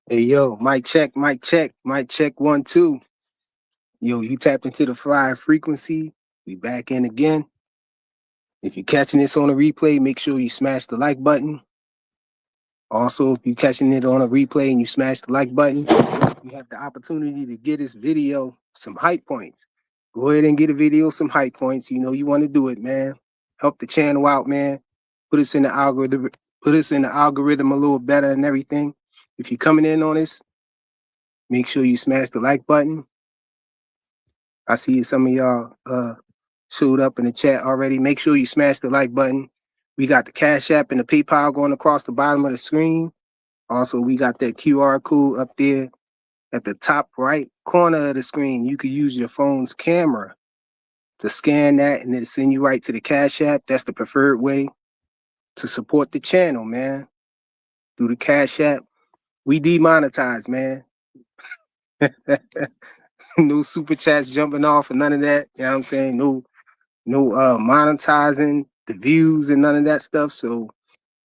Hey yo, mic check 1 2. Yo, you tapped into the flyer frequency. We back in again. If you're catching this on a replay, make sure you smash the like button. Also, if you're catching it on a replay and you smash the like button, you have the opportunity to get this video some hype points. Go ahead and get a video some hype points. You know you want to do it, man. Help the channel out, man. Put us in the algorithm. Put us in the algorithm a little better and everything. If you're coming in on this, make sure you smash the like button. I see some of y'all showed up in the chat already. Make sure you smash the like button. We got the Cash App and the PayPal going across the bottom of the screen. Also, we got that QR code up there at the top right corner of the screen. You could use your phone's camera to scan that and it'll send you right to the Cash App. That's the preferred way to support the channel, man. Through the Cash App. We demonetized, man. No super chats jumping off and none of that. You know what I'm saying? No monetizing the views and none of that stuff. So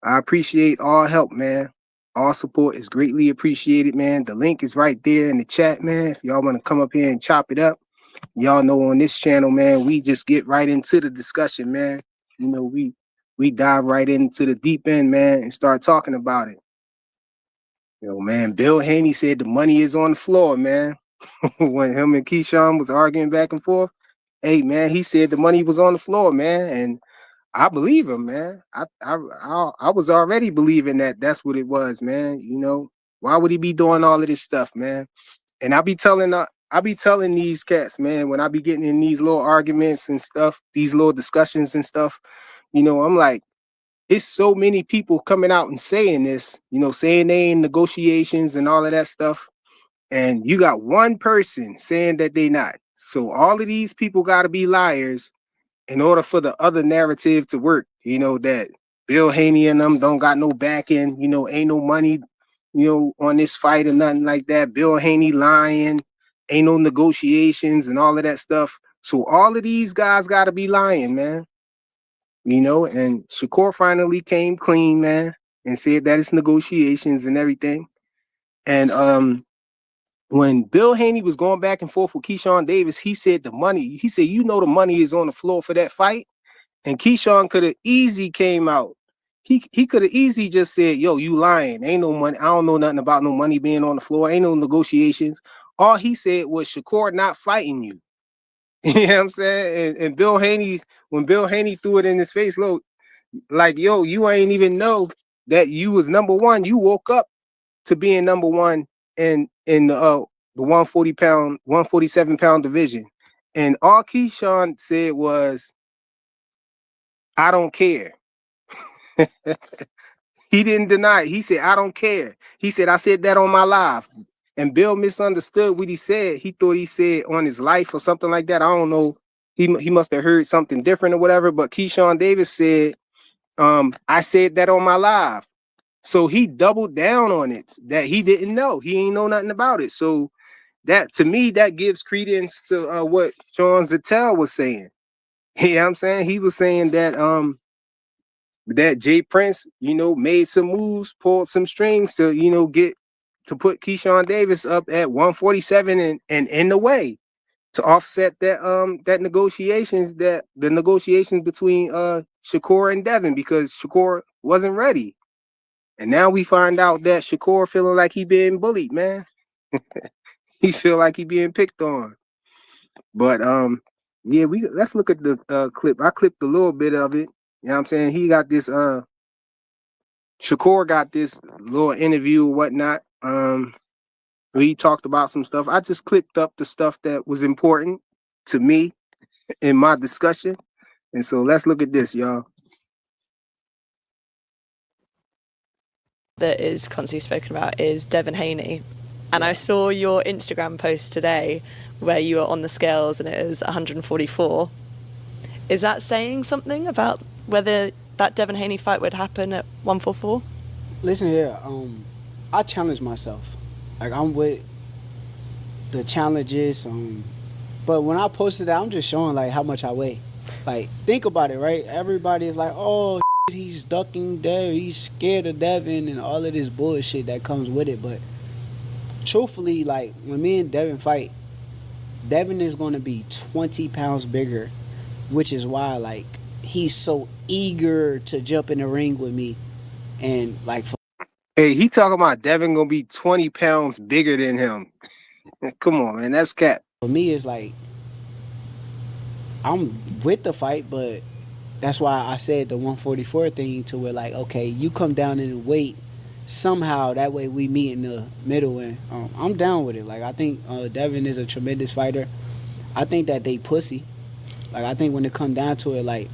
I appreciate all help, man. All support is greatly appreciated, man. The link is right there in the chat, man. If y'all want to come up here and chop it up, y'all know on this channel, man, we just get right into the discussion, man. You know, we dive right into the deep end, man, and start talking about it. You know, man, Bill Haney said the money is on the floor, man. When him and Keyshawn was arguing back and forth, hey, man, he said the money was on the floor, man, and I believe him, man. I was already believing that that's what it was, man. You know, why would he be doing all of this stuff, man? And I be telling these cats, man, when I be getting in these little arguments and stuff, these little discussions and stuff, you know, I'm like, it's so many people coming out and saying this, you know, saying they in negotiations and all of that stuff. And you got one person saying that they not. So all of these people got to be liars in order for the other narrative to work. You know, that Bill Haney and them don't got no backing, you know, ain't no money, you know, on this fight or nothing like that. Bill Haney lying, ain't no negotiations and all of that stuff. So all of these guys got to be lying, man. You know, and Shakur finally came clean, man, and said that it's negotiations and everything. And when Bill Haney was going back and forth with Keyshawn Davis, he said the money is on the floor for that fight. And Keyshawn could have easy came out. He could have easy just said, yo, you lying. Ain't no money. I don't know nothing about no money being on the floor. Ain't no negotiations. All he said was Shakur not fighting you. You know what I'm saying? And Bill Haney, when Bill Haney threw it in his face, look, like, yo, you ain't even know that you was number one. You woke up to being number one in the 147-pound division. And all Keyshawn said was, I don't care. He didn't deny it. He said, I don't care. He said, I said that on my live. And Bill misunderstood what he said. He thought he said on his life or something like that. I don't know. He must have heard something different or whatever. But Keyshawn Davis said, I said that on my live. So he doubled down on it that he didn't know. He ain't know nothing about it. So that, to me, that gives credence to what Sean Zattel was saying. You know what I'm saying? He was saying that Jay Prince, you know, made some moves, pulled some strings to, you know, get to put Keyshawn Davis up at 147 and in the way to offset that the negotiations between Shakur and Devin, because Shakur wasn't ready. And now we find out that Shakur feeling like he being bullied, man. He feel like he being picked on. But yeah, let's look at the clip. I clipped a little bit of it. You know what I'm saying? He got this Shakur got this little interview or whatnot. We talked about some stuff. I just clipped up the stuff that was important to me in my discussion. And so let's look at this, y'all. That is constantly spoken about is Devin Haney. And I saw your Instagram post today where you were on the scales and it was 144. Is that saying something about whether that Devin Haney fight would happen at 144? Listen here, I challenge myself. Like, I'm with the challenges, but when I posted that, I'm just showing like how much I weigh. Like, think about it, right? Everybody is like, oh, he's ducking there, he's scared of Devin and all of this bullshit that comes with it. But truthfully, like when me and Devin fight, Devin is going to be 20 pounds bigger, which is why like he's so eager to jump in the ring with me, and like Hey, he talking about Devin gonna be 20 pounds bigger than him. Come on, man, that's cap. for me, it's like I'm with the fight, but that's why I said the 144 thing to where like, okay, you come down in weight somehow. That way we meet in the middle, and I'm down with it. Like I think Devin is a tremendous fighter. I think that they pussy. Like I think when it come down to it, like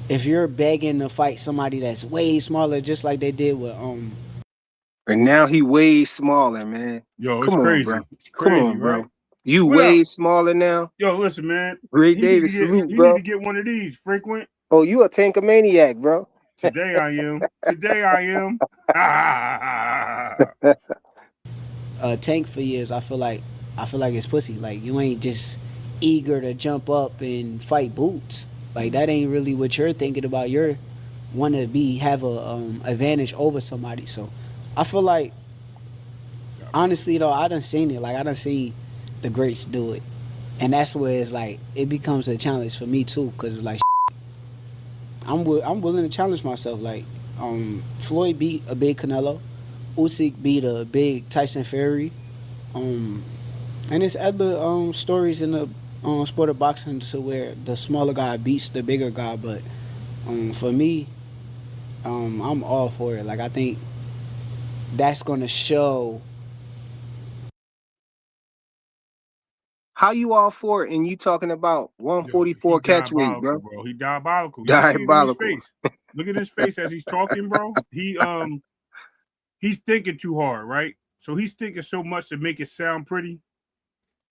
if you're begging to fight somebody that's way smaller, just like they did with And now he way smaller, man. Yo, it's Come on, crazy. bro. It's Come crazy, on, bro. right? You What way up? smaller now. Yo, listen, man. Ray He need to Davis, get salute, he need bro. to get one of these frequent. Oh, you a tankomaniac, bro. Today I am. Today I am. Tank for years. I feel like it's pussy. Like you ain't just eager to jump up and fight boots. Like that ain't really what you're thinking about. You're want to be have a advantage over somebody. So I feel like honestly though, I done seen it. Like I done seen the greats do it, and that's where it's like it becomes a challenge for me too. Cause like I'm willing to challenge myself. Like Floyd beat a big Canelo, Usyk beat a big Tyson Fury, and there's other stories in the sport of boxing to where the smaller guy beats the bigger guy. But for me, I'm all for it. Like I think that's gonna show. How you all for it and you talking about Yo, 144 he catch weight, diabolical, bro? bro. He diabolical. You see it in his Diabolical. face. Look at his face as he's talking, bro. He's thinking too hard, right? So he's thinking so much to make it sound pretty.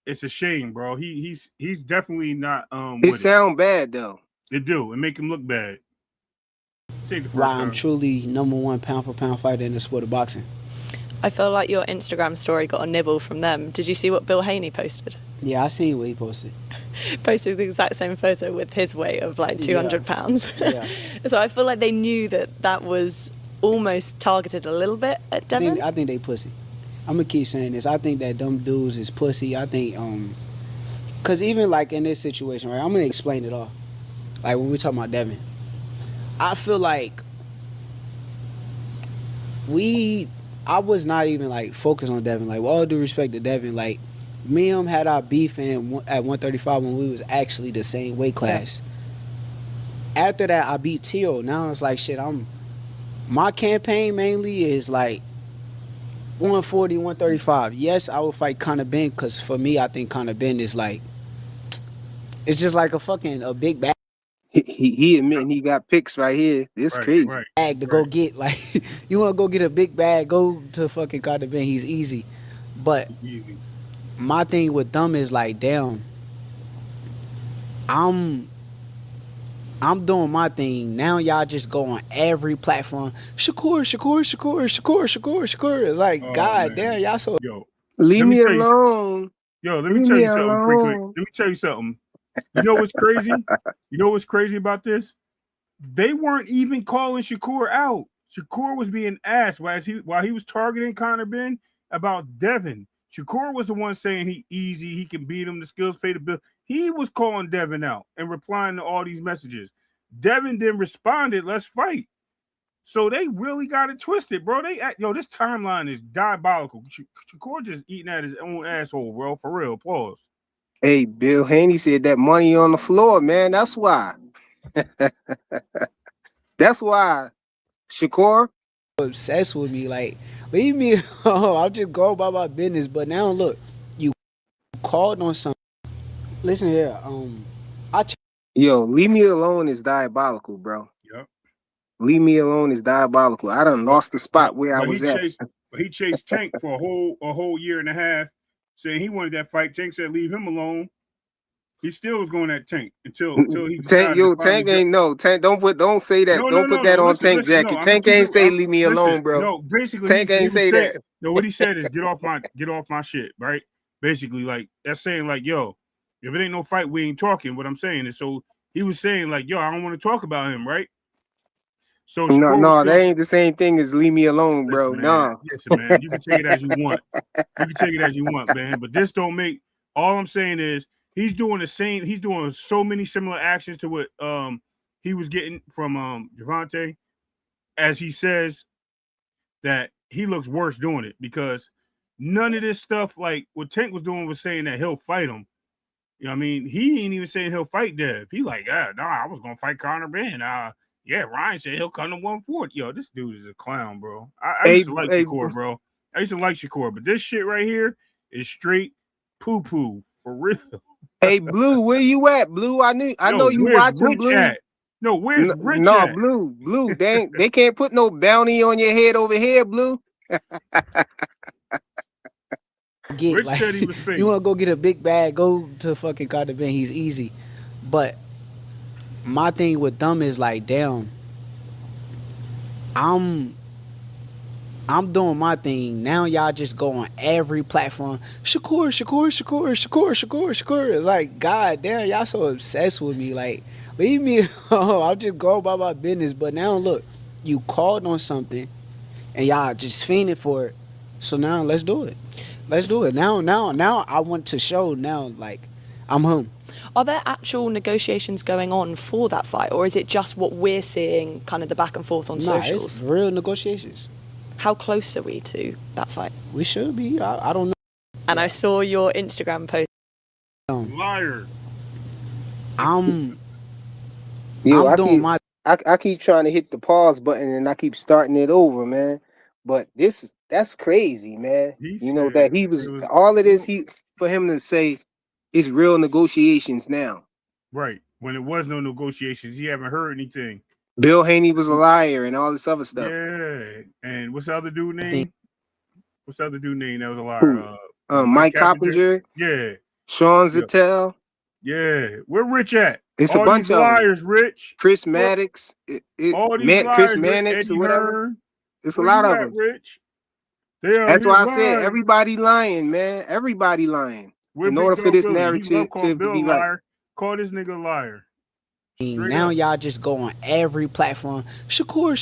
It's a shame, bro. He's definitely not It with it. sound bad though. It do. It make him look bad. Take the first Why I'm time. truly #1 pound for pound fighter in the sport of boxing. I feel like your Instagram story got a nibble from them. Did you see what Bill Haney posted? Yeah, I seen what he posted. Posted the exact same photo with his weight of like 200 pounds. Yeah. So I feel like they knew that was almost targeted a little bit at Devin. I think they pussy. I'm gonna keep saying this. I think that dumb dudes is pussy. I think cause even like in this situation, right? I'm gonna explain it all. Like when we talking about Devin, I feel like I was not even like focused on Devin. Like with all due respect to Devin, like me and him had our beef at 135 when we was actually the same weight class. Yeah. After that, I beat Teal. Now it's like shit. My campaign mainly is like 140, 135. Yes, I would fight Conor Ben because for me, I think Conor Ben is like, it's just like a big bag. He admitting he got picks right here. This crazy. Right. Bag to go get. Like, you want to go get a big bag, go to fucking Conor Ben. He's easy. But Easy. my thing with them is like, damn, I'm doing my thing. Now y'all just go on every platform. Shakur. It's like, God damn, y'all so. Yo, Leave me alone. Let me tell you something quick. Let me tell you something. You know what's crazy? You know what's crazy about this? They weren't even calling Shakur out. Shakur was being asked while he was targeting Conor Ben about Devin. Shakur was the one saying he easy, he can beat him, the skills pay the bill. He was calling Devin out and replying to all these messages. Devin then responded, let's fight. So they really got it twisted, bro. This timeline is diabolical. Shakur just eating at his own asshole, bro. For real. Pause. Hey, Bill Haney said that money on the floor, man. That's why. That's why. Shakur Obsessed with me, like leave me alone. I'll just go about my business. But now look, you called on something. Listen here, leave me alone is diabolical, bro. Yep. Leave me alone is diabolical. I done lost the spot where I was at. But he chased Tank for a whole year and a half, saying he wanted that fight. Tank said, "Leave him alone." He still was going at Tank until he decided Tank ain't no Tank. Don't say that. Don't put that on Tank jacket. Tank ain't say leave me alone, bro. No, basically Tank ain't say that. No, what he said is get off my shit, right? Basically, like that's saying like, yo, if it ain't no fight, we ain't talking. What I'm saying is, so he was saying like, yo, I don't want to talk about him, right? So No, Shakur was no, that still ain't the same thing as leave me alone, bro. listen, man. No. Listen, man. You can take it as you want. You can take it as you want, man. But this don't make. All I'm saying is he's doing the same. He's doing so many similar actions to what he was getting from Javante, as he says that he looks worse doing it because none of this stuff like what Tank was doing was saying that he'll fight him. You know what I mean? He ain't even saying he'll fight Dev. He like, I was gonna fight Conor Ben. Yeah, Ryan said he'll come to 140. Yo, this dude is a clown, bro. I used to like Shakur, bro. I used to like Shakur, but this shit right here is straight poo-poo for real. Hey, Blue, where you at, Blue? I know you watching, Rich Blue. at? No, where's Rich no, at? Blue. They can't put no bounty on your head over here, Blue. Get, Rich said he was fake. You want to go get a big bag, go to fucking Carter Ben. He's easy. But my thing with them is like, damn, I'm doing my thing. Now y'all just go on every platform. Shakur. It's like, god damn, y'all so obsessed with me. Like, leave me alone. I'll just go about my business. But now look, you called on something and y'all just fiending for it. So now let's do it. Let's do it. Now I want to show now, like, I'm home. Are there actual negotiations going on for that fight, or is it just what we're seeing, kind of the back and forth on socials? It's real negotiations. How close are we to that fight? We should be. I don't know. And I saw your Instagram post. Liar. I'm doing my. I keep trying to hit the pause button and I keep starting it over, man. But that's crazy, man. That he was all of this. For him to say it's real negotiations now. Right. When it was no negotiations, he haven't heard anything. Bill Haney was a liar and all this other stuff. Yeah. And what's the other dude name? What's the other dude name that was a liar? Mike Coppinger. Yeah. Sean Zettel. Yeah. Where Rich at? It's all a bunch these of liars, Rich. Chris Maddox. All these liars, Chris Mannix or whatever. Hearn. It's a lot of them. Rich? That's why I said everybody lying, man. Everybody lying. In order for this narrative to be right. Call this nigga a liar. Now y'all just go on every platform. Shakur.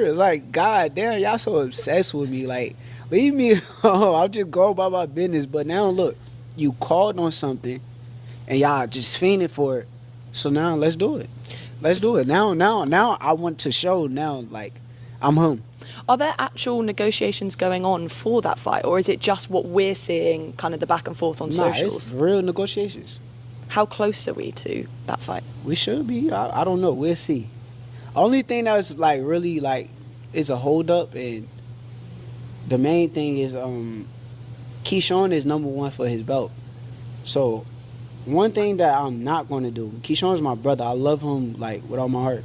It's like, god damn, y'all so obsessed with me. Like, leave me alone. I'll just go about my business. But now look, you called on something and y'all just fiending for it. So now let's do it. Let's do it. Now I want to show now, like, I'm home. Are there actual negotiations going on for that fight, or is it just what we're seeing, kind of the back and forth on socials? It's real negotiations. How close are we to that fight? We should be. I don't know. We'll see. Only thing that's like really like is a hold up, and the main thing is Keyshawn is number one for his belt. So one thing that I'm not going to do, Keyshawn's my brother. I love him like with all my heart.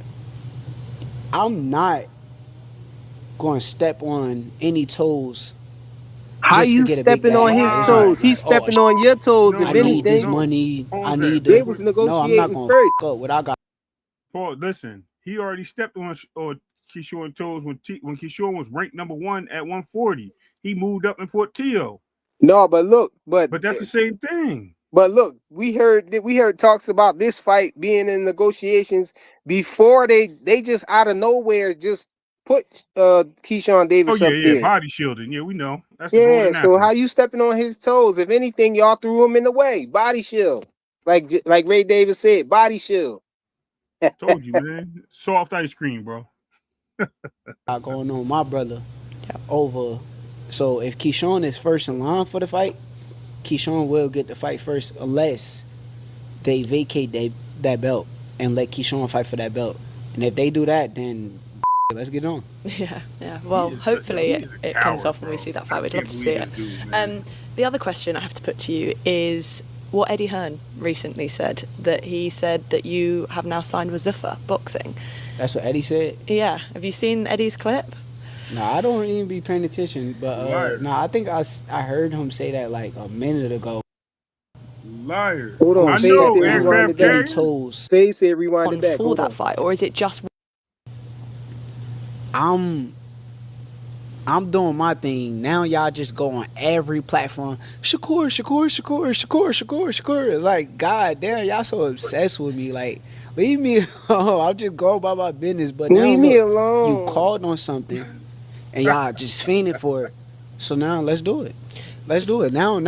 I'm not going to step on any toes. How you stepping on his toes? He's stepping on your toes. If anything, I need this money. I need. They was negotiating I'm not going first. to what I got. Paul, listen. He already stepped on Keyshawn toes when Keyshawn was ranked number 1 at 140. He moved up and fought Tio. No, but look, but that's the same thing. But look, we heard talks about this fight being in negotiations before they just out of nowhere just put Keyshawn Davis up there. Body shielding. Yeah, we know. That's so how you stepping on his toes? If anything, y'all threw him in the way. Body shield. Like Ray Davis said, body shield. Told you, man. Soft ice cream, bro. Got going on, my brother. Over. So if Keyshawn is first in line for the fight, Keyshawn will get the fight first unless they vacate that belt and let Keyshawn fight for that belt. And if they do that, then let's get on. Yeah. Well, hopefully it comes off when we see that fight. We'd love to see it. The other question I have to put to you is what Eddie Hearn recently said, that he said that you have now signed with Zuffa Boxing. That's what Eddie said? Yeah. Have you seen Eddie's clip? No, I don't even be paying attention. But I think I heard him say that like a minute ago. Liar. Hold on. I know. Say rewind it back. For that fight, or is it just? I'm doing my thing. Now y'all just go on every platform. Shakur. It's like, god damn, y'all so obsessed with me. Like, Leave me alone. I'll just go about my business. But now Leave me look, alone. you called on something, and y'all just fiending for it. So now let's do it. Let's do it. Now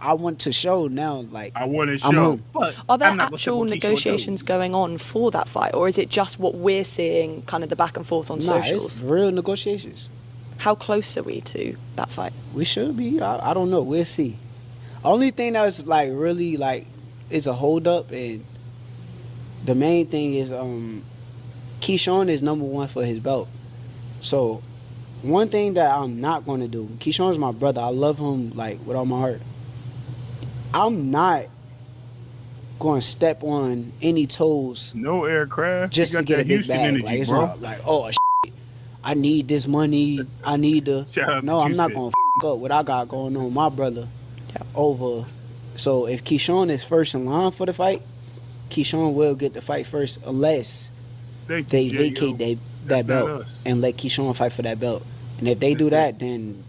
I want to show. Now, like I want to I'm show. home. But Are there I'm not gonna say actual what Keisha negotiations do. going on for that fight, or is it just what we're seeing, kind of the back and forth on Nah, it's socials? real negotiations. How close are we to that fight? We should be. I don't know. We'll see. Only thing that's like really like is a hold up, and the main thing is Keyshawn is number one for his belt. So one thing that I'm not gonna do, Keyshawn's my brother. I love him like with all my heart. I'm not going to step on any toes No aircraft. just You to got get that a big Houston bag. energy, Like it's bro. not like I need this money. I need the. Shout out No, to I'm not Q-Sit. gonna up what I got going on, my brother. Yeah. Over. So if Keyshawn is first in line for the fight, Keyshawn will get the fight first, unless Thank they you, vacate J.O. that That's not belt us. and let Keyshawn fight for that belt. And if they do that, then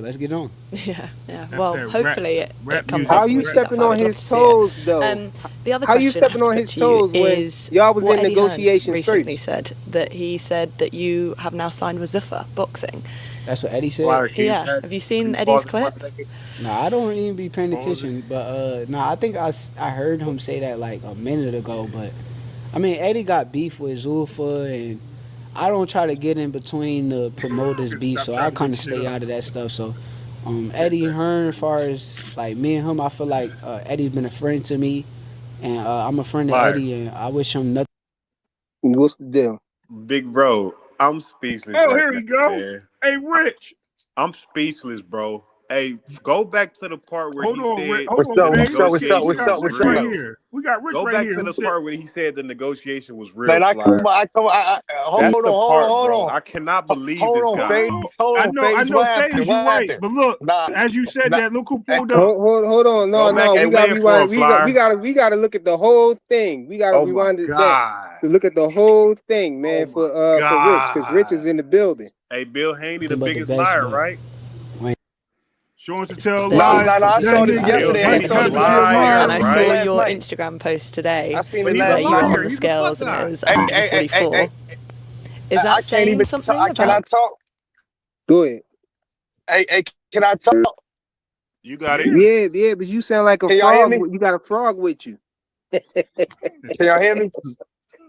let's get on. Yeah. That's Well, that hopefully rap it comes music. off. How and you we see that stepping fight. on We'd love his to see it. toes though? The other How you question I have stepping to on put his to you toes when is y'all was what in Eddie Hearn negotiations recently first? said that he said that you have now signed with Zuffa Boxing. That's what Eddie said. Flyer, can you Yeah. pass- Have you can seen you Eddie's pause it for a clip? second? Nah, I don't even be paying Pause it. attention, but I think I heard him say that like a minute ago. But I mean, Eddie got beef with Zulfa, and I don't try to get in between the promoters' Just beef, stop so trying I to kind make of shit stay up. out of that stuff. So Eddie Hearn, as far as like me and him, I feel like Eddie's been a friend to me, and I'm a friend to Fire. Eddie, and I wish him nothing. What's the deal? Big bro, I'm speechless Oh, right here now, we go. man. Hey, Rich. I'm speechless, bro. Hey, go back to the part where Hold he on, said Rich. Hold What's on, up? the Fade. What's up? What's up? We What's negotiation got up? was What's Rich right up? real. here. We got Rich Go right back here. to Who the said? part where he said the negotiation was real, Man, I Flyer. come hold That's on, the hold part, on, hold bro. on. I cannot believe Hold this on, guy. Phase. Hold on, I Phase. know, What happened? Phase, What you right. happened? But look, Nah, as you said nah. that, look who Hey, pulled up. Hold on. Go No, back we and got land for him, Flyer. we gotta look at the whole thing. We gotta Oh my rewind it back god. to look at the whole thing, man, Oh my for Rich, because Rich is god. in the building. Hey, Bill Haney, the But the biggest best, liar, but right? Showing us to It's tell that nah, he's lies. nah, nah. I saw That this continuing nigga, Bill yesterday. I to Mike Haney's a saw fight. this Tyson video tell of him liar, And I lies. saw right? last your night. Instagram post today I seen But it he's a where last you were night. on liar. the He's a scales fuck and it guy. was Hey, 144. Is that I can't saying even something talk. Can I about? talk? Go ahead. Hey, can I talk? You got it. Yeah. Yeah, but you sound like a Can y'all hear frog. me? You got a frog with you. Can y'all hear me?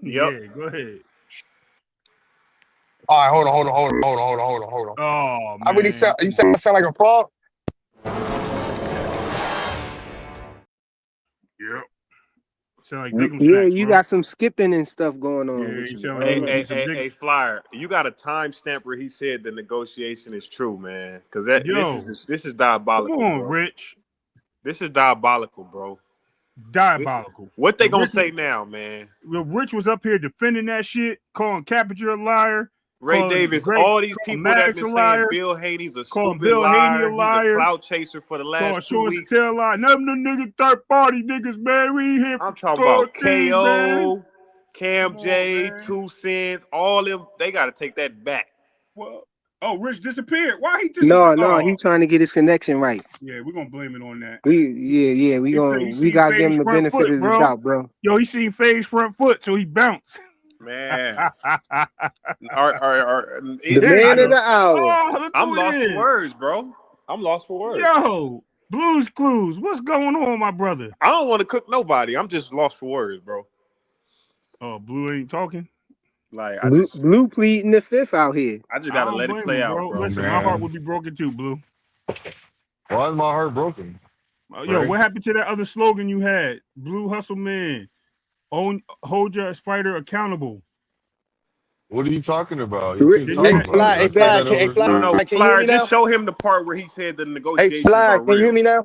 Yep. Yeah, go ahead. All right, hold on. Oh, I really man. sound. You sound like a frog. Yep. Sound like Bigum Yeah, snacks, you bro. got some skipping and stuff going on Yeah, with you you. sound like Hey, you know. hey, eating some hey, big. hey, Flyer, you got a timestamp where he said the negotiation is true, man. Because Yo, this is come diabolical, on, bro. Rich. This is diabolical, bro. Diabolical. What they But gonna Rich, say now, man? Rich was up here defending that shit, calling Capital a liar, Ray calling Davis, Greg, all these calling people that Maddox been a saying liar, Bill Haney's a calling stupid Bill Haney a liar, he's a liar, clout chaser for the calling last 2 Shorts to weeks. tell a lie. None of them niggas third party niggas, man. We ain't here I'm for talking about things, man. KO, Cam Come on, J, man. 2 Cents, all them. They got to take that back. Well, oh, Rich disappeared. Why he disappeared? No, Oh, he trying to get his connection right. yeah, we're gonna blame it on that. He We seen gotta give him Fade's the front benefit foot, of the bro. doubt, bro. Yo, he seen Fade's front foot, so he bounced. Man, The There you man of go. the hour. Oh, look I'm who lost it for is. words, bro. I'm lost for words. Yo, Blues Clues. What's going on, my brother? I don't want to cook nobody. I'm just lost for words, bro. Oh, Blue ain't talking. Like Blue pleading the fifth out here. I just I gotta don't let it blame play him, out, bro. bro. Listen, my heart would be broken too, Blue. Why is my heart broken? Yo, Right? what happened to that other slogan you had? Blue Hustle Man. Hold your fighter accountable. What are you talking about? You Rich, keep Didn't you talking Hey, have about Fly, that. hey, I said Fly, that can, hey, over. Fly, No, can you hear Flyer, me now? just show him the part where he said the Hey, negotiations Fly, are can you hear real. me now?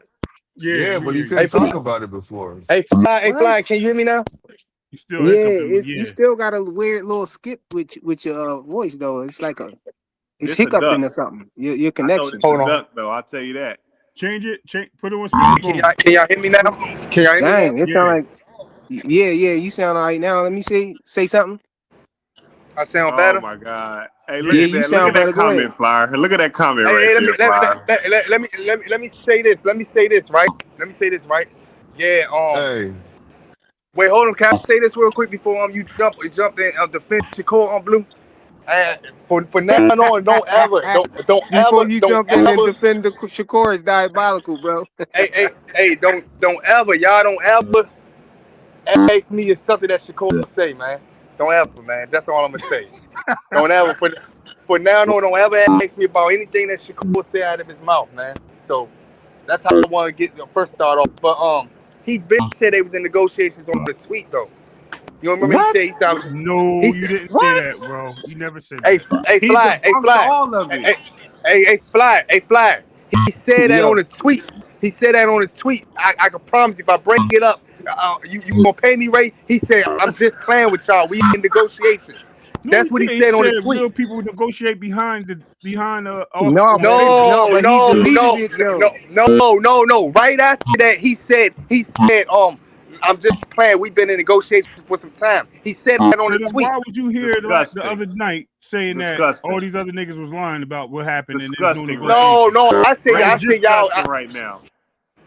Yeah, but you Yeah. Hey, couldn't Fly, talk about it before. hey, What? Fly, can you hear me now? You still Yeah, hiccuping, but you yeah. still got a weird little skip with your voice though. It's like it's This a duck. hiccuping or something. Your I know connection. this a Hold on. duck, though. I'll tell you that. Change it. Put it on Can speakerphone. y'all hear me now? Can y'all hear me now? Dang, it Yeah. sound like yeah. You sound all right now. Let me say something. I sound Oh better. my God! Hey, Yeah. look Yeah, at you that! Look at sound that better. Go ahead. comment, Flyer. Look at that comment Hey, right hey, there, Flyer. let me say this. Let me say this, right? Yeah. Hey, Wait, hold on. Can I say this real quick before you jump in defend Shakur on Blue? For now on, don't Before you jump in and ever. defend the Shakur is diabolical, bro. Hey, don't ever, y'all don't ever ask me if something that Shakur say, man. Don't ever, man. That's all I'm gonna say. Don't ever for now on, don't ever ask me about anything that Shakur say out of his mouth, man. So that's how I want to get the first start off. But he been said they was in negotiations on the tweet though. You remember What? he said No, you didn't say what? that, bro. You never said Hey, that. hey, He's Fly, hey, debunked Fly, all of it. hey, Fly. He said that on Yo, the tweet. He said that on the tweet. I can promise you, if I bring it up, you gonna pay me, Ray? He said, I'm just playing with y'all. We in negotiations. No, That's he what he did. He said on the said tweet. real people negotiate behind no, off but camera. but he deleted it though. No. Right after that, he said, I'm just playing. We've been in negotiations for some time. He said that on So the then tweet. why was you here the other Disgusting. night saying that all Disgusting. these other niggas was lying about what happened and there's no Disgusting, Ray. negotiation? No, I said Ray, you y'all. disgusting right now.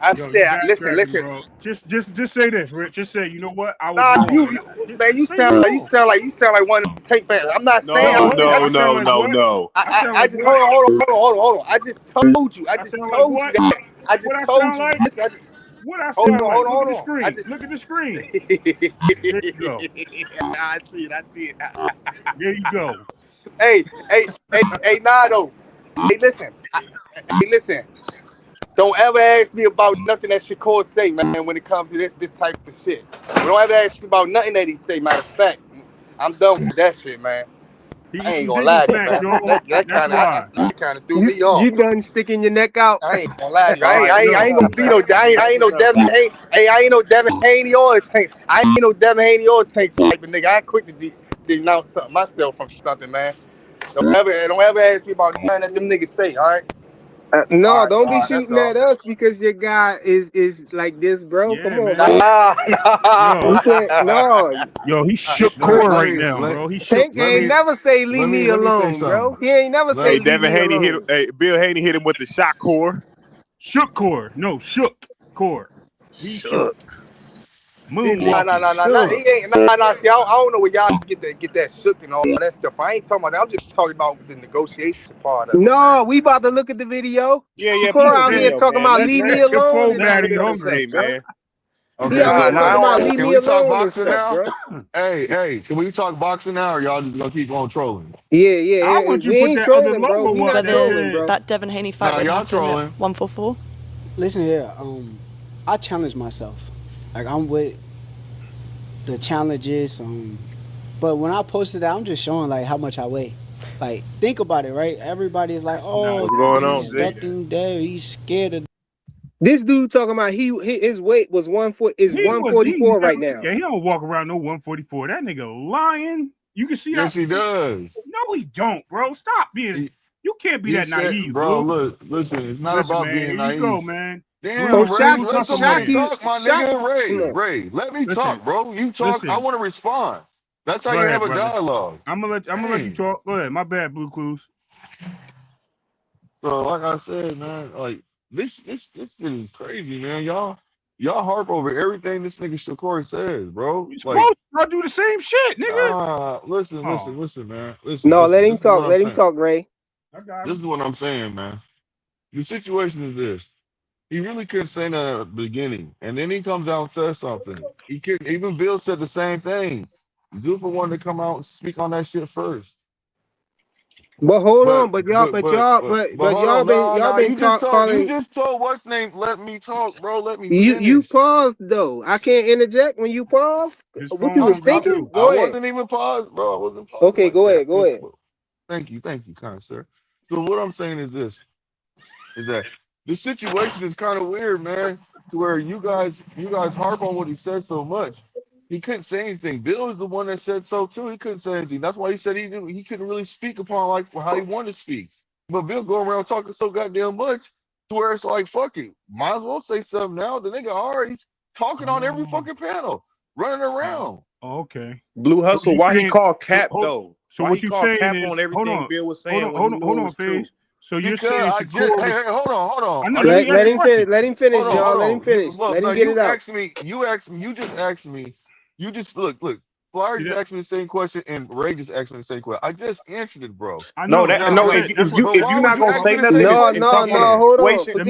I Yo, you said, listen. backtracking, bro. Just say this, Rich. Just say, you know what? I was Nah, wrong. man, you Just say you're wrong. sound like one of the tank fans. I'm not saying. Yo, No, hold on. I sound no, like no, what? no. I sound I like just what? hold on. I just told you. I sound like what? I What just I told sound you. like? Listen, What I hold sound on, like? hold on, Look at hold the on. screen. Look at the screen. There you go. I see it. There you go. Hey, Nado. Hey, listen. Don't ever ask me about nothing that Shakur say, man, when it comes to this type of shit. Don't ever ask me about nothing that he say. Matter of fact, I'm done with that shit, man. He I ain't eating gonna dick and lie to you, snacks, man. Joel. That That's kind why. of threw me You off. done sticking your neck out? I ain't gonna lie to you. All right, I ain't gonna be no. I ain't no Devin Haney. Hey, I ain't no Devin Haney or a tank. I ain't no Devin Haney or a tank type of nigga. I quick to denounce something myself from something, man. Don't ever ask me about nothing that them niggas say. All right. No, don't be That's shooting all. at us because your guy is like this, bro. Come Yeah, on, man. bro. Yo, You can't. No, he shook Let, core let right me now, let, bro. He shook Tank let ain't me never say leave me let me say alone, bro. something. He ain't never say Hey, leave Devin me Haney alone. Bill Haney hit him with the shot core. shook core. No, shook core. He shook. Moonwalking. He ain't. See, I don't know where y'all get that shook and all that stuff. I ain't talking about that. I'm just talking about the negotiation part of it, man. No, we about to look at the video. Yeah, He Shakur peep the out here said, video, talking man. about Let's leave "Let me your alone foe and see stuff, what daddy he gonna bro. hungry." say, man. He out Okay, here look, talking about leave can me we talk alone and boxing stuff, now? bro. Hey, can we talk boxing now, or y'all just gonna keep on trolling? I Yeah. want you We to put ain't that other trolling, bro. What, We logo up not that whether trolling, said, bro. that Devin Haney fight Nah, would y'all happen at trolling. 144? Listen here, I challenge myself. Like I'm with the challenges, but when I posted that, I'm just showing like how much I weigh. Like think about it, right? Everybody is like, "That's oh, What's not going true." on, he's Don't say G? that. ducking there, he's scared of. This dude talking about his weight was 144 right now. Yeah, he don't walk around no 144. That nigga lying. You can see Yes, that. he does. No, he don't, bro. Stop being. He, You can't be he that said, naive, bro, Blue. look, listen, it's not Listen, about man. being Here you go, naive. man. Oh, Damn, Blue, Ray, Blue let Tucker somebody man. talk, my nigga. no. Ray, let me Listen, talk, bro. You talk, I listen. want to respond. That's how Go you have ahead, a brother. dialogue. I'm gonna let you Dang. talk. Go ahead. My bad, Blue Clues. So, like I said, man, like this shit is crazy, man. Y'all harp over everything this nigga Shakur says, bro. You Like, supposed to do the same shit, nigga. nah, listen, Oh, man. Listen. No, let This him is what talk. I'm Let him saying. talk, Ray. I got This is him. what I'm saying, man. The situation is this. He really couldn't say that at the beginning. And then he comes out and says something. He couldn't even Bill said the same thing. Zuffa wanted to come out and speak on that shit first. But hold But on, but hold y'all on. No, been you calling. just told what's name, let me talk, bro. Let me You finish. paused though. I can't interject when you pause. His What phone you was hungry I thinking? too. I Go ahead. wasn't even paused, bro. I wasn't pausing Okay, like that. go ahead. Thank you, kind sir. So what I'm saying is this is that the situation is kind of weird, man, to where you guys harp on what he said so much. He couldn't say anything. Bill is the one that said so too. He couldn't say anything. That's why he said he couldn't really speak upon like how he wanted to speak. But Bill going around talking so goddamn much to where it's like fuck it. Might as well say something now. The nigga already talking on every Oh, fucking panel, running around. okay. Blue So Hustle, you why he saying called Cap though? so Why he what you called saying Cap is on everything Bill was saying when he knew hold it on, was true? Faze. So you're Because saying I just Shakur was hey, hold on. I know, I let just me ask Let you a him question. finish. Let him finish, hold y'all. Let him on. You finish. look, Let no, him get it out. you just asked me You just look. Flyer See just that? asked me the same question, and Ray just asked me the same question. I just answered it, bro. I No, know. that That's Now, what no. I but If said. you, That's if what. you but if why you're would not you gonna ask me say the same nothing No, question and no, talk again? on the no. Hold on. situation, Forget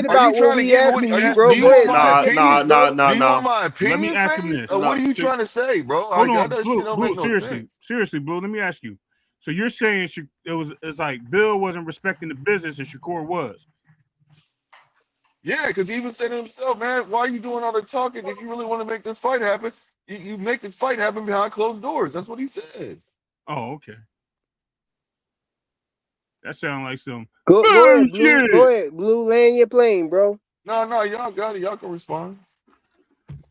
Are about you what trying we to? asking Are you, you? bro. Do you Go want ahead, my spit. nah, opinions though? Do you nah. want my Let me opinion ask him phase? this. Or what No, are you trying to say, bro? Hold Like on, that shit don't make Blue. no sense. Seriously, Blue. Let me ask you. So you're saying it's like Bill wasn't respecting the business and Shakur was. Yeah, because he even said it himself, man. Why are you doing all the talking if you really want to make this fight happen? You make the fight happen behind closed doors. That's what he said. Oh, okay. That sounds like some Go ahead, Blue. Go bullshit. ahead, Blue. Land your plane, bro. No, y'all got it. Y'all can respond.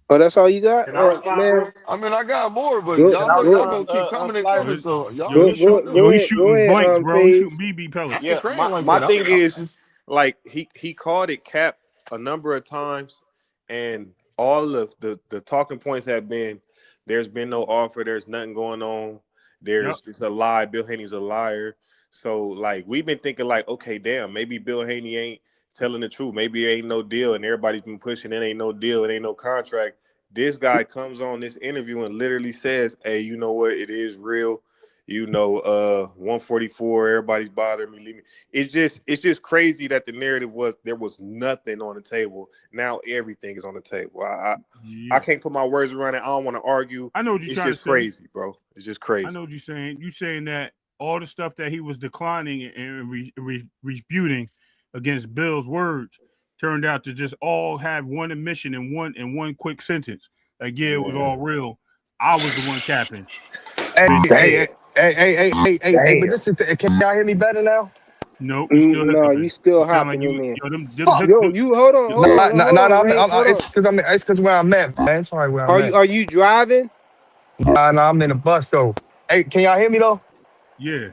Oh, that's all you got? Can I Oh respond, man. bro? I mean, I got more, but Go Can y'all I know y'all go gonna respond, keep coming and Flyer? coming. So y'all Yo, do he what y'all shoot. do. Yo, he go shooting ahead, blanks, bro. He shooting Phase. BB I pellets. ain't Yeah, spraying like my that. thing is like he called it cap a number of times, and all of the talking points have been there's been no offer, there's nothing going on, Yep. it's a lie, Bill Haney's a liar. So like we've been thinking like, okay, damn, maybe Bill Haney ain't telling the truth, maybe it ain't no deal, and everybody's been pushing it ain't no deal, it ain't no contract. This guy comes on this interview and literally says, hey, you know what, it is real. 144, everybody's bothering me, leave me. It's just crazy that the narrative was there was nothing on the table. Now everything is on the table. I Yeah. can't put my words around it. I don't want to argue. I know what you're It's trying to just say. crazy, bro. It's just I crazy. know what you're saying. You saying that all the stuff that he was declining and refuting against Bill's words turned out to just all have one admission in one quick sentence. Like, yeah, it was all real. I was the one capping. Hey, Basically. but this is. Can y'all hear me better now? Nope, you still No, you hiccupping. still You sound like hopping you in there. yo Fuck. Yo, you No, no, hold no, no. on, Ray. Hold on. It's because where I'm at, man. It's probably where I'm Are at. you driving? No, I'm in a bus though. Hey, can y'all hear me though? Yeah.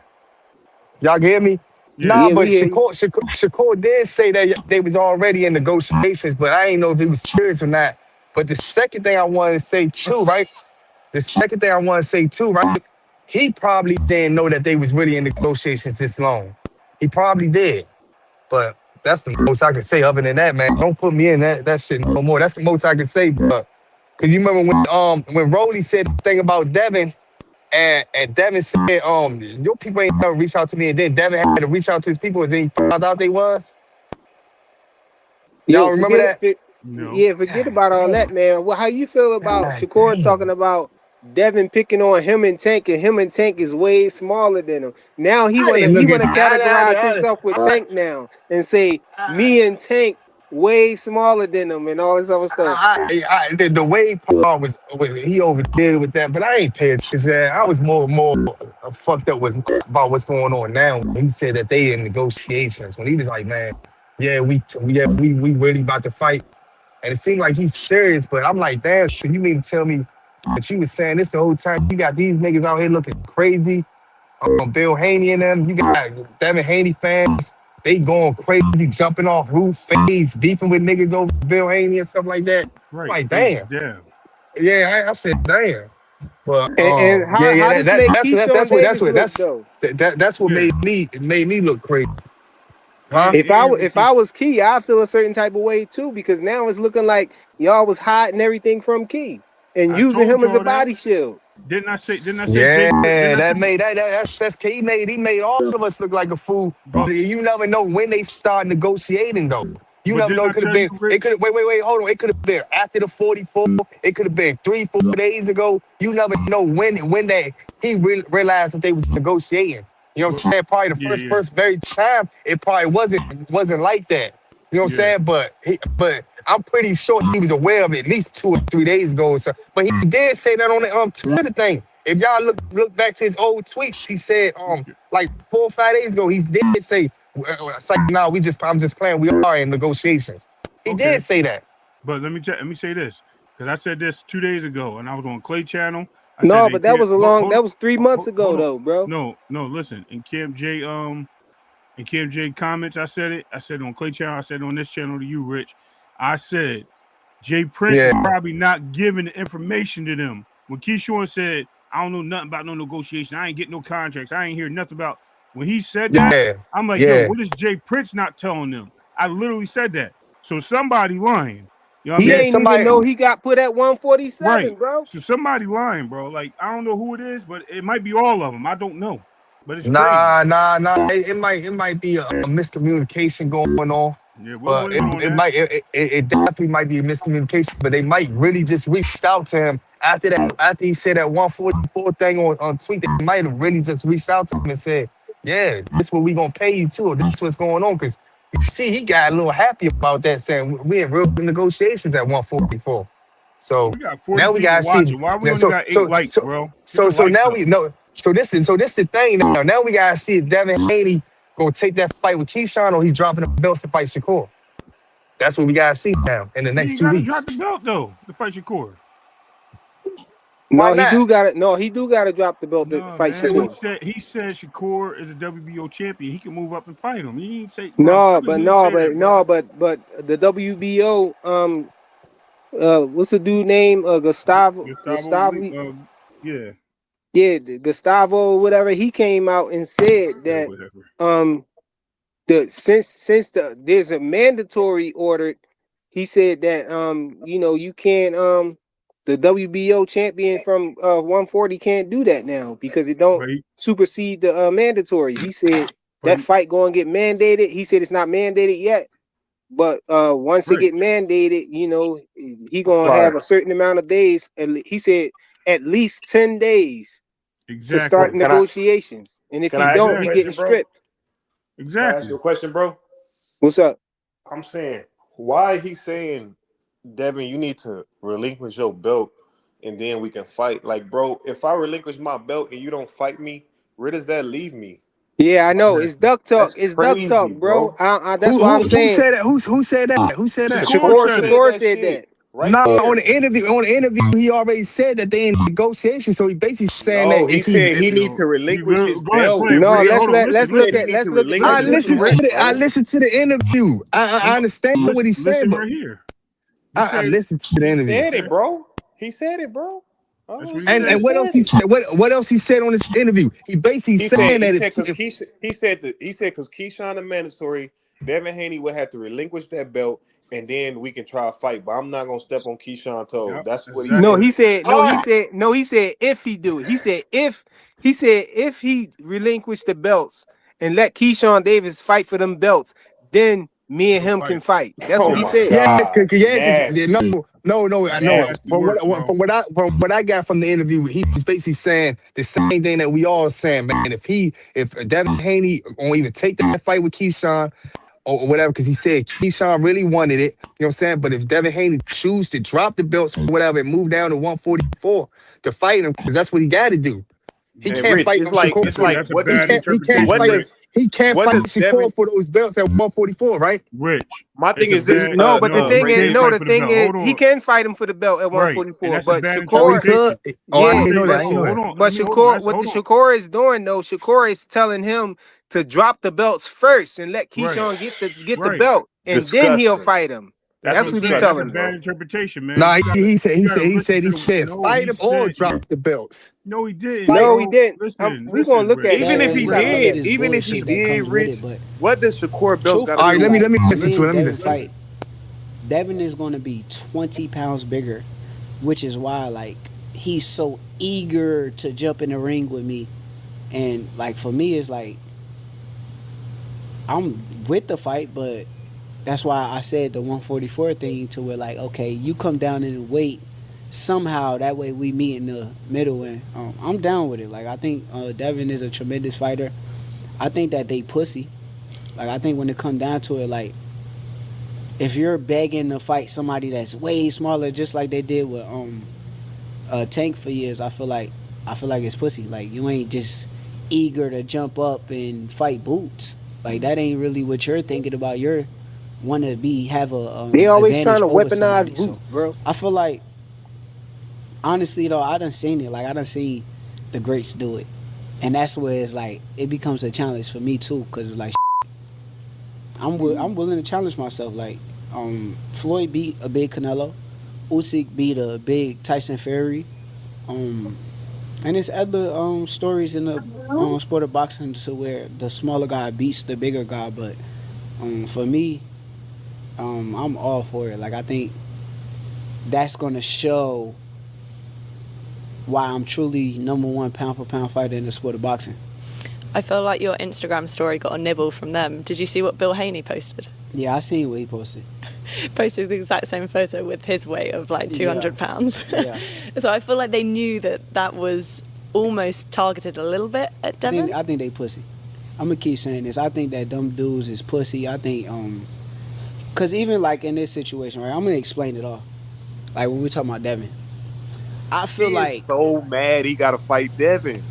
Y'all can hear me? Yeah. Nah, Yeah, but we hear you. Shakur did say that they was already in negotiations, but I ain't know if he was serious or not. But the second thing I want to say too, right? The second thing I want to say too, right? He probably didn't know that they was really in negotiations this long. He probably did, but that's the most I can say. Other than that, man, don't put me in that shit no more. That's the most I can say. But because you remember when Rolly said the thing about Devin, and Devin said, your people ain't never reach out to me, and then Devin had to reach out to his people, and then he found out they was. Yo, Y'all remember forget that? it. No. Yeah, forget about all that, man. Well, how you feel about God Shakur damn. talking about Devin picking on him and Tank, and him and Tank is way smaller than him. Now he I wanna didn't he look at wanna categorize that. himself with Tank now and say me and Tank way smaller than him and all this other stuff. The Wade part was he overdid with that, but I ain't paid attention. I was more fucked up with about what's going on now. When he said that they in negotiations, when he was like, man, we really about to fight, and it seemed like he's serious. But I'm like, damn, so you mean to tell me that you was saying this the whole time? You got these niggas out here looking crazy. Bill Haney and them. You got Devin Haney fans. They going crazy, jumping off roof, phase, beefing with niggas over Bill Haney and stuff like that. I'm Right. like, Face is damn. down. Yeah, I said, damn. But And how this make Keyshawn that's Davis what look though? that's what Yeah. made me look crazy. Huh? If I was Key, I feel a certain type of way too, because now it's looking like y'all was hiding everything from Key and I using told him as a y'all that. body shield. Didn't I say Yeah, Didn't I say that's he made all of us look like a fool. but You never know when they start negotiating though. You but never didn't know. I It could have tell you, been. It Rich? could. Wait. Hold on. It could have been after the 44. It could have been 3-4 days ago. You never know when that he realized that they was negotiating. You know what But I'm saying? Probably the yeah. first very time it probably wasn't like that. You know what I'm Yeah. saying? But I'm pretty sure he was aware of it at least 2 or 3 days ago. So, but he did say that on the Twitter thing. If y'all look back to his old tweets, he said like 4 or 5 days ago, he did say it's like no, I'm just playing. We are in negotiations. He Okay. did say that. But let me say this, because I said this 2 days ago, and I was on Clay Channel. I said No, in but that Camp. was that was 3 months ago Hold on. though, bro. No. Listen, in Camp J comments, I said it. I said on Clay Channel. I said on this channel to you, Rich. I said Jay Prince is Yeah, probably not giving the information to them. When Keyshawn said, "I don't know nothing about no negotiation. I ain't getting no contracts. I ain't hear nothing about." When he said that, yeah, I'm like, "Yo, yeah. what is Jay Prince not telling them?" I literally said that. So somebody lying. You know what I He mean? ain't even know he got put at 147, Right. bro. You know what I He mean? ain't even know he got put at 147, Right. bro. So somebody lying, bro. Like I don't know who it is, but it might be all of them. I don't know, but it's crazy. Nah. It might be a miscommunication going on, Yeah, we'll but blame it, it on it that. might it definitely might be a miscommunication. But they might really just reached out to him after that. After he said that 144 thing on tweet, they might have really just reached out to him and said, "Yeah, this what we gonna pay you to. Or this what's going on." Because you see, he got a little happy about that, saying we in real negotiations at 144. Bro, So we got 40 now we people gotta see. watching. Why we Now, only so got 8 so likes, so bro? Get so the so likes now up. we know. So this the thing now. Now we gotta see if Devin Haney gonna take that fight with Keyshawn or he's dropping the belts to fight Shakur. That's what we gotta see now in the He next ain't two got to drop weeks. the belt though to fight Shakur. Why No, he not? do got it. No, he do got to drop the belt to No, fight man. He Shakur. said Shakur is a WBO champion. He can move up and fight him. He ain't say, bro. I'm No, telling you, but he didn't no, say but that, bro. no, but the WBO what's the dude name? Gustavo, Gustavo, yeah, yeah, Gustavo or whatever. He came out and said yeah, that whatever. um since there's a mandatory order, he said that you can't the WBO champion from 140 can't do that now because it don't But he, supersede the mandatory. He said but that he, fight going to get mandated. He said it's not mandated yet, but once it right, get mandated, he gonna have Slaughter. a certain amount of days. And he said at least 10 days to start exactly, Can I negotiations. And if can he I ask you don't, a he exactly, getting question, bro? stripped. Can I ask you exactly. a question, bro? What's up? I'm saying, why he saying, Devin, you need to relinquish your belt and then we can fight. Like, bro, if I relinquish my belt and you don't fight me, where does that leave me? Yeah, I know. It's Exactly. duck talk. That's It's duck talk, crazy, bro. bro. That's why I'm Who saying said that? Who said that? Who said that? Shakur Shakur said it. said Shakur that said shit that. right Nah, on there. the interview, he already said that they in negotiation. So he basically saying No, that he if he, said he need Yo, to relinquish his go ahead, belt. play it, No, Bree. let's Hold on, let listen, let's He look said listen, he at need let's to look at the relinquish I his interview, listened to belt, Rich. the, I bro. listened to the interview. hold I on, understand what he said, listen but right here. He I said, listened to the He interview. said okay, it, bro. He said it, bro. that's Oh, what he see, And he said. what else said he it. said? What else he said on this interview? He basically He said saying he that said because if because Keyshawn the mandatory, Devin Haney would have to relinquish that belt and then we can try a fight. But I'm not gonna step on Keyshawn toes. Yep, That's what he No, exactly. said. he said no. oh, He said if he do it. He said if he relinquish the belts and let Keyshawn Davis fight for them belts, then me and He'll him can fight. fight. That's Oh what he Yep, my said. yes, God. no, Nasty. I that's know. nasty Nasty. From work, bro. what I got from the interview, he was basically saying the same thing that we all saying, man. If Devin Haney won't even take that fight with Keyshawn or whatever, because he said Keyshawn really wanted it, you know what I'm saying? But if Devin Haney choose to drop the belts or whatever and move down to 144 to fight him, because that's what he got to do. He Hey, can't Rich, fight Shakur. it's like That's a bad He can't what interpretation, fight. Rich. does He can't what fight does Shakur Devin for those belts at 144, right? Rich, my it's thing a is this bad. No, but the No, thing he is, Ray. can't no, fight the for the thing belt. is, Hold he on, can fight him for the belt at right, and 144. that's a But bad Oh, he Shakur, could. interpretation. Oh, I Let me yeah, ain't tell know you. that. I but ain't No, know hold that. on. but Hold on. Shakur, what the Hold on. Shakur is doing though, Shakur is telling him to drop the belts first and let Right, Keyshawn get the right. belt, and then he'll Disgusting. fight him. That's That's That's what I'm what he saying. That's a disgusting, telling him. bad bro. interpretation, man. Nah, he You said gotta listen to he the. said No, fight he him or said. drop the belts. No, he didn't, Fight No, he bro. didn't. Listen, We gonna look Rich. at it, Even if man. he We Devin, gotta like, look all of at did, it. this even if he bullshit that did, comes with Rich, it, but what does Shakur belts got to All right, do truthfully, with let like me it? listen me to it. and Let me Devin listen. fight. Devin is going to be 20 pounds bigger, which is why like he's so eager to jump in the ring with me. And like for me, it's like I'm with the fight, but that's why I said the 144 thing to where like okay, you come down in the weight somehow. That way we meet in the middle, and I'm down with it. Like I think Devin is a tremendous fighter. I think that they pussy. Like I think when it come down to it, like if you're begging to fight somebody that's way smaller, just like they did with Tank for years, I feel like it's pussy. Like you ain't just eager to jump up and fight Boots. Like that ain't really what you're thinking about. You're want to be have a They always trying advantage to over weaponize somebody. Boots, So bro. I feel like honestly though, I done seen it. Like I done seen the greats do it, and that's where it's like it becomes a challenge for me too. Cause like I'm willing to challenge myself. Like Floyd beat a big Canelo, Usyk beat a big Tyson Fury. Um, and it's other stories in the sport of boxing to where the smaller guy beats the bigger guy. But for me, I'm all for it. Like I think that's gonna show why I'm truly #1 pound for pound fighter in the sport of boxing. I feel like your Instagram story got a nibble from them. Did you see what Bill Haney posted? Yeah, I seen what he posted. Posted the exact same photo with his weight of like 200 pounds. Yeah. So I feel like they knew that was almost targeted a little bit at Devin. I think they pussy. I'm gonna keep saying this. I think that them dudes is pussy. I think cause even like in this situation, right? I'm gonna explain it all. Like when we talking about Devin, I feel He like is so mad he got to fight Devin.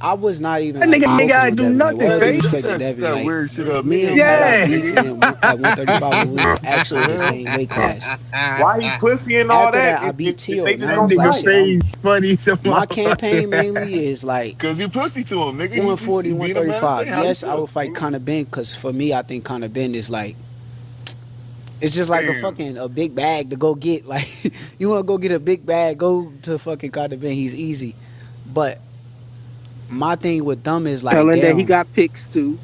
I was not even. That nigga ain't gotta focused do on Devin. nothing, Like, all due face. respect to That Devin, like, weird shit up. me and him Yeah. had beef at 135 when we were actually the same weight class. Why he pussy and all After that? that, I beat Tio, They man. just I don't was like, fight. shit, funny. my campaign mainly is like Cause you pussy to him, nigga. 140, You beat him, man. 135. Say how you Yes, I feel. would fight Conor Ben because for me, I think Conor Ben is like, it's just like a big bag to go get. Like, you want to go get a big bag, go to fucking Conor Ben. He's easy. But my thing with them is like, Telling that damn, he got picks too.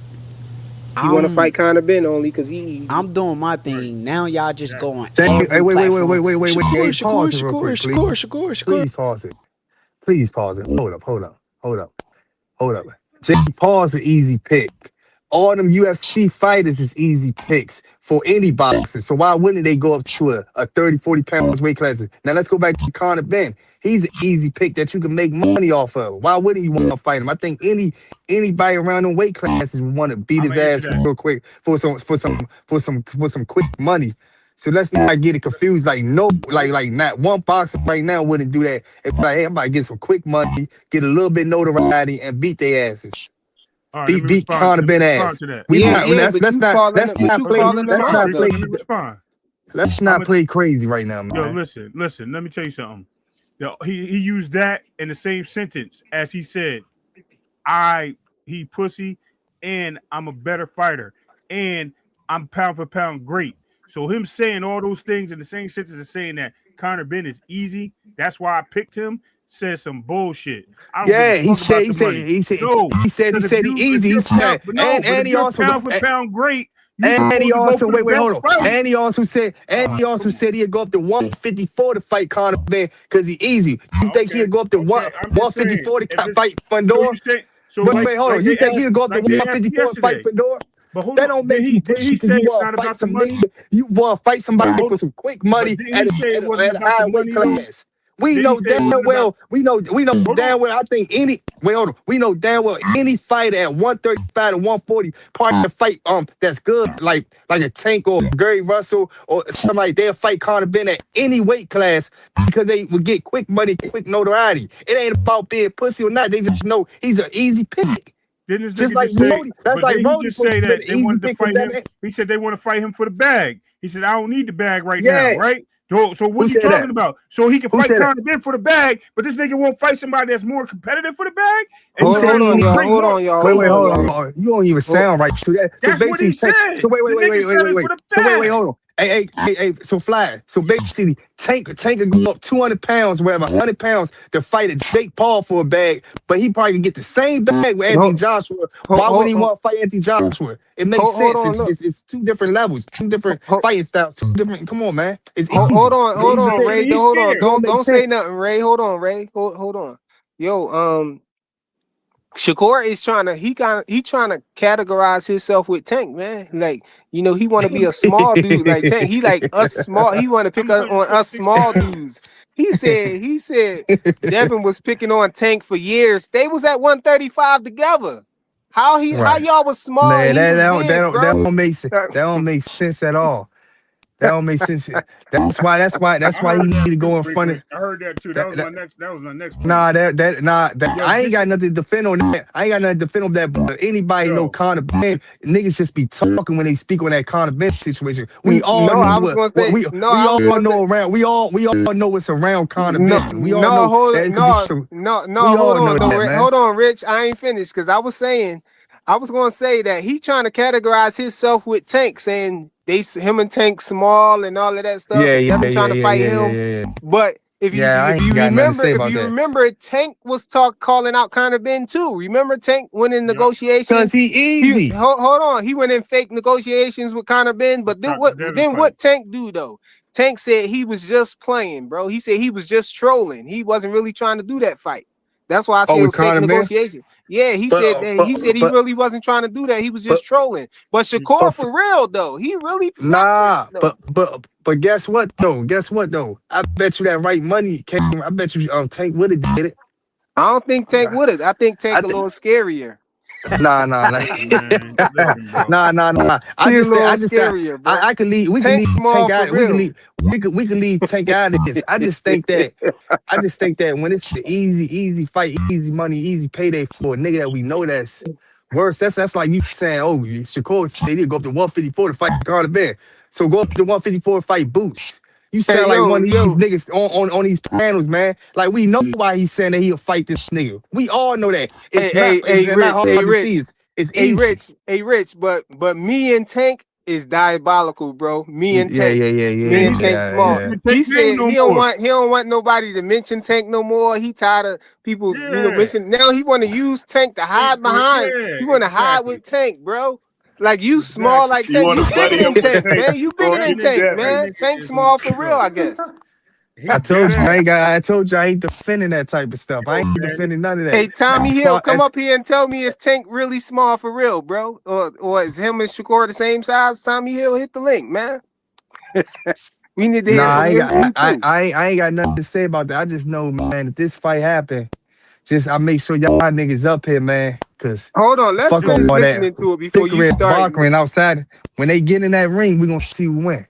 You want to fight Conor Ben only because he. I'm doing my thing. Now y'all just go on Hey, every wait. platform. Hey, Shakur, pause it real quick, Shakur. Please pause it. Please pause it. Hold up. Jay Paul's an easy pick. All them UFC fighters is easy picks for any boxer. So why wouldn't they go up to a 30, 40 pounds weight class? Now let's go back to Conor Ben. He's an easy pick that you can make money off of. Why wouldn't you want to fight him? I think anybody around them weight classes would want to beat his ass real quick for some quick money. So let's not get it confused. Like not one boxer right now wouldn't do that. It's like, hey, I'm about to get some quick money, get a little bit notoriety, and beat their asses. All right, Beat Conor Ben ass. to that. Let's not play crazy right now, man. Yo, listen. Let me tell you something. Yo, he used that in the same sentence as he said, he pussy, and I'm a better fighter, and I'm pound for pound great. So him saying all those things in the same sentence as saying that Conor Ben is easy, that's why I picked him, says some bullshit. He said he's easy. He said, and he also pound for pound great. And he also hold on. And he also said he'd go up to 154 to fight Conor Ben because he's easy. You think he'd go up to 154 to fight Fedor? Hold on. You think he'd go up to 154 and fight Fedor? That don't make you pussy because you want to fight some nigga. You want to fight somebody for some quick money at a high weight class. We know damn well. I think we know damn well any fighter at 135 to 140 part to fight that's good, like a Tank or Gary Russell or something like they'll fight Conor Ben at any weight class because they would get quick money, quick notoriety. It ain't about being pussy or not. They just know he's an easy pick. Just like Brody. That's like Brody say that they wanted to fight him. He said they want to fight him for the bag. He said, I don't need the bag right now, right? So what are you talking about? So he can fight Conor Ben for the bag, but this nigga won't fight somebody that's more competitive for the bag? Hold on, y'all. Wait, hold on. You don't even sound right to that. That's what he said. So wait, hold on. Hey, so Fly. So basically, Tank could go up 200 pounds, whatever, 100 pounds to fight a Jake Paul for a bag, but he probably can get the same bag with Anthony Joshua. Why would he want to fight Anthony Joshua? It makes sense. It's two different levels, two different fighting styles, two different. Come on, man. Hold on, Ray. Hold on. Don't say nothing, Ray. Hold on, Ray. Hold on. Yo, Shakur is trying to categorize himself with Tank, man. Like, he want to be a small dude like Tank. He like us small. He want to pick up on us small dudes. He said Devin was picking on Tank for years. They was at 135 together. How y'all was small? Man, that don't make sense. That don't make sense at all. That don't make sense. That's why he need to go in front of. I heard that too. That was my next point. I ain't got nothing to defend on that. I ain't got nothing to defend on that. But anybody know Conor Ben, niggas just be talking when they speak on that Conor Ben situation. We all know what's around Conor Ben. We all know. Hold on, Rich. I ain't finished because I was going to say that he trying to categorize himself with Tank, saying him and Tank small and all of that stuff. Trying to fight him. But if you remember, Tank was calling out Conor Ben too. Remember Tank went in negotiations because he easy. Hold on, he went in fake negotiations with Conor Ben. But then what Tank do though? Tank said he was just playing, bro. He said he was just trolling. He wasn't really trying to do that fight. That's why I said Oh, it with was fake Conor, man. negotiation. Yeah, he But said that. He said he but really wasn't trying to do that. He was but just trolling. But Shakur, but for real though, he really got nah. rich though. But guess what though? Guess what though? I bet you that right money came. I bet you Tank would have did it. I don't think Tank would have. I think Tank I a think little scarier. nah. Listen, man. Listen, bro. Nah. He a little I just said scarier, bro. I could leave. We could Tank leave small Tank for out. We could real. leave. We could leave Tank out of this. I just think that when it's the easy fight, easy money, easy payday for a nigga that we know that's worse. That's like you saying, oh, Shakur said he'd go up to 154 to fight Conor Ben. So go up to 154 to fight Boots. You Hey, sound like one of these yo. niggas on these panels, man. Like we know why he's saying that he'll fight this nigga. We all know that. It's not Rich. hard Hey, to Rich. see. It's easy. Hey, Rich. But me and Tank is diabolical, bro. Me and Tank small. Even He Tank name said no he don't more. want nobody to mention Tank no more. He tired of people, Yeah. mention. Now he want to use Tank to hide behind. Yeah, He want to hide exactly. with Tank, bro. Like you small like You Tank. want You to bigger buddy than up with Tank, Tank? man. You bigger Or than you Tank, that, man. Nigga Tank is small for bro. real, I guess. He I told you, dead ass. I told you I ain't defending that type of stuff. I Yo, ain't man, defending none of that. Hey, Tommy As Hill, far come as up here and tell me if Tank really small for real, bro. Or is him and Shakur the same size? Tommy Hill, hit the link, man. We need to nah, hear from I ain't got him too. I ain't got nothing to say about that. I just know, man, if this fight happen, I make sure y'all niggas up here, man. Cause Hold on, let's fuck all finish that listening to it before you bickering, start. barkering outside. When they get in that ring, we gonna see who win.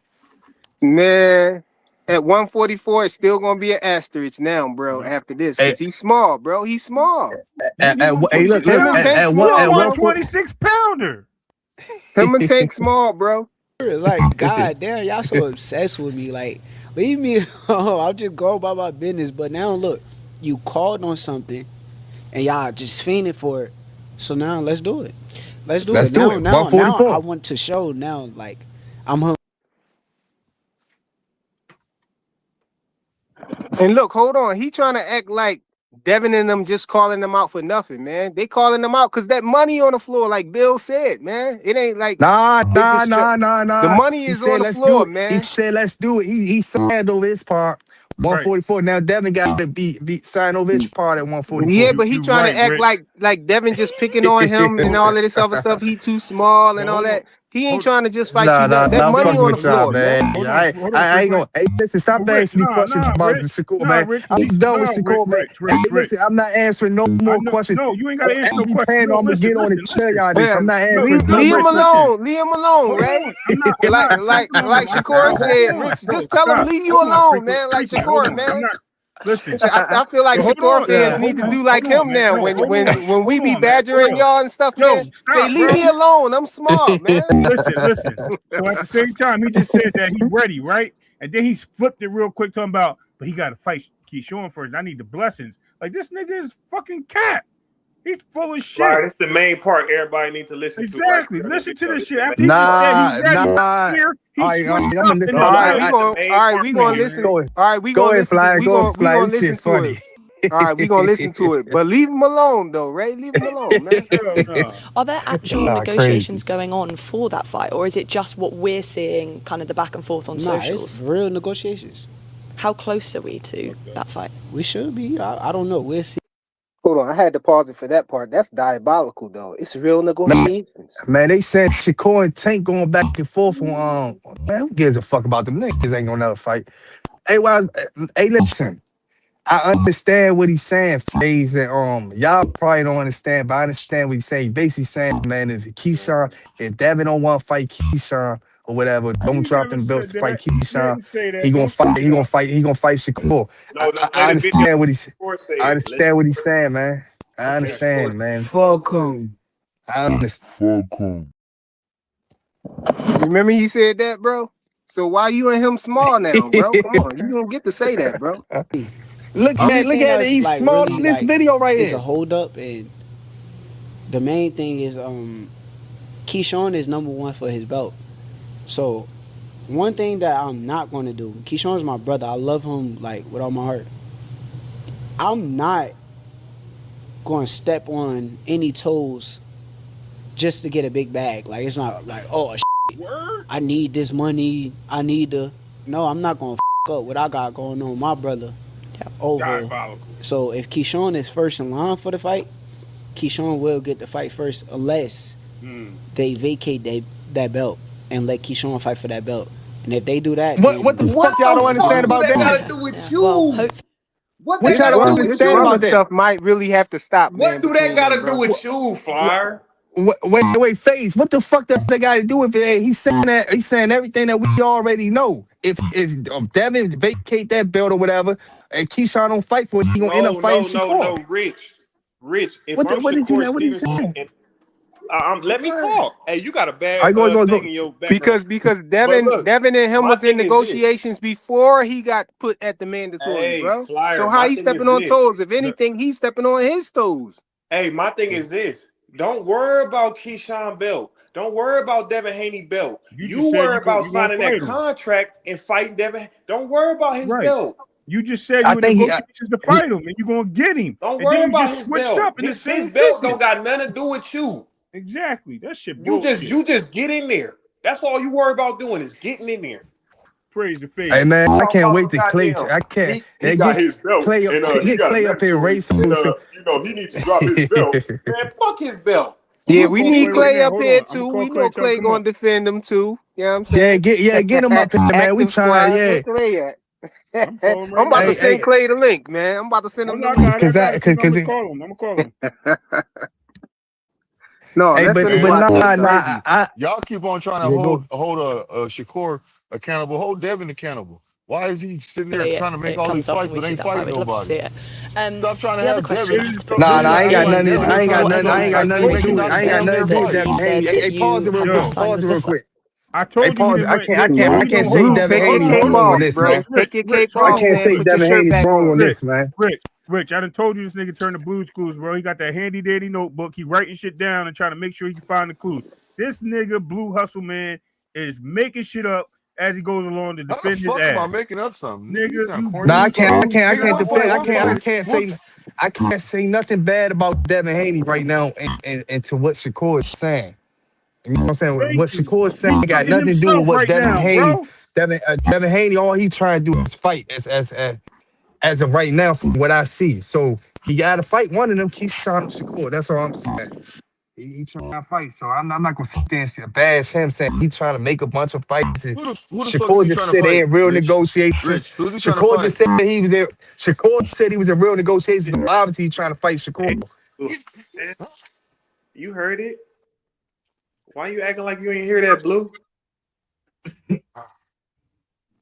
Man, at 144, it's still gonna be an asterisk now, bro. After this, Hey, cause he's small, bro. He's small. hey, look, Him and Tank at small, a bro. 126 pounder. Him and Tank small, bro. Like, god damn, y'all so obsessed with me. Like, leave me alone. I'll just go about my business. But now look, you called on something and y'all just fiending for it. So now let's do it. Let's do it. Now, 144. I want to show now, like, I'm hungry. And look, hold on. He trying to act like Devin and them just calling them out for nothing, man. They calling them out because that money on the floor, like Bill said, man. It ain't like Nah. the money He is said on the let's do floor, it. He man. said let's do it. He signed over his part. Right. 144. Now Devin got to be signed over his part at 144. Yeah, but he You trying right, to act Rich. like Devin just picking on him and all of this other stuff. He too small and Well, all hold on. that. He ain't Hold, trying to just fight Nah, you now. That I'm money fucking on the with y'all, floor, man. man. hold I on, ain't Rich. gonna. Hey, listen, stop Rich, asking me questions about Rich. the Shakur, Nah, man. Rich. I'm done with No, Shakur, man. Hey, Rich. listen, I'm not answering no I more know. questions. No, you ain't On gotta answer no every question. panel, No, I'm gonna listen, get on and tell y'all this. Yeah, I'm not No, answering leave no him Rich, more listen. alone. Leave him alone, Hold Ray. on. I'm not talking about Like him. Shakur said, Hold on, Rich, bro. just tell him Stop. leave you Hold on, alone, man. Like frequent. Hold Shakur, on. I'm man. not. Listen. I feel like But hold Shakur on. fans Yeah. need to do Hold like on, him man. now. No, hold on. When we Hold be on, man. For badgering real. y'all and stuff, No, man, say stop, leave bro. me alone. I'm smart, man. Listen. So at the same time, he just said that he's ready, right? And then he flipped it real quick, talking about, but he got to fight Keyshawn first. I need the blessings. Like, this nigga is fucking cat. He's full of shit. Right, it's the main part everybody needs to listen to. Exactly. Right? Listen to this shit. It's the After he main just part. said he's ready Nah. here, he All right, switched I'm up gonna in listen. his All right, No, we not the going main all right, part. we Come gonna on, listen. man. Go ahead. All right, we Go gonna ahead, listen to Fly. we gonna This listen shit to funny. it. All right, we gonna listen to it. But leave him alone though, Ray. Leave him alone, man. Hell no. Are there actual Nah, negotiations crazy. going on for that fight, or is it just what we're seeing, kind of the back and forth on Nah, it's socials? real negotiations. How close are we to that fight? We should be. I don't know. We'll see. Hold on, I had to pause it for that part. That's diabolical though. It's real negotiations. Man, they said Shakur and Tank going back and forth on man, who gives a fuck about them niggas ain't gonna never fight. Hey, listen, I understand what he's saying, Faze, and y'all probably don't understand, but I understand what he's saying. He basically saying, man, if Devin don't want to fight Keyshawn or whatever, I don't ain't drop never them belts said to fight that. He Keyshawn. didn't say He that. gonna Don't fight. switch it up. He gonna fight Shakur. No, I play the video. understand what he's. Before say I it. understand what he's saying, man. I Okay. understand, man. Fuck 'em. I understand. Remember he said that, bro? So why you and him small now, bro? Come on, you don't get to say that, bro. Look Only at thing it. that's He's like small really in this like video right is a here. hold up, and the main thing is Keyshawn is number one for his belt. So one thing that I'm not gonna do, Keyshawn's my brother. I love him like with all my heart. I'm not gonna step on any toes just to get a big bag. Like it's not like, oh shit, Word? I need this money. I need to no, I'm not gonna up what I got going on with my brother over. Diabolical. So if Keyshawn is first in line for the fight, Keyshawn will get the fight first unless they vacate that belt and let Keyshawn fight for that belt. And if they do that, What the fuck y'all don't understand about that that? got to do with you? Well, What What that y'all got don't to do with This understand you? about brother that? stuff might really have to stop, man. What do that between got to them, do bro. with you, Flyer? Wait, FaZe. What the fuck does that got to do with it? He's saying everything that we already know. If Devin vacate that belt or whatever, and Keyshawn don't fight for it, he gonna end up fighting Shakur. Rich. If What I'm did you Shakur know? What are you Stevenson, saying? and let me talk. Hey, you got a All bad right, go. thing in your background. Because But Devin look, and him my was in thing is this. negotiations before he got put at the mandatory, Hey, bro. Flyer, So how my he thing is stepping on this. toes? If anything, he's stepping on his toes. Hey, my thing is this. Don't worry about Keyshawn Belt. Don't worry about Devin Haney belt. You You just said worry you're gonna about signing that fight him. contract and fighting Devin. Don't worry about his Right. belt. You just said I you in think negotiations to fight him, and you're gonna get him. Don't And worry then you about just his switched belt. up in the His same belt sentence. don't got nothing to do with you. Exactly. That shit You bullshit. just get in there. That's all you worry about doing is getting in there. Praise the faith. Hey man, I Talk can't about wait some to Clay. goddamn. I can't He got get his belt Clay up. and he Get got Clay up here mandatory race and some. he needs to drop his belt. Man, fuck his belt. Yeah, I'm we gonna call need Clay right Clay now. up Hold here on. I'm too. gonna call We Clay. know Tell him Clay come gonna up. defend him too. You know what I'm saying? Get him up here, man. We Active trying, squad. yeah. Where Clay at? I'm calling him I'm right about now. to send Clay the link, man. I'm about to send Oh him no, the I link. got it. I'm Cause gonna call him. I'm gonna call him. No, hey, let's finish but Man, watching this though. nah. y'all keep on trying to Yeah, go. hold Shakur accountable, hold Devin accountable. Why is he sitting there Hopefully trying to make it all these comes off fights and we but see ain't that fight. fighting We'd love to see nobody? it. Stop trying to The other have question Devin. I have to put Nah, to you I ain't got is nothing. I ain't got what nothing. I Eddie, ain't got nothing what to Eddie do. I ain't got said, nothing to do with that Devin he Haney. said Hey, that pause it you real have quick. not Yo, signed Pause it the real zipper. quick. I Hey, told you he pause it. didn't went. I Look, can't he don't say hold Blue, on. Devin take Hold your on. Haney cape Hold on. wrong on off, this, bro. man. Rich, Take your Rich, cape I off, hold can't on. man. say Put your Devin shirt Haney's back wrong on on. this, man. Rich, I done told you this nigga turned the Blues Clues, bro. He got that handy dandy notebook. He writing shit down and trying to make sure he can find the clues. This nigga, Blue Hustle Man, is making shit up as he goes along to How the defend his fuck am I ass. making up something? You Nigga, sound you corny No, as Blues fuck. I Clues, Nigga, can't what defend. fight? I What can't. fight? What? I can't say nothing bad about Devin Haney right now, and to what Shakur is saying. You know what I'm saying? Thank What you. Shakur is saying He's got fighting nothing to do with himself what right now, bro. Devin Haney. All he trying to do is fight as of right now, from what I see. So he got to fight one of them. Keyshawn or Shakur. That's all I'm saying. He trying to fight, so I'm not gonna sit there and bash him saying he trying to make a bunch of fights. And Who the fuck is Shakur he just trying to said they fight? in real Rich, negotiations. Rich. Who's he trying to Shakur just fight? said he was there. Shakur said he was in real negotiations. So obviously, he trying to fight Shakur. You heard it. Why you acting like you ain't hear that, Blue?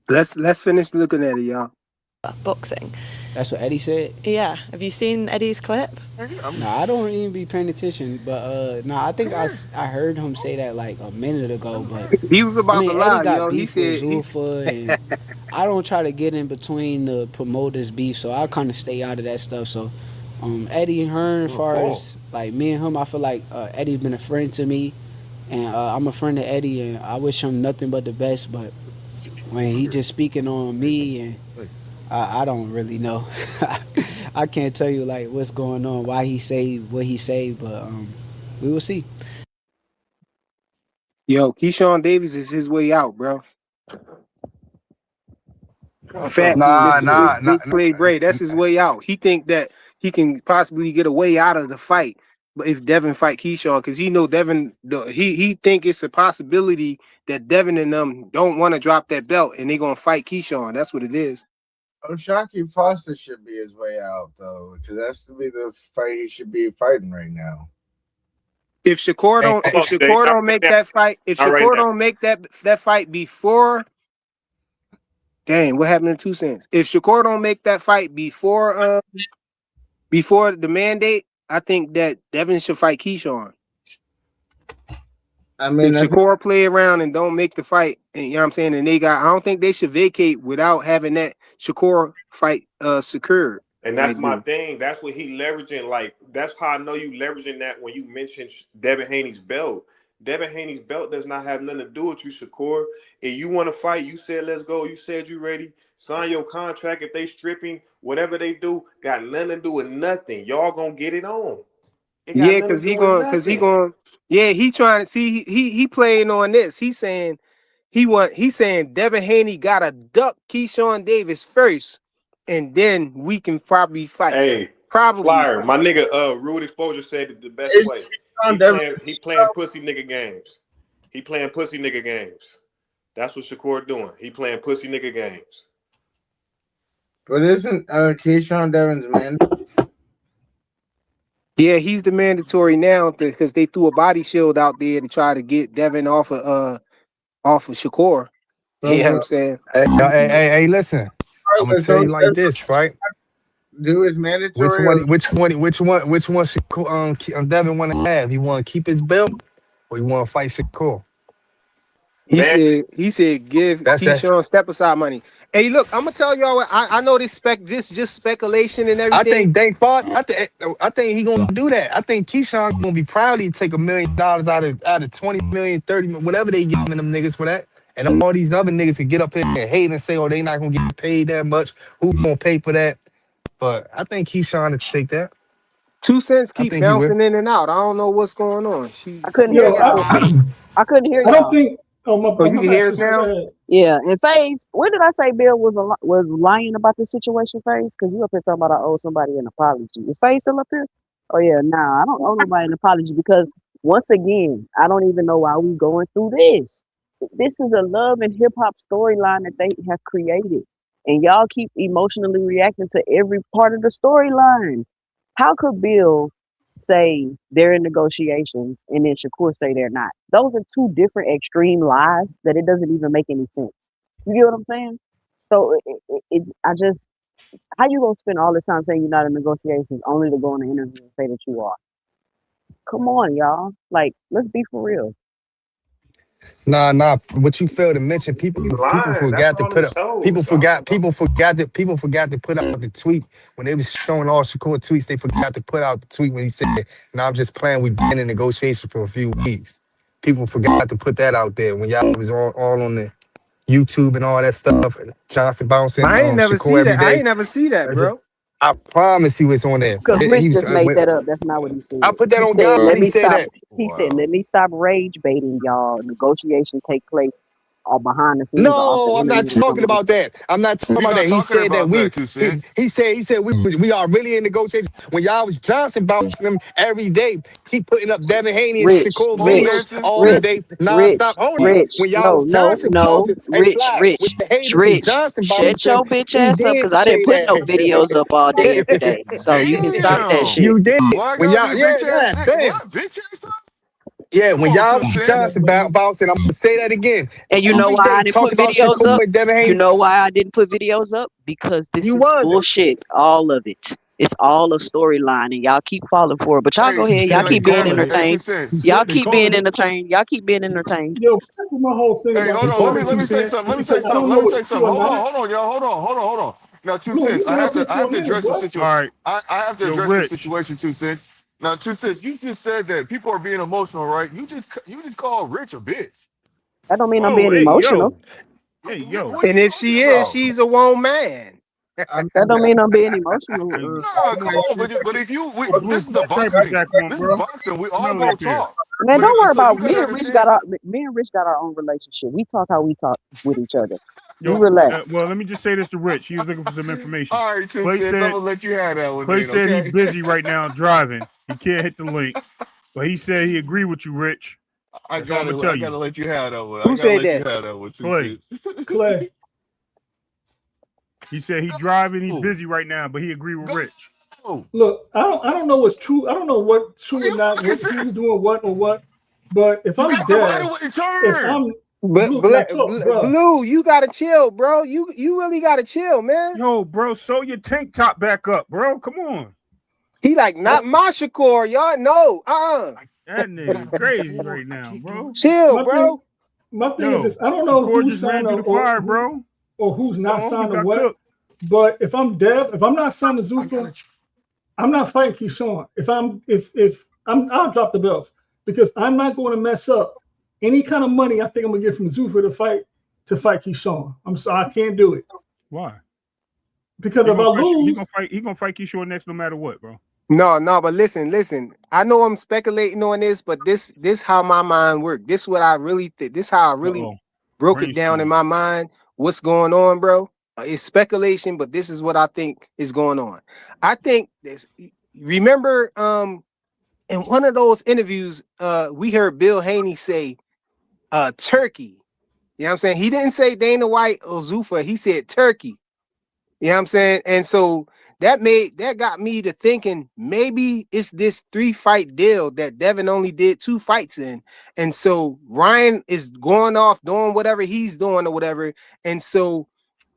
Let's finish looking at it, y'all. boxing. That's what Eddie said. Yeah. Have you seen Eddie's clip? Nah, I don't even be paying attention, but I think I heard him say that like a minute ago. But He was I about mean, to Eddie lie, got yo. He beef with said Zulfa, and I don't try to get in between the promoters' beef, so I kind of stay out of that stuff. So, Eddie and Hearn, as far as like me and him, I feel like Eddie's been a friend to me, and I'm a friend of Eddie, and I wish him nothing but the best. But when he just speaking on me, and I don't really know. I can't tell you like what's going on, why he say what he say, but we will see. yo, Keyshawn Davis is his way out, bro. Fat Mr. Nah. Big Play Bray, that's his way out. He think that he can possibly get a way out of the fight, but if Devin fight Keyshawn, because he know Devin, he think it's a possibility that Devin and them don't want to drop that belt, and they gonna fight Keyshawn. That's what it is. O'Shaquie Foster should be his way out though, because that's to be the fight he should be fighting right now. If Shakur don't make that fight, if Shakur don't make that fight before, dang, what happened in 2 cents? If Shakur don't make that fight before the mandate, I think that Devin should fight Keyshawn. I mean, if Shakur play around and don't make the fight, and you know what I'm saying, and I don't think they should vacate without having that Shakur fight secured. And that's my thing. That's what he leveraging. Like, that's how I know you leveraging that when you mentioned Devin Haney's belt. Devin Haney's belt does not have nothing to do with you, Shakur. If you want to fight, you said let's go. You said you ready. Sign your contract. If they stripping, whatever they do, got nothing to do with nothing. Y'all gonna get it on. Yeah, because he trying to see he playing on this. He's saying he's saying Devin Haney gotta duck Keyshawn Davis first, and then we can probably fight. Hey, Probably Flyer, fight. my nigga Rude Exposure said it the best It's way. Keyshawn He playing pussy nigga games. He playing pussy nigga games. That's what Shakur doing. He playing pussy nigga games. But isn't Keyshawn Devin's man? Yeah, he's the mandatory now because they threw a body shield out there to try to get Devin off of Shakur. You know what I'm saying? Hey, listen. I'm gonna tell you like this, right? Do his mandatory. Which one should Devin want to have? He want to keep his belt, or he want to fight Shakur? He Man, said give That's that. Keyshawn step aside money. Hey, look, I'm gonna tell y'all what I know this just speculation and I everything. think Dank Ford. I think he gonna do that. I think Keyshawn gonna be proud to take $1 million out of 20 million, 30 million, whatever they giving them niggas for that. And all these other niggas can get up here and hate and say, oh, they not gonna get paid that much. Who gonna pay for that? But I think Keyshawn will take that. 2 cents I keep think he will. bouncing in and out. I don't know what's going on. I couldn't hear y'all. I couldn't hear I don't y'all. think. Oh my. Oh, you My can bad, hear us sister. Go now? ahead. Yeah, and FaZe, when did I say Bill was lying about this situation, FaZe? Because you up here talking about I owe somebody an apology. Is FaZe still up here? Oh yeah, nah, I don't owe nobody an apology because once again, I don't even know why we going through this. This is a love and hip hop storyline that they have created, and y'all keep emotionally reacting to every part of the storyline. How could Bill say they're in negotiations and then Shakur say they're not? Those are two different extreme lies that it doesn't even make any sense. You get what I'm saying? So I just, how you gonna spend all this time saying you're not in negotiations only to go on an interview and say that you are? Come on, y'all. Like, let's be for real. Nah. What you failed to mention, people he lying. That's forgot to all put them up. shows, People forgot to put out the tweet when they was showing all Shakur tweets. They forgot to put out the tweet when he said, "Now I'm just playing. We've been in negotiation for a few weeks." People forgot to put that out there when y'all was all on the YouTube and all that stuff. Johnson bouncing I ain't never Shakur see every that. I day. ain't never see that, bro. I promise he was on there. Because He Rich was. just made that up. That's not what he said. I put that He on said, God. "Let He me said stop." that. He said, "Let me stop rage baiting y'all. Negotiations take place all behind the scenes or off the No, I'm not internet or talking something." about that. I'm not talking We're about not that. He talking said that about we. that, 2 Cents. He said we are really in negotiation. When y'all was Johnson bouncing them every day, keep putting up Devin Haney and Rich, Shakur Pole videos Rich, dancing. all Rich, day, nonstop. Rich, Hold on. Rich. When y'all No, was no, Johnson no. bouncing, hey Rich, Fly, when Rich, the haters was Rich. Johnson Shut bouncing, your bitch he ass up did because I didn't say put no videos up all day every that. day. So you can stop that Damn. shit. You did. Why I When gotta y'all, be yeah, bitch ass yeah, nigga? damn. What? Bitch ass? Yeah, Come when on, y'all 2 was Cents. Johnson bouncing, I'm gonna say that again. And you know Every why I day didn't talk put about videos Shakur up? and Devin You Haney. know why I didn't put videos up? Because this You is wasn't. bullshit. All of it. It's all a storyline and y'all keep falling for it. But y'all Hey, go Too ahead. Y'all they simple. keep being calling it. Hey, 2 entertained. 2 Cents. Y'all They keep calling being it. entertained. Y'all keep being entertained. Yo, that's my whole thing Hey, about hold this on. whole Let me thing say something. Let me say because I something. don't Let know me what's say true something. or Hold not. on. Hold on, y'all. Hold on. Now, 2 Hold on, you Cents. been up here I for a have to minute, address the boy. situation. All right, I have to yo, address the Rich. situation. 2 Cents. Now, 2 Cents. You just said that people are being emotional, right? You just called Rich a bitch. That don't mean I'm Whoa, being hey, emotional. yo, hey, yo. What are And you if talking she is, about? she's a woman man. That don't mean I'm being emotional. Hey, Nah, come come on. on. But if Oh, this Blue, is the put the stripper boxing. jacket on, This is bro. boxing. We all Smelly gonna up here. talk. Man, don't worry So you about gotta understand. me and Rich got our own relationship. We talk how we talk with each other. You Yo, relax. well, let me just say this to Rich. He was looking for some information. All right, 2 Clay Cents. I'm said gonna let you have that one Clay then, said he okay? busy right now driving. He can't hit the link, but he said he agreed with you, Rich. That's all I'm gonna tell I you. gotta let you have that one. I Who gotta said let you that? have that one, 2 Clay. Cents. Clay, He said he driving. He's Go. busy right now, but he agreed with Rich. Go. look, I don't know what's true. I don't know what's true or You not. fucking What said. who's doing what or what. But if You I'm got the right dead, of way if turn. I'm But blue, can I talk, bruh? Blue, you gotta chill, bro. You really gotta chill, man. Yo, bro, sew your tank top back up, bro. Come on. He like I, not my Shakur, y'all. No, That nigga crazy right I now, can't get on. bro. chill, my thing, bro. my thing is Yo, this: I don't know Shakur who's just ran signed through the fire, bro. or who's That's not all. He signed or got what. cooked. But if I'm dead, if I'm not signed to I Zufa, gotta. I'm not fighting Keyshawn. If I'll drop the belts because I'm not going to mess up any kind of money I think I'm gonna get from Zufa to fight Keyshawn. I'm sorry, I can't do it Why? because He if I gonna fight. lose, He gonna fight Keyshawn next, no matter what, bro. No, but listen. I know I'm speculating on this, but this how my mind works. This what I really think. This how I Uh really oh. broke it down in my mind what's going on, bro. It's speculation, but this is what I think is going on. I think this. Remember, in one of those interviews, we heard Bill Haney say, "Turkey." You know what I'm saying? He didn't say Dana White or Zuffa. He said Turkey. You know what I'm saying? And so that got me to thinking maybe it's this 3-fight deal that Devin only did 2 fights in. And so Ryan is going off doing whatever he's doing or whatever. And so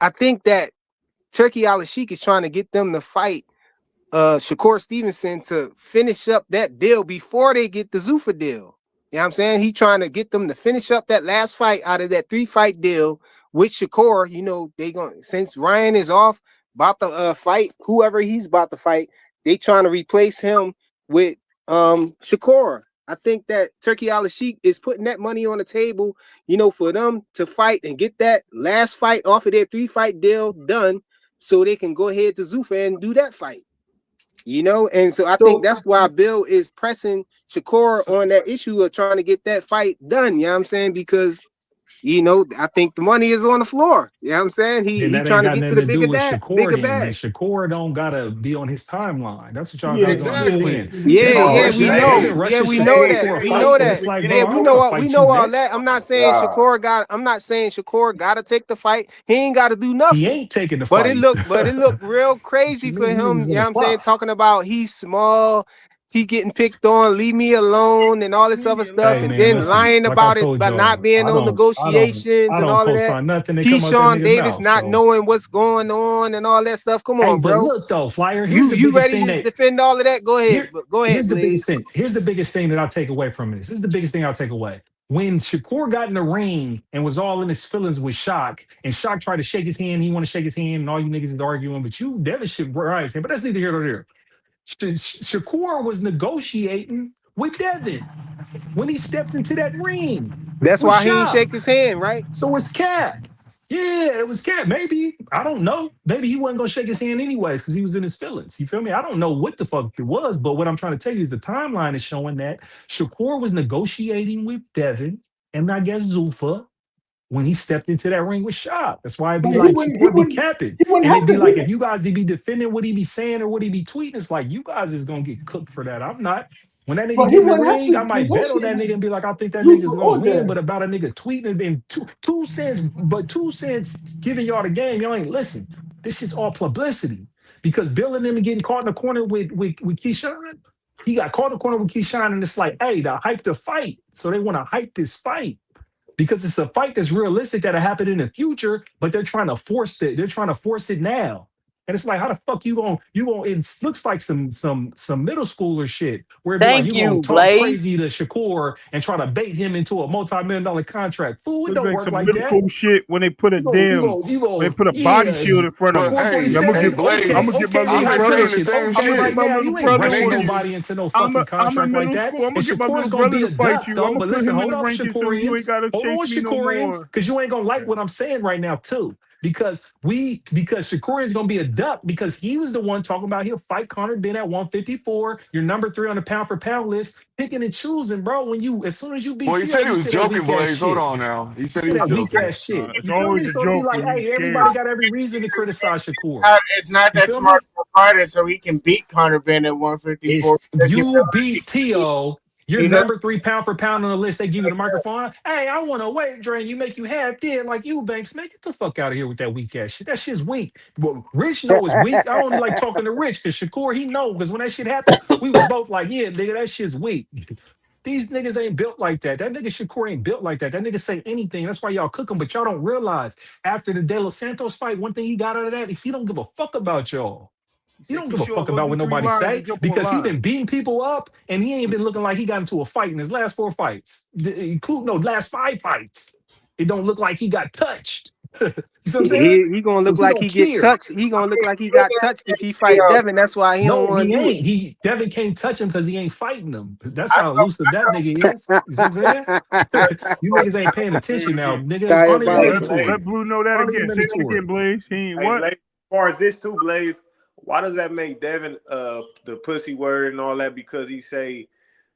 I think that Turkey Al-Sheikh is trying to get them to fight Shakur Stevenson to finish up that deal before they get the Zuffa deal. You know what I'm saying? He trying to get them to finish up that last fight out of that 3-fight deal with Shakur. You know, since Ryan is off about to fight whoever he's about to fight, they trying to replace him with Shakur. I think that Turkey Al-Sheikh is putting that money on the table, you know, for them to fight and get that last fight off of their 3-fight deal done so they can go ahead to Zuffa and do that fight. You know, and so I think that's why Bill is pressing Shakur on that issue of trying to get that fight done. You know what I'm saying? Because, you know, I think the money is on the floor. You know what I'm saying? He trying to get to the bigger bag. Shakur don't gotta be on his timeline. That's what y'all guys don't Exactly. understand. Yeah, we know. Yeah, we know that. We know that. Yeah, we know all that. I'm not saying Shakur gotta take the fight. He ain't gotta do nothing. He ain't taking the fight. But it looked real crazy for him. You know what I'm saying? Talking about he's small, he getting picked on, leave me alone, and all this other stuff, and then lying about it by not being on negotiations and all of that. Keyshawn Davis not knowing what's going on and all that stuff. Come on, bro. But look though, Flyer, you ready to defend all of that? Go ahead. Go ahead. Here's the biggest thing. Here's the biggest thing that I'll take away from this. This is the biggest thing I'll take away. When Shakur got in the ring and was all in his feelings with Shock, and Shock tried to shake his hand, he want to shake his hand, and all you niggas is arguing, but you Devin should rise him. But that's neither here nor there. Shakur was negotiating with Devin when he stepped into that ring. That's why he didn't shake his hand, right? So it's Cat. Yeah, it was Cat. Maybe. I don't know. Maybe he wasn't going to shake his hand anyways because he was in his feelings. You feel me? I don't know what the fuck it was, but what I'm trying to tell you is the timeline is showing that Shakur was negotiating with Devin and I guess Zuffa when he stepped into that ring with Shop. That's why it'd be like Shakur be capping. And it'd be like, if you guys be defending what he be saying or what he be tweeting, it's like, you guys is going to get cooked for that. I'm not. When that nigga get in the ring, I might bet on that nigga and be like, I think that nigga's going to win. But about a nigga tweeting and 2 cents giving y'all the game, y'all ain't listen. This shit's all publicity. Because Bill and them getting caught in the corner with Keyshawn, he got caught in the corner with Keyshawn, and it's like, hey, to hype the fight. So they want to hype this fight. Because it's a fight that's realistic that'll happen in the future, but they're trying to force it. They're trying to force it now. And it's like, how the fuck you gonna it looks like some middle schooler shit where it'd be like you gonna talk crazy to Shakur and try to bait him into a multi-million-dollar contract. Fool, it don't work like that. Middle school shit when they put a they put a body shield in front of him. Hey, I'm gonna get my little brother. Right now, you ain't rushing nobody into no fucking contract like that. I'm gonna get my little brother to fight you. But listen, hold on, Shakurians, because you ain't gonna like what I'm saying right now too. Because Shakur is gonna be a duck because he was the one talking about he'll fight Conor Ben at 154. You're number 3 on the pound for pound list, picking and choosing, bro. As soon as you beat, he said he was joking, Blaze. Hold on now. He said he was joking. Ass shit. It's always a joke. Like, hey, everybody got every reason to criticize Shakur. It's not that smart for fighter, so he can beat Conor Ben at 154. You beat T.O. You're number 3 pound for pound on the list. They give you the microphone. Hey, I want a weight drain. You make you half dead like you, Banks. Man, get the fuck out of here with that weak ass shit. That shit's weak. Well, Rich know it's weak. I don't like talking to Rich because Shakur, he know. Because when that shit happened, we was both like, yeah, nigga, that shit's weak. These niggas ain't built like that. That nigga Shakur ain't built like that. That nigga say anything. That's why y'all cook him. But y'all don't realize after the De Los Santos fight, one thing he got out of that is he don't give a fuck about y'all. He don't give a fuck about what nobody say because he been beating people up and he ain't been looking like he got into a fight in his last 4 fights, including last 5 fights. It don't look like he got touched. You see what I'm saying? He gonna look like he get touched. He gonna look like he got touched if he fight Devin. That's why he don't want to do it. Devin can't touch him because he ain't fighting him. That's how elusive that nigga is. You see what I'm saying? You niggas ain't paying attention now, nigga. Let Blue know that again. Say it again, Blaze. He ain't what? As far as this too, Blaze. Why does that make Devin the pussy word and all that? Because he say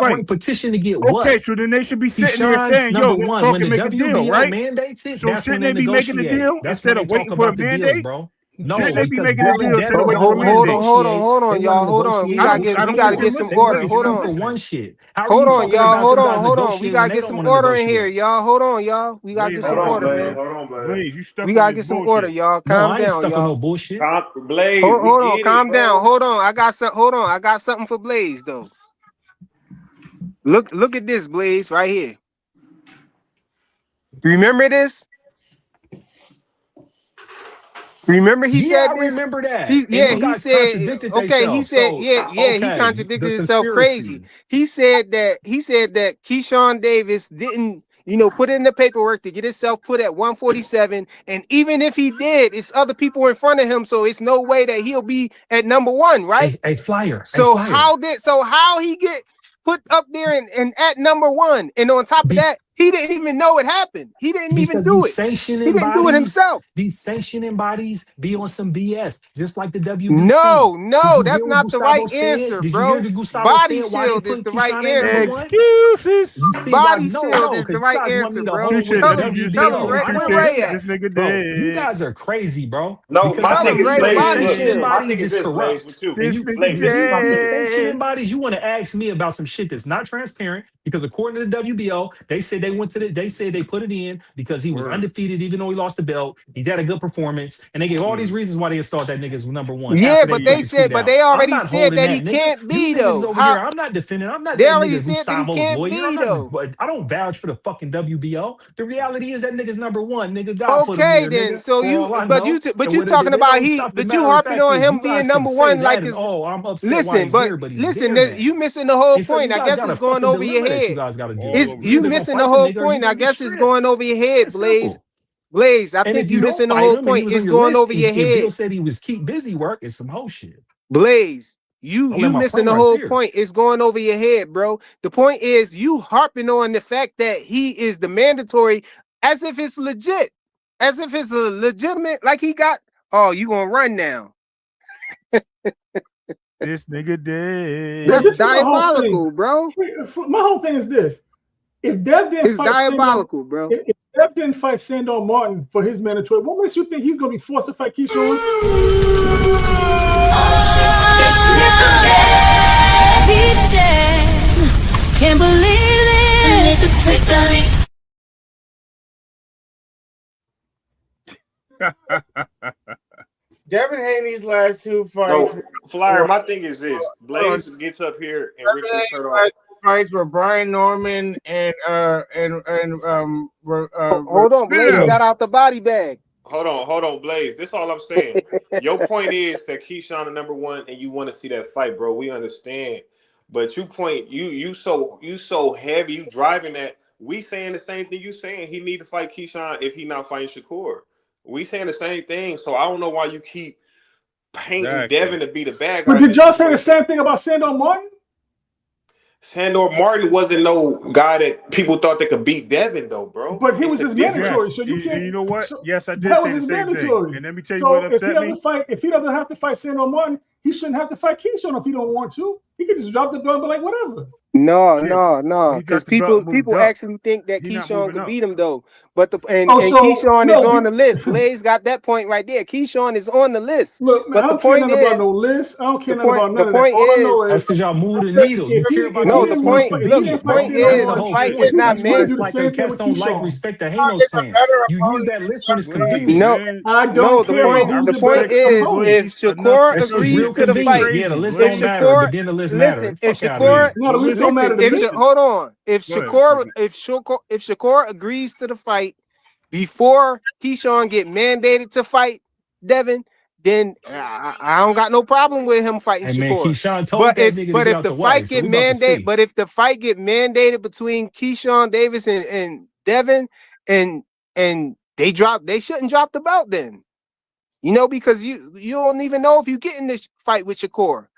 fight. Wait, petition to get Okay, what? so then they should be sitting there Keyshawn's saying, "Yo, number let's one. talk When and the make a deal," WBO right? mandates it, So that's when shouldn't they they be making the negotiate. deal That's instead when they of talk waiting for about the the deals, mandate? bro. Shouldn't No, they be because making the Bully deal instead of Devin waiting for don't the want to mandate? negotiate. They on, want to y'all. Hold on. negotiate We I gotta on don't. get I we don't shit. gotta think they're get some listening. They want order. to Hold two on. for one shit. How are Hold you on, talking y'all. about Hold them on. not Hold on. We negotiating when gotta they get don't some want to order in here, negotiate? y'all. Hold on, y'all. We gotta Blaze, get hold some Hold on, on, order, Blaze. Blaze. man. Hold on, Blaze. Blaze, you stuck We on gotta this get some order, bullshit. y'all. No, Calm I ain't down, stuck on no y'all. bullshit. Blaze, we Hold on. get it, Calm down. bro. Hold on. I got some. Hold on. I got something for Blaze though. Look at this, Blaze, right here. Remember this? Remember he Yeah, said I this? remember that. And Yeah, them he guys said, contradicted okay, he themselves. said, So he okay, contradicted the himself crazy. conspiracy. He said that Keyshawn Davis didn't, put in the paperwork to get himself put at 147. And even if he did, it's other people in front of him, so it's no way that he'll be at number one, right? A flyer. A So flyer. how he get put up there and at number one? And on top of Be- that, he didn't even know it happened. He didn't even because do these it. He sanctioning didn't do it bodies, himself. these sanctioning bodies be on some BS, just like the WBC. Did No, you hear that's what not the Gustavo right said? answer, Did you hear bro. the Gustavo Body said why he shield is put the right Keyshawn at number answer. one? Excuses. You see why? Body No, shield is because the you right guys want me answer, to bro. hold Touche. with the Tell Let him, me just tell say, him, WBO. Ray, I where know touche. Ray this, at? This nigga bro. You dead. guys are crazy, bro. No, Because my Tell thing him, is Ray, Blaze. body Look, sanctioning shield. my bodies thing is is this, Blaze, with corrupt. you. And This you, nigga if you about to dead. sanctioning bodies, you want to ask me about some shit that's not transparent. Because according to the WBO, they said they said they put it in because he was Word. undefeated, even though he lost the belt. He had a good performance, and they gave all these Mm. reasons why they installed that nigga as number one Yeah, after they but put they the Please. tweet said, but out. they I'm already not said holding that he that nigga. can't You be niggas is though. over How? here. I'm not defending. I'm not They that already nigga said that he Gustavo's can't lawyer. I'm be not. though. But I don't vouch for the fucking WBO. The reality is that nigga's number one. Nigga, God put him Okay, there, then. nigga. So For all I know. but And you what they talking they about don't stop. The but you matter of harping fact on is, him you being guys can number say one that, like and it's. oh, I'm upset why Listen, he's but here, but he's listen, there now. you missing the whole And so you point. I guys guess got a it's going fucking over your dilemma that you head. guys got to deal All It's with. over You the you either place. gonna missing the fight the whole nigga or you point. I gonna get guess it's going stripped. over your It's head, that Blaze. simple. Blaze, I And think if you you don't missing the fight whole him and he point. was on It's your going list, over your if Bill head. said he was keep busy work, it's some whole shit. Blaze, I you let my missing point the right whole there. point. It's going over your head, bro. The point is you harping on the fact that he is the mandatory as if it's legit. As if it's a legitimate, like he got, oh, you gonna run now. This nigga But dead. That's this is my whole thing. diabolical, bro. My whole thing is this: if Dev didn't It's fight Sandor, diabolical, bro. if Dev didn't fight Sandor Martin for his mandatory, what makes you think he's gonna be forced to fight Keyshawn? Can't believe Devin Haney's last two fights. So, Flyer, my thing is this. Hold on. Blaze gets up here and rips Devin his Haney's shirt off. last two fights were Brian Norman and Hold on, Blaze Yeah. got out the body bag. Hold on, Blaze. This all I'm saying. Your point is that Keyshawn is number one, and you want to see that fight, bro. We understand, but you so heavy, you driving that. We saying the same thing you saying. He need to fight Keyshawn if he not fighting Shakur. We saying the same thing. So I don't know why you keep painting Exactly. Devin to be the bad guy. But did y'all say the same thing about Sandor Martin? Sandor Martin wasn't no guy that people thought they could beat Devin though, bro. But he It's was a his difference. mandatory, Yes. so you can't. You know what? So Yes, I did that say was the his same thing. mandatory. And let me tell you So what if he upset me. doesn't fight, if he doesn't have to fight Sandor Martin, he shouldn't have to fight Keyshawn if he don't want to. He could just drop the belt and be like, whatever. No, Shit. no, He because got the belt moved people up. actually think that He not Keyshawn moving could up. beat him though. But and So Keyshawn is no, on the list. Blaze got that point right there. Keyshawn is on the list. look, man, I But the don't care point nothing about is, no list. I don't care nothing about the none of that. point All I know is, is That's because y'all move the needle. You care about the no, if list when it's he look, the didn't convenient, fight bro. point Sandor That's is the the Martin, whole fight is point. he not That's he why could do it's the mandatory. like same thing cats with don't like Keyshawn. respect the Keyshawn Hanos is a fans. better You use opponent that than list when it's Devin Listen, convenient. No, man. I no, don't the care Blaze, about point I who's the the point better respect is opponent. if Blaze enough Shakur to This is say agrees real to this the shit fight, convenient. Yeah, the crazy. list if don't Blaze, matter, Shakur but then the list matter. listen, if Fuck out of Shakur here. No, the list don't listen, matter to if me. hold on, go ahead. if Shakur agrees to the fight before Keyshawn get mandated to fight Devin, then I don't got no problem with him fighting Hey man, Shakur. Keyshawn told that nigga to get out the way, so we about to see. But if the fight get mandated between Keyshawn Davis and Devin and they shouldn't drop the belt then. Because you don't even know if you get in this fight with Shakur.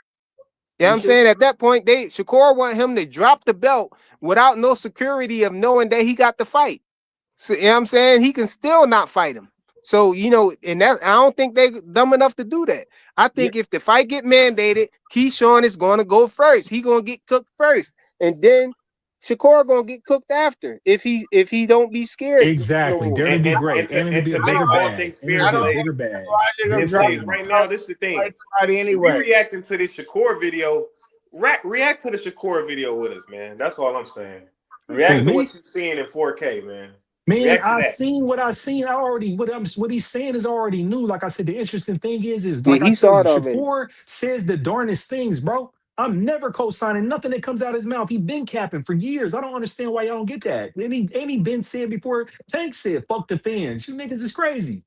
You know what I'm saying? At that point, Shakur want him to drop the belt without no security of knowing that he got the fight. So, you know what I'm saying? He can still not fight him. So, and that I don't think they dumb enough to do that. I think if the fight get mandated, Keyshawn is going to go first. He going to get cooked first. And then Shakur going to get cooked after if he don't be scared no Exactly. more. There to be And great. And it'll be a to make bigger all bag. things And it'll fair, I be a don't Blaze. bigger think bag. Elijah gonna And drop Blaze, right now, this is the thing. fight somebody We anyway. reacting to this Shakur video. React to the Shakur video with us, man. That's all I'm saying. React Who, to me? what you're seeing in 4K, man. Man, React to I that. seen what I seen. I already what he's saying is already new. Like I said, the interesting thing is Yeah, like I he tell saw you, it already. Shakur says the darnest things, bro. I'm never co-signing nothing that comes out of his mouth. He been capping for years. I don't understand why y'all don't get that. And he been said before Tank said, fuck the fans. You niggas is crazy.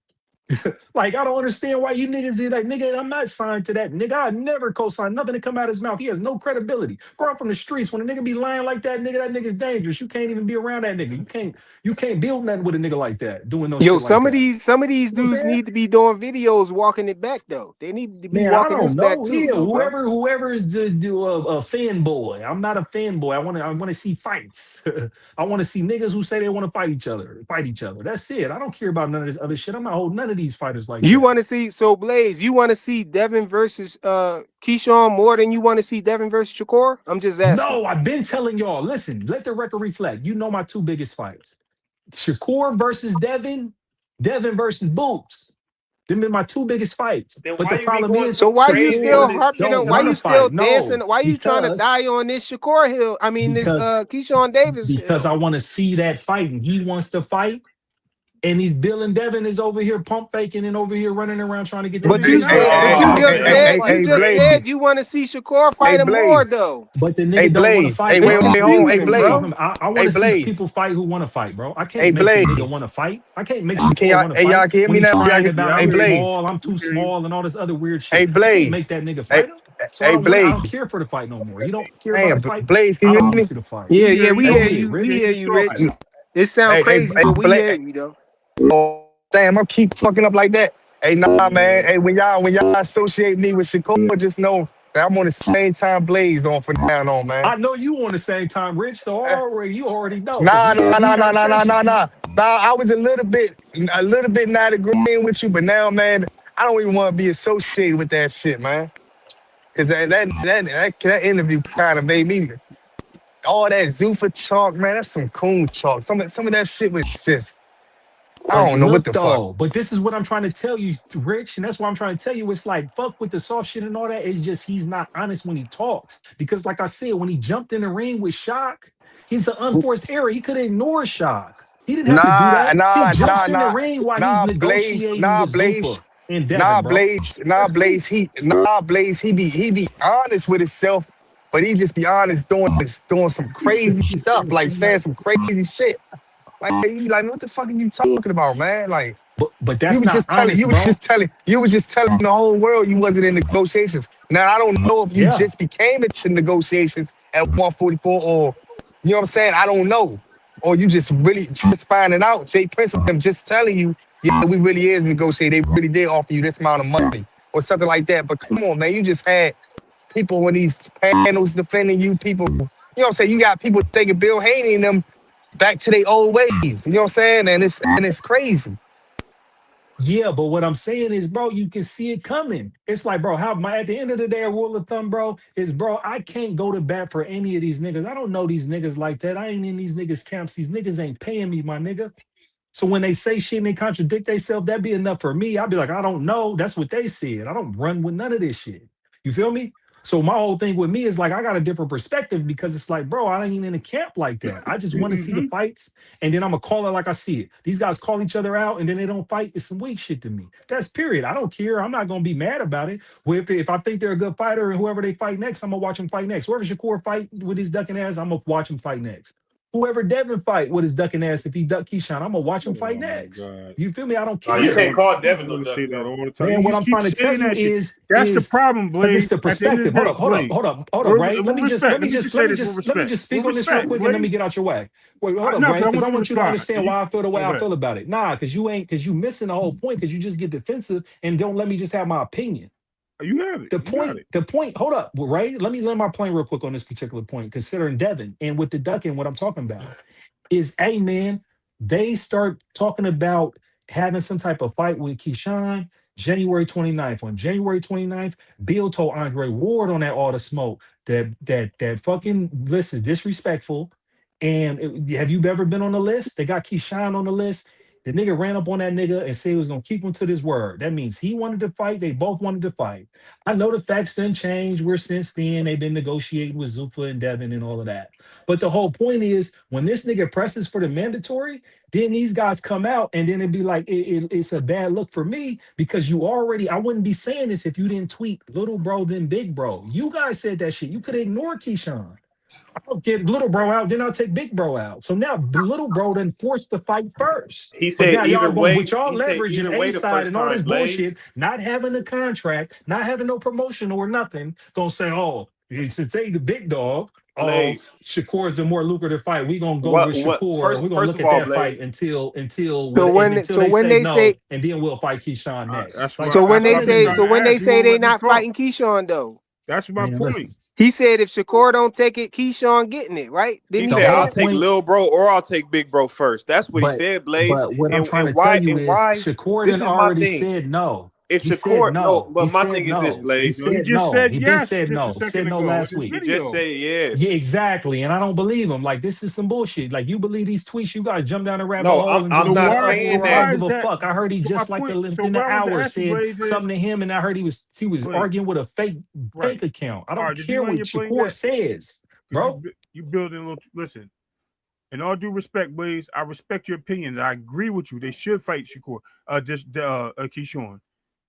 Like, I don't understand why you niggas is like, nigga, I'm not signed to that. Nigga, I never co-sign nothing to come out of his mouth. He has no credibility. Bro, I'm from the streets. When a nigga be lying like that nigga's dangerous. You can't even be around that nigga. You can't build nothing with a nigga like that, doing no Yo, shit like some of that. these You know what I'm dudes saying? need to be doing videos walking it back though. They need to be Man, I walking this don't back know. too, Yeah, though, bro. whoever is a fanboy. I'm not a fanboy. I wanna see fights. I want to see niggas who say they want to fight each other. That's it. I don't care about none of this other shit. I'm not holding none of these fighters like You that. want to see Blaze? You want to see Devin versus Keyshawn more than you want to see Devin versus Shakur? I'm just asking. No, I've been telling y'all. Listen, let the record reflect. You know my two biggest fights: Shakur versus Devin, Devin versus Boots. Them been my two biggest fights. Then But why the you be problem going is So so why you crazy on still Shakur this harping up? don't Why want you to Keyshawn? still fight. dancing? No, Why you trying to because die on this Shakur hill? I mean this because Keyshawn Davis because I hill. want to see that fight, and he wants to fight. And he's Bill and Devin is over here pump faking and over here running around trying to get that But nigga you knowledge. said, I but want you y'all just niggas to said, go you fight. just said you want to see Shakur fight him more Blaze. though. But the Hey nigga don't want to Blaze. fight, Hey, It's wait, bro. wait, hold on. Hey What confusion, you Blaze. bro. talking about? I want Hey to see Blaze. people fight who want to fight, bro. I Hey can't make the nigga Blaze. want to fight. I can't make Can Shakur y'all want to hey fight y'all can hear when me he's now? crying Yeah, about I Hey I'm hear you. Blaze. small, I'm We too hear you. small, and all this other weird Hey shit. I can't make Blaze. that nigga Hey, fight him. So hey I don't Blaze. care for the fight no more. You don't care about Damn, the fight? Blaze, can I you don't hear want to me? see the fight. We Yeah, hear yeah, we you. Go hear ahead, you. We Rich. hear Finish you, talking. Rich. It sound crazy, Hey but we hear Blaze. you though. Oh, damn, I keep fucking up like that. Hey, nah, man. Hey, when y'all associate me with Shakur, just know that I'm on the same time Blaze on from now on, man. I know you on the same time, Rich. So you already know because Nah, nah, we nah, nah, got a nah, nah, friendship. nah, nah. Nah, I was a little bit not agreeing with you, but now, man, I don't even want to be associated with that shit, man. Cause that interview kind of made me all that Zuffa talk, man. That's some coon talk. Some of that shit was just I But don't know what look the fuck. though, but this is what I'm trying to tell you, Rich, and that's why I'm trying to tell you. It's like fuck with the soft shit and all that. It's just he's not honest when he talks. Because like I said, when he jumped in the ring with Shock, he's an unforced error. He could ignore Shock. He didn't have to do Nah, that. He nah, nah, jumps in the nah, ring while he's nah, Blaze, negotiating nah, with Blaze, Zuffa and Devin, bro. nah, That's it. Blaze. Blaze. He be honest with himself, but he just be honest doing some crazy stuff, like saying some crazy shit. Like you be like, what the fuck are you talking about, man? Like But you that's was not just telling, honest, you was bro. just telling, you was just telling the whole world you wasn't in negotiations. Now I don't know if you Yeah. just became into negotiations at 144, or you know what I'm saying. I don't know, or you just really just finding out. Jay Prince with them just telling you, yeah, we really is negotiating. They really did offer you this amount of money or something like that. But come on, man, you just had people in these panels defending you. People, you know what I'm saying. You got people taking Bill Haney and them back to their old ways. You know what I'm saying? And it's crazy. Yeah, but what I'm saying is, bro, you can see it coming. It's like, bro, at the end of the day, a rule of thumb, bro, is bro, I can't go to bat for any of these niggas. I don't know these niggas like that. I ain't in these niggas' camps. These niggas ain't paying me, my nigga. So when they say shit and they contradict themselves, that'd be enough for me. I'd be like, I don't know. That's what they said. I don't run with none of this shit. You feel me? So my whole thing with me is like I got a different perspective because it's like, bro, I ain't in a camp like that. I just want to see the Mm-hmm. fights and then I'm gonna call it like I see it. These guys call each other out and then they don't fight. It's some weak shit to me. That's period. I don't care. I'm not gonna be mad about it. Well, if I think they're a good fighter and whoever they fight next, I'm gonna watch them fight next. Whoever Shakur fight with his ducking ass, I'm gonna watch him fight next. Whoever Devin fight with his ducking ass, if he duck Keyshawn, I'm gonna watch him fight Oh my next. God. You feel me? I don't Nah, you can't care. call You Devin no want to say duck that though. all the time. Man, You what just I'm keep trying to tell saying you that shit. is That's the is problem, because it's Blaze. the At the end of perspective. the day, Blaze. Hold up, Ray. With respect, let me just say this with Let me respect. just With speak on this real respect, quick and let me Blaze. get out your way. Wait, hold up, No, Ray, because I because I want you to want you to respond. understand why I feel the way Oh, go I ahead. feel about it. Nah, because you missing the whole point because you just get defensive and don't let me just have my opinion. You have it. The You got point, it. the point, hold up, Ray. Let me land my plane real quick on this particular point, considering Devin and with the ducking, what I'm talking about is, hey man, they start talking about having some type of fight with Keyshawn January 29th. On January 29th, Bill told Andre Ward on that All the Smoke that fucking list is disrespectful. And have you ever been on the list? They got Keyshawn on the list. The nigga ran up on that nigga and said he was gonna keep him to this word. That means he wanted to fight. They both wanted to fight. I know the facts didn't change. We're since then they've been negotiating with Zuffa and Devin and all of that. But the whole point is when this nigga presses for the mandatory, then these guys come out and then it'd be like it's a bad look for me because you already, I wouldn't be saying this if you didn't tweet little bro then big bro. You guys said that shit. You could ignore Keyshawn. I'll get little bro out, then I'll take big bro out. So now little bro then forced the fight first. He But said now y'all either going way. with y'all He said leverage and either A way the side first and all time, this Blaze. bullshit, not having a contract, not having no promotion or nothing, gonna say, oh, since they the big dog, oh, Blaze. Shakur's the more lucrative fight. We gonna go with What? Shakur. We're gonna First look of at all, that fight Blaze. until So when until so they when say they say no, and then we'll fight Keyshawn next. That's Like what so y'all when that's what they I've been say silly, trying so to when man. they ask. You say won't they let me not talk. fighting Keyshawn though, That's my Man, point. let's he said if Shakur don't take it, Keyshawn getting it, right? Didn't He he the said, say whole "I'll that? take point. Lil Bro or I'll take Big Bro first." That's what he But said, Blaze. what I'm trying And to tell why? you And is why? Shakur This then is my already thing. said no. If He said Shakur, no, no. He but my said thing is this, no. He Blaze. He said just no. said He been yes said just a no. He said second no ago in last his week. He just video. said Yeah, yes. exactly. And I don't believe him. Like this is some bullshit. Like you believe these tweets, you gotta jump down a rabbit No, hole and I'm just So be not an why saying uproar. I don't that. why give is a that? fuck. I heard he So my just like point. So within what an I wanted to hour ask you, said Blaze, is something to him, and I heard he was Blaze, arguing with a fake right? account. I All don't right, did you care land what your plane Shakur yet? says, Because bro. you building a little. Listen, in all due respect, Blaze, I respect your opinion. I agree with you. They should fight Shakur, Keyshawn,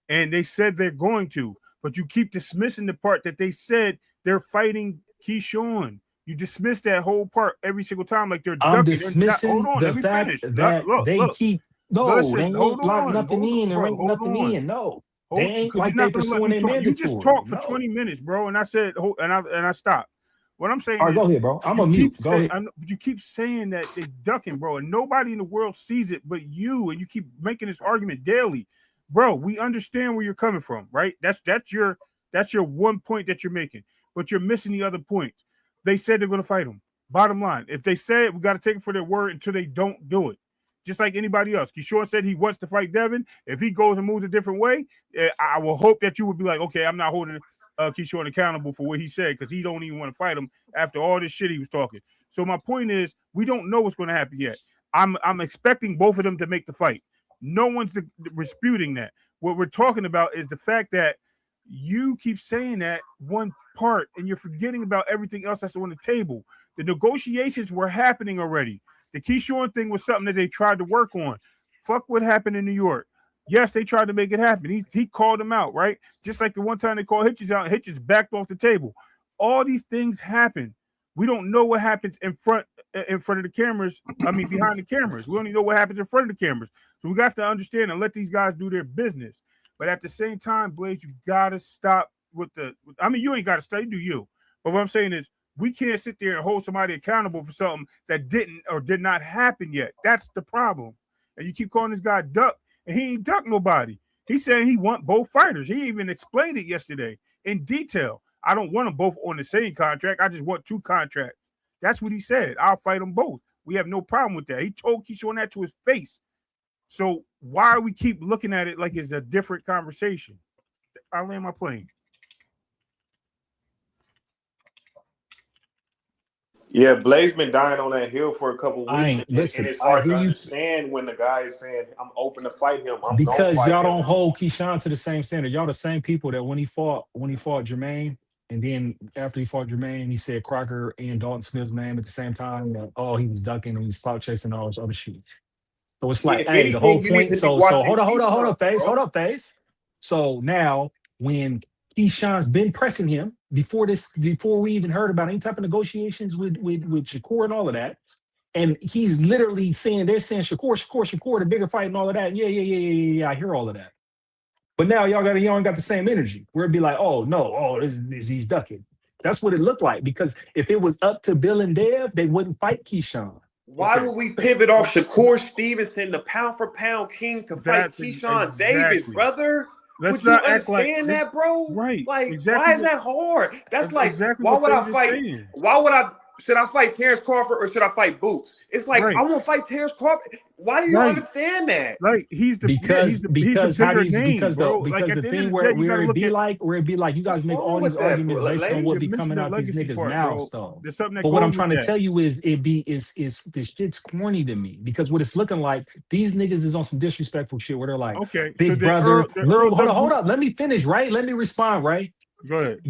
and they said they're going to, but you keep dismissing the part that they said they're fighting Keyshawn. You dismiss that whole part every single time, like they're I'm ducking. They're not. Hold dismissing on, the let me fact finish. Look, that look, they look. keep no, they Listen, hold ain't locked on, nothing hold on, in and bro, rings hold nothing on. in. No, they Hold, ain't because you're like they not gonna let pursuing me a talk. You just mandatory. talked for No. 20 minutes, bro, and I said, and I stopped. What I'm saying All right, is, go ahead, bro. I'm a mute. Go ahead. you keep saying that they ducking, bro, and nobody in the world sees it but you, and you keep making this argument daily, bro. We understand where you're coming from, right? That's your one point that you're making, but you're missing the other points. They said they're gonna fight him. Bottom line, if they say it, we got to take it for their word until they don't do it. Just like anybody else. Kishore said he wants to fight Devin. If he goes and moves a different way, I will hope that you would be like, okay, I'm not holding Keyshawn accountable for what he said because he don't even want to fight him after all this shit he was talking. So my point is, we don't know what's going to happen yet. I'm expecting both of them to make the fight. No one's disputing that. What we're talking about is the fact that you keep saying that one part and you're forgetting about everything else that's on the table. The negotiations were happening already. The Keyshawn thing was something that they tried to work on. Fuck what happened in New York. Yes, they tried to make it happen. He called him out, right? Just like the one time they called Hitchens out, Hitchens backed off the table. All these things happen. We don't know what happens in front of the cameras. I mean, behind the cameras. We only know what happens in front of the cameras. So we got to understand and let these guys do their business. But at the same time, Blaze, you gotta stop with the. I mean, you ain't gotta stay, do you? But what I'm saying is, we can't sit there and hold somebody accountable for something that didn't or did not happen yet. That's the problem. And you keep calling this guy duck, and he ain't duck nobody. He's saying he want both fighters. He even explained it yesterday in detail. I don't want them both on the same contract. I just want two contracts. That's what he said. I'll fight them both. We have no problem with that. He told Keyshawn that to his face. So why do we keep looking at it like it's a different conversation? I land my plane. Yeah, Blaze been dying on that hill for a couple I weeks, ain't and listen. it's I hard hear to you understand when the guy is saying, "I'm open to fight him. I'm gonna because fight y'all him." don't hold Keyshawn to the same standard. Y'all the same people that when he fought Jermaine, and then after he fought Jermaine, he said Crocker and Dalton Smith's name at the same time. That oh, he was ducking and he's clout chasing all those other shit. So it's Yeah, like, if hey, the whole anything, you need point. to be So watching hold Keyshawn, up, face, bro. hold up, face. So now when Keyshawn's been pressing him before we even heard about any type of negotiations with Shakur and all of that, and he's literally saying they're saying Shakur, the bigger fight and all of that. Yeah. I hear all of that. But now y'all ain't got the same energy. Where it'd be like, oh no, this he's ducking. That's what it looked like because if it was up to Bill and Dev, they wouldn't fight Keyshawn. Why Okay. would we pivot off Shakur Stevenson, the pound for pound king, to fight That's Keyshawn Davis, exactly. brother? Let's Would you not act like understand that, bro? right. Like, Exactly why is what that hard? That's that's like, exactly why what would I FaZe is fight? saying. Why would I? Should I fight Terrence Crawford or should I fight Boots? It's like I Right. want to fight Terrence Crawford. Why do you Right. understand that? Like he's the Because how bigger these name, bro. Like because at the the end of thing the day, you got to where look at it'd be like you guys What's make all wrong these with that, arguments based on what you be mentioned coming the out these legacy niggas' part, mouths bro. though. There's something that But what I'm goes with trying to that. tell you is it's the shit's corny to me because what it's looking like these niggas is on some disrespectful shit where they're like Okay, so big brother the Earl little hold Duck up let me finish right let me respond right Go ahead.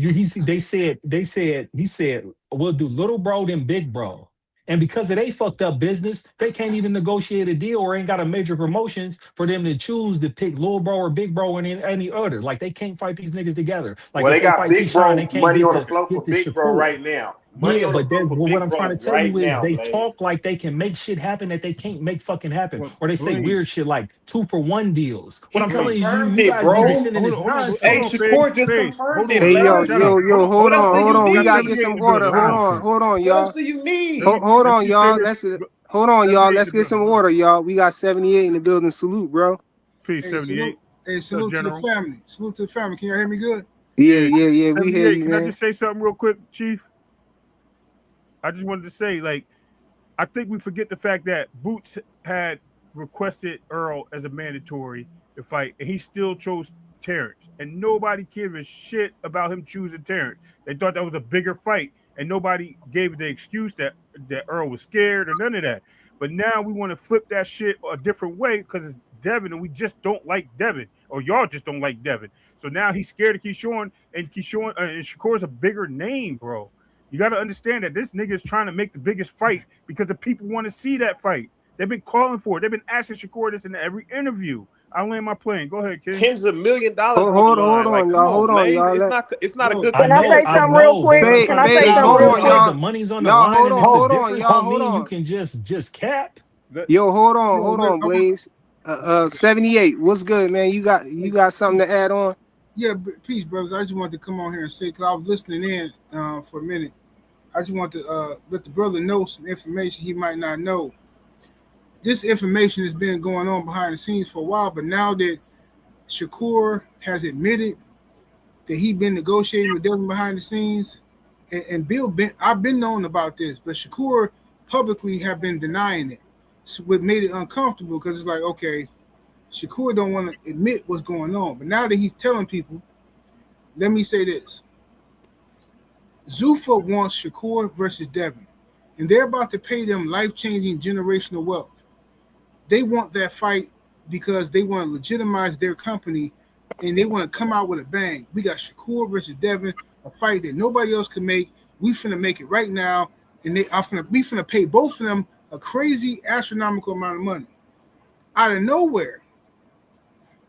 he said we'll do little bro then big bro. And because of they fucked up business, they can't even negotiate a deal or ain't got a major promotions for them to choose to pick little bro or big bro in any order. Like they can't fight these niggas together. Like Well, if they they got fight Big Keyshawn, they Bro can't money on the floor for get to Big Bro Shakur. right now. Money Yeah, on the but floor that's for what Big I'm trying to Bro tell right you is now, they Blaze. talk like they can make shit happen that they can't make fucking happen, Well, or they say Blaze, weird shit like 2-for-1 deals. What He I'm telling you, confirmed you it, guys be bro. defending this hold Hey, on, nonsense. Faze, Shakur just Faze. confirmed Hold it, on. Hey, yo, Blaze. Shut up. yo, yo, What else do hold you on. We We got gotta need? get 78 some in the water. building. Hold Calm on, down. hold Nonsense. on, What else y'all. do you Let need? me Hold let on, me just say y'all. this. Hold on, y'all. 78 in Let's the get some building, bro. water, y'all. We got 78 in the building. Salute, bro. Peace, Hey, 78. salute. Hey, What's up, salute to the General? family. Salute to the family. Can y'all hear me good? Yeah, Yeah, yeah, yeah. We hear 78. you, Can I man. just say something real quick, Chief? I just wanted to say, like, I think we forget the fact that Boots had requested Earl as a mandatory to fight, and he still chose Terrence. And nobody gave a shit about him choosing Terrence. They thought that was a bigger fight, and nobody gave the excuse that Earl was scared or none of that. But now we want to flip that shit a different way because it's Devin, and we just don't like Devin, or y'all just don't like Devin. So now he's scared of Keyshawn, and and Shakur's a bigger name, bro. You got to understand that this nigga is trying to make the biggest fight because the people want to see that fight. They've been calling for it. They've been asking Shakur this in every interview. I'll land my plane. Go ahead, King. Tens of $1,000,000 Hold, on the hold line. Like, on, come y'all. on, Hold on, Blaze. y'all. It's not a Bro, good Can I say competition. something real But what quick? I'm Phase, Can trying I to say tell phase. you something Hold real is on, because quick? the y'all. money's on the Y'all, line and it's a hold on, difference, y'all. don't Hold mean you on. can just cap. Let- Yo, yo, hold look, on, Blaze. 78. What's good, man? You got something to add on? yeah, peace, brothers. I just wanted to come on here and say, because I was listening in for a minute. I just want to let the brother know some information he might not know. This information has been going on behind the scenes for a while, but now that Shakur has admitted that he's been negotiating with Devin behind the scenes, and Bill, I've been known about this, but Shakur publicly have been denying it. So what made it uncomfortable because it's like, okay, Shakur don't want to admit what's going on, but now that he's telling people, let me say this: Zuffa wants Shakur versus Devin, and they're about to pay them life-changing generational wealth. They want that fight because they want to legitimize their company, and they want to come out with a bang. We got Shakur versus Devin, a fight that nobody else can make. We finna make it right now, and we finna pay both of them a crazy astronomical amount of money. Out of nowhere,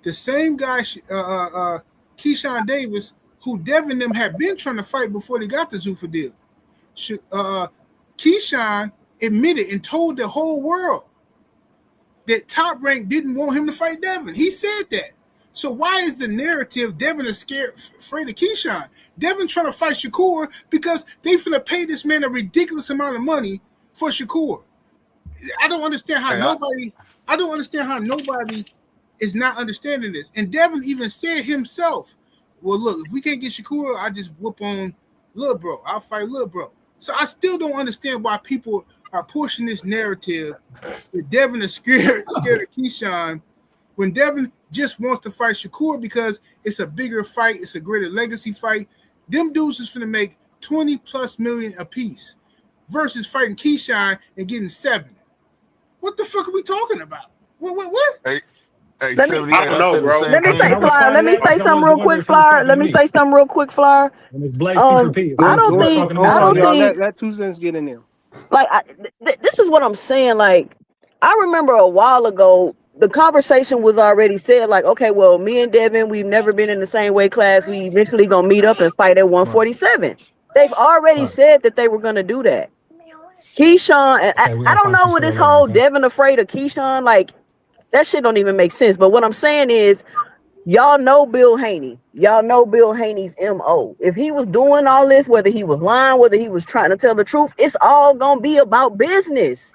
the same guy, Keyshawn Davis, who Devin and them had been trying to fight before they got the Zuffa deal. Keyshawn admitted and told the whole world that Top Rank didn't want him to fight Devin. He said that. So why is the narrative Devin is afraid of Keyshawn? Devin trying to fight Shakur because they finna pay this man a ridiculous amount of money for Shakur. I don't understand how nobody is not understanding this. And Devin even said himself, well, look, if we can't get Shakur, I just whoop on Lil Bro. I'll fight Lil Bro. So I still don't understand why people are pushing this narrative that Devin is scared of Keyshawn when Devin just wants to fight Shakur because it's a bigger fight, it's a greater legacy fight. Them dudes is finna make 20 plus million apiece versus fighting Keyshawn and getting 7. What the fuck are we talking about? What? Hey, hey, Let me 78. I don't I know, say the bro. same let me I mean, say, I thing. Flyer. Let responded to me that say because I something was real wondering quick, if he was Flyer. talking Let to me me. say something real quick, Flyer. And it's Blaze Keep repeating. So I if don't he was think talking to me, Hold I I on, don't said, y'all. think Let 2 cents get in there. like this is what I'm saying. Like I remember a while ago, the conversation was already said. Like, okay, well, me and Devin, we've never been in the same weight class. We eventually gonna meet up and fight at right, 147. They've already right. said that they were gonna do that. Keyshawn, and Okay, we I gonna don't find know some what this storyline, whole okay? Devin afraid of Keyshawn. Like that shit don't even make sense. But what I'm saying is, y'all know Bill Haney. Y'all know Bill Haney's MO. If he was doing all this, whether he was lying, whether he was trying to tell the truth, it's all gonna be about business.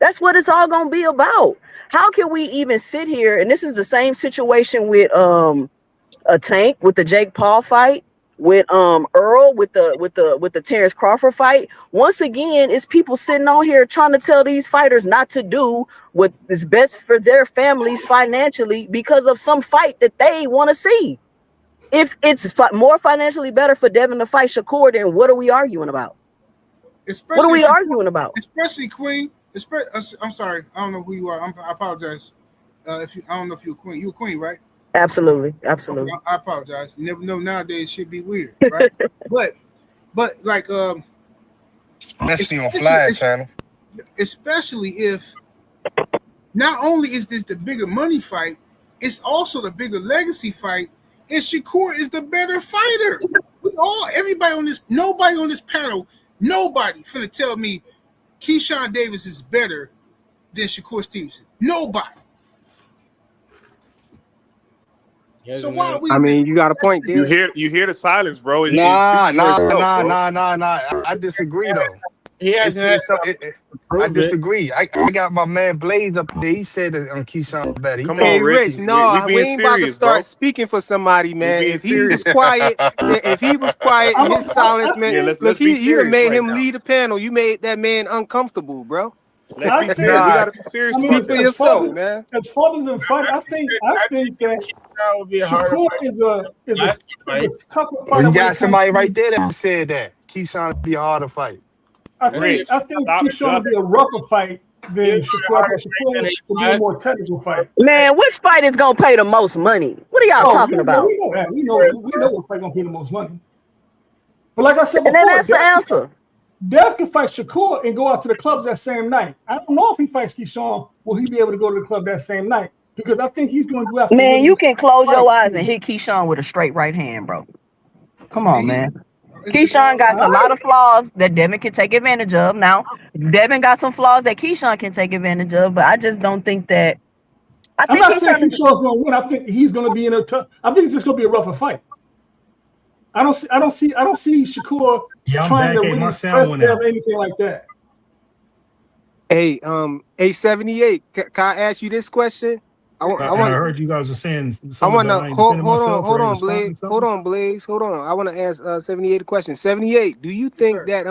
That's what it's all gonna be about. How can we even sit here? And this is the same situation with a Tank with the Jake Paul fight, with Earl with the Terrence Crawford fight. Once again, it's people sitting on here trying to tell these fighters not to do what is best for their families financially because of some fight that they want to see. If it's more financially better for Devin to fight Shakur, then what are we arguing about? What are Especially we if arguing about? especially Queen. I'm sorry, I don't know who you are. I apologize. I don't know if you're a queen. You're a queen, right? Absolutely, Okay, absolutely. I apologize. You never know nowadays. It should be weird, right? but like Especially on especially, Flag Channel. especially if not only is this the bigger money fight, it's also the bigger legacy fight, and Shakur is the better fighter. Everybody on this, nobody on this panel Nobody finna tell me Keyshawn Davis is better than Shakur Stevenson. Nobody. So why are we I even? mean, you got a point You there. hear the silence, bro. It Nah, speaks for nah, itself, nah, bro. nah, nah, nah. I disagree though. He hasn't had I prove it. disagree. I got my man Blaze up there. He said that Keyshawn better. He Come think Hey, on, Rick. Rich, We no, we being ain't about to serious, start bro. speaking for somebody, We man. being If he was serious. quiet, if he was quiet in I'm his a, I silence, man, Yeah, think look, let's be you done serious made right him now. lead the panel. You made that man uncomfortable, bro. Let's I be serious. think. We Nah, gotta be serious I about Speak mean, for this. yourself, man. as far as the fight, I I think that Keyshawn would be a harder Shakur fight is last two a fights. tougher well, fighter you when got it comes somebody right to. there that said that Keyshawn be a harder fight. Let's see. Rich, I think stop Keyshawn will be ducking. a rougher fight He'll than be a Shakur. I harder think fight than Shakur his will be a last. more technical fight. Man, which fight is gonna pay the most money? What are y'all Oh, talking about? we know that. We know what fight gonna pay the most money. But like I said And then before, that's the answer. Dev can fight Shakur and go out to the clubs that same night. I don't know if he fights Keyshawn, will he be able to go to the club that same night? Because I think he's going to go after Man, Willie you can close fight. your eyes and hit Keyshawn with a straight right hand, bro. Come on, He's, man. it's Keyshawn All got a right. lot of flaws that Devin can take advantage of. Now, Devin got some flaws that Keyshawn can take advantage of, but I just don't think that. I I'm think not he's saying trying to. Keyshawn's going to win. I think he's going to be in a tough. I think it's just going to be a rougher fight. I don't see Shakur Yeah, I'm trying back. to Hey, my really sound press went Dev out. or anything like that. Hey, A78, can I ask you this question? I And I want heard you guys were saying I something want about to I ain't defending myself or hold ain't on, Blaze, responding to something. Blaze, hold on. I want to ask 78 a question. 78, do you yes, think sir. that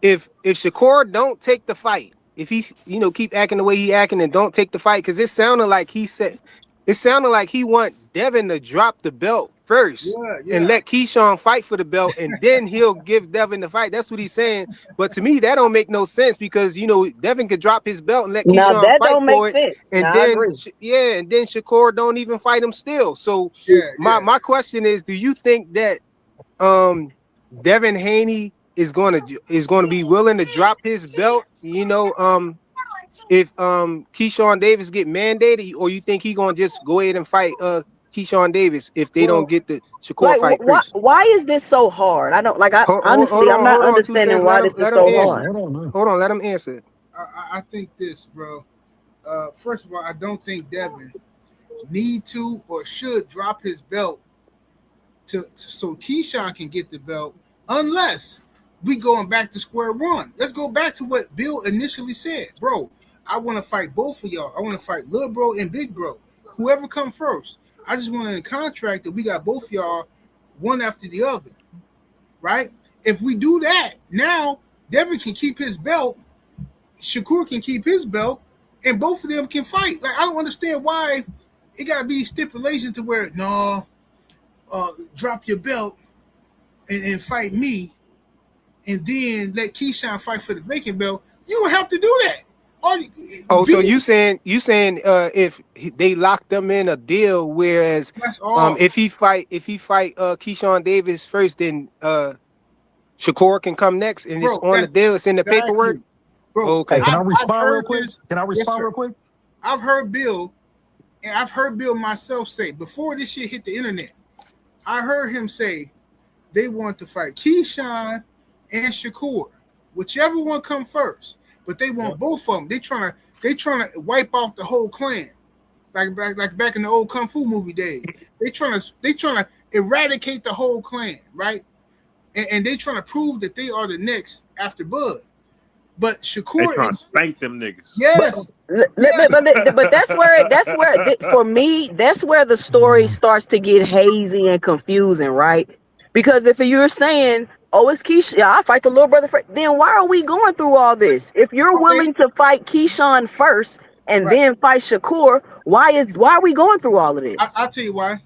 if Shakur don't take the fight, if he keep acting the way he acting and don't take the fight, because it sounded like he want Devin to drop the belt first and Yeah. let Keyshawn fight for the belt, and then he'll give Devin the fight. That's what he's saying. But to me, that don't make no sense because Devin could drop his belt and let Now Keyshawn that fight don't make for it, sense. and Now I then agree. and then Shakur don't even fight him still. So Yeah. my question is, do you think that Devin Haney is going to be willing to drop his belt? If Keyshawn Davis get mandated, or you think he gonna just go ahead and fight Keyshawn Davis if they don't Well, get the Shakur Like, fight why? first? Why is this so hard? I don't like. I honestly, I'm not Hold on, 2 cents. understanding why this is Let him so Hold on, answer. hard. hold on, man. Hold on, let him answer. I think this, bro. First of all, I don't think Devin need to or should drop his belt so Keyshawn can get the belt, unless we going back to square one. Let's go back to what Bill initially said, bro. I want to fight both of y'all. I want to fight Lil Bro and Big Bro. Whoever come first. I just want in the contract that we got both y'all one after the other, right? If we do that, now Devin can keep his belt, Shakur can keep his belt, and both of them can fight. Like, I don't understand why it got to be stipulations to where, no, drop your belt and fight me, and then let Keyshawn fight for the vacant belt. You don't have to do that. Oh, so you saying if they lock them in a deal, whereas That's all. if he fight Keyshawn Davis first, then Shakur can come next, and it's Bro, on the that's deal, it's in the paperwork. exactly. Bro, Okay. Hey, can I I've respond real heard quick? this. Can I Yes, respond sir. real quick? I've heard Bill, and I've heard Bill myself say, before this shit hit the internet, I heard him say they want to fight Keyshawn and Shakur, whichever one come first. But they want both of them. They trying to wipe off the whole clan, like back in the old kung fu movie days. They trying to eradicate the whole clan, right? And they trying to prove that they are the next after Bud. But They Shakur trying to is spank them niggas. yes. But for me, that's where the story starts to get hazy and confusing, right? Because if you're saying, "Oh, it's Keyshawn, yeah, I fight the little brother," then why are we going through all this? If you're Okay, willing to fight Keyshawn first and right. then fight Shakur, why are we going through all of this? I'll tell you why.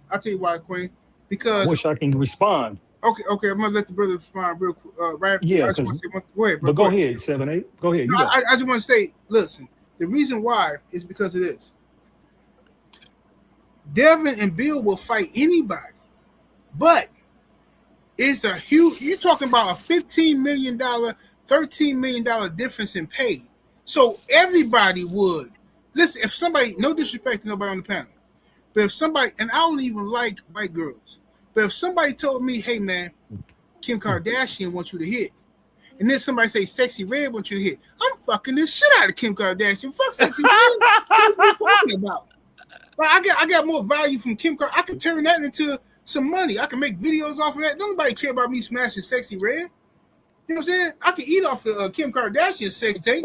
Queen. I Because wish I can respond. okay, I'm gonna let the brother respond real quick. Right after, Yeah, I just want because to say one. Go ahead, bro. but go ahead, 7-8. Go ahead, No, you got it. I just want to say, listen. The reason why is because of this. Devin and Bill will fight anybody, but it's a huge. You're talking about a $15 million, $13 million difference in pay. So everybody would listen. If somebody, no disrespect to nobody on the panel, but if somebody, and I don't even like white girls, but if somebody told me, "Hey man, Kim Kardashian wants you to hit," and then somebody say Sexy Red wants you to hit. I'm fucking this shit out of Kim Kardashian. Fuck Sexy Red. What are you talking about? Like I got more value from Kim Kardashian. I can turn that into some money. I can make videos off of that. Nobody care about me smashing Sexy Red. You know what I'm saying? I can eat off of Kim Kardashian's sex tape.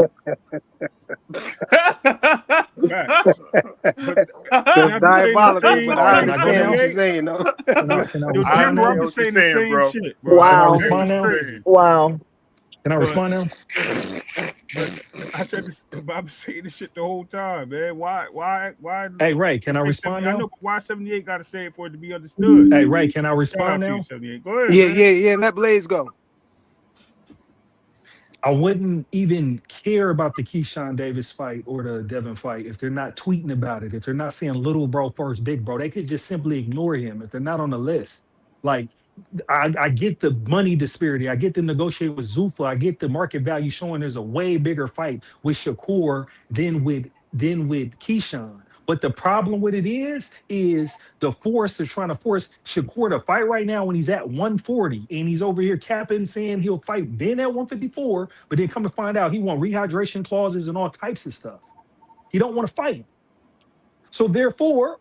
That's diabolical, but I understand what you're saying, though. Jim Roberts saying the same shit, bro. Wow. Wow. Can I respond now? But I said this. I've been saying this shit the whole time, man. Why? Hey, Ray, can I respond now? I know, but why 78 got to say it for it to be understood? Hey, Ray, can I respond now? Go ahead. Yeah. Let Blaze go. I wouldn't even care about the Keyshawn Davis fight or the Devin fight if they're not tweeting about it, if they're not saying little bro first, big bro. They could just simply ignore him if they're not on the list. Like, I get the money disparity. I get them negotiate with Zuffa. I get the market value showing there's a way bigger fight with Shakur than with Keyshawn. But the problem with it is the force is trying to force Shakur to fight right now when he's at 140 and he's over here capping saying he'll fight then at 154, but then come to find out he want rehydration clauses and all types of stuff. He don't want to fight. So therefore,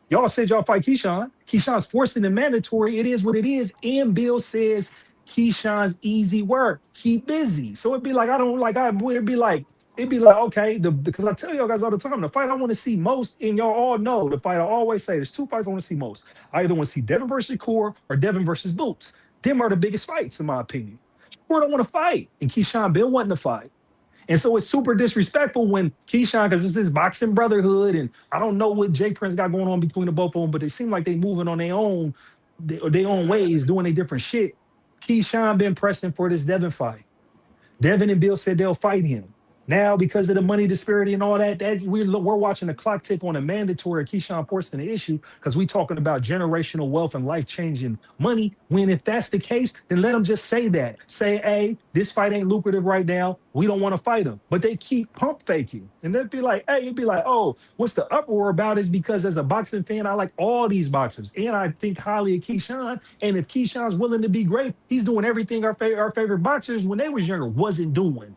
y'all said y'all fight Keyshawn. Keyshawn's forcing the mandatory. It is what it is. And Bill says Keyshawn's easy work. Keep busy. So it'd be like, it'd be like, okay, because I tell y'all guys all the time, the fight I want to see most, and y'all all know the fight I always say, there's two fights I want to see most. I either want to see Devin versus Shakur or Devin versus Boots. Them are the biggest fights, in my opinion. Shakur don't want to fight, and Keyshawn been wanting to fight. And so it's super disrespectful when Keyshawn, because it's this boxing brotherhood, and I don't know what Jay Prince got going on between the both of them, but they seem like they moving on their own ways, doing their different shit. Keyshawn been pressing for this Devin fight. Devin and Bill said they'll fight him. Now, because of the money disparity and all that we're watching the clock tick on a mandatory Keyshawn forcing the issue because we talking about generational wealth and life-changing money. When if that's the case, then let them just say that. Say, hey, this fight ain't lucrative right now. We don't want to fight him. But they keep pump faking. And they'd be like, hey, it'd be like, oh, what's the uproar about is because as a boxing fan, I like all these boxers. And I think highly of Keyshawn. And if Keyshawn's willing to be great, he's doing everything our favorite boxers when they was younger wasn't doing.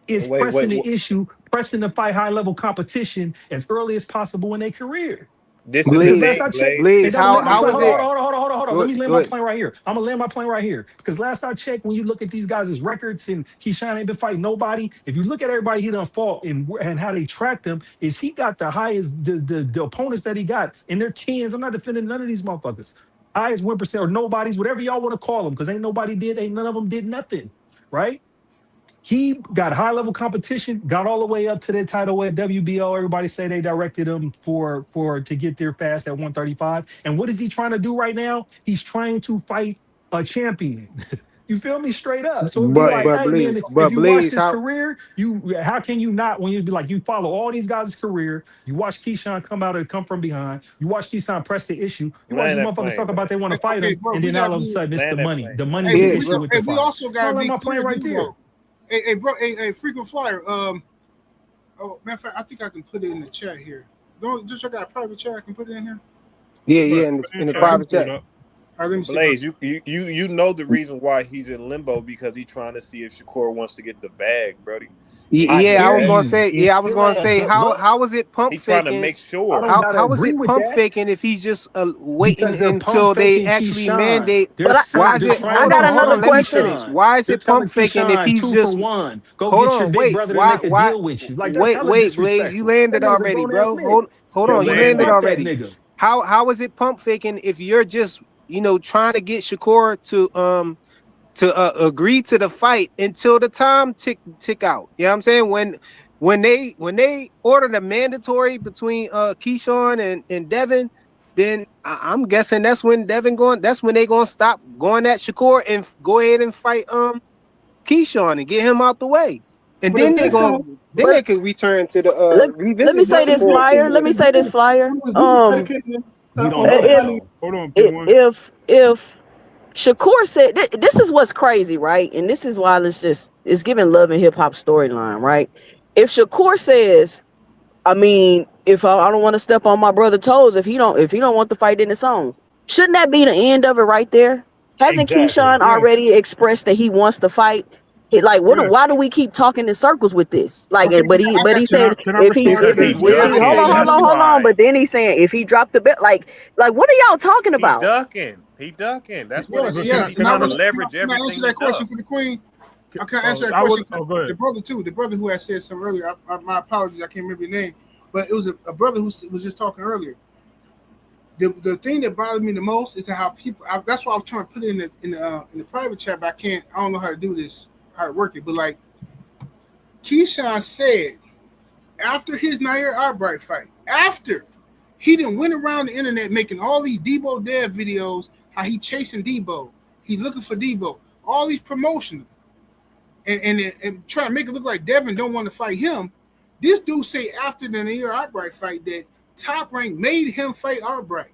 Is pressing the issue, pressing to fight high-level competition as early as possible in their career. This is Blaze, how was it? Hold on. Let me land my plane right here. I'm gonna land my plane right here because last I checked, when you look at these guys' records and Keyshawn ain't been fighting nobody. If you look at everybody he done fought and how they tracked him, is he got the highest the opponents that he got in their cans. I'm not defending none of these motherfuckers. Highest win percent or nobodies, whatever y'all want to call them, because ain't none of them did nothing, right? He got high-level competition, got all the way up to the title at WBO. Everybody say they directed him to get there fast at 135. And what is he trying to do right now? He's trying to fight a champion. You feel me? Straight up. So it'd be like, hey, man, if you watch his career, how can you not, when you be like, you follow all these guys' career, you watch Keyshawn come from behind, you watch Keyshawn press the issue, you watch these motherfuckers talk about they want to fight him, and then all of a sudden it's the money. The money is the issue with the fight. We also got to be clear right there. Hey, bro, hey, frequent flyer. Oh, matter of fact, I think I can put it in the chat here. Don't just I got a private chat. I can put it in here. Yeah, in the private chat. All right, let me see. Blaze, you know the reason why he's in limbo because he's trying to see if Shakur wants to get the bag, Brody. I was gonna say how was it pump he's faking? Trying to make sure. How was it pump faking if he's just waiting until they actually mandate? I got another question. Why is it pump faking if he's just hold on? Wait, wait, Blaze, you landed already, bro. Hold on, you landed already. How is it pump faking if you're just trying to get Shakur to agree to the fight until the time tick out? You know what I'm saying? When they ordered a mandatory between Keyshawn and Devin, then I'm guessing that's when they gonna stop going at Shakur and go ahead and fight Keyshawn and get him out the way. And then they can return to the revisit. Let me say this, Flyer. If Shakur said, this is what's crazy, right? And this is why it's giving Love and Hip Hop storyline, right? If Shakur says, if I don't want to step on my brother's toes, if he don't want the fight in its own, shouldn't that be the end of it right there? Hasn't Keyshawn already expressed that he wants to fight? Like, Yeah. why do we keep talking in circles with this? Like, Okay, but he said Can I if he respond to Because he if that? he ducking. hold That's on, why. but then he's saying if he dropped the belt, like what are y'all talking He about? ducking. He ducking. That's what it Yes, But is. yes. He And trying to can leverage I answer everything to that question duck. for the queen? I can't answer that I question. would. Oh, go ahead. The brother too. The brother who had said something earlier. My apologies. I can't remember your name, but it was a brother who was just talking earlier. The thing that bothers me the most is how people. That's why I was trying to put it in the private chat, but I can't. I don't know how to do this, how to work it. But like Keyshawn said, after his Nair Albright fight, after he done went around the internet making all these Debo Dev videos, how he chasing Debo, he looking for Debo, all these promotional, and trying to make it look like Devin don't want to fight him. This dude say after the Nair Albright fight that Top Rank made him fight Albright.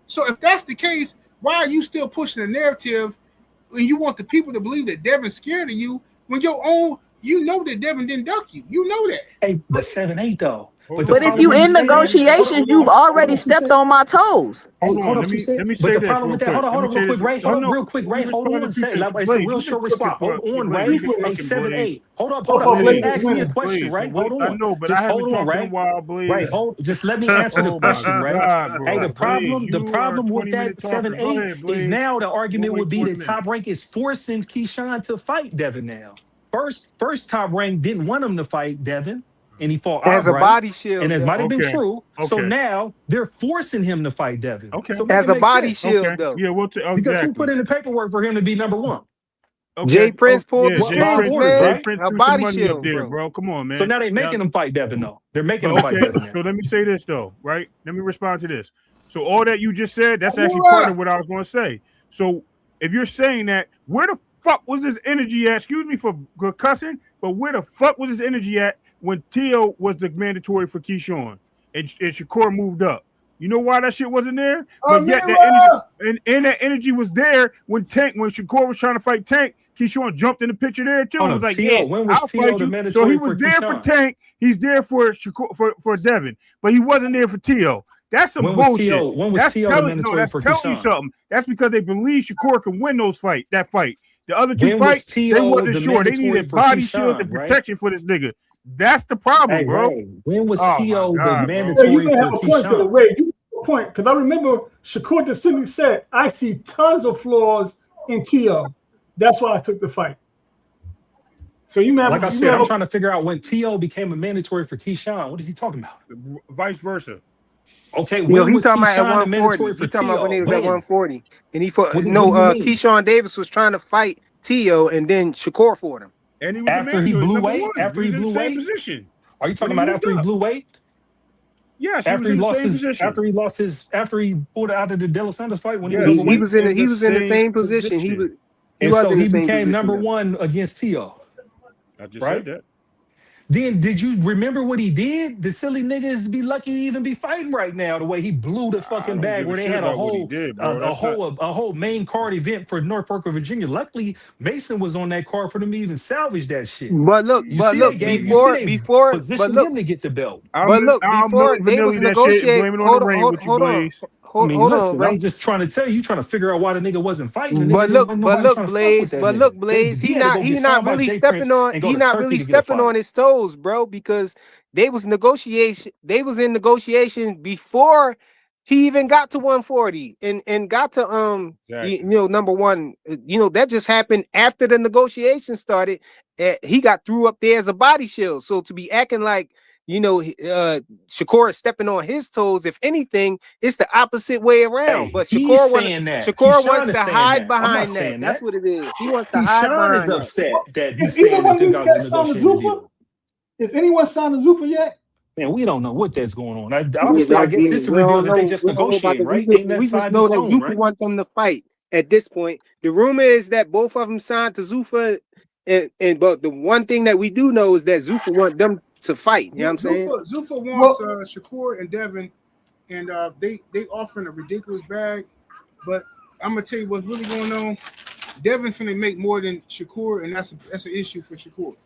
So if that's the case, why are you still pushing the narrative when you want the people to believe that Devin's scared of you when your own, you know that Devin didn't duck you. You know that. Hey, but 7-8 though. But the But if problem you when you in say that, negotiations, you've already stepped on my toes. hey, Hold hold on. up, Let you me said. let me But say the this problem real with that, quick. hold on, real quick, Ray. Hold up, real quick, Ray. Hold on. Say, like, it's a Blaze, real you been short response. cooking Hold on, Blaze, Ray. you been Hey, cooking, Blaze. 7-8. Hold up, Oh, hold up. Just Blaze is ask me a winning. question, Blaze, right? Hold I on. know, but I Just haven't hold on, talked in a Ray. while, Blaze. Ray, just let me answer the Oh my question, Ray. God, Hey, bro. the Blaze, problem you are a with that 20-minute talker. Go 7-8 ahead, is Blaze. now the We'll argument wait would be 20 that Top minutes. Rank is forcing Keyshawn to fight Devin now. First Top Rank didn't want him to fight Devin, and he fought As a outright, body and shield, that though. might have been Okay. true. So Okay. now they're forcing him to fight Devin. Okay. So make As it a make body sense. shield, Okay. though. Yeah, Because who exactly. put in the paperwork for him to be number one? Jay Okay. Oh, Prince pulled yeah, the What Jay Bob strings, Prince. ordered, Jay man. right? Prince A threw some body money up shield, there, bro. bro. Come on, So man. now they're Now, making him fight Devin, though. They're making but him fight okay. Devin now. So let me say this though, right? Let me respond to this. So all that you just said, that's actually part Amira. of what I was going to say. So if you're saying that, where the fuck was this energy at? Excuse me for cussing, but where the fuck was this energy at when Tio was the mandatory for Keyshawn and Shakur moved up? You know why that shit wasn't there? But yet that energy Amira. and that energy was there when Shakur was trying to fight Tank. Keyshawn jumped in the picture there too Hold and was up, like, "Yeah, When was I'll T.O. fight the you." So he mandatory was for there for Keyshawn? Tank. He's there for Shakur, for Devin, but he wasn't there for Tio. That's some bullshit. When was That's T.O. the telling mandatory that's for telling you Keyshawn? something. That's because they believe Shakur can win that fight. The other two When was fights, they T.O. wasn't the sure. They mandatory needed for body shields Keyshawn, and right? protection for this nigga. That's the problem, Hey, bro. Ray, when was Oh my T.O. the God, bro. Yeah, you mandatory may have for a point there, Keyshawn? Ray. You have a point because I remember Shakur distinctly said, "I see tons of flaws in T.O. That's why I took the fight." So Like I you may said, have I'm a trying to figure out when T.O. became a mandatory for Keyshawn. What is he talking about? Vice versa. Okay, You know, when he was talking about at Keyshawn the 140. mandatory for He talking about when T.O.? he was at When? 140. And he fought, What no, do you mean? Keyshawn Davis was trying to fight Tio, and then Shakur fought him. And he was the After he mandatory, blew number weight? one. He After was he in the blew same weight? position Are you when talking he about moved after he up. blew weight? Yes, he was in the same position. After he pulled out of the De Los Santos fight when he was Yes, He, he he overweight? was was in the, in he the was in the same same position. position. He And was so in the he same became position number though. one against T.O., I just said right? that. Then did you remember what he did? The silly niggas be lucky to even be fighting right now. The way he blew the I fucking don't bag give a where they shit had a about what he whole did, bro. That's not. a whole main card event for Norfolk, Virginia. Luckily, Mason was on that card for them to even salvage that shit. You see, you see they positioned him to get the belt. I'm Before Milli they was Vanilli that shit and negotiate, blame it on the hold on, rain with you, Blaze. I mean, hold on, listen, I'm Ray. just trying to tell you, trying to figure out why the nigga wasn't fighting. The nigga didn't want But nobody look, trying to fuck with Blaze, that nigga. Blaze, He had to go he get not signed by really Jay Prince and go he to not Turkey really to get a stepping fight. on his toes, bro, because they was in negotiation before he even got to 140 and got to Exactly. number one. That just happened after the negotiation started. He got threw up there as a body shield. So to be acting like Shakur is stepping on his toes, if anything, it's the opposite way around. Hey, But he's saying that. Shakur wants Keyshawn is to saying hide that. I'm not behind that. saying That's that. what it is. He wants to hide Keyshawn is behind that. upset that he's Is either saying that one of them these guys are cats signed to negotiating a Zuffa? deal. Is anyone signed to Zuffa yet? Man, we don't know what that's going on. Yeah, Obviously, I guess we this reveals don't that they know. just We don't know about negotiating, that. right? Ain't that We just signed in know that stone, Zuffa right? wants them to fight at this point. The rumor is that both of them signed to Zuffa, but the one thing that we do know is that Zuffa want them to fight. You know what I'm saying? Zuffa wants Well, Shakur and Devin, and they offering a ridiculous bag. But I'm gonna tell you what's really going on. Devin finna make more than Shakur, and that's an issue for Shakur.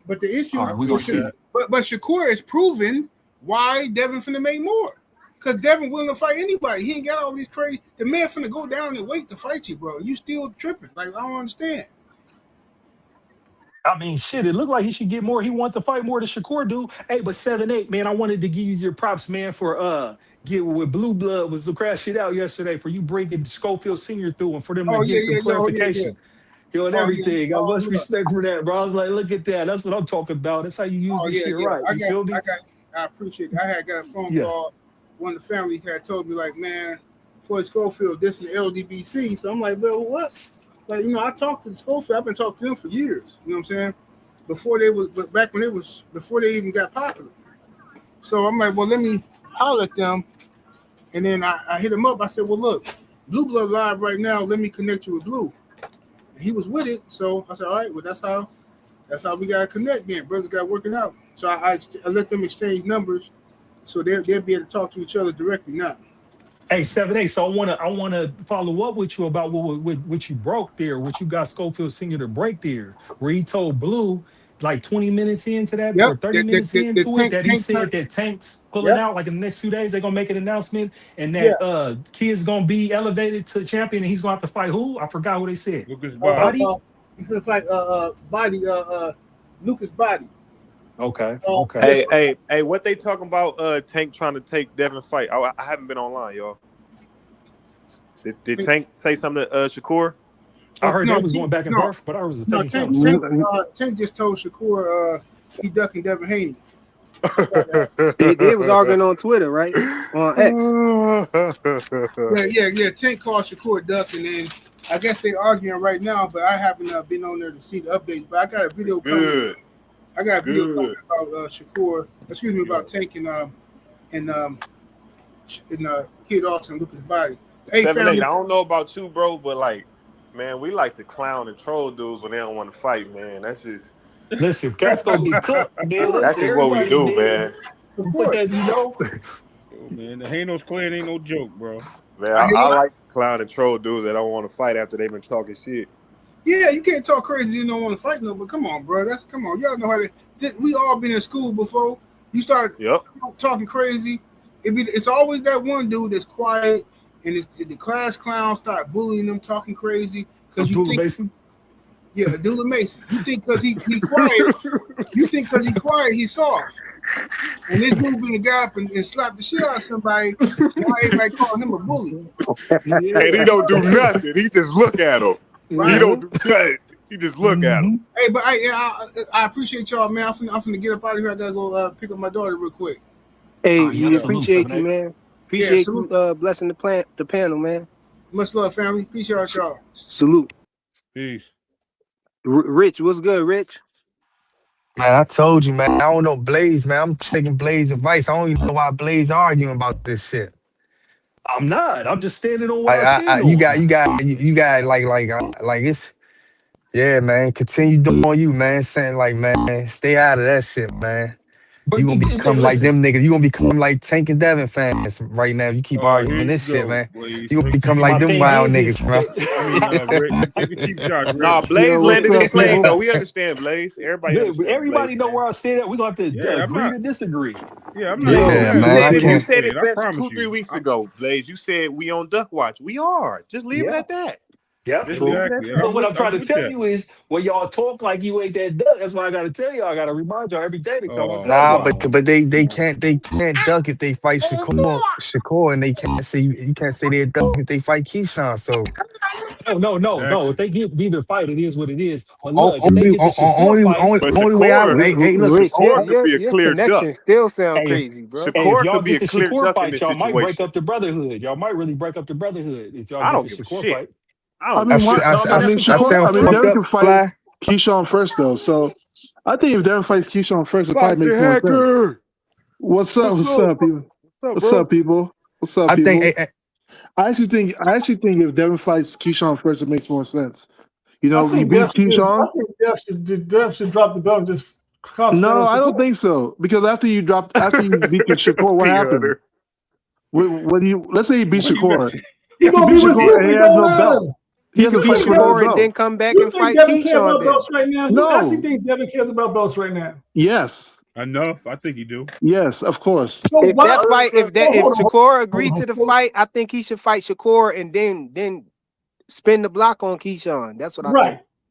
But the All issue right, we're gonna is, see. but Shakur is proven why Devin finna make more. Cause Devin willing to fight anybody. He ain't got all these crazy. The man finna go down and wait to fight you, bro. You still tripping? Like I don't understand. I mean, shit, it looked like he should get more. He wants to fight more than Shakur do. Hey, but 7-8, man, I wanted to give you your props, man, for get with Blue Blood was to crash it out yesterday for you bringing Schofield Sr. through and for them to Oh yeah, get some yeah, yeah. Oh yeah, yeah. clarification. Yo, and Oh yeah. everything. Got Oh much look. respect for that, bro. I was like, look at that. That's what I'm talking about. That's how you use Oh this yeah, shit yeah. right. You feel me? I appreciate it. I had got a phone Yeah. call. One of the family had told me like, man, Floyd Schofield, this and the LDBC. So I'm like, well, what? Like, you know, I talked to Schofield. I've been talking to them for years. You know what I'm saying? Back when before they even got popular. So I'm like, well, let me holler at them. And then I hit him up. I said, well, look, Blue Blood Live right now. Let me connect you with Blue. And he was with it. So I said, all right, well, that's how we got to connect then. Brothers got working out. So I let them exchange numbers so they'll be able to talk to each other directly now. Hey, 7-8. So I wanna follow up with you about what you broke there, what you got Schofield Sr. to break there, where he told Blue like 20 minutes into that Yep. or 30 minutes The into it that he tank said turned. that Tank's pulling Yep. out like in the next few days, they're gonna make an announcement and Yeah. that Kid's gonna be elevated to champion and he's gonna have to fight who? I forgot what they said. Lucas Body. Buddy? He's gonna fight Body Lucas Body. Okay. Okay. Hey, what they talking about? Tank trying to take Devin fight. I haven't been online, y'all. Did Tank say something to Shakur? I heard No, they was going back and forth, but I was No, thinking Tank just told Shakur he ducking Devin Haney. They was arguing on Twitter, right? On X. Yeah. Tank called Shakur duck, and then I guess they arguing right now. But I haven't been on there to see the updates. But I got a video coming. Good. I got a video coming about Shakur. Excuse me, about Tank and Kid Austin, Lucas Body. Hey, 7-8. family. I don't know about you, bro, but like, man, we like to clown and troll dudes when they don't want to fight, man. That's just listen, cats gonna get cooked, man. that's just what we do, man. Put that, you know. Man, the Hanos clan ain't no joke, bro. Man, I like to clown and troll dudes that don't want to fight after they've been talking shit. Yeah, you can't talk crazy. You don't want to fight no, but come on, bro. Come on. Y'all know how to. We all been in school before. You start talking crazy. It's always that one dude that's quiet, and the class clowns start bullying them, talking crazy because you think. Mason? Yeah, Abdullah Mason. You think because he quiet, you think because he quiet, he's soft. And this dude been the guy up and slapped the shit out of somebody. Why everybody call him a bully? And he don't do nothing. He just look at him. Right. He don't do nothing. He just look at him. Hey, but I appreciate y'all, man. I'm finna get up out of here. I gotta go pick up my daughter real quick. Hey, we appreciate you, man. Appreciate you blessing the panel, man. Much love, family. Peace out, y'all. Salute. Peace. Rich, what's good, Rich? Man, I told you, man. I don't know Blaze, man. I'm taking Blaze advice. I don't even know why Blaze arguing about this shit. I'm not. I'm just standing on what I stand on. You got like it's. Yeah, man. Continue doing you, man. Saying like, man, stay out of that shit, man. You gonna become like them niggas. You gonna become like Tank and Devin fans right now. You keep arguing this shit, man. You gonna become like them wild niggas, bro. Nah, Blaze landed his plane, though. We understand, Blaze. Everybody know where I stand at. We're gonna have to agree to disagree. Yeah, I'm not. Man, you said it best 2-3 weeks ago, Blaze. You said we on Duck Watch. We are. Just leave it at that. Yeah, exactly. But what I'm trying to tell you is when y'all talk like you ain't that duck, that's why I gotta tell y'all. I gotta remind y'all every day to come on. Nah, but they can't duck if they fight Shakur, and they can't say you can't say they're duck if they fight Keyshawn. So no. If they be the fight, it is what it is. But look, if they get the Shakur only way I look, Shakur could be a clear duck. Still sound crazy, bro. Shakur could be a clear duck in this y'all might break situation. up the brotherhood. Y'all might really break up the brotherhood if y'all I don't get the give a Shakur shit. fight. Devin can fight Keyshawn first, though. So I think if Devin fights Keyshawn first, it probably makes more sense. What's up, people? What's up, people? I actually think if Devin fights Keyshawn first, it makes more sense. You know, he beats Keyshawn. I think Dev should drop the belt and just No, I don't think so. Because after you beat the Shakur, what happens? Let's say he beats Shakur. He beats Shakur and he has no belt. He can beat Shakur and then come back and fight Keyshawn. Right now? No. You actually think Devin cares about belts right now? Yes. Enough. I think he do. Yes, of course. If Shakur agreed to the fight, I think he should fight Shakur and then spin the block on Keyshawn. That's what I think.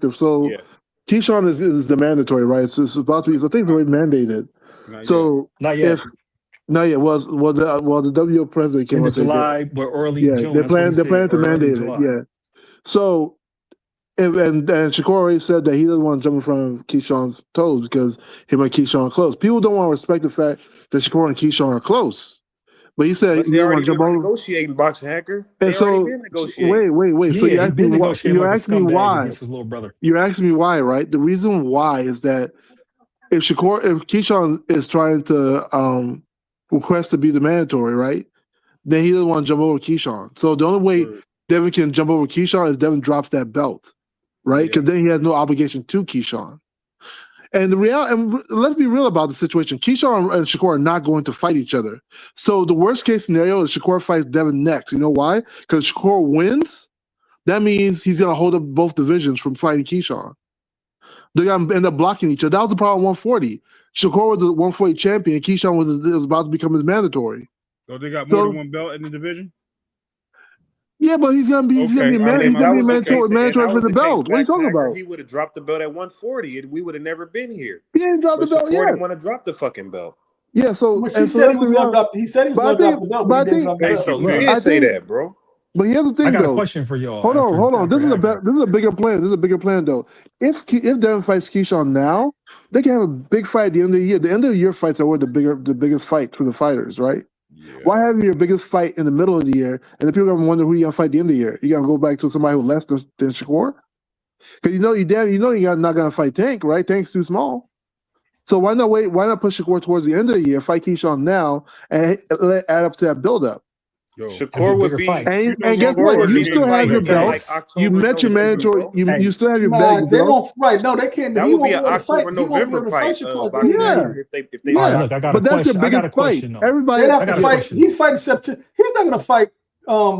perspective. So Keyshawn is the mandatory, right? It's about to be. So things already mandated. So Not yet. Not yet. The WO president came End out of and said July, but early yeah, June. they're That's what he planning said, to or early mandate it. July. Yeah. So and Shakur already said that he doesn't want to jump in front of Keyshawn's toes because him and Keyshawn are close. People don't want to respect the fact that Shakur and Keyshawn are close. But he said But he they didn't want already to jump been over. negotiating, boxing hacker. And They already so, been negotiating. wait. So you Yeah, he asked me been what? negotiating You like a asked me scumbag why? against his little brother. You're asking me why, right? The reason why is that if Keyshawn is trying to request to be the mandatory, right? Then he doesn't want to jump over Keyshawn. So the only way Devin can jump over Keyshawn is Devin drops that belt, right? Because then he has no obligation to Keyshawn. And let's be real about the situation. Keyshawn and Shakur are not going to fight each other. So the worst case scenario is Shakur fights Devin next. You know why? Because Shakur wins. That means he's going to hold up both divisions from fighting Keyshawn. They're going to end up blocking each other. That was the problem at 140. Shakur was the 140 champion. Keyshawn was about to become his mandatory. So they got more than one belt in the division? Yeah, but he's gonna be mandatory for the belt. What are you talking about? He would have dropped the belt at 140, and we would have never been here. He didn't drop the belt Shakur yet. didn't want to drop the fucking belt. Yeah, so Which he said he was going to drop. He said he was going to drop the belt, but he didn't drop the belt. He did say that, bro. But here's the thing, I got though. a question for y'all. Hold on. This is a bigger plan, though. If Devin fights Keyshawn now, they can have a big fight at the end of the year. The end of the year fights are the biggest fight for the fighters, right? Yeah. Why have your biggest fight in the middle of the year, and then people are gonna wonder who you're gonna fight at the end of the year? You're gonna go back to somebody who's less than Shakur? Because you're not gonna fight Tank, right? Tank's too small. So why not wait? Why not push Shakur towards the end of the year, fight Keyshawn now, and add up to that build-up? Shakur would be, and guess what? You still have your belts. You met your mandatory. You still have your belt. They won't fight. No, they can't. That would be an October-November fight. Yeah. Look, I got a question. I got a question. Everybody have to fight. He's fighting September. He's not gonna fight.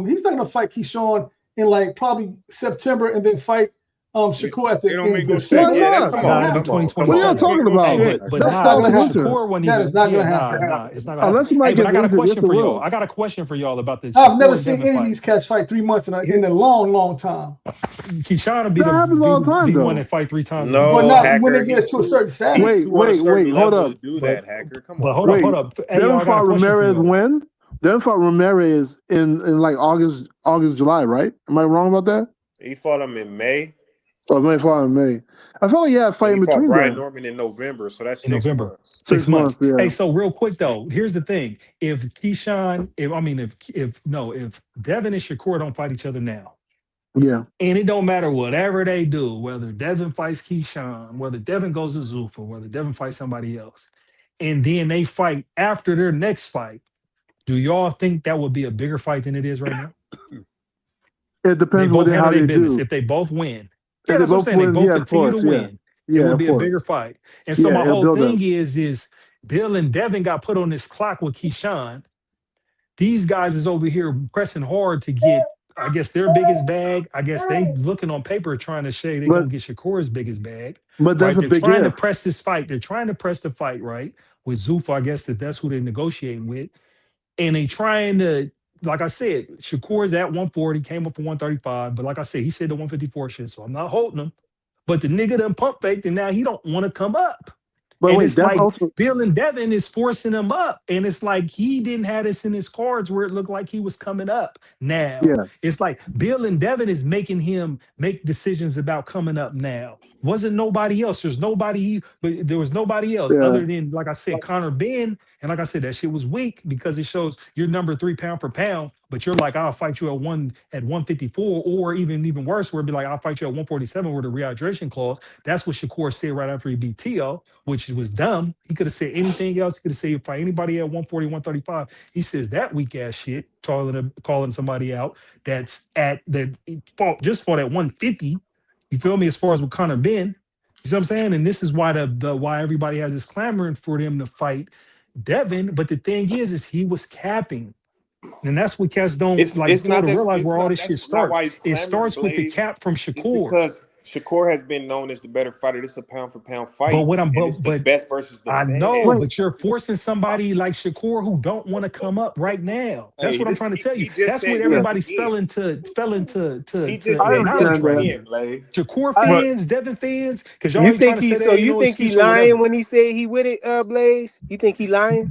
He's not gonna fight Keyshawn in like probably September and then fight Shakur at the end of December. Come on. What are y'all talking about? But That's not gonna happen. Shakur wasn't That even. is not gonna happen. Nah, it's not gonna Unless happen. somebody Hey, but I got a gets question injured, for yes, it y'all. will. I got a question for y'all about this. I've never seen any of these cats fight 3 months in a long time. Keyshawn will be That happens all the time, the though. one that fight 3 times. No, but not Hacker, when they get to a certain status. Wait, hold up. To do that, Hacker. Come on. But hold up. Hey, Devin y'all, I got fought a question for Ramirez y'all. when? Devin fought Ramirez in like August, July, right? Am I wrong about that? He fought him in May. Oh, May fought in May. I felt like he had a fight in He fought between Brian them. Norman in November, so that's In November. months. 6 months. Yeah. Hey, so real quick though, here's the thing: if Keyshawn, if Devin and Shakur don't fight each other now, Yeah. and it don't matter whatever they do, whether Devin fights Keyshawn, whether Devin goes to Zuffa, whether Devin fights somebody else, and then they fight after their next fight, do y'all think that would be a bigger fight than it is right now? It depends They both on how handle they their business. do. If they both win, If that's what I'm saying. They both continue to win. It would be a bigger fight. And so Yeah, my it'll whole build thing up. is Bill and Devin got put on this clock with Keyshawn. These guys is over here pressing hard to get, I guess, their biggest bag. I guess they looking on paper trying to say they're going to get Shakur's biggest bag. But that's right? a They're big trying to if. press this fight. They're trying to press the fight, right? With Zuffa, I guess that's who they're negotiating with. And they trying to, like I said, Shakur's at 140, came up for 135. But like I said, he said the 154 shit, so I'm not holding him. But the nigga done pump faked, and now he don't want to come up. But and wait, it's that's like also Bill and Devin is forcing him up. And it's like he didn't have this in his cards where it looked like he was coming up. Now, it's like Bill and Devin is making him make decisions about coming up now. Wasn't nobody else. There was nobody else other than, like I said, Conor Ben. And like I said, that shit was weak because it shows you're number 3 pound for pound, but you're like, I'll fight you at 154, or even worse, where it'd be like, I'll fight you at 147 with a rehydration clause. That's what Shakur said right after he beat Tio, which was dumb. He could have said anything else. He could have said he'd fight anybody at 140, 135. He says that weak ass shit, calling somebody out that's at that fought at 150. You feel me? As far as with Conor Ben, you see what I'm saying? And this is why why everybody has this clamoring for them to fight Devin. But the thing is he was capping. And that's what cats don't fail to realize where all this shit starts. It starts with the cap from Shakur. Because Shakur has been known as the better fighter. This is a pound for pound fight. It's the best versus the I best. know, but you're forcing somebody like Shakur who don't want to come up right now. That's what I'm trying to tell you. That's what everybody's fell into knowledge right now. Shakur fans, Devin fans, because y'all you think he lying when he said he with it, Blaze? You think he lying?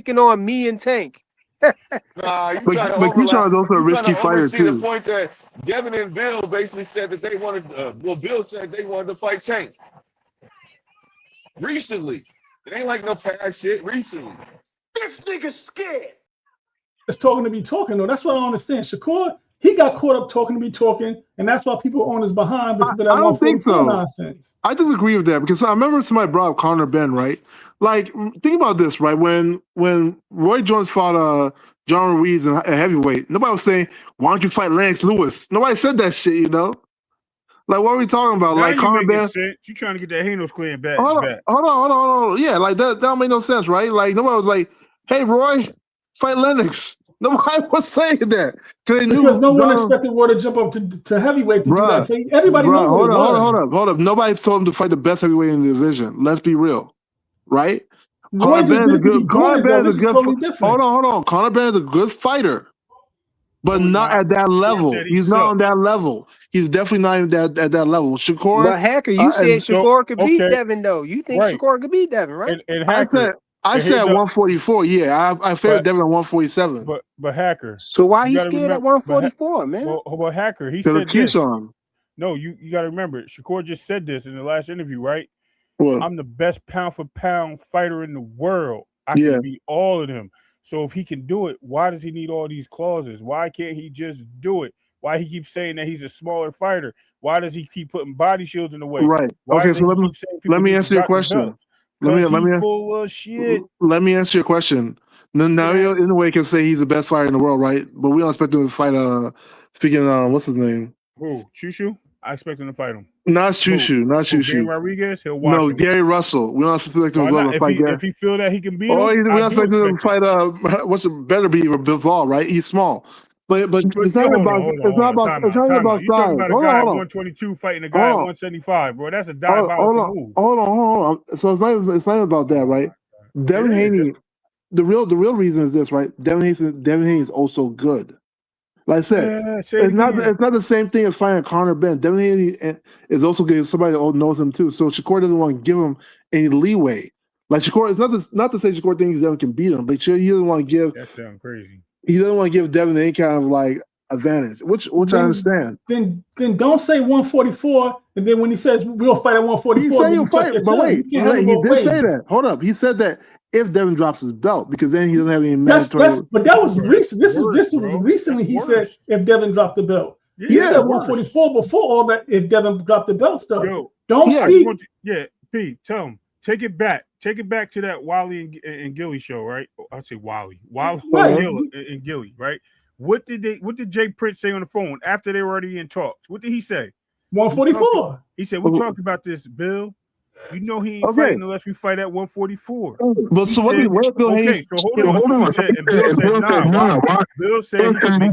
picking on me and Tank. Nah, you But trying to Keyshawn is also a You trying risky to fighter oversee the too. point that Devin and Bill basically said that they wanted. Well, Bill said they wanted to fight Tank recently. It ain't like no past shit. Recently. It's talking to be talking though. That's what I don't understand. Shakur He got caught up talking to be talking, and that's why people are on his behind because of that I don't think 144 so. nonsense. I disagree with that because I remember somebody brought up Conor Ben, right? Like, think about this, right? When Roy Jones fought John Ruiz at heavyweight, nobody was saying, "Why don't you fight Lennox Lewis?" Nobody said that shit, you know. Like, what are we talking about? Now Like, you Conor making Ben. sense. You trying to get that Hanos clan back? Hold on. Yeah, like that don't make no sense, right? Like, nobody was like, "Hey, Roy, fight Lennox." Nobody was saying that because no one expected Roy to jump up to heavyweight to do that. Everybody bruh, knew what it was. hold up. Nobody told him to fight the best heavyweight in the division. Let's be real, right? Roy just did it to be good, though. This is totally different. Hold on. Conor Ben is a good fighter, but not at that level. He's not on that level. He's definitely not at that level. Shakur. But Hacker, you said Shakur could beat Devin, though. You think Shakur could beat Devin, right? And Hacker, I said 144. Yeah, I favored Devin at 147. But Hacker. So why he scared at 144, man? Well, Hacker, he said this. On. No, you got to remember, Shakur just said this in the last interview, right? What? I'm the best pound for pound fighter in the world. I can beat all of them. So if he can do it, why does he need all these clauses? Why can't he just do it? Why he keeps saying that he's a smaller fighter? Why does he keep putting body shields in the way? Right. Why Okay, so let me answer your question. Let me full of shit. Let me answer your question. Now in a way you can say he's the best fighter in the world, right? But we don't expect him to fight what's his name? Who? Chushu? I expect him to fight him. Not Chushu. Gary Rodriguez, he'll watch him. Gary Russell. We don't expect him to go to fight Gary. If he feel that he can beat him, we don't expect him to fight better be Bivol, right? He's small. But it's not about size. You're talking about a guy at 122 fighting a guy at 175, bro. That's a diabolical move. Hold on. So it's not about that, right? Devin Haney. The real reason is this, right? Devin Haney is also good. Like I said, it's not the same thing as fighting Conor Ben. Devin Haney is also good. Somebody that knows him too. So Shakur doesn't want to give him any leeway. Like Shakur, it's not to say Shakur thinks Devin can beat him, but he doesn't want to give. That sounds crazy. He doesn't want to give Devin any kind of like advantage, which I understand. Then don't say 144, and then when he says we'll fight at 144, he said he'll fight. But wait, he did say that. Hold up, he said that if Devin drops his belt, because then he doesn't have any mandatory. But that was recent. This was recently. He said if Devin dropped the belt. He said 144 before all that. If Devin dropped the belt stuff, don't speak. P, tell him. Take it back. Take it back to that Wally and Gilly show, right? I'd say Wally and Gilly, right? What did Jay Prince say on the phone after they were already in talks? What did he say? 144. He said, we talked about this, Bill. You know he ain't fighting unless we fight at 144. But so what Bill Hayes? So hold on. And Bill said, nah. Bill said he can make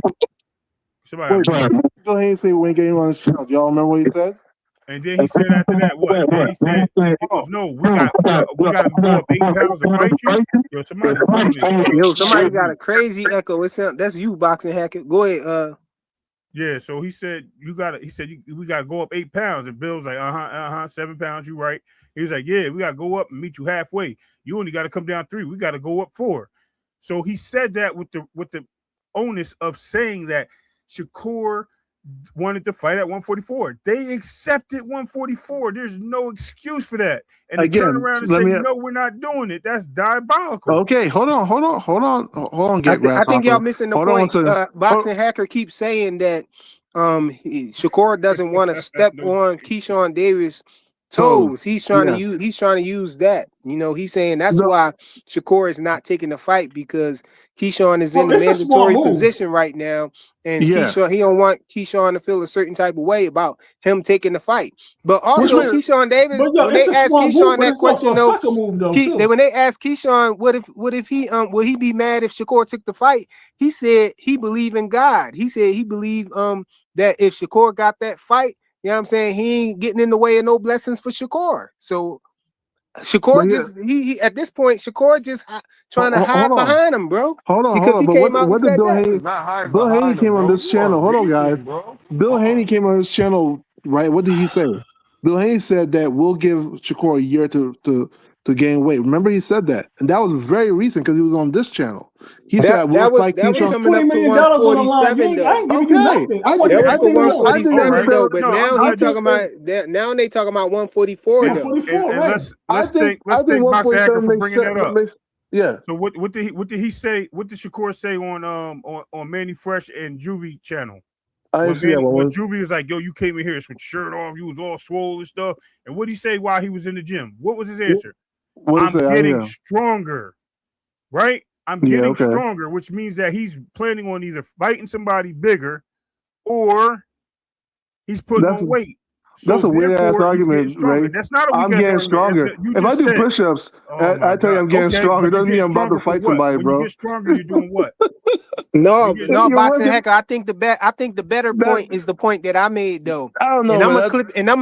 Bill Hayes said we ain't getting on his channel. Y'all remember what he said? And then he said after that, what? And then he said, no, we got to go up 8 pounds to fight you. Somebody got a crazy echo. That's you, Boxing Hacker. Go ahead. Yeah, so he said we gotta go up 8 pounds. And Bill's like, 7 pounds, you right. He was like, yeah, we gotta go up and meet you halfway. You only gotta come down 3. We gotta go up 4. So he said that with the onus of saying that Shakur wanted to fight at 144. They accepted 144. There's no excuse for that. And they turn around and say, no, we're not doing it. That's diabolical. Okay, hold on. I think y'all missing the point. Boxing Hacker keeps saying that Shakur doesn't want to step on Keyshawn Davis' toes. He's trying to use that. He's saying that's why Shakur is not taking the fight, because Keyshawn is in the mandatory position right now, and Keyshawn, he don't want Keyshawn to feel a certain type of way about him taking the fight. But also Keyshawn Davis, when they asked Keyshawn that question when they asked Keyshawn what if he will he be mad if Shakur took the fight, he said he believed in God. He said he believed that if Shakur got that fight, you know what I'm saying, he ain't getting in the way of no blessings for Shakur. So Shakur he at this point, Shakur just trying to hide behind him, bro. Hold on. But what did Bill Haney came on this channel? Hold on, guys. Bill Haney came on this channel, right? What did he say? Bill Haney said that we'll give Shakur a year to gain weight. Remember, he said that, and that was very recent because he was on this channel. He said that was coming up to 147 though. I ain't giving you nothing. That was for 147 though, but now he's talking about that. Now they talking about 144 though. Let's thank Boxer Hacker for bringing that up. Yeah. So what did he say? What did Shakur say on Manny Fresh and Juvie channel? I see that when one. Juvie was like, yo, you came in here with your shirt off, you was all swole and stuff. And what did he say while he was in the gym? What was his answer? What I'm did he say? getting stronger, right? I'm Yeah, getting okay. stronger, which means that he's planning on either fighting somebody bigger or he's putting on weight. So That's a weird ass therefore, he's getting argument, stronger. Ray. That's not a weak I'm ass getting argument. stronger. You If I just do said, push-ups, oh my I tell you God. I'm getting Okay, stronger. but you're Doesn't mean getting I'm about to stronger for fight what? somebody, When bro. you get stronger, you're doing what? No, You're boxing working. hacker. I think the better point is the point that I made though. I don't know, And I'm man. gonna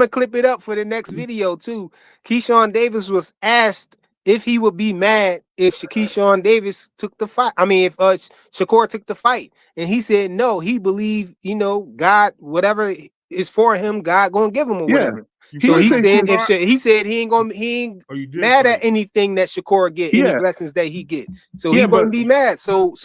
clip it up for the next video too. Keyshawn Davis was asked if he would be mad if Keyshawn Davis took the fight. I mean, if Shakur took the fight, and he said no. He believed, God, whatever is for him, God gonna give him or whatever. So he said he ain't mad at anything that Shakur get, any blessings that he get. So he wouldn't be mad. So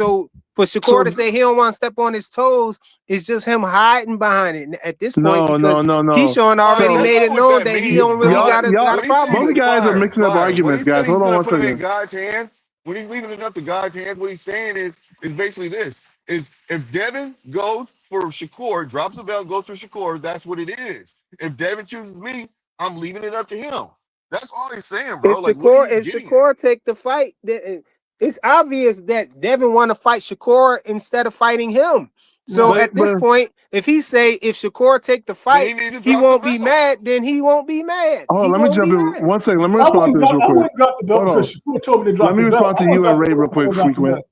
for Shakur to say he don't want to step on his toes, it's just him hiding behind it at this point because No. Keyshawn already That's made not it what known that that he means, don't really bro. got a When he said problem Both with it. guys are mixing up when arguments, he said guys. he's Hold on gonna one put him in second. God's hands, when he's leaving it up to God's hands, what he's saying is basically this: is if Devin goes for Shakur, drops the belt, goes for Shakur, that's what it is. If Devin chooses me, I'm leaving it up to him. That's all he's saying, bro. If Like, what are you getting at? Shakur take the fight, then it's obvious that Devin want to fight Shakur instead of fighting him. So at this point, if Shakur take the fight, he won't be mad. Then he won't be mad. Oh, He let me won't jump be in mad. 1 second. Let me I respond to this real quick. wouldn't drop the belt Hold on. because Shakur told me to drop Let me the belt. respond to I you wouldn't and drop Ray the real belt. quick, frequent.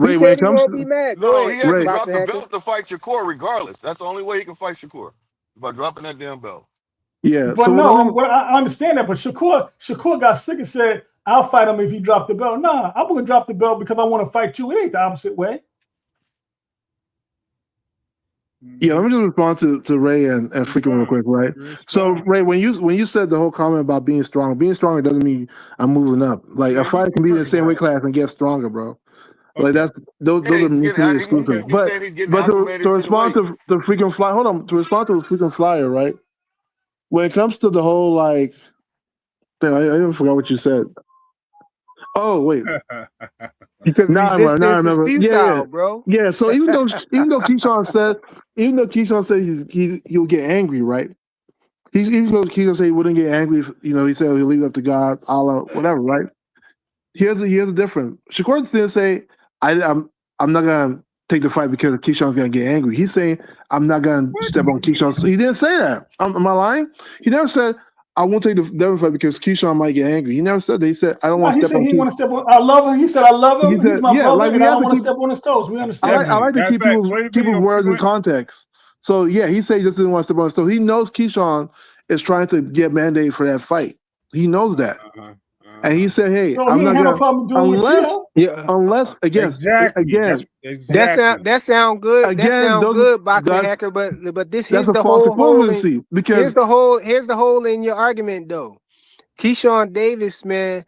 He Ray, when said it he comes won't to be mad. Go No, ahead. he has to Boxing drop the hacker. belt to fight Shakur regardless. That's the only way he can fight Shakur, by dropping that damn belt. yeah. But So no, I understand that. But Shakur got sick and said, "I'll fight him if he dropped the belt." Nah, I'm gonna drop the belt because I want to fight you. It ain't the opposite way. yeah, let me just respond to Ray and freaking real quick, right? So Ray, when you said the whole comment about being stronger doesn't mean I'm moving up. Like a fighter can be in the same weight class and get stronger, bro. Like that's those Yeah, are mutually he could exclusive. be But saying he's getting but to acclimated to the respond weight. to the freaking fly, hold on, to respond to the freaking flyer, right? When it comes to the whole like thing, I even forgot what you said. Oh wait. Because Now I resistance is remember. futile, bro. Yeah. So even though Keyshawn said he'll get angry, right? Even though Keyshawn said he wouldn't get angry, if, he said he'll leave it up to God, Allah, whatever, right? Here's a difference. Shakur didn't say I'm not gonna take the fight because Keyshawn's gonna get angry. He's saying I'm not gonna step on Keyshawn. He didn't say that. Am I lying? He never said I won't take the Devin fight because Keyshawn might get angry. He never said that. He said I don't want to He step said on he Keyshawn. want to step on. I love him. He said I love him. He said, He's my yeah, brother, like we and I have don't to want to keep. step on his toes. We I understand. like to keep people's words in context. So yeah, he said he just didn't want to step on his toes. He knows Keyshawn is trying to get mandate for that fight. He knows that. And he said, "Hey, So I'm he not ain't have gonna no problem doing unless again, That sound good. That sound good, boxing hacker. But that's here's a the false whole hole in equivalency because here's the hole in your argument though. Keyshawn Davis, man,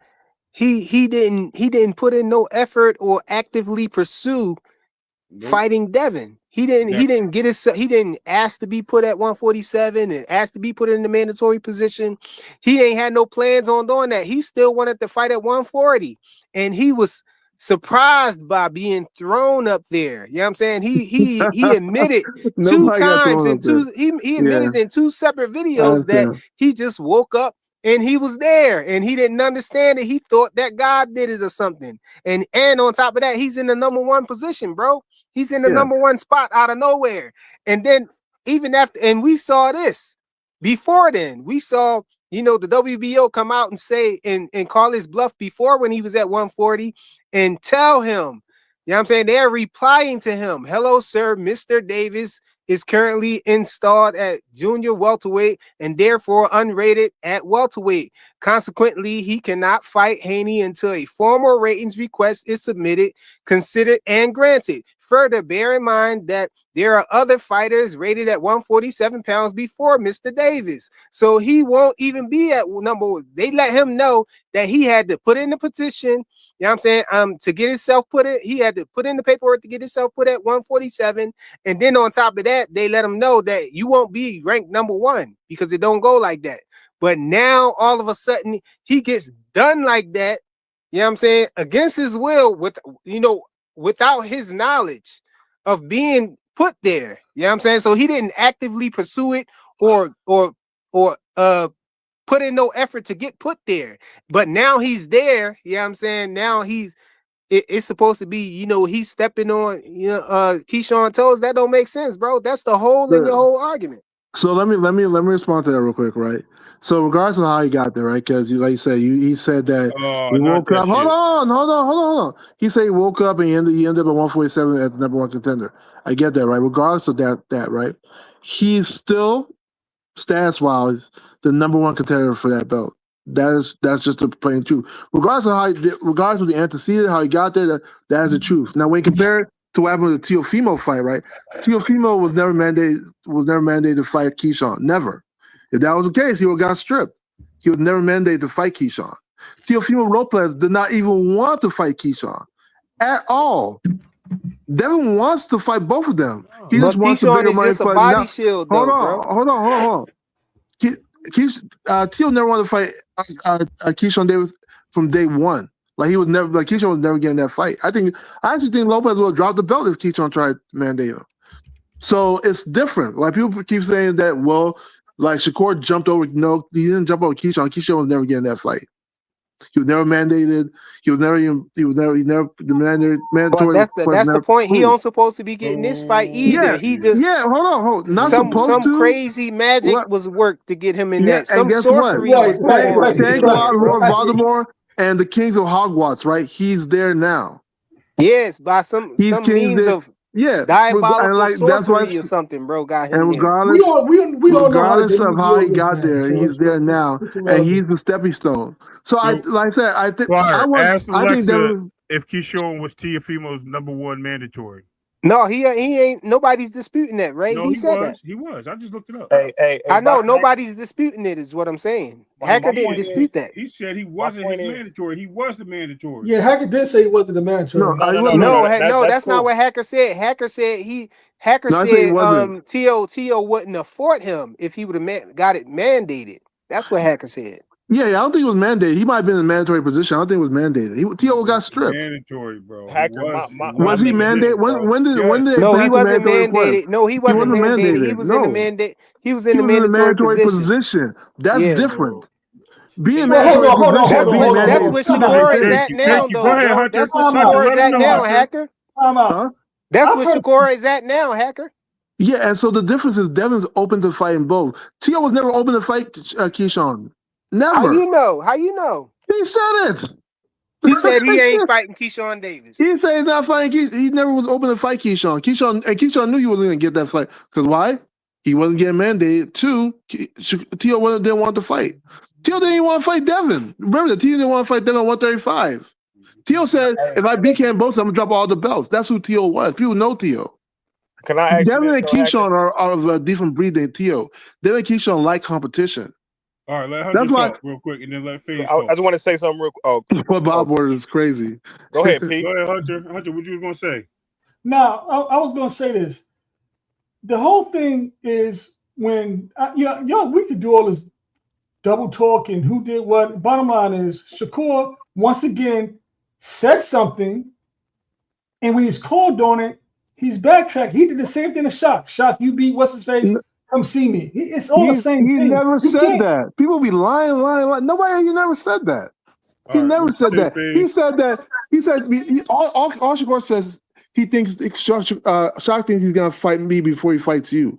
he didn't put in no effort or actively pursue fighting Devin. He didn't ask to be put at 147 and ask to be put in the mandatory position. He ain't had no plans on doing that. He still wanted to fight at 140. And he was surprised by being thrown up there. You know what I'm saying? He admitted two times in two, he admitted in two separate videos that he just woke up and he was there and he didn't understand it. He thought that God did it or something. And on top of that, he's in the number one position, bro. He's in the number one spot out of nowhere. And then even after, and we saw this before then, we saw, the WBO come out and say, and call his bluff before when he was at 140 and tell him, you know what I'm saying? They're replying to him. Hello, sir. Mr. Davis is currently installed at junior welterweight and therefore unrated at welterweight. Consequently, he cannot fight Haney until a formal ratings request is submitted, considered, and granted. Further, bear in mind that there are other fighters rated at 147 pounds before Mr. Davis. So he won't even be at number one. They let him know that he had to put in the petition, you know what I'm saying? To get himself he had to put in the paperwork to get himself put at 147. And then on top of that, they let him know that you won't be ranked number one because it don't go like that. But now all of a sudden he gets done like that, you know what I'm saying? Against his will, without his knowledge of being put there. You know what I'm saying? So he didn't actively pursue it or put in no effort to get put there. But now he's there. You know what I'm saying? Now it's supposed to be, he's stepping on Keyshawn toes. That don't make sense, bro. That's the hole in your whole argument. So let me respond to that real quick, right? So regardless of how he got there, right? Because like you said, he said that he woke up. Hold on. He said he woke up and he ended up at 147 as the number one contender. I get that, right? Regardless of that, right? He's still stats wise the number one contender for that belt. That's just the plain truth. Regardless of the antecedent, how he got there, that is the truth. Now when you compare it to what happened with the Teofimo fight, right? Teofimo was never mandated to fight Keyshawn. Never. If that was the case, he would have got stripped. He was never mandated to fight Keyshawn. Teofimo Lopez did not even want to fight Keyshawn at all. Devin wants to fight both of them. He just wants to bigger money fight. Body shield, hold on. Teo never wanted to fight Keyshawn Davis from day one. Like Keyshawn was never getting that fight. I actually think Lopez will drop the belt if Keyshawn tried to mandate him. So it's different. Like people keep saying that, well, like Shakur jumped over. No, he didn't jump over Keyshawn. Keyshawn was never getting that fight. He was never mandated. He never the mandatory. That's the point. He ain't supposed to be getting this fight either. Hold on. Not some supposed to. Crazy magic was worked to get him in that. Some guess sorcery what? was put on. Thank God, Lord Voldemort and the Kings of Hogwarts, right? He's there now. Yes, by some means of diabolical sorcery or something, bro. Got him. And regardless of how he got there, he's there now, and he's the stepping stone. So I think ask Alexa if Keyshawn was Teofimo's number one mandatory. No, he ain't. Nobody's disputing that, right? No, he said was. that. He was. I just looked it up. Hey, I know nobody's disputing it. Is what I'm saying. Hacker didn't dispute that. He said he wasn't his mandatory. He was the mandatory. Yeah, Hacker did say he wasn't the mandatory. No, that's not what Hacker said. Hacker said T.O. wouldn't afford him if he would have got it mandated. That's what Hacker said. Yeah, I don't think it was mandated. He might have been in a mandatory position. I don't think it was mandated. T.O. got stripped. Mandatory, bro. Hacker, was he mandated? When did No, he wasn't mandated. No, he wasn't mandated. He was in the mandate. He was in the mandatory position. That's different. Being mandatory position. That's what Shakur is at now, though. That's what Shakur is at now, Hacker. That's what Shakur is at now, Hacker. Yeah, and so the difference is Devin's open to fighting both. T.O. was never open to fight Keyshawn. Never. How you know? He said it. He said he ain't fighting Keyshawn Davis. He said he's not fighting Keyshawn. He never was open to fight Keyshawn. Keyshawn knew he wasn't going to get that fight. Because why? He wasn't getting mandated. Two, T.O. didn't want to fight. T.O. didn't even want to fight Devin. Remember that T.O. didn't want to fight Devin at 135. T.O. said, if I beat Cambosa, I'm going to drop all the belts. That's who T.O. was. People know T.O. Can I ask Devin and Keyshawn are of a different breed than T.O. Devin and Keyshawn like competition. All right, let Hunter talk real quick, and then let FaZe talk. I just want to say something real quick. What Bob word is crazy. Go ahead, Pete. Go ahead, Hunter. Hunter, what you was going to say? No, I was going to say this. The whole thing is when, we could do all this double talk and who did what. Bottom line is Shakur, once again, said something, and when he's called on it, he's backtracked. He did the same thing to Shock. Shock, you beat what's-his-face? Come see me. It's all the same thing. He never said that. People be lying. He never said that. He never said that. He said that. He said all Shakur says he thinks Shock thinks he's gonna fight me before he fights you.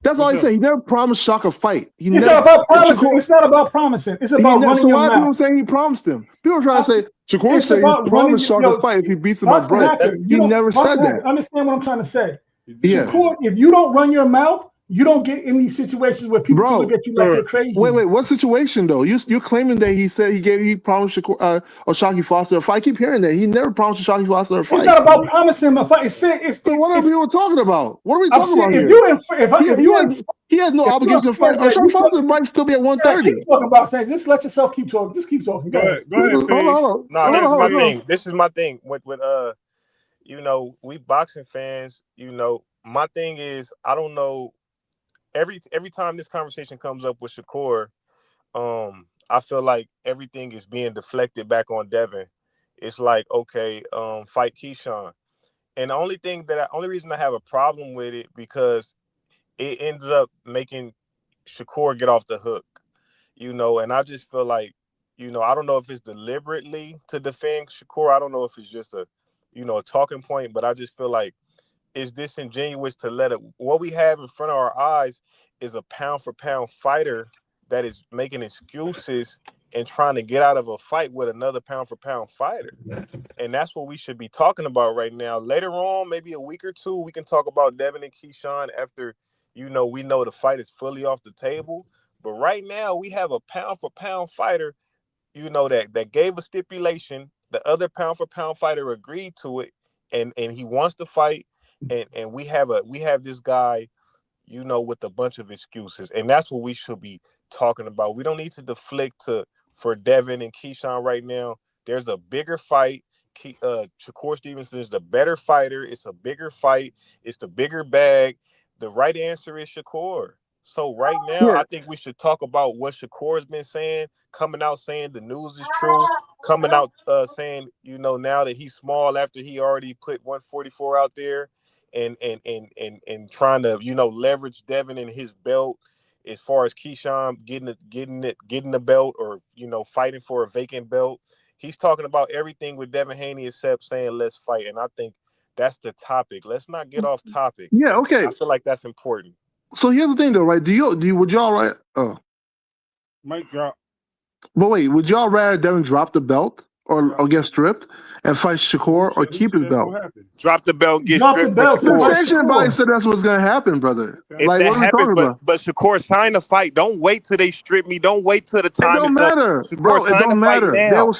That's all he said. He never promised Shock a fight. It's not about promising. It's not about promising. It's about running your mouth. People saying he promised him? People are trying to say Shakur said he promised Shock a fight if he beats him up right. He never said that. Understand what I'm trying to say? Shakur, if you don't run your mouth, you don't get in these situations where people look at you like you're crazy. Wait, what situation though? You're claiming that he said he promised Shakur or Shocky Foster a fight. I keep hearing that he never promised Shocky Foster a fight. It's not about promising him a fight. So what are we talking about? What are we talking about here? He has no obligation to fight. Shocky Foster might still be at 130. Keep talking about saying. Just let yourself keep talking. Just keep talking. Go ahead. No, this is my thing. This is my thing with we boxing fans. My thing is I don't know. Every time this conversation comes up with Shakur, I feel like everything is being deflected back on Devin. It's like, okay, fight Keyshawn. And the only reason I have a problem with it because it ends up making Shakur get off the hook, and I just feel like, I don't know if it's deliberately to defend Shakur. I don't know if it's just a talking point, but I just feel like it's disingenuous to let it. What we have in front of our eyes is a pound for pound fighter that is making excuses and trying to get out of a fight with another pound for pound fighter. And that's what we should be talking about right now. Later on, maybe a week or two, we can talk about Devin and Keyshawn after, we know the fight is fully off the table. But right now, we have a pound for pound fighter, that gave a stipulation. The other pound for pound fighter agreed to it, and he wants to fight. And we have this guy, with a bunch of excuses. And that's what we should be talking about. We don't need to deflect for Devin and Keyshawn right now. There's a bigger fight. Shakur Stevenson is the better fighter. It's a bigger fight. It's the bigger bag. The right answer is Shakur. So right now, I think we should talk about what Shakur's been saying, coming out saying the news is true, coming out saying, now that he's small after he already put 144 out there, and trying to, leverage Devin and his belt as far as Keyshawn getting the belt, or, fighting for a vacant belt. He's talking about everything with Devin Haney except saying let's fight. And I think that's the topic. Let's not get off topic. Yeah, okay. I feel like that's important. So here's the thing, though, right? Would y'all right? Oh, Mic drop. but wait, would y'all rather Devin drop the belt or get stripped and fight Shakur, or keep his belt? Drop the belt, get Drop the stripped. belt, for Shakur. Sensation body said that's what's gonna happen, brother. If Like, that what are we happens, talking about? but Shakur signed the fight. Don't wait till they strip me. Don't wait till the It time don't is up. matter, Shakur bro. It signed don't the fight matter. now. They'll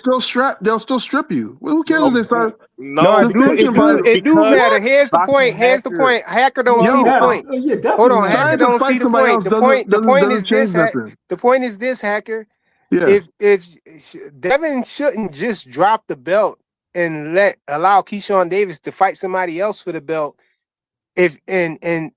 still strip you. Who cares if they start? No, The it do. sanction body. It do matter. Here's the point. Here's the point. Hacker don't Yeah, see the matter. point. Yeah, definitely Hold on. matter. Hacker Signing to don't fight see the somebody point. else The point is change this. nothing. The point is this, Hacker. Yeah. If Devin shouldn't just drop the belt and allow Keyshawn Davis to fight somebody else for the belt, in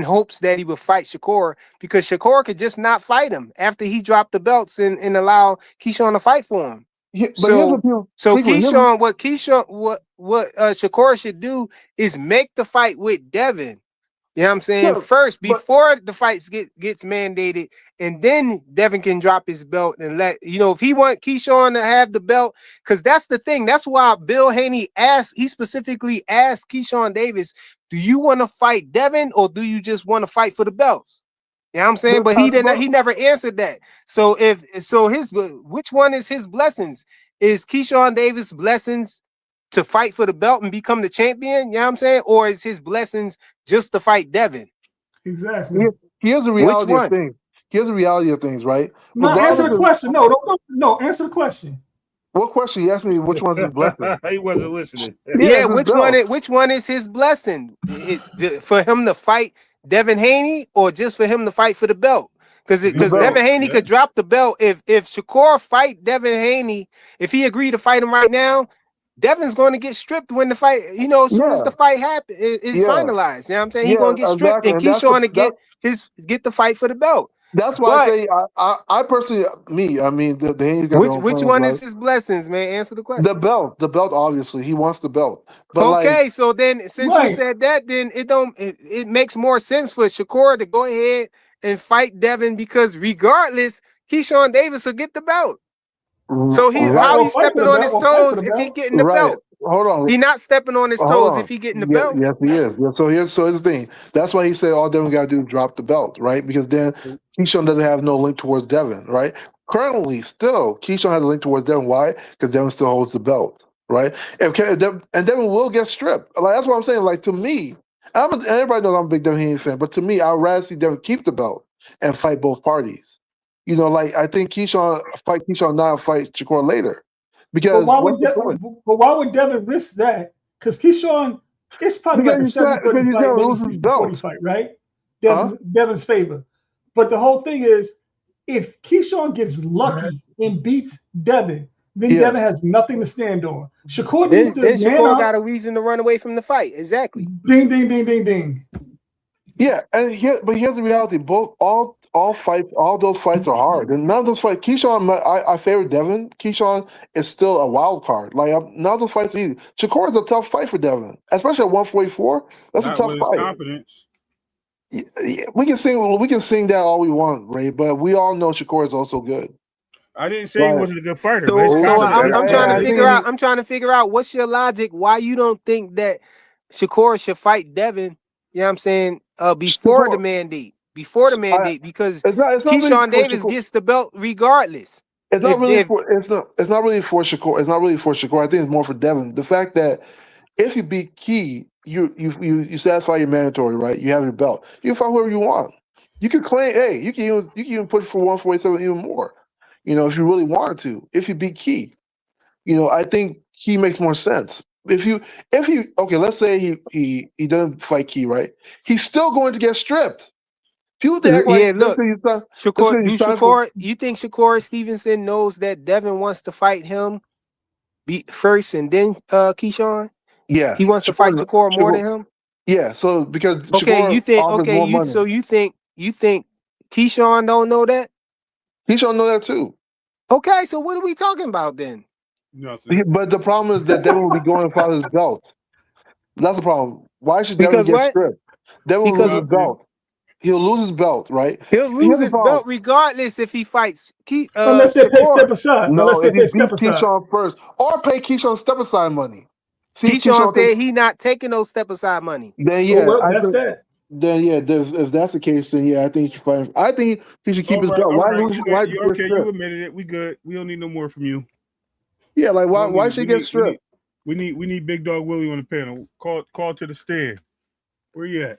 hopes that he would fight Shakur, because Shakur could just not fight him after he dropped the belts and allow Keyshawn to fight for him. Yeah, but here's the deal. What Shakur should do is make the fight with Devin. You know what I'm saying? Yeah, First, before the fights gets mandated, and then Devin can drop his belt and if he want Keyshawn to have the belt, because that's the thing. That's why Bill Haney specifically asked Keyshawn Davis, do you want to fight Devin or do you just want to fight for the belts? You know what I'm saying? But he never answered that. So which one is his blessings? Is Keyshawn Davis' blessings to fight for the belt and become the champion? You know what I'm saying? Or is his blessings just to fight Devin? Exactly. Here's the reality of things. Here's the reality of things, right? No, answer the question. No, answer the question. What question? You asked me which one's his blessing. He wasn't listening. Yeah, which one is his blessing? For him to fight Devin Haney, or just for him to fight for the belt? Because Devin Haney could drop the belt. If Shakur fight Devin Haney, if he agreed to fight him right now, Devin's going to get stripped when the fight, as soon as the fight is finalized. You know what I'm saying? He's going to get stripped, and Keyshawn to get the fight for the belt. That's why I say I personally, the Haney's got which one is his blessings, man? Answer the question. The belt, obviously, he wants the belt. But okay, so then since you said that, then it makes more sense for Shakur to go ahead and fight Devin, because regardless, Keyshawn Davis will get the belt. So how he's stepping on his toes if he getting the belt? Hold on. He's not stepping on his toes if he getting the belt. Yes, he is. Yeah, so here's the thing. That's why he said all Devin got to do is drop the belt, right? Because then Keyshawn doesn't have no link towards Devin, right? Currently, still, Keyshawn has a link towards Devin. Why? Because Devin still holds the belt, right? And Devin will get stripped. Like, that's what I'm saying. Like, to me, everybody knows I'm a big Devin Haney fan, but to me, I'd rather see Devin keep the belt and fight both parties. I think Keyshawn now, fight Shakur later. Because why would Devin risk that? Because Keyshawn, it's probably like a 7-30 fight, maybe 60-40 fight, right? Devin's favor. But the whole thing is, if Keyshawn gets lucky and beats Devin, then Devin has nothing to stand on. Shakur Shakur got a reason to run away from the fight. Exactly. Ding, ding, ding, ding, ding. Yeah, but here's the reality. All all those fights are hard. And none of those fights, Keyshawn, I favor Devin. Keyshawn is still a wild card. Like none of those fights are easy. Shakur is a tough fight for Devin, especially at 144. That's Not a tough with his fight. confidence. Yeah, we can sing that all we want, Ray, but we all know Shakur is also good. I didn't say he wasn't a good fighter, but his So confidence. I'm trying to figure out what's your logic why you don't think that Shakur should fight Devin. You know what I'm saying? Before the mandate, because Keyshawn Davis gets the belt regardless. It's not really for Shakur. It's not really for Shakur. I think it's more for Devin. The fact that if you beat Key, you satisfy your mandatory, right? You have your belt. You can fight whoever you want. You can claim, hey, you can even push for 147 even more. You know, if you really wanted to. If you beat Key, you know, I think Key makes more sense. If you okay, let's say he doesn't fight Key, right? He's still going to get stripped. People act like look, Shakur, you think Shakur Stevenson knows that Devin wants to fight him first and then Keyshawn? Yeah. He wants to fight Shakur more than him? Yeah, so because Shakur offers more money. So you think Keyshawn don't know that? Keyshawn know that too. Okay, so what are we talking about then? Nothing. But the problem is that Devin will be going for his belt. That's the problem. Why should Devin get stripped? Devin will lose his belt. He'll lose his belt, right? He'll lose his belt regardless if he fights unless they pay step aside. No, Unless they if he pay step beats aside. Keyshawn first, or pay Keyshawn step aside money. See, Keyshawn said he not taking those step aside money. Then yeah, that's that. Then yeah, if that's the case, then yeah, I think he should fight. I think he should keep his belt. Why lose? Why you admitted it. We good. We don't need no more from you. Yeah, like why should he get stripped? We need Big Dog Willie on the panel. Call to the stand. Where you at?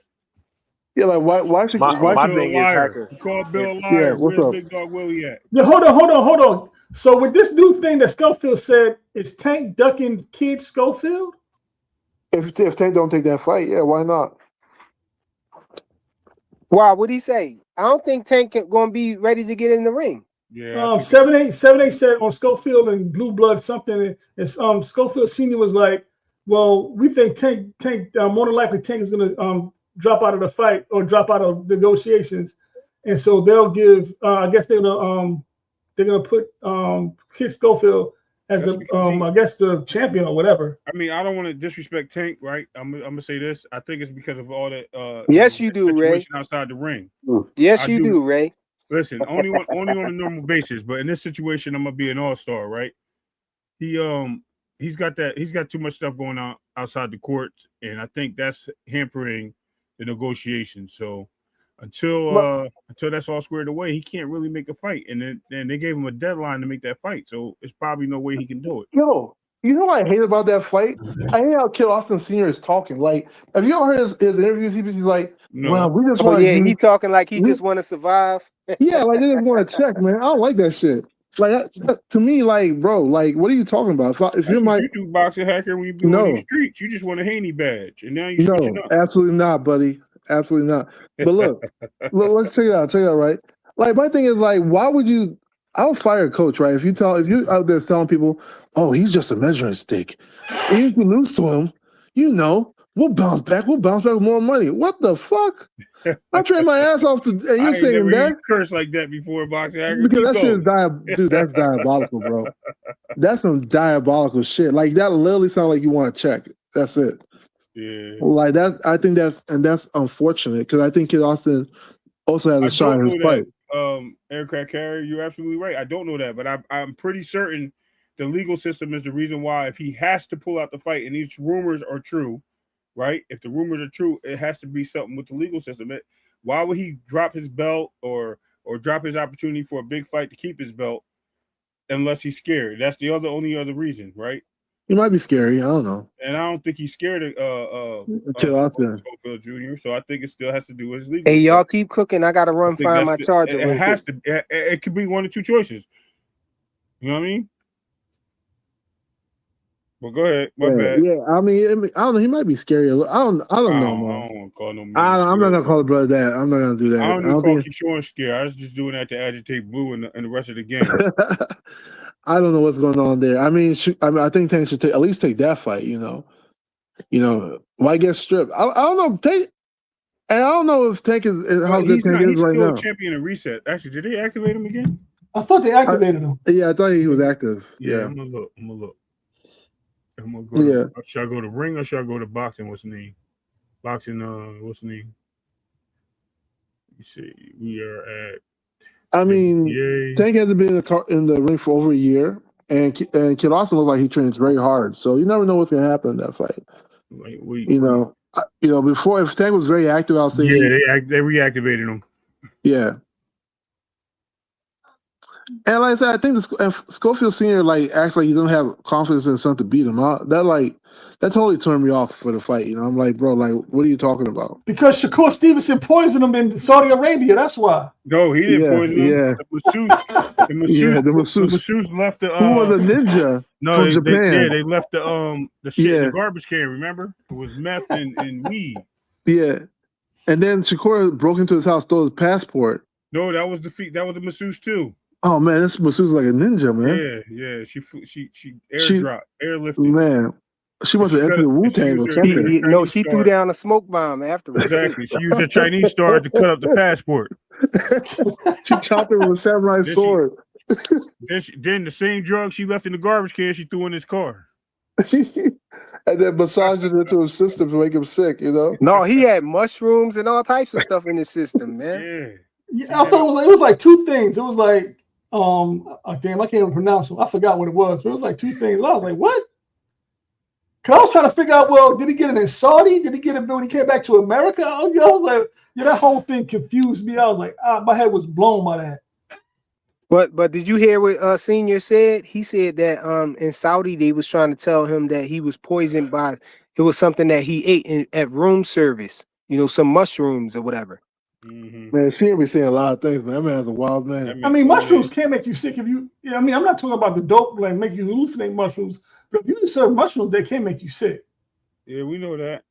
Yeah, like why should my thing is Hacker. You call Bill a liar. Yeah, what's Where's up? Big Dog Willie at? Yeah, hold on. So with this new thing that Schofield said, is Tank ducking Kid Schofield? If Tank don't take that fight, yeah, why not? Why? What'd he say? I don't think Tank gonna be ready to get in the ring. Yeah. 7-8 said on Schofield and Blue Blood something. And Schofield Senior was like, well, we think Tank more than likely Tank is gonna drop out of the fight or drop out of negotiations, and so they'll give. I guess they're gonna put Kid Schofield as I guess the champion or whatever. I mean, I don't want to disrespect Tank, right? I'm gonna say this. I think it's because of all that. Yes, you do, Ray. Outside the ring. Yes, you do, Ray. Listen, only on a normal basis, but in this situation, I'm gonna be an all-star, right? He's got too much stuff going on outside the courts, and I think that's hampering the negotiations. So until that's all squared away, he can't really make a fight. And then they gave him a deadline to make that fight, so it's probably no way he can do it. Yo, you know what I hate about that fight? I hate how Kid Austin Sr. is talking. Like, have you ever heard his interviews? He's like, No. well, we just want to he's talking like he just want to survive. Yeah, like they just want to check, man. I don't like that shit. Like to me, like, bro, like, what are you talking about? If you're you do, boxing Hacker, when you be on these streets, you just want a Haney badge, and now you switching up. Absolutely not, buddy. Absolutely not. But look, let's check it out. Check it out, right? Like, my thing is, like, why would you? I would fire a coach, right? If you out there telling people, oh, he's just a measuring stick, and if you lose to him, you know, we'll bounce back. We'll bounce back with more money. What the fuck? I trained my ass off to, and you're saying that curse like that before boxing Hacker. because that shit is dude. That's diabolical, bro. That's some diabolical shit. Like that literally sounds like you want to check. That's it. Yeah. Like that. I think that's unfortunate because I think Kid Austin also has a shot in his fight. Aircraft carrier, you're absolutely right. I don't know that, but I'm pretty certain the legal system is the reason why. If he has to pull out the fight, and these rumors are true. Right? If the rumors are true, it has to be something with the legal system. Why would he drop his belt or drop his opportunity for a big fight to keep his belt unless he's scared? That's the only other reason, right? He might be scary. I don't know. And I don't think he's scared of Kid Austin Schofield Jr. So I think it still has to do with his legal. Hey, y'all keep cooking. I gotta run find my charger. It has to. It could be one or two choices. You know what I mean? Well, go ahead. My bad. Yeah, I mean, I don't know. He might be scary. I don't know, man. I don't want to call no. I'm not gonna call the brother that. I'm not gonna do that. I don't even call Keyshawn scared. I was just doing that to agitate Blue and the rest of the game. I don't know what's going on there. I mean, I think Tank should at least take that fight. You know, why get stripped? I don't know. And I don't know if Tank is how good He's Tank not. is He's right still a now. champion in reset. Actually, did they activate him again? I thought they activated him. Yeah, I thought he was active. Yeah, Yeah. I'm gonna look. I'm gonna go Yeah. to. Should I go to ring or should I go to boxing? What's the name? Boxing. What's the name? Let me see. We are at. I mean, WBA. Tank hasn't been in the ring for over a year, and Kid Austin looks like he trains very hard. So you never know what's gonna happen in that fight. Like Before, if Tank was very active, I'll say they reactivated him. Yeah. And like I said, I think Schofield Senior acts like he doesn't have confidence in his son to beat him. That totally turned me off for the fight. I'm like, bro, what are you talking about? Because Shakur Stevenson poisoned him in Saudi Arabia. That's why. No, he didn't poison him. Yeah. The masseuse left the. Who was a ninja from Japan? They left the shit in the garbage can. Remember, it was meth and weed. Yeah, and then Shakur broke into his house, stole his passport. No, that was the masseuse too. Oh man, this masseuse is like a ninja, man. Yeah. She airlifted. Man, she must have entered the Wu-Tang or something. No, she threw down a smoke bomb afterwards. Exactly. She used a Chinese star to cut up the passport. She chopped it with a samurai sword. Then the same drug she left in the garbage can, she threw in his car. And then massages into his system to make him sick, No, he had mushrooms and all types of stuff in his system, man. Yeah, I thought it was like two things. It was like, damn, I can't even pronounce them. I forgot what it was, but it was like two things. I was like, what? Cause I was trying to figure out, well, did he get it in Saudi? Did he get it when he came back to America? I was like, that whole thing confused me. I was like, my head was blown by that. But did you hear what Senior said? He said that in Saudi they was trying to tell him that he was poisoned by it was something that he ate at room service, some mushrooms or whatever. Mm-hmm. Man, she be saying a lot of things, man. That man's a wild man. I mean, mushrooms can make you sick if you. I mean, I'm not talking about the dope like make you hallucinate mushrooms, but if you serve mushrooms, they can make you sick. Yeah, we know that.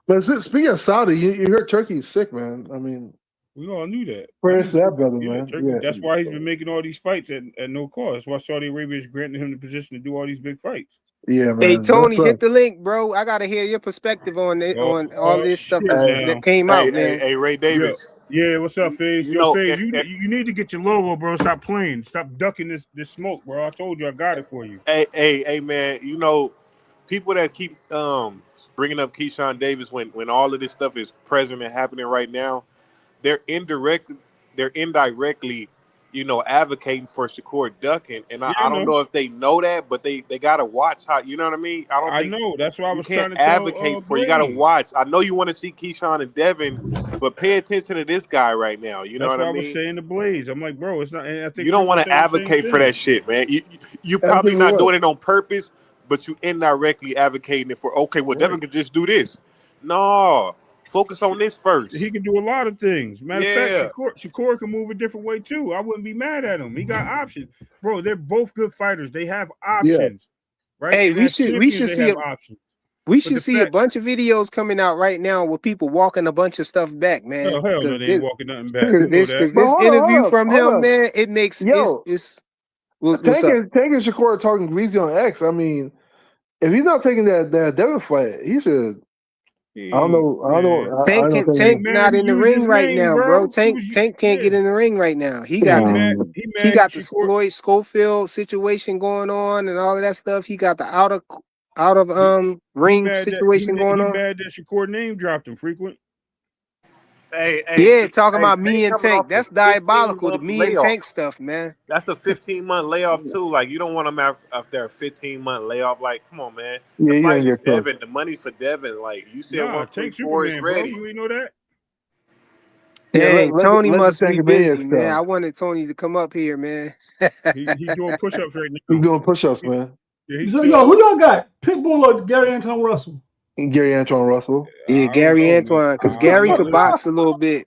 But speaking of Saudi, you heard Turkey's sick, man. I mean, we all knew that. Prayers to that brother, man. Turkey, that's why he's been making all these fights at no cost. That's why Saudi Arabia is granting him the position to do all these big fights. Yeah, man. Hey Tony, hit the link, bro. I gotta hear your perspective on it, on all this stuff that came out, man. Hey, Ray Davis. Yeah, what's up, FaZe? FaZe, you need to get your logo, bro. Stop playing. Stop ducking this smoke, bro. I told you I got it for you. Hey, man. People that keep bringing up Keyshawn Davis when all of this stuff is present and happening right now, they're indirectly, advocating for Shakur ducking. And I don't know if they know that, but they gotta watch how. You know what I mean? I know. That's why I was trying to advocate for. You gotta watch. I know you want to see Keyshawn and Devin, but pay attention to this guy right now. You know what I mean? That's why I was saying the Blaze. I'm like, bro, it's not. And I think you don't want to advocate for that shit, man. You probably not doing it on purpose, but you indirectly advocating it for. Okay, well, Devin could just do this. No. Focus on this first. He can do a lot of things. Matter of fact, Shakur can move a different way too. I wouldn't be mad at him. He got options, bro. They're both good fighters. They have options, right? Hey, we should see options. We should see a bunch of videos coming out right now with people walking a bunch of stuff back, man. Oh, hell no, they ain't walking nothing back. Because this interview from him, man, it makes Tank and Shakur are talking greasy on X. I mean, if he's not taking that Devin fight, he should. I don't know. Tank not in the ring right now, bro. Tank can't get in the ring right now. He got the Schofield situation going on and all of that stuff. He got the out of ring situation going on. He mad that Shakur name dropped him frequent. Talking about me and Tank. That's diabolical. The me and Tank stuff, man. That's a 15-month layoff too. Like you don't want them after a 15-month layoff. Like, come on, man. The money for Devin. Like you said, 134 is ready. Bro. You ain't know that. Hey, Tony must be busy, man. I wanted Tony to come up here, man. He's doing push-ups right now. He's doing push-ups, man. Who y'all got? Pitbull or Gary Antoine Russell? Gary Antoine Russell. Yeah, Gary Antoine, because Gary could box a little bit.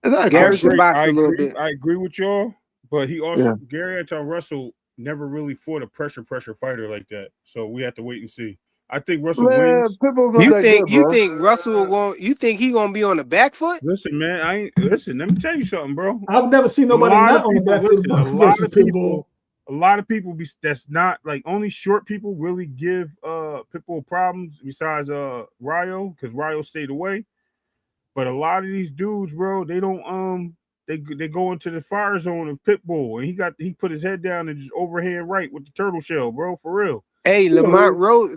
Gary could box a little bit. I agree with y'all, but he also Gary Antoine Russell never really fought a pressure fighter like that. So we have to wait and see. I think Russell wins. You think Russell will? You think he gonna be on the back foot? Listen, man. Let me tell you something, bro. I've never seen nobody not on the back foot. A lot of people that's not like only short people really give Pitbull problems besides Ryo, because Ryo stayed away. But a lot of these dudes, bro, they don't they go into the fire zone of Pitbull, and he put his head down and just overhand right with the turtle shell, bro, for real. Hey, Lamont Roach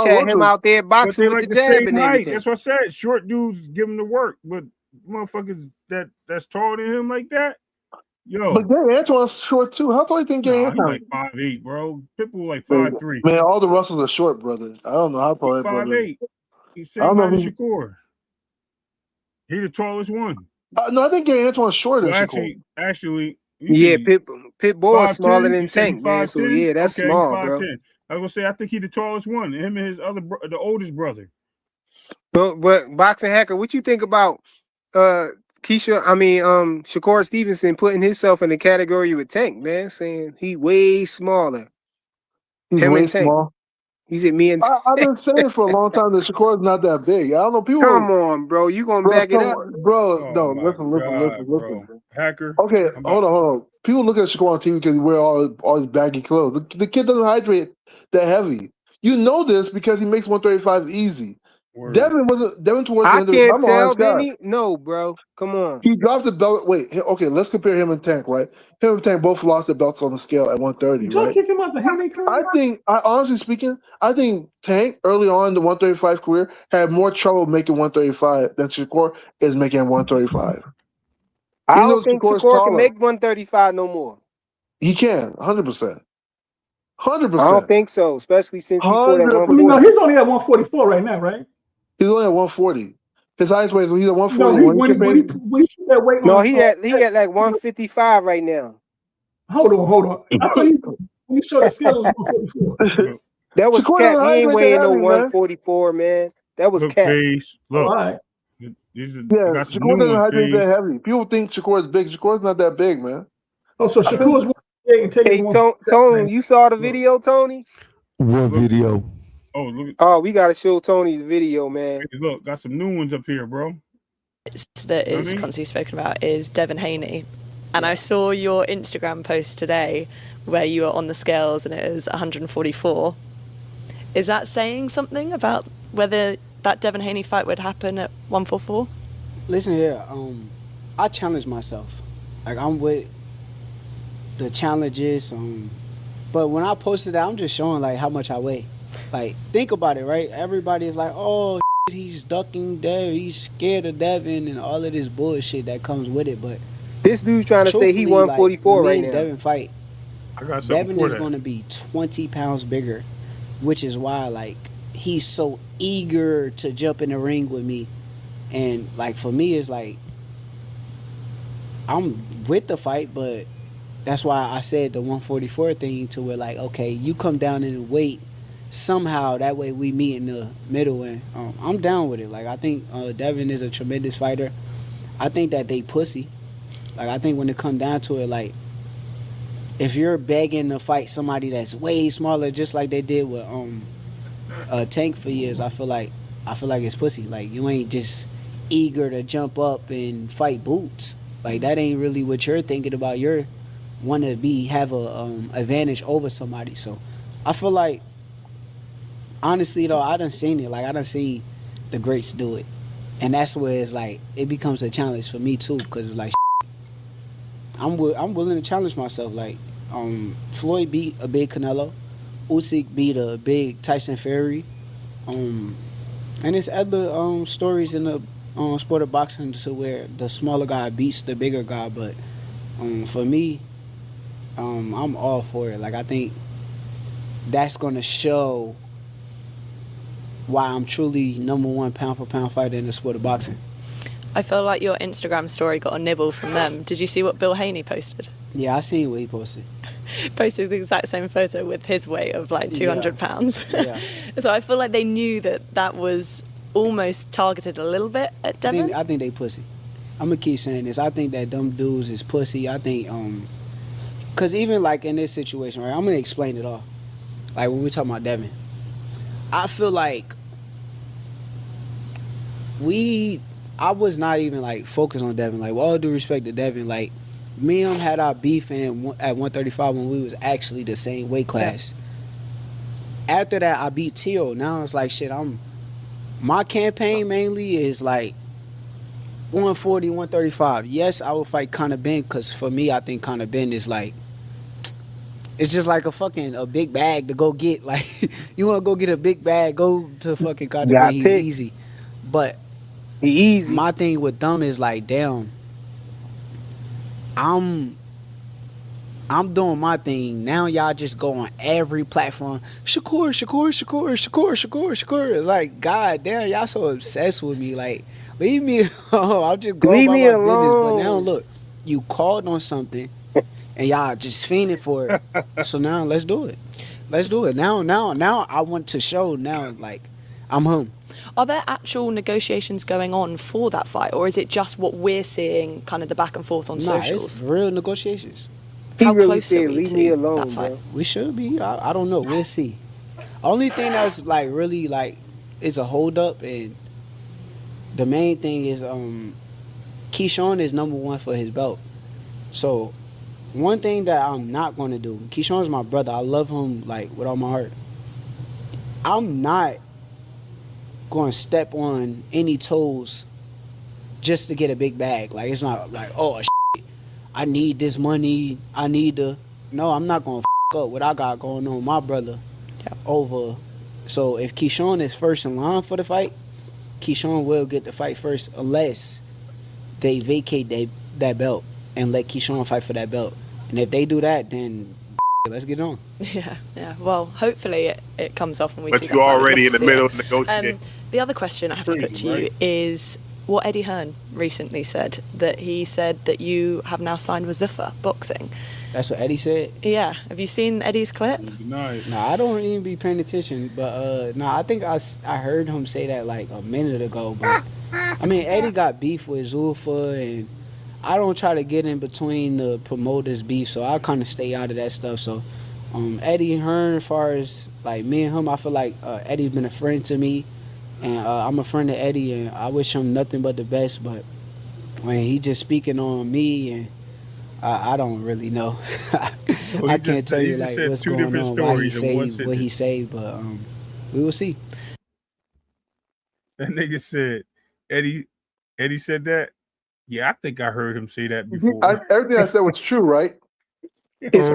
had him out there But boxing they with like the the jab same and height. everything. That's what I said. Short dudes give him the work, but motherfuckers that's taller than him like that, yo. But Gary Antoine's short too. How tall do you think Gary Nah, he Antoine? like 5'8", bro. Pitbull like Man, 5'3". man, all the Russells are short, brother. I don't know how tall He that brother is. 5'8". He's I don't same know height if as he. Shakur. He the tallest one. No, I think Gary Antoine's shorter Well, than Shakur. actually, you Yeah, say Pitbull is smaller 5'10". than You say he Tank, man. So 5'10". yeah, that's Okay, he small, 5'10". bro. I was gonna say I think he the tallest one. Him and his the oldest brother. But boxing hacker, what you think about Shakur Stevenson putting himself in the category with Tank, man, saying he way smaller. He's Him way and Tank. small. He said me and I've been saying for a long time that Shakur's not that big. I don't know. People. Come on, bro. You gonna back it up? Bro, Oh no, my listen. God, bro. Hacker. Okay, hold on. People look at Shakur on TV because he wear all his baggy clothes. The kid doesn't hydrate that heavy. You know this because he makes 135 easy. Word. Devin towards the I end of the can't I'm a tell, honest guy. didn't he? No, bro. Come on. He dropped the belt. Wait, okay, let's compare him and Tank, right? Him and Tank both lost their belts on the scale at 130, Did y'all right? kick him out the Haney Honestly speaking, I think Tank early on in the 135 career had more trouble making 135 than Shakur is making 135. I Even don't though think Shakur is Shakur can taller, make 135 no more. he can 100%. I don't think so, especially since he fought at 100%. No, 140. he's only at 144 right now, right? He's only at 140. His highest weight, he's at 140. No, when he put that weight No, on. he at like 155 right now. Hold on. I thought when you showed the scale, it was 144. That was Shakur cap. doesn't He ain't hydrate that weighing no heavy, man. 144, man. That was Look, cap. face. Look. All right. You Yeah, got some Shakur new doesn't ones, hydrate face. that heavy. People think Shakur is big. Shakur's not that big, man. Oh, so Shakur's 148 and taking Hey, one. Tony, you saw the video, Tony? What video? Oh, look. Oh, we gotta show Tony the video, man. Hey, look, got some new ones up here, bro. That is constantly spoken about is Devin Haney. And I saw your Instagram post today where you were on the scales and it was 144. Is that saying something about whether that Devin Haney fight would happen at 144? Listen here, I challenge myself. Like, I'm with the challenges, but when I posted that, I'm just showing like how much I weigh. Like, think about it, right? Everybody is like, oh, he's ducking Devin, he's scared of Devin, and all of this bullshit that comes with it. But this dude's trying to say he 144 like, right me and now. Devin fight, Devin is going to be 20 pounds bigger, which is why like he's so eager to jump in the ring with me. And like for me, it's like I'm with the fight, but that's why I said the 144 thing to where like, okay, you come down in weight somehow, that way we meet in the middle, and I'm down with it. Like, I think Devin is a tremendous fighter. I think that they pussy. Like, I think when it come down to it, like, if you're begging to fight somebody that's way smaller, just like they did with Tank for years, I feel like it's pussy. Like, you ain't just eager to jump up and fight Boots. Like, that ain't really what you're thinking about. You're want to have a advantage over somebody. So I feel like, honestly though, I done seen it. Like, I done seen the greats do it, and that's where it's like it becomes a challenge for me too, because like I'm willing to challenge myself. Like, Floyd beat a big Canelo, Usyk beat a big Tyson Fury, and there's other stories in the sport of boxing to where the smaller guy beats the bigger guy. But for me, I'm all for it. Like, I think that's gonna show why I'm truly #1 pound for pound fighter in the sport of boxing. I feel like your Instagram story got a nibble from them. Did you see what Bill Haney posted? Yeah, I seen what he posted. Posted the exact same photo with his weight of like 200 pounds. Yeah. So I feel like they knew that was almost targeted a little bit at Devin. I think they pussy. I'm gonna keep saying this. I think that them dudes is pussy. I think, cause even like in this situation, right? I'm gonna explain it all. Like when we talking about Devin, I feel like I was not even like focused on Devin. Like, with all due respect to Devin, like me and him had our beef at 135 when we was actually the same weight class. Yeah. After that, I beat Teal. Now it's like shit. My campaign mainly is like 140, 135. Yes, I would fight Conor Ben because for me, I think Conor Ben is like, it's just like a big bag to go get. Like, you want to go get a big bag, go to fucking You Conor Ben. got He's picked. easy. But He easy. my thing with them is like, damn, I'm doing my thing. Now y'all just go on every platform. Shakur. It's like, God damn, y'all so obsessed with me. Like, leave me alone. I'll just go Leave about me my business. But now alone. look, you called on something and y'all just fiending for it. So now let's do it. Let's do it. Now I want to show now, like, I'm home. Are there actual negotiations going on for that fight, or is it just what we're seeing, kind of the back and forth on socials? It's real negotiations. How He really close are said, we "Leave me to alone, that fight? bro." We should be. I don't know. We'll see. Only thing that's like really like is a hold up, and the main thing is Keyshawn is number one for his belt. So one thing that I'm not gonna do, Keyshawn's my brother. I love him like with all my heart. I'm not gonna step on any toes just to get a big bag. Like, it's not like, oh shit, I need this money. I need to. No, I'm not gonna up what I got going on with my brother over. So if Keyshawn is first in line for the fight, Keyshawn will get the fight first unless they vacate that belt and let Keyshawn fight for that belt. And if they do that, then let's get on. Yeah. Well, hopefully it comes off and we But see that you fight. We'd already love in the to see middle it. of negotiating. The other question I have to put to you is what Eddie Hearn recently said, that he said that you have now signed with Zuffa Boxing. That's what Eddie said? Yeah. Have you seen Eddie's clip? Nice. Nah, I don't even be paying attention. But I think I heard him say that like a minute ago. But I mean, Eddie got beef with Zuffa, and I don't try to get in between the promoters' beef, so I kind of stay out of that stuff. So Eddie Hearn, as far as like me and him, I feel like Eddie's been a friend to me, and I'm a friend of Eddie, and I wish him nothing but the best. But when he just speaking on me, and I don't really know. I can't tell you like what's going on, why he say what he say, but we will see. That nigga said, Eddie said that. Yeah, I think I heard him say that before. Everything I said was true, right? It's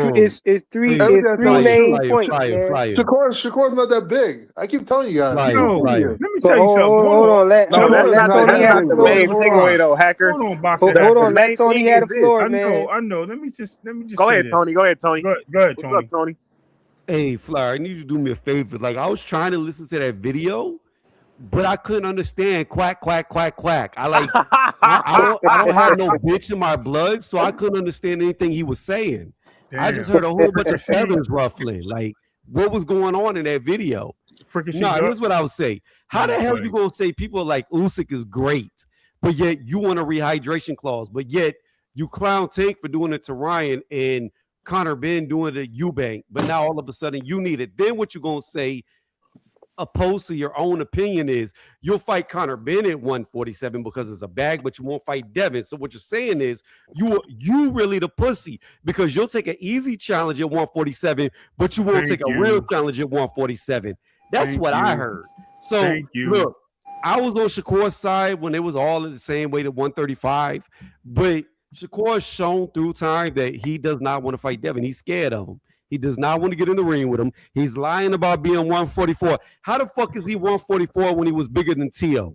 three Everything main true. points, man. Shakur's not that big. I keep telling you guys. No, let me So tell you something. hold on. Let Tony have the floor. main takeaway though, Hacker. Hold on, Boxer. Hold on. The Let main Tony thing have is the floor, I man. know. Let me just Go say ahead, this. Tony. Go ahead, Tony. Go ahead, What's Tony. up, Tony? Hey, Flower, I need you to do me a favor. Like, I was trying to listen to that video, but I couldn't understand quack, quack, quack, quack. I don't have no bitch in my blood, so I couldn't understand anything he was saying. Damn. I just heard a whole bunch of feathers ruffling. Like, what was going on in that video? Here's what I would say. How the hell you gonna say people like Usyk is great, but yet you want a rehydration clause, but yet you clown Tank for doing it to Ryan and Conor Ben doing it at Eubank, but now all of a sudden you need it. Then what you gonna say, opposed to your own opinion, is you'll fight Conor Ben at 147 because it's a bag, but you won't fight Devin. So what you're saying is you really the pussy because you'll take an easy challenge at 147, but you won't take a real challenge at 147. That's what I heard. So look, I was on Shakur's side when it was all in the same weight at 135, but Shakur has shown through time that he does not want to fight Devin. He's scared of him. He does not want to get in the ring with him. He's lying about being 144. How the fuck is he 144 when he was bigger than Tio?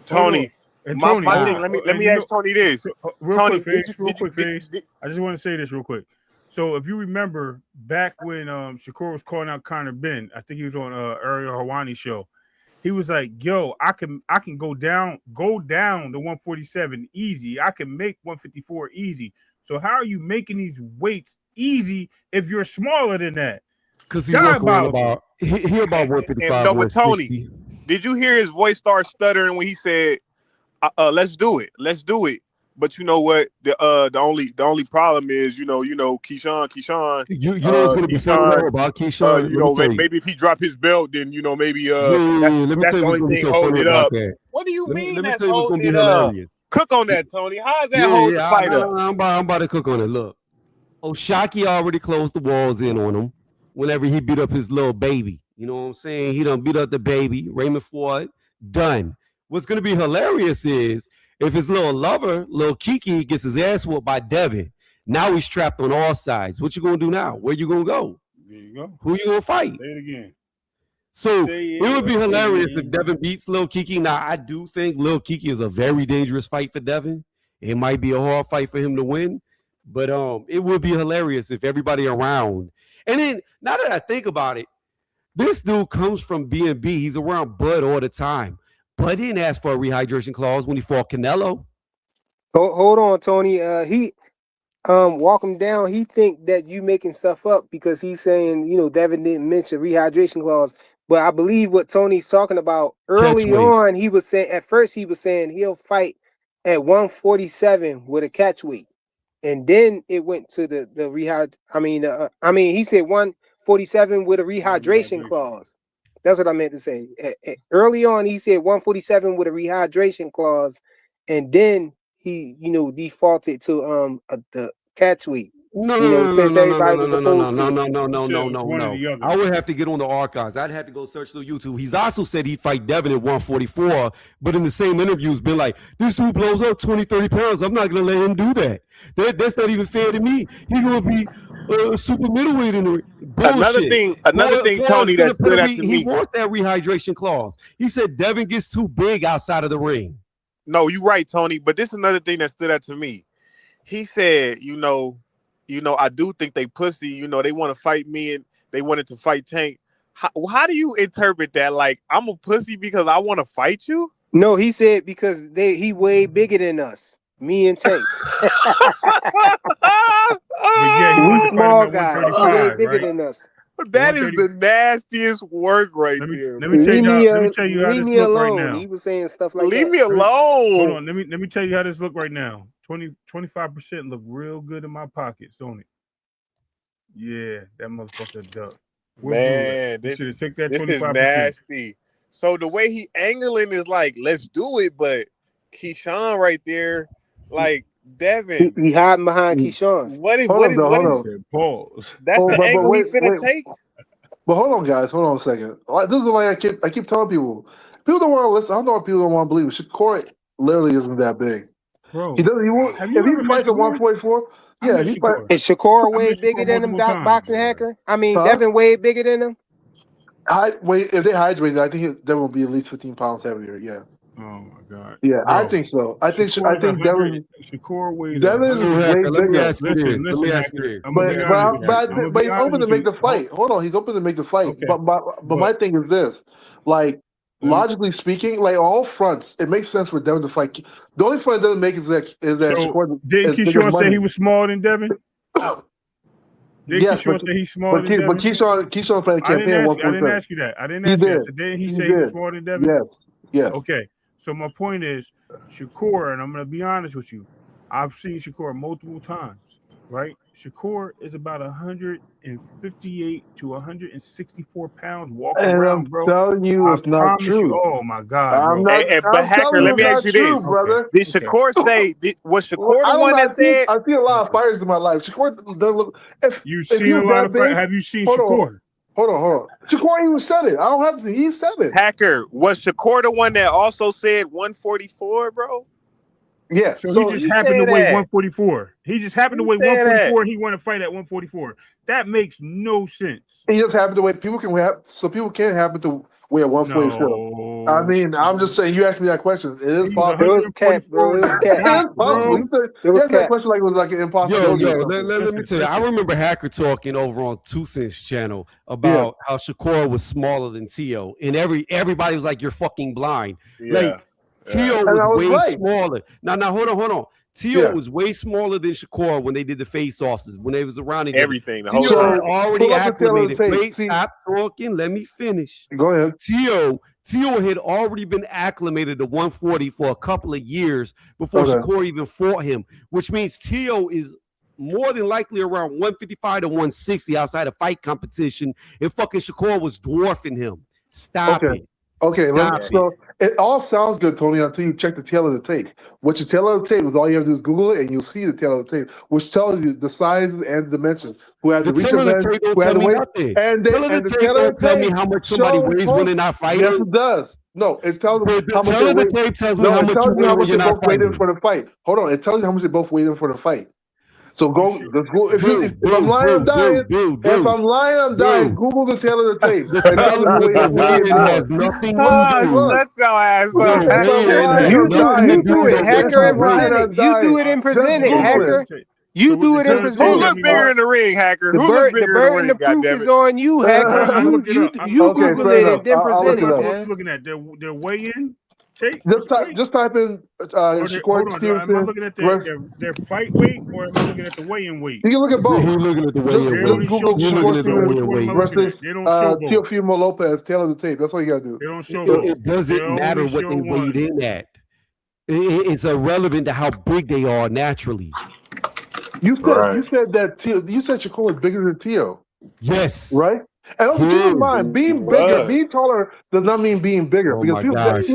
Tony. My thing. Let me ask Tony this. Real quick, Faze. I just want to say this real quick. So if you remember back when Shakur was calling out Conor Ben, I think he was on Ariel Helwani's show. He was like, "Yo, I can go down to 147 easy. I can make 154 easy. So how are you making these weights easy if you're smaller than that?" Because he's working about 155. No, but Tony, did you hear his voice start stuttering when he said, "Let's do it. But you know what? The only problem is, you know, Keyshawn. You know what's gonna be funny about Keyshawn? Maybe if he drop his belt, then maybe let me that's tell the you only what's thing so holding funny it about up. that. What do you mean? Let me That's tell you what's gonna be holding hilarious. Cook on that, Tony. How is that holding the fight up? I'm about to cook on it. Look, O'Shaquie already closed the walls in on him whenever he beat up his little baby. You know what I'm saying? He done beat up the baby. Raymond Ford, done. what's going to be hilarious is if his little lover, little Kiki, gets his ass whooped by Devin. Now he's trapped on all sides. What you going to do now? Where you going to go? There you go. Who you going to fight? Say it again. So it would be hilarious if Devin beats Lil Kiki. Now, I do think Lil Kiki is a very dangerous fight for Devin. It might be a hard fight for him to win, but it would be hilarious if everybody around. And then, now that I think about it, this dude comes from B&B. He's around Bud all the time. Bud didn't ask for a rehydration clause when he fought Canelo. Hold on, Tony. He walk him down. He think that you making stuff up because he's saying, Devin didn't mention rehydration clause. But I believe what Tony's talking about early on, he was saying he'll fight at 147 with a catch weight. And then it went to the rehyd. He said 147 with a rehydration clause. That's what I meant to say. Early on, he said 147 with a rehydration clause, and then he, defaulted to the catch weight. No. I would have to get on the archives. I'd have to go search through YouTube. He's also said he'd fight Devin at 144, but in the same interview, has been like, this dude blows up 20, 30 pounds. I'm not going to let him do that. That's not even fair to me. He's going to be super middleweight in the bullshit. Another thing, Tony, that stood out to me. He wants that rehydration clause. He said Devin gets too big outside of the ring. No, you're right, Tony. But this is another thing that stood out to me. He said, I do think they pussy. They want to fight me and they wanted to fight Tank. How do you interpret that? Like, I'm a pussy because I want to fight you? No, he said because he way bigger than us. Me and Tank. We small guys. He way bigger than us. That is the nastiest work right there. Let me tell you how this look right now. He was saying stuff like leave that. me alone. Hold on. Let me tell you how this look right now. 25% look real good in my pockets, don't it? Yeah, that motherfucker duck. Man, this is nasty. So the way he angling is like, let's do it, but Keyshawn right there, like Devin. He hiding behind Keyshawn. What is pause? That's the angle he finna take. But hold on, guys. Hold on a second. This is the way I keep telling people. People don't want to listen. I don't know what people don't want to believe. Shakur literally isn't that big. Bro, he doesn't. If he fights at 144, yeah, he fights. Is Shakur way bigger than him, boxing hacker? Devin way bigger than him. If they hydrated, I think Devin will be at least 15 pounds heavier. Yeah. Oh my God. Yeah, bro. I think so. I think Devin. Shakur weighs. Devin is way bigger. Let me ask you. But he's open to make the fight. Hold on, he's open to make the fight. Okay. But my thing is this, like. Logically speaking, like on all fronts, it makes sense for Devin to fight. The only front it doesn't make is that Shakur. Didn't Keyshawn say he was smaller than Devin? Yes, Keyshawn say he's smaller than Devin? But Keyshawn played a campaign. I didn't ask you that. So didn't he say he was smaller than Devin? Yes. Okay. So my point is, Shakur, and I'm going to be honest with you, I've seen Shakur multiple times, right? Shakur is about 158 to 164 pounds walking around, bro. I'm telling you, it's not true. Oh my God, bro. But Hacker, let me ask you this, brother. Did Shakur say? Was Shakur the one that said? I see a lot of fighters in my life. Shakur doesn't look. You've seen a lot of fighters. Have you seen Shakur? Hold on. Shakur even said it. I don't have to. He said it. Hacker, was Shakur the one that also said 144, bro? Yeah. So he just happened to weigh 144. He just happened to weigh 144. He wanted to fight at 144. That makes no sense. He just happened to weigh. People can happen to weigh 144. No. I mean, I'm just saying. You asked me that question. It is possible. It was cap, bro. It was cap. It is possible. You said that question like it was like an impossible. Let me tell you. I remember Hacker talking over on Two Cents channel about how Shakur was smaller than Tio, and everybody was like, "You're fucking blind." Like. Tio was way smaller. Now, hold on. Tio was way smaller than Shakur when they did the face-offs, when they was around. Everything. Tio had already acclimated. Wait, stop talking. Let me finish. Go ahead. Tio had already been acclimated to 140 for a couple of years before Shakur even fought him, which means Tio is more than likely around 155 to 160 outside of fight competition, and fucking Shakur was dwarfing him. Stop it. Okay, so it all sounds good, Tony, until you check the tail of the tape. What your tail of the tape is, all you have to do is Google it, and you'll see the tail of the tape, which tells you the size and dimensions. Who has the reach of the tape don't tell me nothing. And the tail of the tape tell me how much somebody weighs when they're not fighting. Yes, it does. No, it tells them how much Tell they her the wait. tape tells me No, how it much tells you you how weigh when much they you're not both weighed in fighting. for the fight. Hold on, it tells you how much they both weighed in for the fight. So go. If I'm lying, I'm dying. If I'm lying, I'm dying. Google the tail of the tape. The And tell telling me with the who weighed weigh-in has more. nothing to do. Shut your ass The up. If I'm weigh-in lying, has I'm nothing to You dying. do do it, with If what hacker, you and I'm lying, present weigh. it. I'm You do dying. it and Just present it, Google it. hacker. You do it and So Who present let it. look me bigger look. in the ring, hacker? The Who look burden, the bigger in the burden ring? of God proof damn is it! on you, hacker. I looked it up. You Okay, Google fair it enough. and then I'll present look it it, up. What's man. looking at their weigh-in tape? What's the weight? Just type in Or hold Shakur on. Am I Stevenson looking at versus. their fight weight, or am I looking at the weigh-in weight? You can look at He both. looking at the weigh-in They Just weight. only Google show. He They Shakur looking don't at the show which Stevenson one weigh-in am I weight. looking at. versus They don't show both. Teofimo Lopez, tail of the tape. That's all you gotta do. They don't show both. It They doesn't matter only what show they weighed one. in at. It's irrelevant to how big they are naturally. You said that you said Shakur was bigger than Tio, Yes. right? And also keep in mind, being bigger, being taller does not mean being bigger Oh because my people, gosh.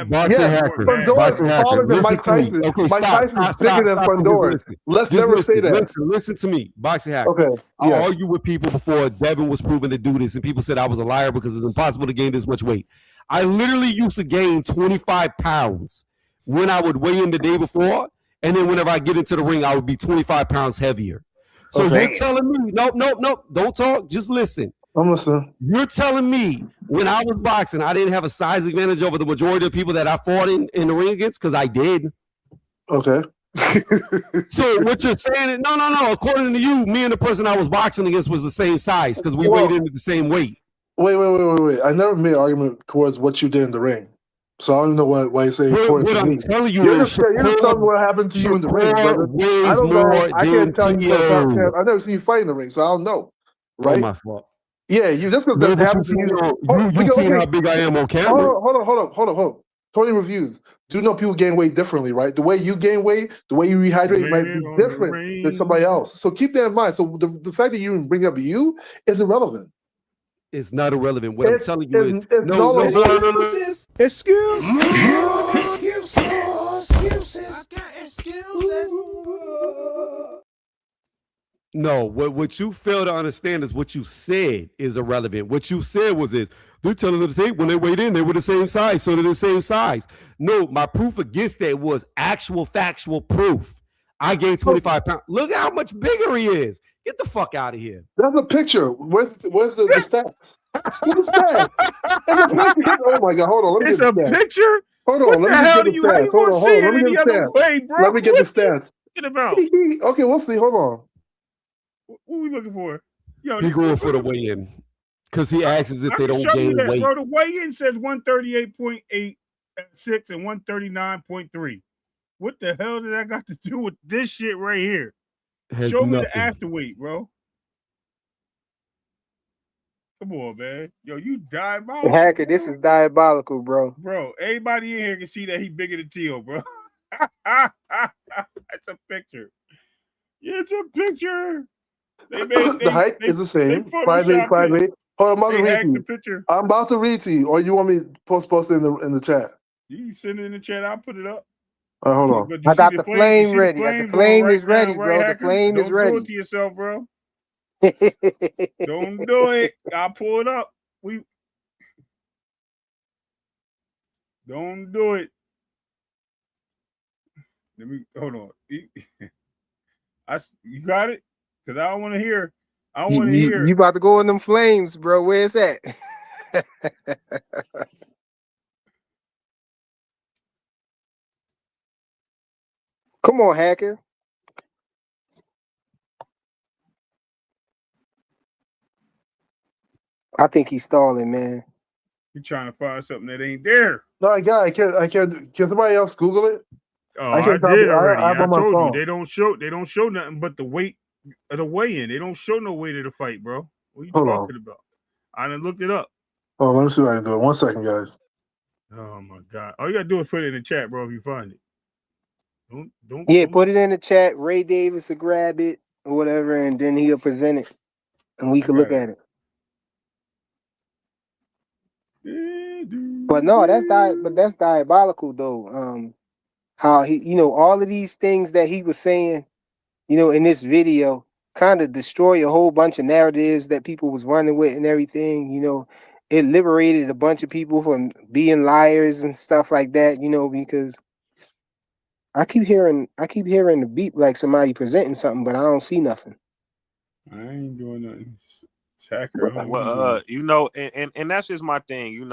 Boxing yes, hacker. Fundora Boxing is hacker. taller than Listen Mike to me. Tyson. Okay, Mike Tyson's bigger than stop, and just Fundora. listen. Let's Just never say listen. that. Listen to me. Boxing hacker. Okay. I Yes. argued with people before Devin was proven to do this, and people said I was a liar because it's impossible to gain this much weight. I literally used to gain 25 pounds when I would weigh in the day before, and then whenever I get into the ring, I would be 25 pounds heavier. So Okay. you're telling me, nope, don't talk, just listen. I'm listening. You're telling me when I was boxing, I didn't have a size advantage over the majority of people that I fought in the ring against? Because I did. Okay. So what you're saying is, no. According to you, me and the person I was boxing against was the same size because we weighed in at the same weight. Wait. I never made an argument towards what you did in the ring. So I don't know why you say according What to I'm me. telling you You're is just telling me what happened to you in the ring, brother. weighs I don't more know. I can't than tell you Tio. I've never seen you fight in the ring, so I don't know. Right? Oh, my fault. Yeah, you just because No, that but happened to you you. seen how big I am on camera. Hold on. 20 reviews. Do you know people gain weight differently, right? The way you gain weight, the way you rehydrate might be different than somebody else. So keep that in mind. So the fact that you even bring up you is irrelevant. It's not irrelevant. What I'm telling you is no. Excuses. No, what you fail to understand is what you said is irrelevant. What you said was they're telling them to take when they weighed in, they were the same size, so they're the same size. No, my proof against that was actual factual proof. I gained 25 pounds. Look how much bigger he is. Get the fuck out of here. That's a picture. Where's the stats? Where's the stats? That's a picture. Oh my god, hold on. Let me It's get a the stats. picture. Hold on, What let the me hell get do the you? How stats. you Hold gonna on, see it let me any get the other stats. way, bro? Let me get the What stats. you talking about? Okay, we'll see. Hold on. What we looking for? Yo, He going for the weigh-in because he asks if I they can don't show you gain that, weight. bro. The weigh-in says 138.86 and 139.3. What the hell did that got to do with this shit right here? Has Show me nothing. the after weight, bro. Come on, man. Yo, you diabolical. Hacker, this is diabolical, bro. Bro, everybody in here can see that he bigger than Tio, bro. That's a picture. Yeah, it's a picture. The height is the same. 5'8", 5'8". Hold on, I'm about to read to you. Picture. I'm about to read to you, or you want me to post it in the chat? You can send it in the chat. I'll put it up. Hold on. I got the flame ready. The flame is ready, bro. The flame is ready. Don't do it to yourself, bro. Don't do it. I'll pull it up. Don't do it. Let me hold on. You got it? Because I don't want to hear. I don't want to hear. You about to go in them flames, bro. Where's that? Come on, hacker. I think he's stalling, man. You're trying to find something that ain't there. No, I can't. Can somebody else Google it? Oh, I did already. I on my told phone. you they don't show nothing but the weight of the weigh-in. They don't show no weight of the fight, bro. What are you talking about? I done looked it up. Oh, let me see what I can do. 1 second, guys. Oh my god! All you gotta do is put it in the chat, bro. If you find it, don't. Put it in the chat. Ray Davis will grab it or whatever, and then he'll present it, and we can look at it. But no, that's diabolical though. How he, all of these things that he was saying, in this video, kind of destroy a whole bunch of narratives that people was running with and everything, it liberated a bunch of people from being liars and stuff like that, because I keep hearing the beep like somebody presenting something, but I don't see nothing. I ain't doing nothing. Shakur, and that's just my thing.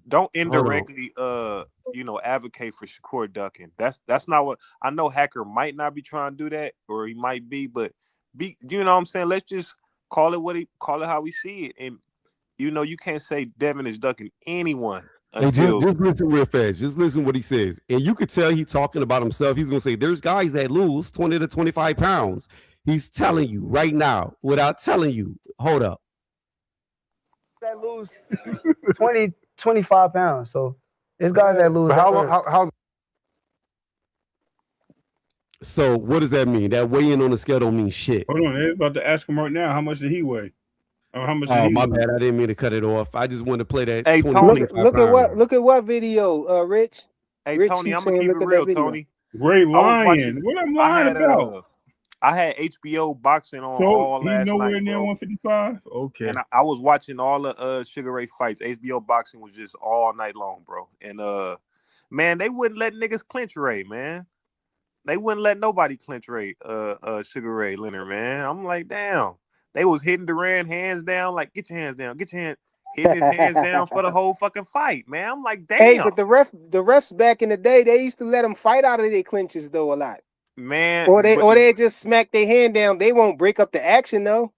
Don't indirectly advocate for Shakur ducking. That's not what I know. Hacker might not be trying to do that, or he might be, but what I'm saying? Let's just call it how we see it. And you can't say Devin is ducking anyone until just listen real fast. Just listen what he says. And you could tell he's talking about himself. He's gonna say there's guys that lose 20 to 25 pounds. He's telling you right now without telling you. Hold up. That lose 20, 25 pounds. So there's guys that lose. But how So what does that mean? That weighing on the scale don't mean shit. Hold on, they're about to ask him right now. How much did he weigh? Or how much? Oh, my bad. I didn't mean to cut it off. I just wanted to play that. Hey, 20, Tony, look at what video, Rich. Hey, Rich, Tony, you I'm gonna saying keep look it at that real, video. Tony. Great lying. What I'm lying about? I had HBO boxing on So all he's last nowhere night, near bro. 155. Okay. And I was watching all the Sugar Ray fights. HBO boxing was just all night long, bro. And man, they wouldn't let niggas clinch Ray, man. They wouldn't let nobody clinch Ray, Sugar Ray Leonard, man. I'm like, damn. They was hitting Duran hands down, like, get your hands down, hitting his hands down for the whole fucking fight, man. I'm like, damn. Hey, but the refs back in the day, they used to let them fight out of their clinches though a lot. Man, or they just smack their hand down. They won't break up the action though.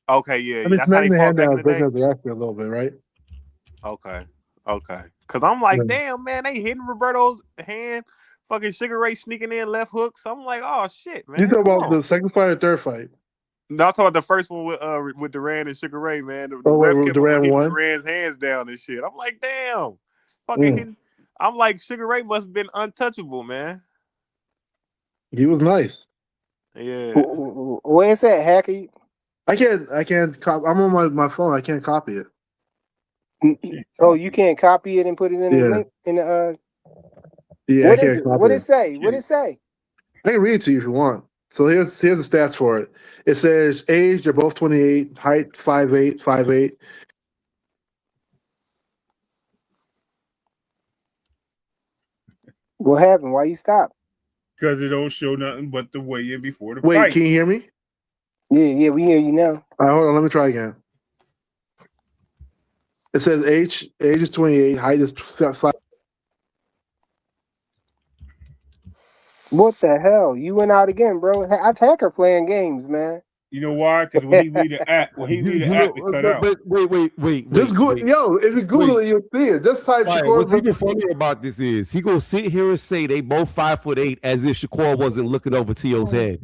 Okay, yeah, I mean, that's how they smacking the fought hand back down in is the day. breaking up the action a little bit, right? Okay. Cause I'm like, damn, man, they hitting Roberto's hand, fucking Sugar Ray sneaking in left hooks. I'm like, oh shit, man. You talk about the second fight or third fight? No, I'm talking about the first one with Duran and Sugar Ray, man. The wait, ref kept Duran hitting won? Duran's hands down and shit. I'm like, damn, fucking hitting. I'm like, Sugar Ray must have been untouchable, man. He was nice. Yeah. Where's that, Hacker? I can't. I'm on my phone. I can't copy it. Oh, you can't copy it and put it in the link in the. Yeah, I can't copy What it. it say? What it say? I can read it to you if you want. So here's the stats for it. It says age, they're both 28, height 5'8". What happened? Why you stop? Because it don't show nothing but the weigh-in before the Wait, fight. can you hear me? Yeah, we hear you now. All right, hold on, let me try again. It says age is 28, height is 5. What the hell? You went out again, bro. I've Hacker playing games, man. You know why? Because when he leave the app, it cut out. Wait. Just Google, yo, if you Google it, you'll see it. Just type Shakur. What's even funny about this is he gonna sit here and say they both 5'8" as if Shakur wasn't looking over T.O.'s head.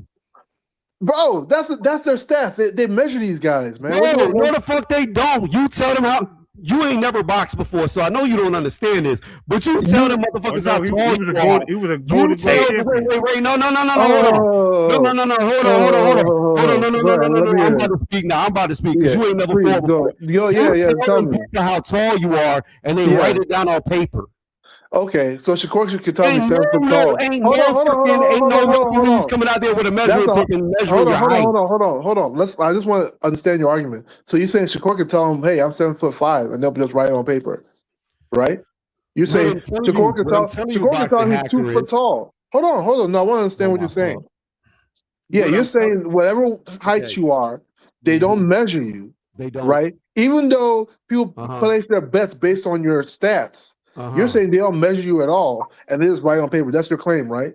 Bro, that's their stats. They measure these guys, man. No, the fuck they don't. You tell them how. You ain't never boxed before, so I know you don't understand this. But you tell them motherfuckers how tall you are. He was a golden Wait, no, hold on. No. I'm about to speak because you ain't never fought before. Tell them how tall you are, and they write it down on paper. Okay, so Shakur can tell me 7 foot tall. Ain't no referees coming out there with a measuring tape and measuring your height. Hold on. I just want to understand your argument. So you're saying Shakur can tell him, "Hey, I'm 7'5," and they'll just write it on paper, right? You're saying Shakur can tell him he's 2 foot tall. Hold on. No, I want to understand what you're saying. Yeah, you're saying whatever height you are, they don't measure you. They don't, right? Even though people place their bets based on your stats. You're saying they don't measure you at all, and they just write on paper. That's your claim, right?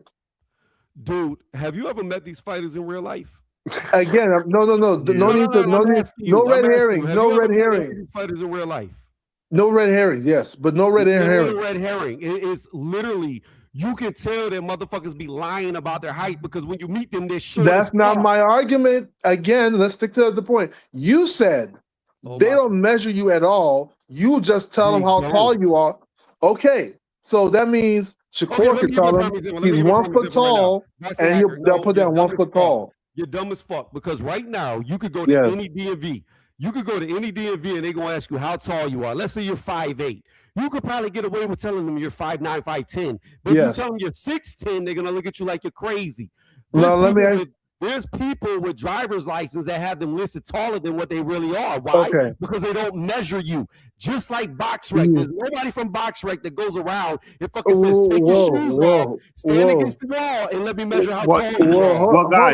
Dude, have you ever met these fighters in real life? Again, no red herring. No red herring. These fighters in real life. No red herrings, yes, but no red herring. Red herring. It is literally, you can tell that motherfuckers be lying about their height because when you meet them, they're short. That's not my argument. Again, let's stick to the point. You said they don't measure you at all. You just tell them how tall you are. Okay, so that means Shakur can tell them he's 1 foot tall, and they'll put down 1 foot tall. You're dumb as fuck because right now you could go to any DMV. You could go to any DMV and they're gonna ask you how tall you are. Let's say you're 5'8". You could probably get away with telling them you're 5'9", 5'10". But if you tell them you're 6'10", they're gonna look at you like you're crazy. No, let me ask. There's people with driver's license that have them listed taller than what they really are. Why? Okay. Because they don't measure you. Just like BoxRec. There's nobody from BoxRec that goes around and fucking says, take your shoes off, stand against the wall, and let me measure how tall you are.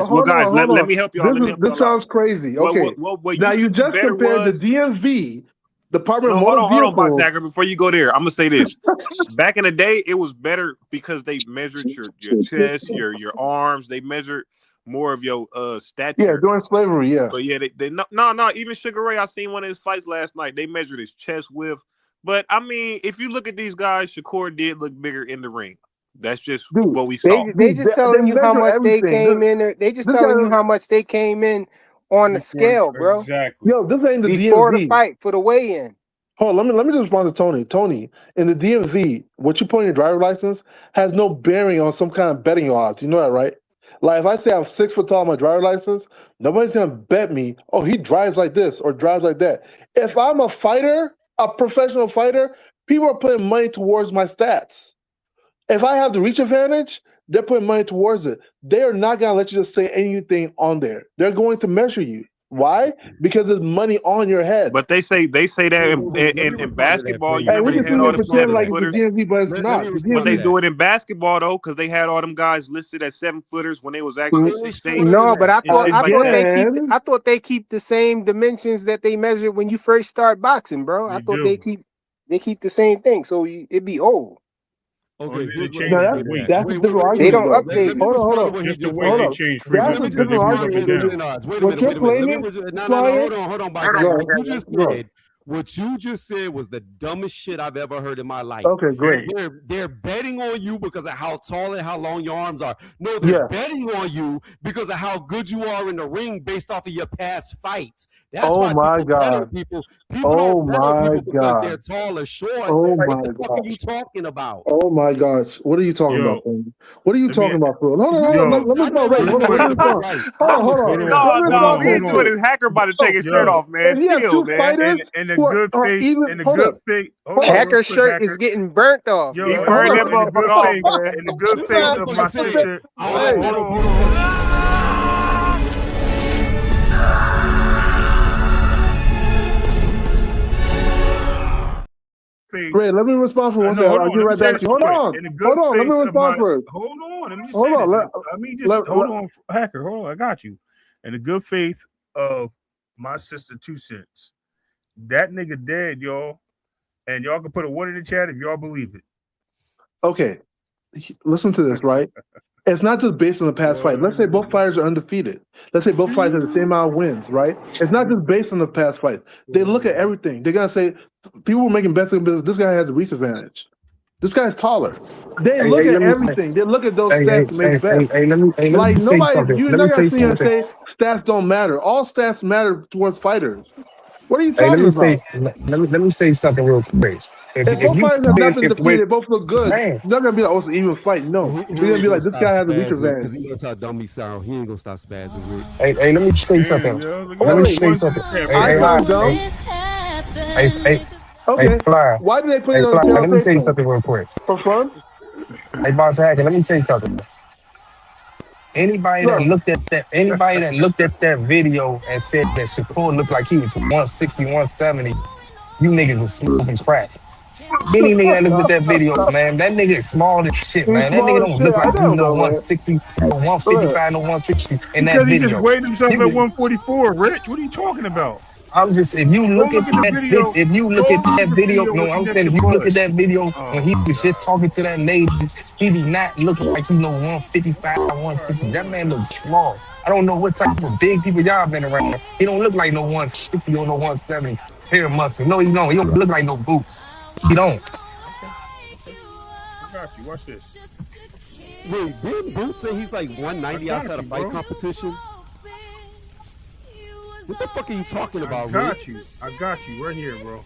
Well, guys, let me help y'all. This sounds crazy. Okay. Now you just compared the DMV, Department of Motor Hold on, Box Vehicles. Hacker. Before you go there, I'm gonna say this. Back in the day, it was better because they measured your chest, your arms. They measured more of your stature. Yeah, during slavery, yeah. But yeah, they no. Even Sugar Ray, I seen one of his fights last night. They measured his chest width. But I mean, if you look at these guys, Shakur did look bigger in the ring. That's just what we saw. They just telling you how much they came in. They just telling you how much they came in on the scale, bro. Exactly. Yo, this ain't the before DMV. the fight for the weigh-in. Hold on, let me just respond to Tony. Tony, in the DMV, what you put in your driver's license has no bearing on some kind of betting odds. You know that, right? Like if I say I'm 6 foot tall on my driver's license, nobody's gonna bet me, oh, he drives like this or drives like that. If I'm a fighter, a professional fighter, people are putting money towards my stats. If I have the reach advantage, they're putting money towards it. They are not gonna let you just say anything on there. They're going to measure you. Why? Because there's money on your head. But they say that in basketball, you remember they had all them 7-footers. But they do it in basketball though, because they had all them guys listed as 7-footers when they was actually 6'8". No, but I thought they keep the same dimensions that they measure when you first start boxing, bro. I thought they keep the same thing, so it'd be old. Okay, that's a different argument. They don't update. Hold on. That's a different argument. What you're claiming? Hold on, Bison. What you just said was the dumbest shit I've ever heard in my life. Okay, great. They're betting on you because of how tall and how long your arms are. No, they're betting on you because of how good you are in the ring based off of your past fights. That's why my God. People Oh my God. They're tall or short. Oh what my the fuck God. are you talking about? Oh my gosh. What are you talking about, Tony? What are you talking about, Phil? Hold on. Let me respond. No, we ain't doing this. Hacker about to take his shirt off, man. Chill, man. And the good faith, Hacker shirt is getting burnt off. He burned that motherfucker off, man. And the good faith of my sister. Hold on. Great, let me respond for one second. I'll get right back to you. Hold on. Let me respond first. Hold on. Let me just say this. Hold on, Hacker. Hold on. I got you. In the good faith of my sister 2 cents. That nigga dead, y'all. And y'all can put a 1 in the chat if y'all believe it. Okay. Listen to this, right? It's not just based on the past fight. Let's say both fighters are undefeated. Let's say both fighters have the same amount of wins, right? It's not just based on the past fight. They look at everything. They're gonna say people were making bets. This guy has a reach advantage. This guy's taller. They look at everything. They look at those stats to make bets. Let me say something. You're not gonna see him say stats don't matter. All stats matter towards fighters. What are you talking about? Let me say something real quick. If both fighters have not been defeated, they both look good. They're not gonna be like, oh, it's an even fight. No, they're gonna be like, this guy has a reach advantage. Because he knows how dumb he sounds. He ain't gonna stop spazzing, Rich. Hey, let me say something. Hey, Fly. Why do they put it on Fly, let me say something real quick. For fun? Hey, Boss Hacker, let me say something. Anybody that looked at that video and said that Shakur looked like he was 160, 170, you niggas was smoking crack. Any nigga that looked at that video, man, that nigga is small as shit, man. That nigga don't look like he no 160, no 155, no 150 in that video. Because he just weighed himself at 144, Rich. What are you talking about? I'm just, if you look at that video, no, I'm saying if you look at that video when he was just talking to that lady, he be not looking like he no 155, 160. That man looks small. I don't know what type of big people y'all been around. He don't look like no 160 or no 170. Hair muscle. No, he don't. He don't look like no boots. He don't. I got you. Watch this. Wait, didn't Boots say he's like 190 outside of fight competition? What the fuck are you talking about, I got you right here, bro.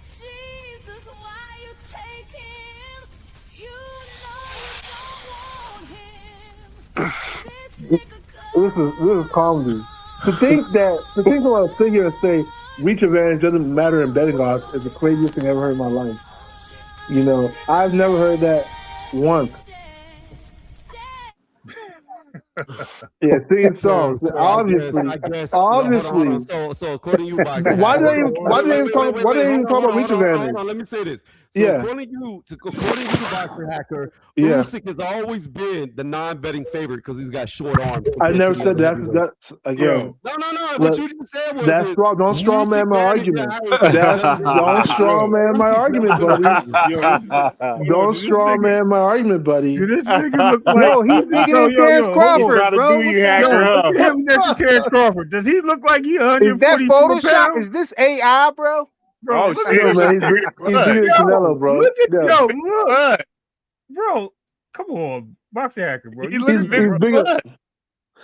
This is comedy. To think about to sit here and say reach advantage doesn't matter in betting odds is the craziest thing I ever heard in my life. You know, I've never heard that once. Yeah, singing songs. So Obviously, I guess. obviously. Hold on. So according to you, boxing Why hacker. do they even? Why do they even talk? Why do they even talk about reach advantage? Hold on. Let me say this. So Yeah, according to you, boxing hacker, yeah. Usyk has always been the non-betting favorite because he's got short arms. I compared never to the said other that's heavyweights. again. No. What Look, you just said was that's strong. Don't strong Usyk man my managed the argument. height and That's Devin Haney don't managed the strong weight. man my Usyk's argument, never buddy. been Hold on, Don't does this strong nigga, man my argument, buddy. do this nigga look like Yo, he bigger than yo, Terrence hold He on. Crawford, trying to bro. do What you, the Yo, hacker, hell? look up. at him next to Terrence Crawford. Does he look like he Is that 144 Photoshop? pounds? Is this AI, bro? Bro, Oh look shit, at No, this man, nigga. he's bigger than Canelo, bro. Look at Yeah. look, Bud. bro. Come on, boxing hacker, bro. He You looks He's big, bigger. bud.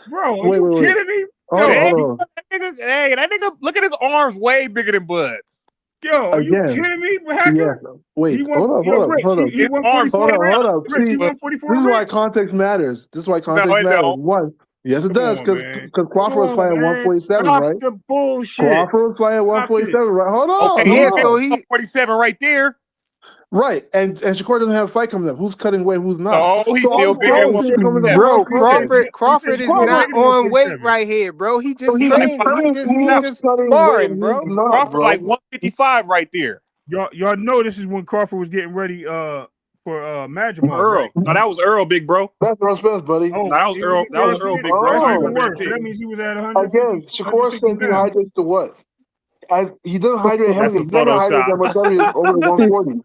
bro, are Wait, you wait, wait. kidding me? Hold Yo, on. That nigga, look at his arms, way bigger than Bud's. yo, are you Again. kidding me, Yeah. hacker? He Wait. won. Yo, Rich, he His arms 144. sticking Hold out. up. Rich, See, he this 144. is why Rich. context matters. This is why No, context it matters. don't. One, yes, it Come does, on, because man. Crawford was Come on, fighting man. 147, Stop right? the bullshit. Crawford was fighting Stop it. 147, right? Hold on, Okay, hold Yeah, he's on. so he 47 right there. Right, and Shakur doesn't have a fight coming up. Who's cutting weight? Who's not? No, he's So still all bigger than this shit coming up. 147. bro, Okay. Crawford is He's Crawford, not bigger than on weight 147. right here, bro. He so just he's trained. He Now, just cutting weight sparring, and bro. who's not, Crawford bro. like 155 right there. Y'all know this is when Crawford was getting ready for Madrimov, Earl. right? No, that was Earl, big bro. That's Earl Spence, buddy. Oh, No, that was he Earl. That was was Earl, getting big bro. that's I even remember that worse. So shit. that means he was at Again, 150, Shakur 160 says he pounds. hydrates to what? He doesn't hydrate That's a heavily. He doesn't hydrate that much heavy over the 140.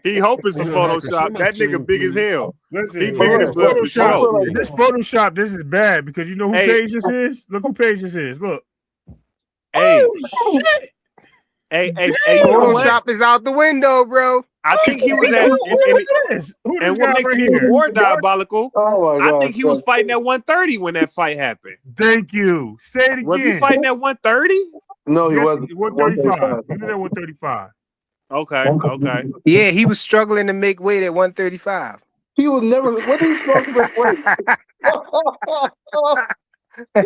He hoping it's a Yo, hacker, share Photoshop. my That nigga screen, big as please. hell. Listen, He if bigger than this Bud for Photoshop, sure. if this Photoshop, this is bad because you know who Hey. page this is? Look who page this is. Look. Hey, Oh shit! hey, you know what? Photoshop is out the window, bro. I think he was at, Look at this. Who this and what guy makes right it even here? more diabolical, Oh my I God. think he was fighting at 130 when that fight happened. Thank you. Say it again. Was he fighting at 130? No, he Yes, wasn't. 135. He was at 135. Okay. Yeah, he was struggling to make weight at 135. He was never. What did he supposed to make weight?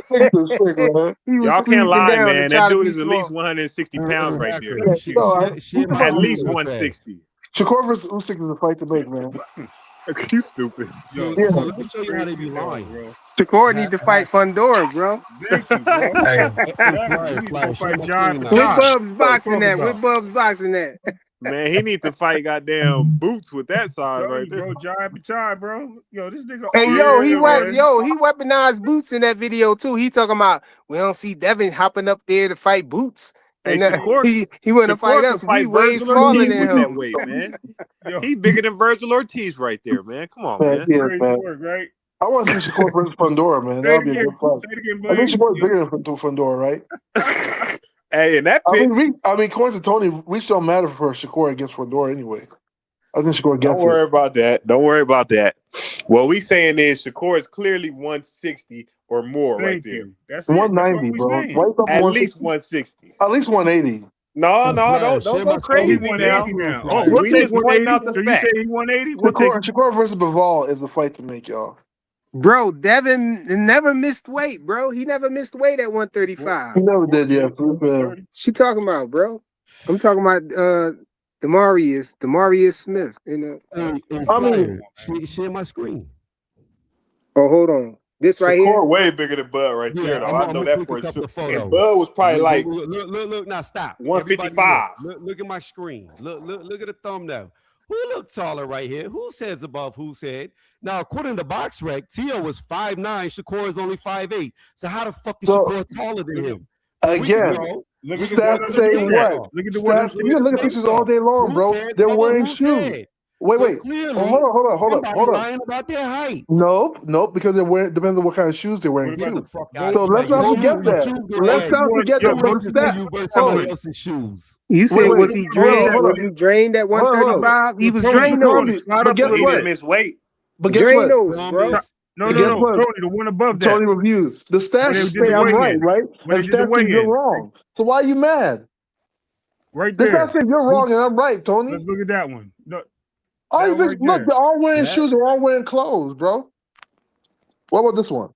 Sick, man. He was Y'all can't squeezing lie, down to man. try That to dude be is at least small. 160 pounds right there. Yeah, no, Share my At screen least real fast. 160. Shakur versus Usyk is a fight to make, man. You stupid. Yo, Yeah. So let me show you how they be lying. bro. Shakur need to fight Fundora, bro. Thank you, bro. Hey, You need to Flyer, go share fight my John screen now. With Patai. Bub's What boxing you that. talking With about? Bub's boxing that. Man, he need to fight goddamn boots with that size Tell right you, there. bro, John Patai, bro. Yo, this nigga. Hey, yo, he man. he weaponized Boots in that video too. He talking about we don't see Devin hopping up there to fight Boots, Hey, and Shakur, he want to fight Shakur can us. We fight way Virgil smaller Ortiz than with that him. weight, man. Yo, He bigger than Virgil Ortiz right there, man. Come on, man. Yeah, crazy man. work, right? I want to see Shakur versus Fundora, man. Say That it would be a again. good fight. Say it again, I think Blaze. Shakur is bigger than Fundora, right? Hey, in that I pitch, mean, according to Tony, reach don't matter for Shakur against Fundora anyway. I think Shakur don't gets worry it. about that. Don't worry about that. What we saying is Shakur is clearly 160 or more right Thank there. you. That's it. That's 190, what we bro. saying. Why is up At 160? least 160. At least 180. No, Flyer, don't share go my Oh, he crazy screen. now. 180 now. Flyer. We'll We take just pointing 180. out the So you say facts. he 180? We'll take Shakur versus Bivol is a fight to make, y'all. Bro, Devin never missed weight, bro. He never missed weight at 135. He never did, yes. She talking about, bro? I'm talking about Demarius Smith. You know. Hey, I Flyer, mean, share my screen. Oh, hold on. This right here. Shakur way bigger than Bud right Yeah, there, though. I'm I know gonna that click for a couple sure. of photos. And Bud was probably like Look, now stop. Everybody 155. look at my screen. Look at the thumbnail. Who look taller right here? Whose head's above whose head? Now, according to BoxRec, Tio was 5'9", Shakur is only 5'8". So how the fuck is Shakur taller than him? Again, stats say what? Stats, you can look at pictures all day long, bro. They're wearing shoes. Wait. Hold on. Lying about their height. Nope, because they're wearing, depends on what kind of shoes they're wearing too. So let's not forget that. Let's not forget that. But the stats. Somebody else's shoes. You say was he drained? Was he drained at 135? He was drained those. But guess he what? didn't miss weight. But guess Drain what? those, bro. No, Guess no. what? Tony, the one above that. Tony reviews. The When they stats did say the I'm weigh-in. right? When And they did the stats say you're weigh-in. wrong. So why are you mad? Right The there. stats say you're wrong and I'm right, Tony. Let's look at that one. No, All these that bitches, one right look, they're all wearing That- shoes. They're all wearing clothes, bro. What about this one?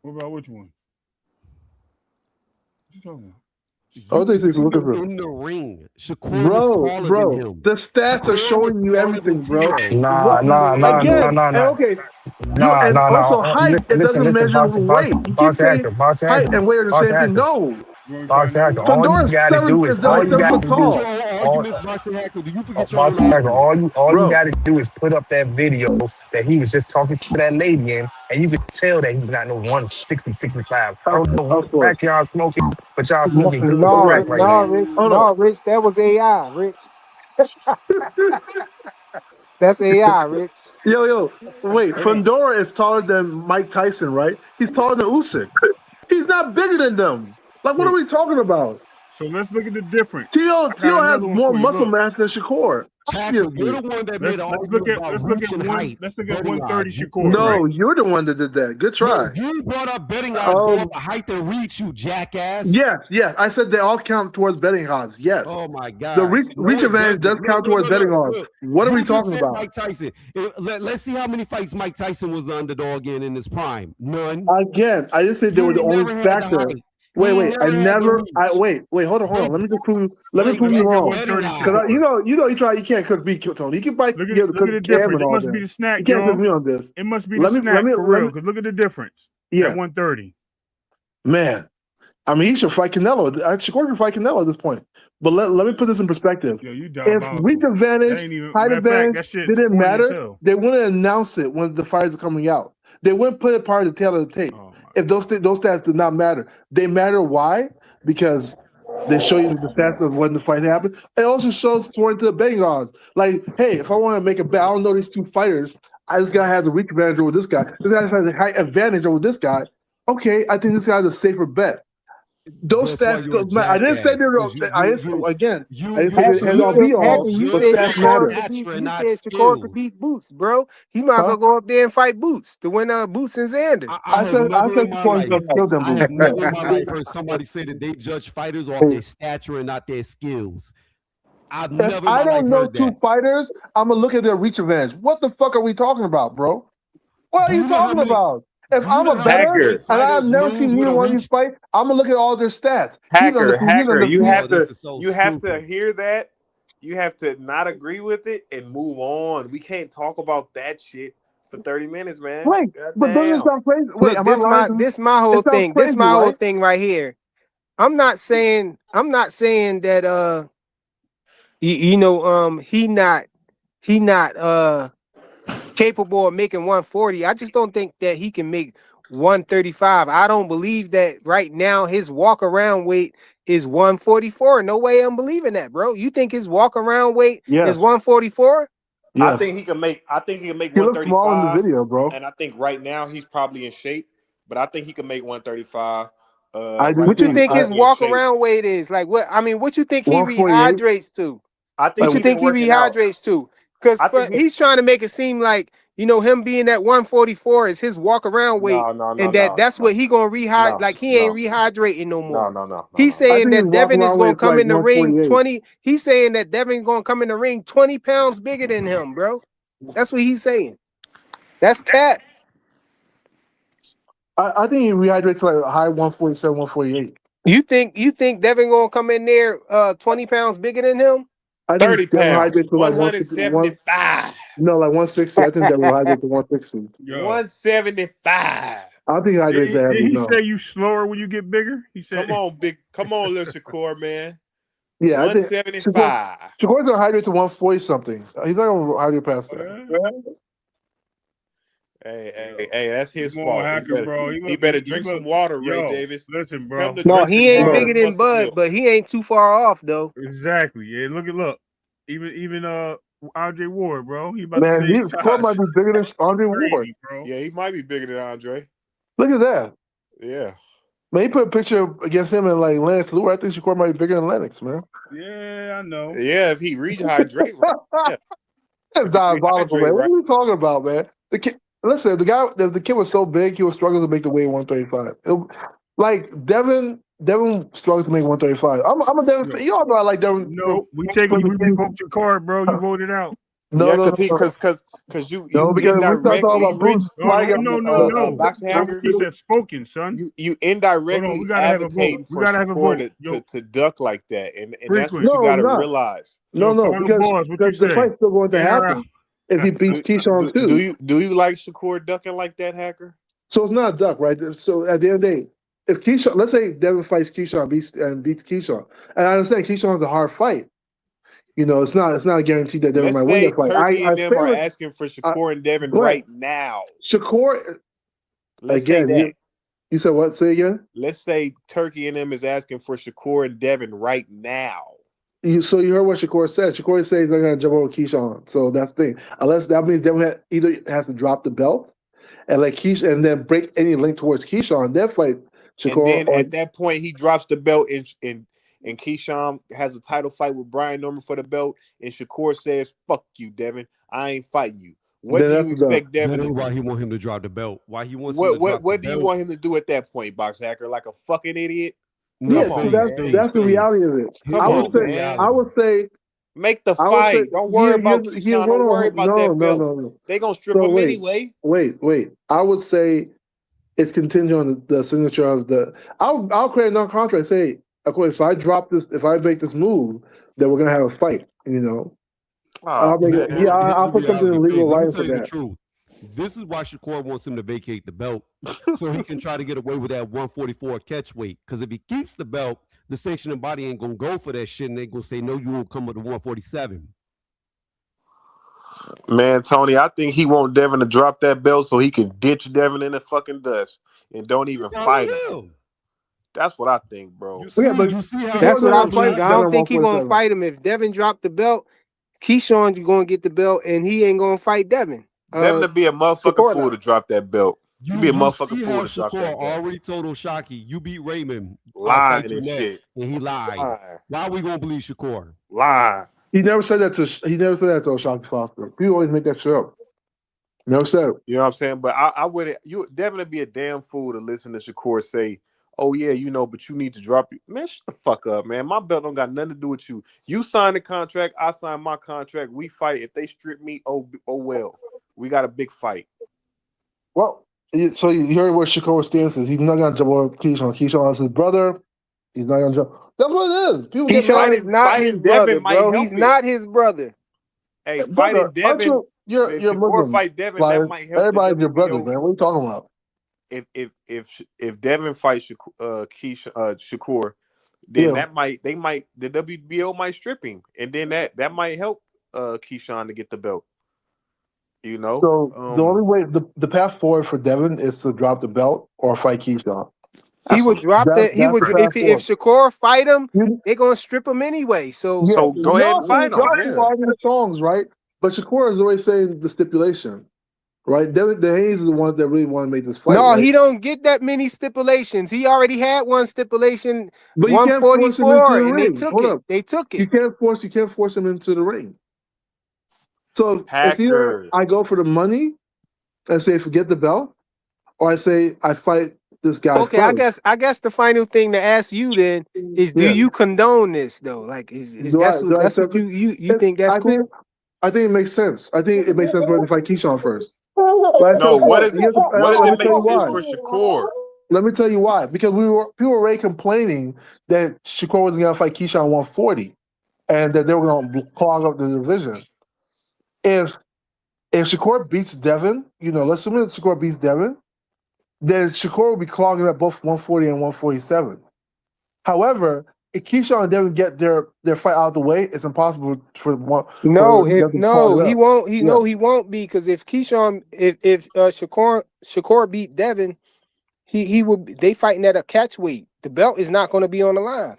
What about which one? What you talking about? Other things seen looking him for. in the ring. Shakur was taller than him. The stats are Shakur was showing you taller than everything, bro. Tito. Nah, nah, nah, nah, Again, nah, and nah. okay, Nah, and nah, also nah. height. It Listen, doesn't listen, measure box weight. You keep saying height and weight are the same thing. No, hacker. All you Fedora gotta do is is all like you 7 gotta foot do. tall. Arguments, boxing hacker. Do you forget your Box own hacker. argument? All you Bro. gotta do is put up that video that he was just talking to that lady in, and you can tell that he's not no 160, 65. I don't know what crack y'all smoking, but y'all smoking good crack right now. Rich. Hold No, on. Rich. That was AI, Rich. That's AI, Rich. Yo, wait. Fedora is taller than Mike Tyson, right? He's taller than Usyk. He's not bigger than them. Like, what are we talking about? So let's look at the difference. Tio has another one more for you. muscle Look. mass than Shakur. Hacker, Obviously. you're the one that made an Let's look argument at about reach and height. let's look at betting 130 odds. Shakur. No, right? you're the one that did that. Good try. No, you brought up betting odds go up height and reach, you jackass. Yes. I said they all count towards betting odds. Yes. Oh my God. The reach advantage does count towards betting odds. What are we talking about? Mike Tyson. Let's see how many fights Mike Tyson was the underdog in his prime. None. Again, I just said they were the only factor. Wait. Hold on. Let me just prove you wrong. Because you can't cook me, Tony. You can Look at the difference. It must be the snack, You can't Joe. cook me on this. It must be the snack for real. Because look at the difference. Yeah. At 130. Man, I mean, he should fight Canelo. Shakur can fight Canelo at this point. But let me put this in perspective. Yo, you If reach advantage, height advantage didn't matter, they wouldn't announce it when the fights are coming out. They wouldn't put it part of the tail of the tape. If those stats did not matter. They matter. Why? Because they show you the stats of when the fight happened. It also shows according to the betting odds. Like, hey, if I want to make a bet, I don't know these two fighters. This guy has a reach advantage over this guy. This guy has a height advantage over this guy. Okay, I think this guy's a safer bet. Those stats don't matter. I didn't say they were. I didn't say end all be all. You But said stats matter. Shakur could beat Boots, bro. He might as well go up there and fight Boots to win Boots and Sanders. I said Shakur could kill them. I have never in my life heard somebody say that they judge fighters off their stature and not their skills. I've never If in my I don't life know heard two that. fighters, I'm gonna look at their reach advantage. What the fuck are we talking about, bro? What are you talking about? If I'm a bettor and I've never seen neither one of these fight, I'm gonna look at all their stats. Hacker, you have to stupid. hear that. You have to not agree with it and move on. We can't talk about that shit for 30 minutes, man. Wait, but doesn't it sound crazy? Wait, Look, this my whole thing. This my whole thing right here. I'm not saying that he not capable of making 140. I just don't think that he can make 135. I don't believe that right now his walk around weight is 144. No way I'm believing that, bro. You think his walk around weight is 144? Yes. I think he can make He looks small in the 135. video, bro. And I think right now he's probably in shape, but I think he can make 135. What you think his walk around weight is? Like what? I mean, what you think he 148? rehydrates to? I think What you think he rehydrates to? Because he's trying to make it seem like him being at 144 is his walk around weight, that's what he gonna rehydrate. Like he ain't rehydrating no more. No. He's saying that Devin is gonna come in the ring 148. 20. He's saying that Devin's gonna come in the ring 20 pounds bigger than him, bro. That's what he's saying. That's cat. I think he rehydrates to like a high 147, 148. You think Devin gonna come in there 20 pounds bigger than him? I 30 think Devin pounds. hydrates to like 175. No, like 160. I think Devin will hydrate to 160. 175. I don't think he hydrates that heavy. Did he No. say you slower when you get bigger? He said, Come on, little Shakur, man. Yeah, 175. Shakur's gonna hydrate to 140 something. He's not gonna hydrate past that. Hey, that's his Come on, fault. Hacker, bro. He better drink some water, Ray Davis. Listen, bro. No, he ain't bigger than Bud, but he ain't too far off though. Exactly. Yeah, look. Even Andre Ward, bro. He about Man, to say his score might be bigger than Andre Ward. bro. Yeah, he might be bigger than Andre. Look at that. Yeah. Man, he put a picture against him and like Lennox Lure. I think Shakur might be bigger than Lennox, man. Yeah, I know. Yeah, if he rehydrate, yeah. That's diabolical, man. What are you talking about, man? The kid, listen, the kid was so big, he was struggling to make the weight 135. Like Devin struggled to make 135. I'm a Devin fan. You all know I like Devin. No, we vote your card, bro. You voted out. No, no, because you no, because we start talking indirectly about Bruce flying up No. boxing hacker. Just have spoken, son. You Hold on, indirectly we gotta have a vote. advocating We for gotta have a Shakur vote. Yo, to duck like that, and that's what frequent. you No, got I'm to not. realize. No, Yo, no, final because pause. What you the say? fight's still going to ARL. happen if he beats Keyshawn too. Do you like Shakur ducking like that, hacker? So it's not a duck, right? So at the end of the day, if Keyshawn, let's say Devin fights Keyshawn beats Keyshawn, and I understand Keyshawn's a hard fight. It's not a guarantee that Devin Let's might win say that fight. Turkey I and them are favor asking for Shakur and Devin go ahead. right now. Shakur Let's say again. that. You said what? Say again. Let's say Turkey and them is asking for Shakur and Devin right now. You heard what Shakur said. Shakur said he's not going to jump over Keyshawn. So that's the thing. Unless that means Devin either has to drop the belt and let Keyshawn and then break any link towards Keyshawn, then fight Shakur. And then at that point, he drops the belt and Keyshawn has a title fight with Brian Norman for the belt, and Shakur says, "Fuck you, Devin. I ain't fighting you." What do you expect Devin to do? Why he want him to drop the belt? Why he wants him to drop the belt? What do you want him to do at that point, Box Hacker? Like a fucking idiot? Yes, that's the reality of it. I would say make the fight. Don't worry about Keyshawn. Don't worry about that belt. No. They gonna strip him anyway. Wait. I would say it's contingent on the signature of the. I'll create a non-contract. Say, okay, if I drop this, if I make this move, then we're gonna have a fight. I'll put something in legal writing for that. Truth. This is why Shakur wants him to vacate the belt, so he can try to get away with that 144 catch weight. Because if he keeps the belt, the sanctioning body ain't gonna go for that shit, and they gonna say, "No, you won't come with the 147." Man, Tony, I think he want Devin to drop that belt so he can ditch Devin in the fucking dust and don't even fight him. That's what I think, bro. That's what I think. I don't think he gonna fight him. If Devin dropped the belt, Keyshawn gonna get the belt, and he ain't gonna fight Devin. Devin to be a motherfucking fool to drop that belt. You be a motherfucking fool to drop that Shakur belt. already told Oshaki, "You beat Raymond, lying and next. Shit, and he lied." Why are we gonna believe Shakur? Lie. He never said that to Oshaki Foster. People always make that shit up. Never said it. You know what I'm saying? But I wouldn't. You Devin would be a damn fool to listen to Shakur say, "Oh yeah, but you need to drop it." Man, shut the fuck up, man. My belt don't got nothing to do with you. You signed the contract. I signed my contract. We fight. If they strip me, oh well. We got a big fight. Well, so you heard what Shakur's stance is. He's not gonna jump over Keyshawn. Keyshawn is his brother. He's not gonna jump. That's what it is. People Keyshawn is not his brother, bro. He's not his brother. Hey, fighting Devin. You're Muslim. Fight Devin, that might help. Everybody's your brother, man. What are you talking about? If Devin fights Shakur, then the WBO might strip him, and then that might help Keyshawn to get the belt. So the only way, the path forward for Devin is to drop the belt or fight Keyshawn. He would drop that. He would if Shakur fight him, they're gonna strip him anyway. So go ahead and fight him. The songs, right? But Shakur is always saying the stipulation, right? Devin, the Hayes is the one that really want to make this fight. No, right? he don't get that many stipulations. He already had one stipulation, but 144, and they took it. They took it. You can't force him into the ring. So it's either I go for the money and say forget the belt, or I say I fight this guy. Okay, first. I guess the final thing to ask you then is, do you condone this though? Like, is that's what you think that's cool? I think it makes sense. I think it makes sense for him to fight Keyshawn first. No, what does it make sense for Shakur? Let me tell you why. Because people were already complaining that Shakur wasn't going to fight Keyshawn 140, and that they were going to clog up the division. If Shakur beats Devin, let's assume that Shakur beats Devin, then Shakur will be clogging up both 140 and 147. However, if Keyshawn and Devin get their fight out of the way, it's impossible for one. He won't. He won't be, because if Keyshawn, if Shakur beat Devin, he would. They fighting at a catch weight. The belt is not going to be on the line.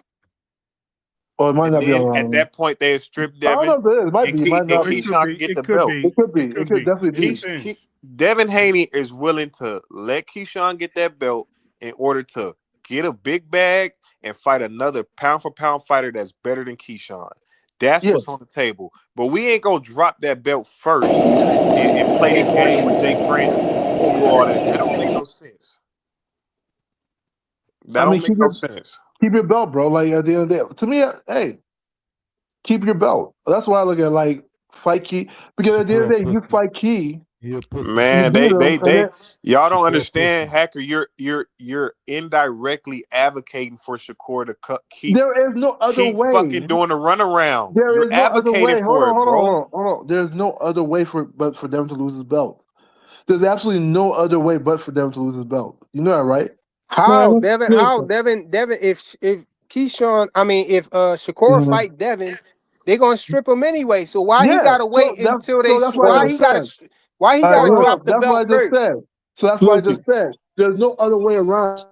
Or it might not be on the line. At that point, they strip Devin. I don't know if it is. It might be. It might not be. Keyshawn get the belt. It could be. It could definitely be. Devin Haney is willing to let Keyshawn get that belt in order to get a big bag and fight another pound-for-pound fighter that's better than Keyshawn. That's what's on the table. But we ain't going to drop that belt first and play this game with Jay Prince and do all that. That don't make no sense. That don't make no sense. Keep your belt, bro. Like, at the end of the day, to me, hey, keep your belt. That's why I look at it. Like, fight Key, because at the end of the day, you fight Key. Man, you y'all don't understand, Hacker. You're indirectly advocating for Shakur to keep there is no other way. fucking doing the runaround. There You're is no other advocating way. for Hold it, bro. on. There's no other way but for them to lose his belt. There's absolutely no other way but for them to lose his belt. You know that, right? How, Man, Devin? How, Devin? If Keyshawn, if Shakur fight Devin, they're gonna strip him anyway. So why he gotta wait until they? that's what I just said. Why he gotta drop the That's what I belt just first? said. So that's what I just said. There's no other way around.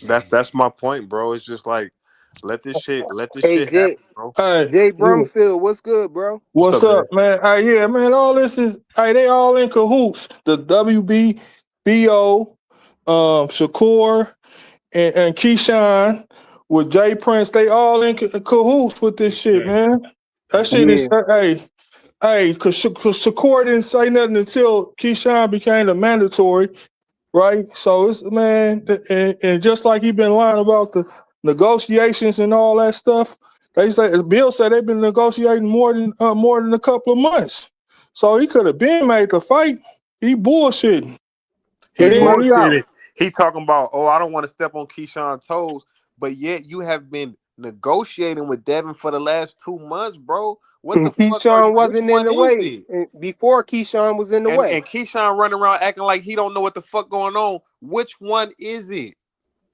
That's my point, bro. It's just like let this shit Hey, happen, bro. Jay Brumfield, what's good, bro? What's up, man? Yeah, man. All this is they all in cahoots. The WBO, Shakur, and Keyshawn with Jay Prince. They all in cahoots with this shit, man. That shit is because Shakur didn't say nothing until Keyshawn became the mandatory, right? So it's and just like he been lying about the negotiations and all that stuff. Bill said they've been negotiating more than a couple of months. So he could have been made the fight. He bullshitting. He talking about, I don't want to step on Keyshawn's toes, but yet you have been negotiating with Devin for the last 2 months, bro. What the fuck? Keyshawn wasn't in the way before Keyshawn was in the way. And Keyshawn running around acting like he don't know what the fuck going on. Which one is it?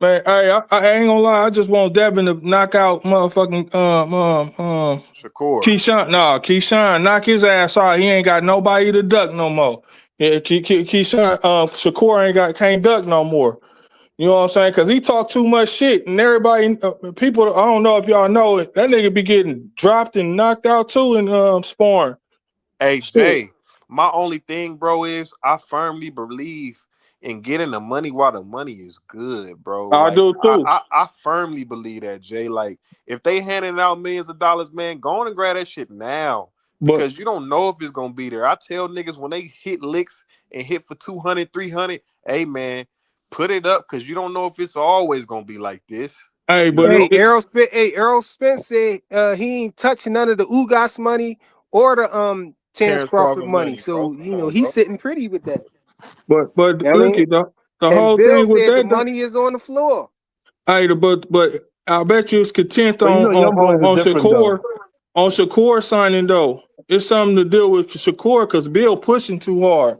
Man, I ain't gonna lie. I just want Devin to knock out motherfucking Shakur. Keyshawn, knock his ass out. He ain't got nobody to duck no more. Yeah, Keyshawn, Shakur can't duck no more. You know what I'm saying? Because he talk too much shit, and everybody, people. I don't know if y'all know it. That nigga be getting dropped and knocked out too in sparring. Hey Jay, my only thing, bro, is I firmly believe in getting the money while the money is good, bro. I do too. I firmly believe that, Jay. Like, if they handing out millions of dollars, man, go on and grab that shit now. Because you don't know if it's gonna be there. I tell niggas when they hit licks and hit for 200, 300, hey man, put it up because you don't know if it's always gonna be like this. Errol Spence said he ain't touching none of the Ugas money or the Terrence Crawford money. So he's sitting pretty with that. But look at the whole Bill thing with said that. The money is on the floor. Hey, but I bet you it's content on Shakur. On Shakur signing though, it's something to deal with Shakur because Bill pushing too hard.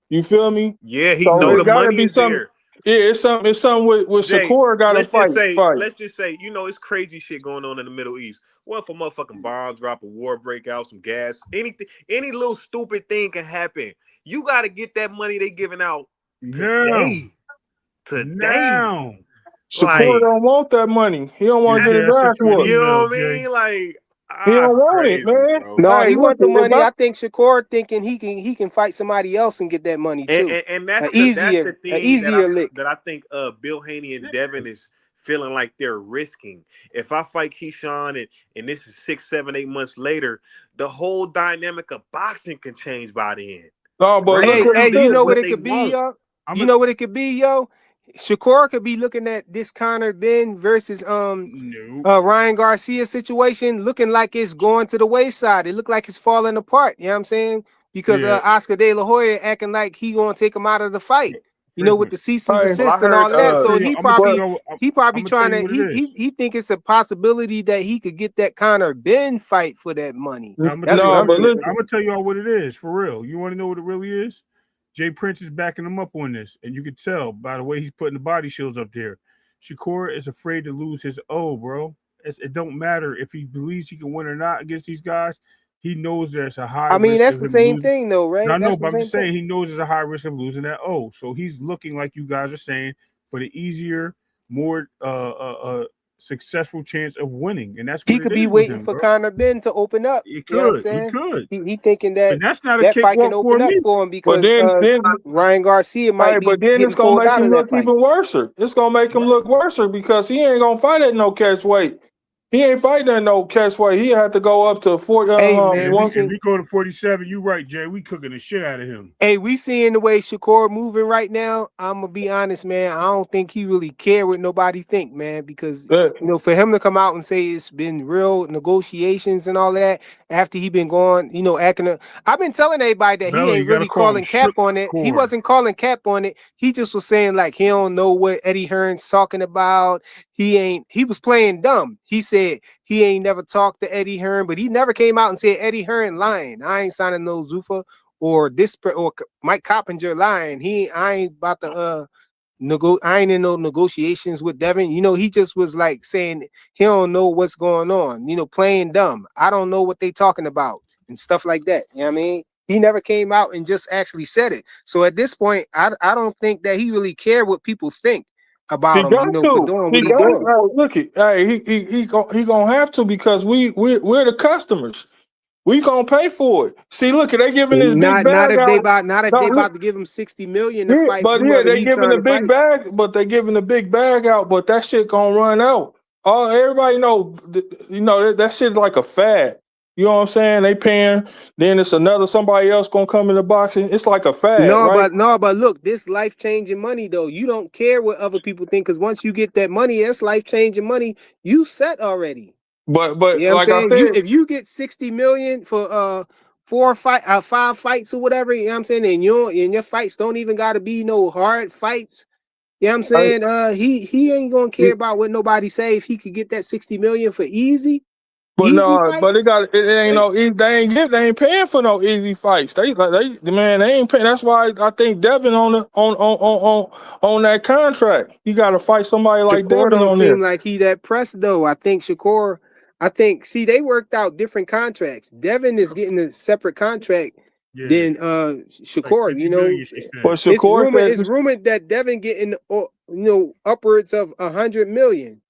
You feel me? Yeah, he know the money is there. Yeah, it's something with Jay, Shakur got to fight. Let's just say, it's crazy shit going on in the Middle East. What if a motherfucking bomb drop, a war break out, some gas, anything, any little stupid thing can happen. You got to get that money they giving out today. Shakur don't want that money. He don't want to get his ass whooped. You know what I mean? Like, he don't want it, man. No, he want the money. I think Shakur thinking he can fight somebody else and get that money too. And that's the easier lick that I think Bill Haney and Devin is feeling like they're risking. If I fight Keyshawn and this is 6, 7, 8 months later, the whole dynamic of boxing can change by then. No, but you know what it could be, yo? You know what it could be, yo? Shakur could be looking at this Conor Ben versus Ryan Garcia situation looking like it's going to the wayside. It looked like it's falling apart. You know what I'm saying? Because Oscar De La Hoya acting like he gonna take him out of the fight. With the cease and desist and all that. So he probably trying to he think it's a possibility that he could get that Conor Ben fight for that money. I'm gonna tell you all what it is for real. You want to know what it really is? Jay Prince is backing him up on this, and you can tell by the way he's putting the body shields up there. Shakur is afraid to lose his bro. It don't matter if he believes he can win or not against these guys. He knows there's a high risk. That's the same thing, though, right? I know, but I'm just saying he knows there's a high risk of losing that So he's looking, like you guys are saying, for the easier, more successful chance of winning, and that's what he could be waiting for Conor Ben to open up. He could. He thinking that that's not that fight can open up for him because Ryan Garcia might be. But then it's gonna make him look even worse. It's gonna make him look worse because he ain't gonna fight at no catch weight. He ain't fighting at no catch weight. He had to go up to 40. Hey man, If we go to 47, you right, Jay. We cooking the shit out of him. Hey, we seeing the way Shakur moving right now. I'm gonna be honest, man. I don't think he really care what nobody think, man. Because for him to come out and say it's been real negotiations and all that after he been going, acting. I've been telling everybody that Belly, he ain't really calling cap on it. He wasn't calling cap on it. He just was saying like he don't know what Eddie Hearn's talking about. He was playing dumb. He said he ain't never talked to Eddie Hearn, but he never came out and said Eddie Hearn lying. I ain't signing no Zuffa. Or Mike Coppinger lying. I ain't about to I ain't in no negotiations with Devin. He just was like saying he don't know what's going on, playing dumb. I don't know what they talking about and stuff like that. You know what I mean? He never came out and just actually said it. So at this point, I don't think that he really care what people think about him, for doing what he doing. Look it, hey, he gonna have to because we're the customers. We gonna pay for it. See, look, they giving this big bag not if out. they about to give him $60 million to fight. But they giving the big bag, but they giving the big bag out. But that shit gonna run out. Everybody know, that shit's like a fad. You know what I'm saying? They paying, then it's somebody else gonna come in the boxing. It's like a fad, right? But look, this life-changing money though. You don't care what other people think because once you get that money, that's life-changing money. You set already. But you know like what I'm I saying? said, If you get $60 million for 5 fights or whatever, you know what I'm saying, and your fights don't even gotta be no hard fights. You know what I'm saying? He ain't gonna care about what nobody say if he could get that $60 million for easy. But easy no, fights. but they ain't paying for no easy fights. They ain't paying. That's why I think Devin on that contract. You got to fight somebody like Shakur Devin don't on seem there. like he that pressed though. I think they worked out different contracts. Devin is getting a separate contract than Shakur. But Shakur It's rumored that Devin getting upwards of $100 million.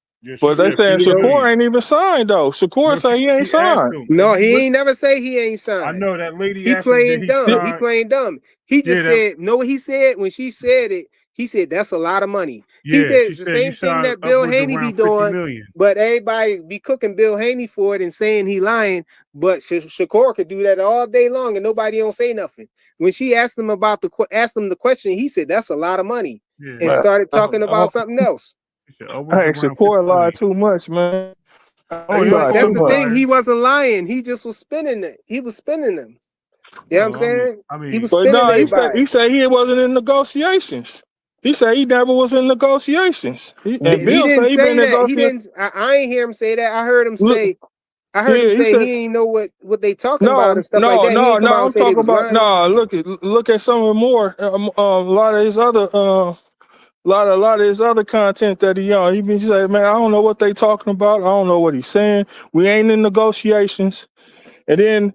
But they saying Shakur ain't even signed though. Shakur say he ain't signed. No, he ain't never say he ain't signed. I know that lady. He playing dumb. He playing dumb. He just said no. He said when she said it, he said that's a lot of money. He did the same thing that Bill Haney be doing, but everybody be cooking Bill Haney for it and saying he lying. But Shakur could do that all day long and nobody don't say nothing. When she asked him the question, he said that's a lot of money and started talking about something else. Hey, Shakur lied too much, man. That's the thing. He wasn't lying. He just was spinning it. He was spinning them. You know what I'm saying? He was spinning everybody. He said he wasn't in negotiations. He said he never was in negotiations. He didn't say that. He didn't. I ain't hear him say that. I heard him say. He ain't know what they talking about and stuff like that. He didn't come out and say they was lying. Look at some of more. A lot of his other lot of his other content that he on. He been saying, man, I don't know what they talking about. I don't know what he's saying. We ain't in negotiations. And then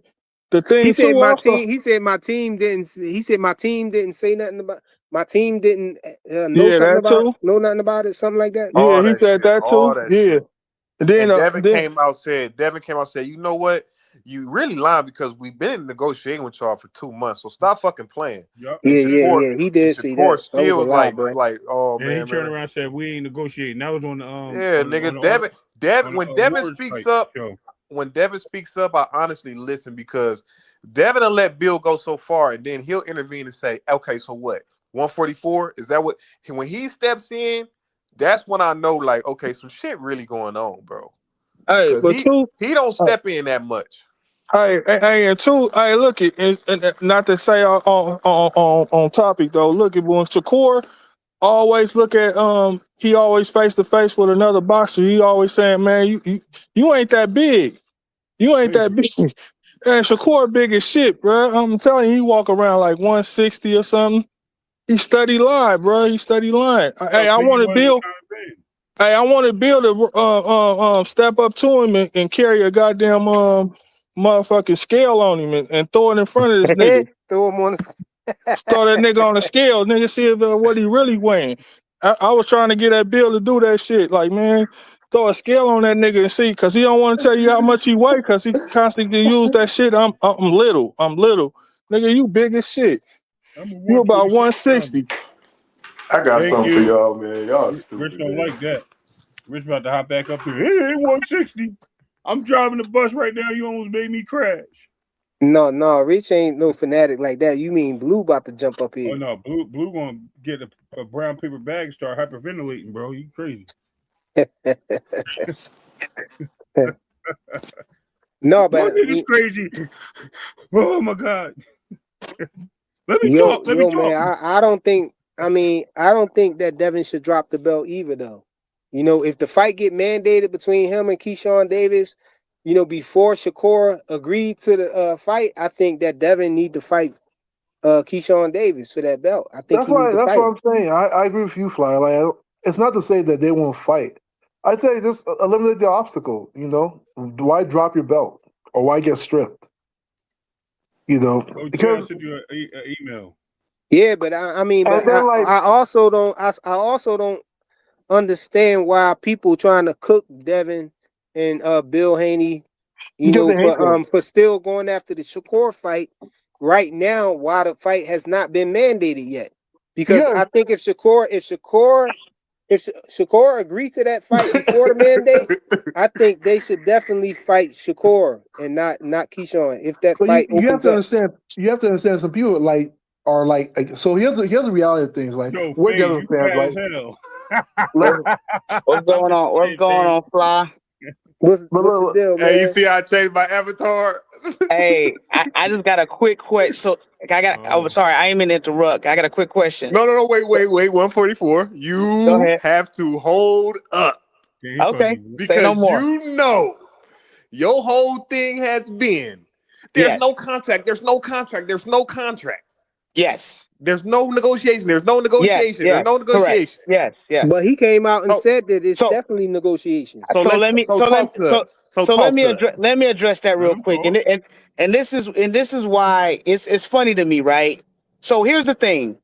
the thing he said too, my also, team. He said my team didn't. He said my team didn't say nothing about. My team didn't know something about. Know nothing about it. Something like that. Yeah, he said that too. Yeah. And then Devin came out and said, you know what? You really lying because we've been negotiating with y'all for 2 months. So stop fucking playing. Yep. Yeah. He did see that. Still was lie, like, oh and man. He turned around and said, we ain't negotiating. That was on the nigga. Devin. When Devin speaks up, I honestly listen because Devin will let Bill go so far, and then he'll intervene and say, okay, so what? 144? Is that what? When he steps in, that's when I know, like, okay, some shit really going on, bro. Hey, but he don't step in that much. Hey, and two, hey, look it, and not to say on topic though. Look at when Shakur always look at he always face to face with another boxer. He always saying, man, you ain't that big. You ain't that big. And Shakur big as shit, bro. I'm telling you, he walk around like 160 or something. He study live, bro. He study live. Hey, I wanted Bill. Hey, I wanted Bill to step up to him and carry a goddamn motherfucking scale on him and throw it in front of this nigga. Throw him on Throw that nigga on the scale, nigga. See if, what he really weighing. I was trying to get that Bill to do that shit. Like, man, throw a scale on that nigga and see, cause he don't want to tell you how much he weigh, cause he constantly use that shit. I'm little. Nigga, you big as shit. You about 160. I got something for y'all, man. Y'all stupid. Rich don't like that. Rich about to hop back up here. Hey, 160. I'm driving the bus right now. You almost made me crash. No, Rich ain't no fanatic like that. You mean Blue about to jump up Oh here? no, Blue gonna get a brown paper bag and start hyperventilating, bro. You crazy? No, My but nigga's crazy. Oh my god. Let me yo, talk. Let me talk. man, I don't think. I mean, I don't think that Devin should drop the belt either, though. You know, if the fight get mandated between him and Keyshawn Davis, you know, before Shakur agreed to the fight, I think that Devin need to fight Keyshawn Davis for that belt. I think That's he need why. to That's fight what him. I'm saying. I agree with you, Flyer. Like, it's not to say that they won't fight. I say just eliminate the obstacle. You know, why drop your belt or why get stripped? You know, Oh, Jay, I because sent you an email. Yeah, but I mean, but and then like I also don't. I also don't understand why people trying to cook Devin and Bill Haney, you because know, they hate them. for still going after the Shakur fight right now while the fight has not been mandated yet. Because Yeah, I think if Shakur agreed to that fight before the mandate, I think they should definitely fight Shakur and not Keyshawn if that but fight you have opens to up. understand. You have to understand. Some people are like. So here's the reality of things. Like Yo, we're FaZe, Devin you fans, fat right? as hell. What's I'm going just on? What's saying, going FaZe. on, Fly? What's But the look, deal, Hey, you man? see how I changed my avatar? Hey, I just got a quick question. So I'm Oh, sorry, I ain't mean to interrupt. I got a quick question. No, wait, 144. Go You ahead. have to hold up yeah, he Okay, funny. say no because more. you know your whole thing has been there's Yes, no contract, there's no contract, there's no contract. yes, There's no negotiation, there's no yes, negotiation, there's yes. no Correct. negotiation. Yes, But yes. he came out and So said that it's So definitely negotiations. so let's so talk to us. So let talk me to address us. that Let real him quick. talk. And this is why it's funny to me, right? So here's the thing.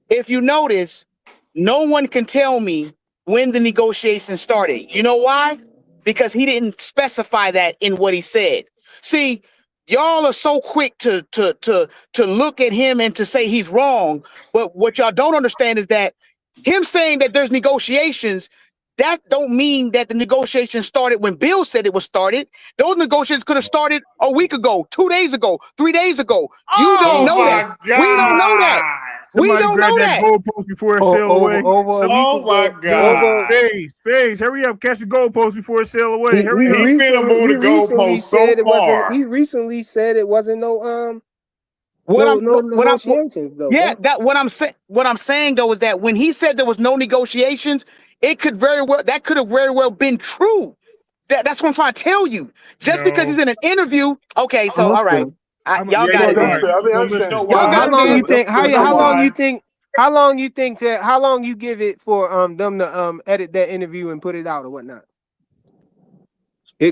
If you notice, no one can tell me when the negotiation started. You know why? Because he didn't specify that in what he said. See, y'all are so quick to look at him and to say he's wrong, but what y'all don't understand is that him saying that there's negotiations, that don't mean that the negotiations started when Bill said it was started. Those negotiations could have started a week ago, 2 days ago, 3 days ago. You don't Oh know that. my We don't know that. God. We Somebody don't grab know that that. goalpost before it sail away. Over a week Oh my ago, Yo, God. FaZe, hurry up, catch the goalpost before it sail away. Hurry He up. finna move the goalpost so far. he recently said it wasn't What I'm no what I'm negotiations though, Yeah, bro. that what I'm saying though is that when he said there was no negotiations, it could very well that could have very well been true. That's what I'm trying to tell you. Just because he's No. in an interview, okay, I'm so all right. listening. Y'all Yeah, got yeah, it No, yeah. that's then. fair. I mean, I You understand. know Y'all But why? got how it long you then. think You know why? how long you give it for them to edit that interview and put it out or whatnot?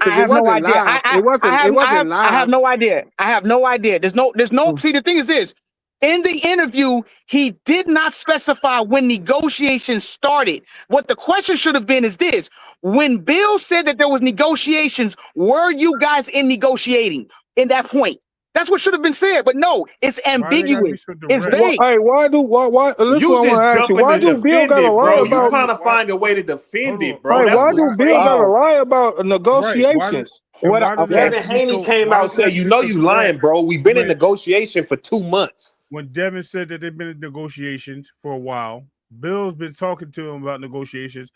I Because it have no wasn't idea. live. It wasn't I have live. no idea. I have no idea. There's no see the thing is this. In the interview, he did not specify when negotiations started. What the question should have been is this: when Bill said that there was negotiations, were you guys in negotiating in that point? That's what should have been said. But no, it's Why they gotta be ambiguous. so It's direct? Well, vague. hey, why? This is You what I want to just ask you. jumping Why to do Bill defend got to it, lie bro. You about? trying to find a way to defend Hold on. it, bro. Hey, That's why what's do Wow. Bill got to Oh, crazy. lie about right. negotiations? And What? why does it Okay. have Devin to be Haney so came why out does and it said, have to "You be know, so you direct lying, bro. We've been in when negotiation for 2 months." Devin said that they've been in negotiations for a while? Bill's been talking to him about negotiations.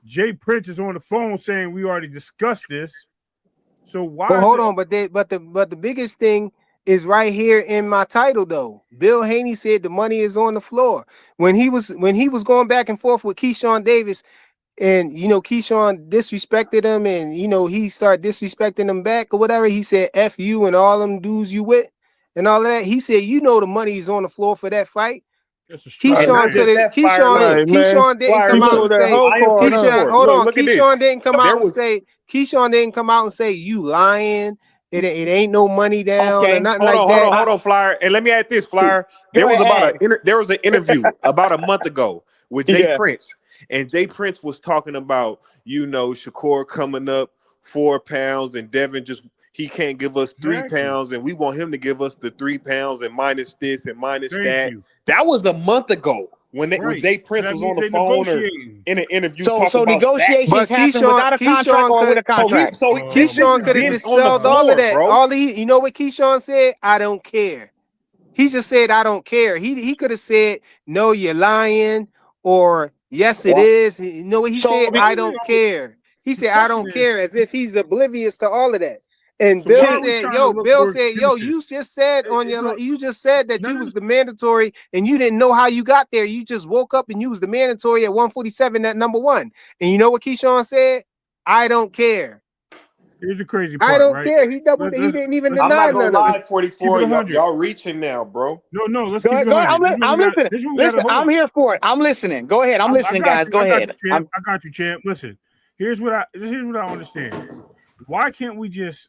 Jay Prince is on the phone saying we already discussed this. So But why is hold it on, but the biggest thing is right here in my title though. Bill Haney said the money is on the floor. When he was going back and forth with Keyshawn Davis, and you know Keyshawn disrespected him, and you know he started disrespecting him back or whatever. He said "F you" and all them dudes you with, and all that. He said, you know, the money is on the floor for that fight. That's a strike. And not just that, Flyer. Look, Keyshawn didn't Flyer, come out look. and say I am finna Keyshawn. for it. Hold Look, on, look at this. Keyshawn didn't come out There and was say you lying. It ain't no money down or Okay. nothing like that. hold on, Flyer. And let me add this, Flyer. Go ahead. There was an interview about a month ago with Jay Yeah. Prince, and Jay Prince was talking about, you know, Shakur coming up 4 pounds, and Devin he can't give us 3 pounds, and we want him to give us the 3 pounds and minus this and minus Thank that. you. That was a month ago. when Jay Prince was on the phone or in an interview So talking about negotiations But happen without a contract or with a contract. Keyshawn could have dispelled all of that. You know what Keyshawn said? I don't care. He just said, I don't care. He could have said, no, you're lying, or yes, it is. You know what he said? I don't care. He said, I don't care, as if he's oblivious to all of that. And Bill said, you just said you just said that you was the mandatory and you didn't know how you got there. You just woke up and you was the mandatory at 147 at number 1. And you know what Keyshawn said? I don't care. Here's the crazy part. I don't right? care. He didn't even deny I'm not gonna none of lie, it. 44. Y'all reaching now, bro. No, let's Go keep ahead, it go ahead. 100. I'm listening. Listen, I'm here for it. I'm listening. Go ahead. I'm listening, guys. Go ahead. I got you, champ. Listen, here's what I understand. Why can't we just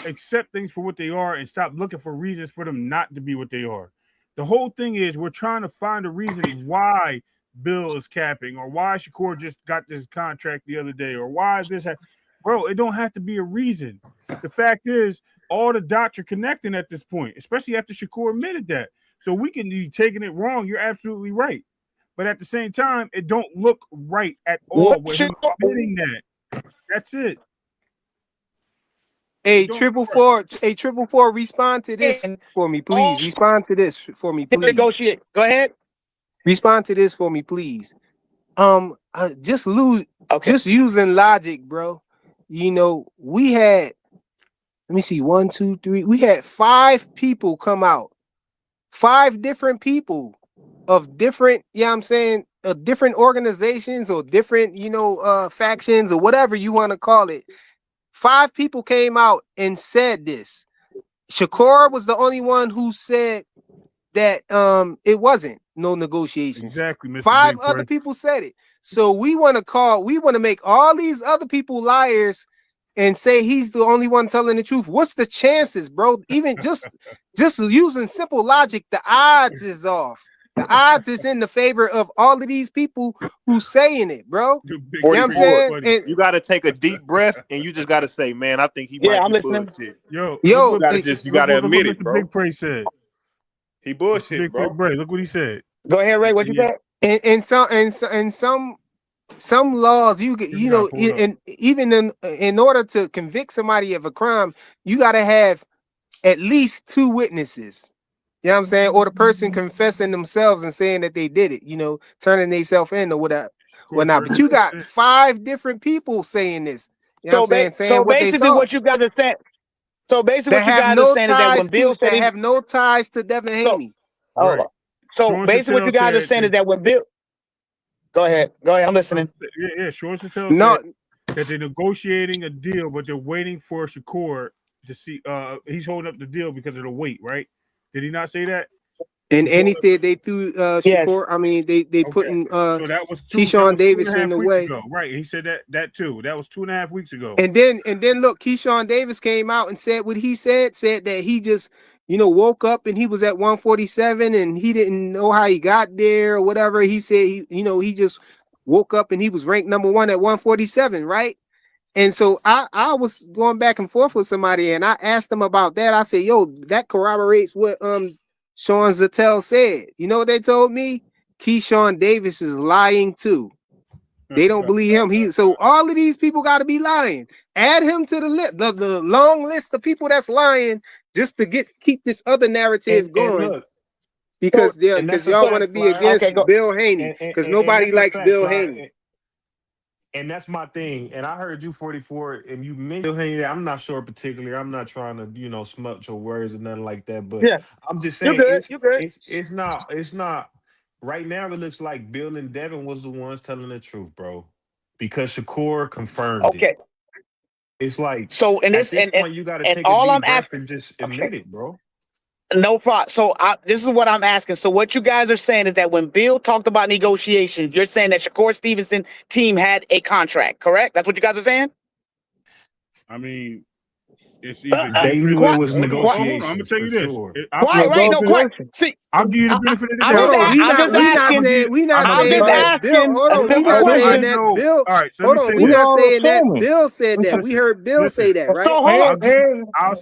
accept things for what they are and stop looking for reasons for them not to be what they are? The whole thing is we're trying to find a reason why Bill is capping, or why Shakur just got this contract the other day, or why this bro, it don't have to be a reason. The fact is, all the dots are connecting at this point, especially after Shakur admitted that. So we can be taking it wrong. You're absolutely right. But at the same time, it don't look right at all with him admitting that. That's it. Hey, 444, respond to this for me, please. Respond to this for me, please. Negotiate. Go ahead. Respond to this for me, please. Just using logic, bro. You know, we had, let me see, 1, 2, 3. We had 5 people come out. 5 different people of different, different organizations or different, factions or whatever you want to call it. 5 people came out and said this. Shakur was the only one who said that it wasn't no negotiations. Exactly, Mr. 5 other people said it. So we want to make all these other people liars and say he's the only one telling the truth. What's the chances, bro? Even just using simple logic, the odds is off. The odds is in the favor of all of these people who's saying it, bro. You know what I'm saying? And you got to take a deep breath and you just got to say, man, I think he might be bullshit. Yo, you got to admit it, bro. Big Prey said. He bullshit, bro. Look what he said. Go ahead, Ray. What you said? And some laws, even in order to convict somebody of a crime, you got to have at least 2 witnesses. You know what I'm saying? Or the person confessing themselves and saying that they did it, turning themselves in or whatever. But you got 5 different people saying this. You know what I'm saying? So basically what you guys are saying. So basically what you guys are saying is that when Bill said they have no ties to Devin Haney. So basically what you guys are saying is that when Bill, go ahead, I'm listening. Yeah, Short said that they're negotiating a deal, but they're waiting for Shakur to see. He's holding up the deal because of the wait, right? Did he not say that? And anything they threw Shakur, I mean they putting so that was Keyshawn Davis in the way. Ago. Right. He said that too. That was 2.5 weeks ago. And then look, Keyshawn Davis came out and said what he said that he just woke up and he was at 147 and he didn't know how he got there or whatever. He said he just woke up and he was ranked number 1 at 147, right? And so I was going back and forth with somebody and I asked them about that. I said, yo, that corroborates what Sean Zattel said. You know what they told me? Keyshawn Davis is lying too. They don't believe him. So all of these people got to be lying. Add him to the list, the long list of people that's lying, just to keep this other narrative going. Look, because y'all want to be against Bill Haney, because nobody likes Bill Haney. And that's my thing. And I heard you 44, and you mentioned Bill Haney. I'm not sure particularly. I'm not trying to smut your words or nothing like that. But I'm just saying it's not. Right now, it looks like Bill and Devin was the ones telling the truth, bro, because Shakur confirmed it. It's like at this point, you got to take a deep breath and just admit it, bro. No problem. So this is what I'm asking. So what you guys are saying is that when Bill talked about negotiations, you're saying that Shakur Stevenson team had a contract, correct? That's what you guys are saying? I mean, it's either they knew it was negotiations. I'm gonna tell you this. Sure. See, I'll give you the benefit of the doubt. We're not saying that Bill said that. We heard Bill say that, right? I'll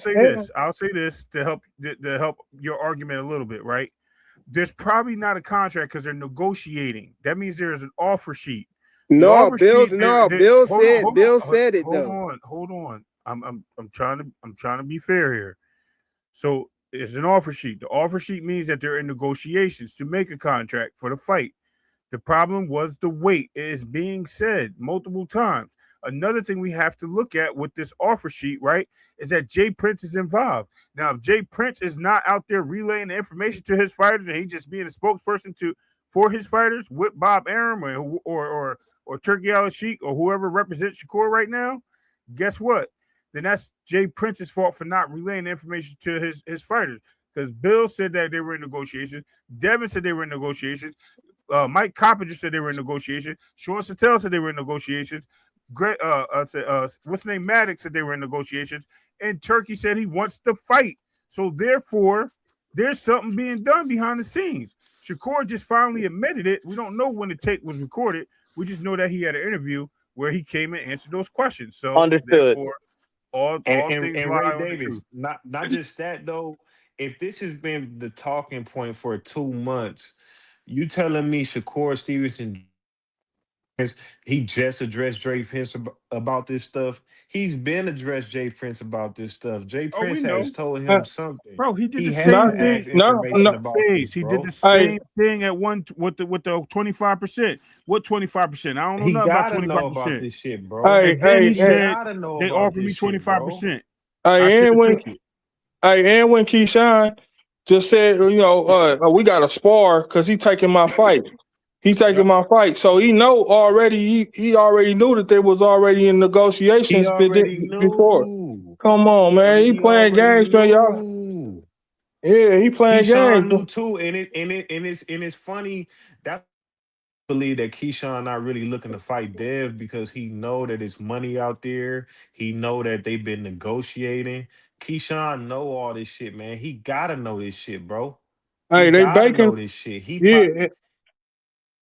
say this to help your argument a little bit, right? there's probably not a contract because they're negotiating. That means there's an offer sheet. No, Bill said it though. Hold on. I'm trying to be fair here. So it's an offer sheet. The offer sheet means that they're in negotiations to make a contract for the fight. The problem was the weight. It is being said multiple times. Another thing we have to look at with this offer sheet, right, is that Jay Prince is involved. Now, if Jay Prince is not out there relaying the information to his fighters and he just being a spokesperson for his fighters with Bob Arum or Turkey Al-Sheikh or whoever represents Shakur right now, guess what? Then that's Jay Prince's fault for not relaying the information to his fighters. Because Bill said that they were in negotiations. Devin said they were in negotiations. Mike Coppinger said they were in negotiations. Sean Sattel said they were in negotiations. What's his name? Maddox said they were in negotiations. And Turkey said he wants to fight. So therefore, there's something being done behind the scenes. Shakur just finally admitted it. We don't know when the tape was recorded. We just know that he had an interview where he came and answered those questions. So understood. All things and lie Ray on the Davis, truth. not just that though. If this has been the talking point for 2 months, you telling me Shakur Stevenson he just addressed Jay Prince about this stuff? He's been addressed Jay Prince about this stuff. Jay Oh, we Prince know. has told him something. Bro, he did the has same to thing. ask information about this, He bro. did the same thing at one with the 25%. What 25%? I don't know He nothing about gotta know about 25%. this shit, bro. And then he said gotta know they about offered me this shit, bro. 25%. I should have took it. And when Keyshawn just said, we got to spar because he taking my fight. He taking my fight. So he know already, he already knew that they was already in negotiations before. Come on, man. He playing games, man, y'all. Yeah, he playing Keyshawn games. knew too, and it's funny that I believe that Keyshawn not really looking to fight Dev because he know that it's money out there. He know that they've been negotiating. Keyshawn know all this shit, man. He gotta know this shit, bro. Hey, they banking. Know this shit.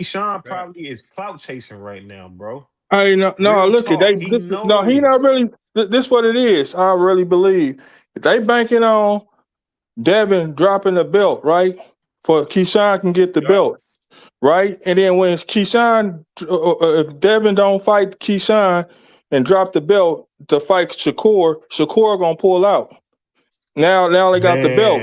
Keyshawn probably is clout chasing right now, bro. Hey, no, look at He no, he not really. This what it is. I really believe they banking on Devin dropping the belt, right? For Keyshawn can get the belt, right? And then when Keyshawn, if Devin don't fight Keyshawn and drop the belt to fight Shakur gonna pull out. Now they got the belt.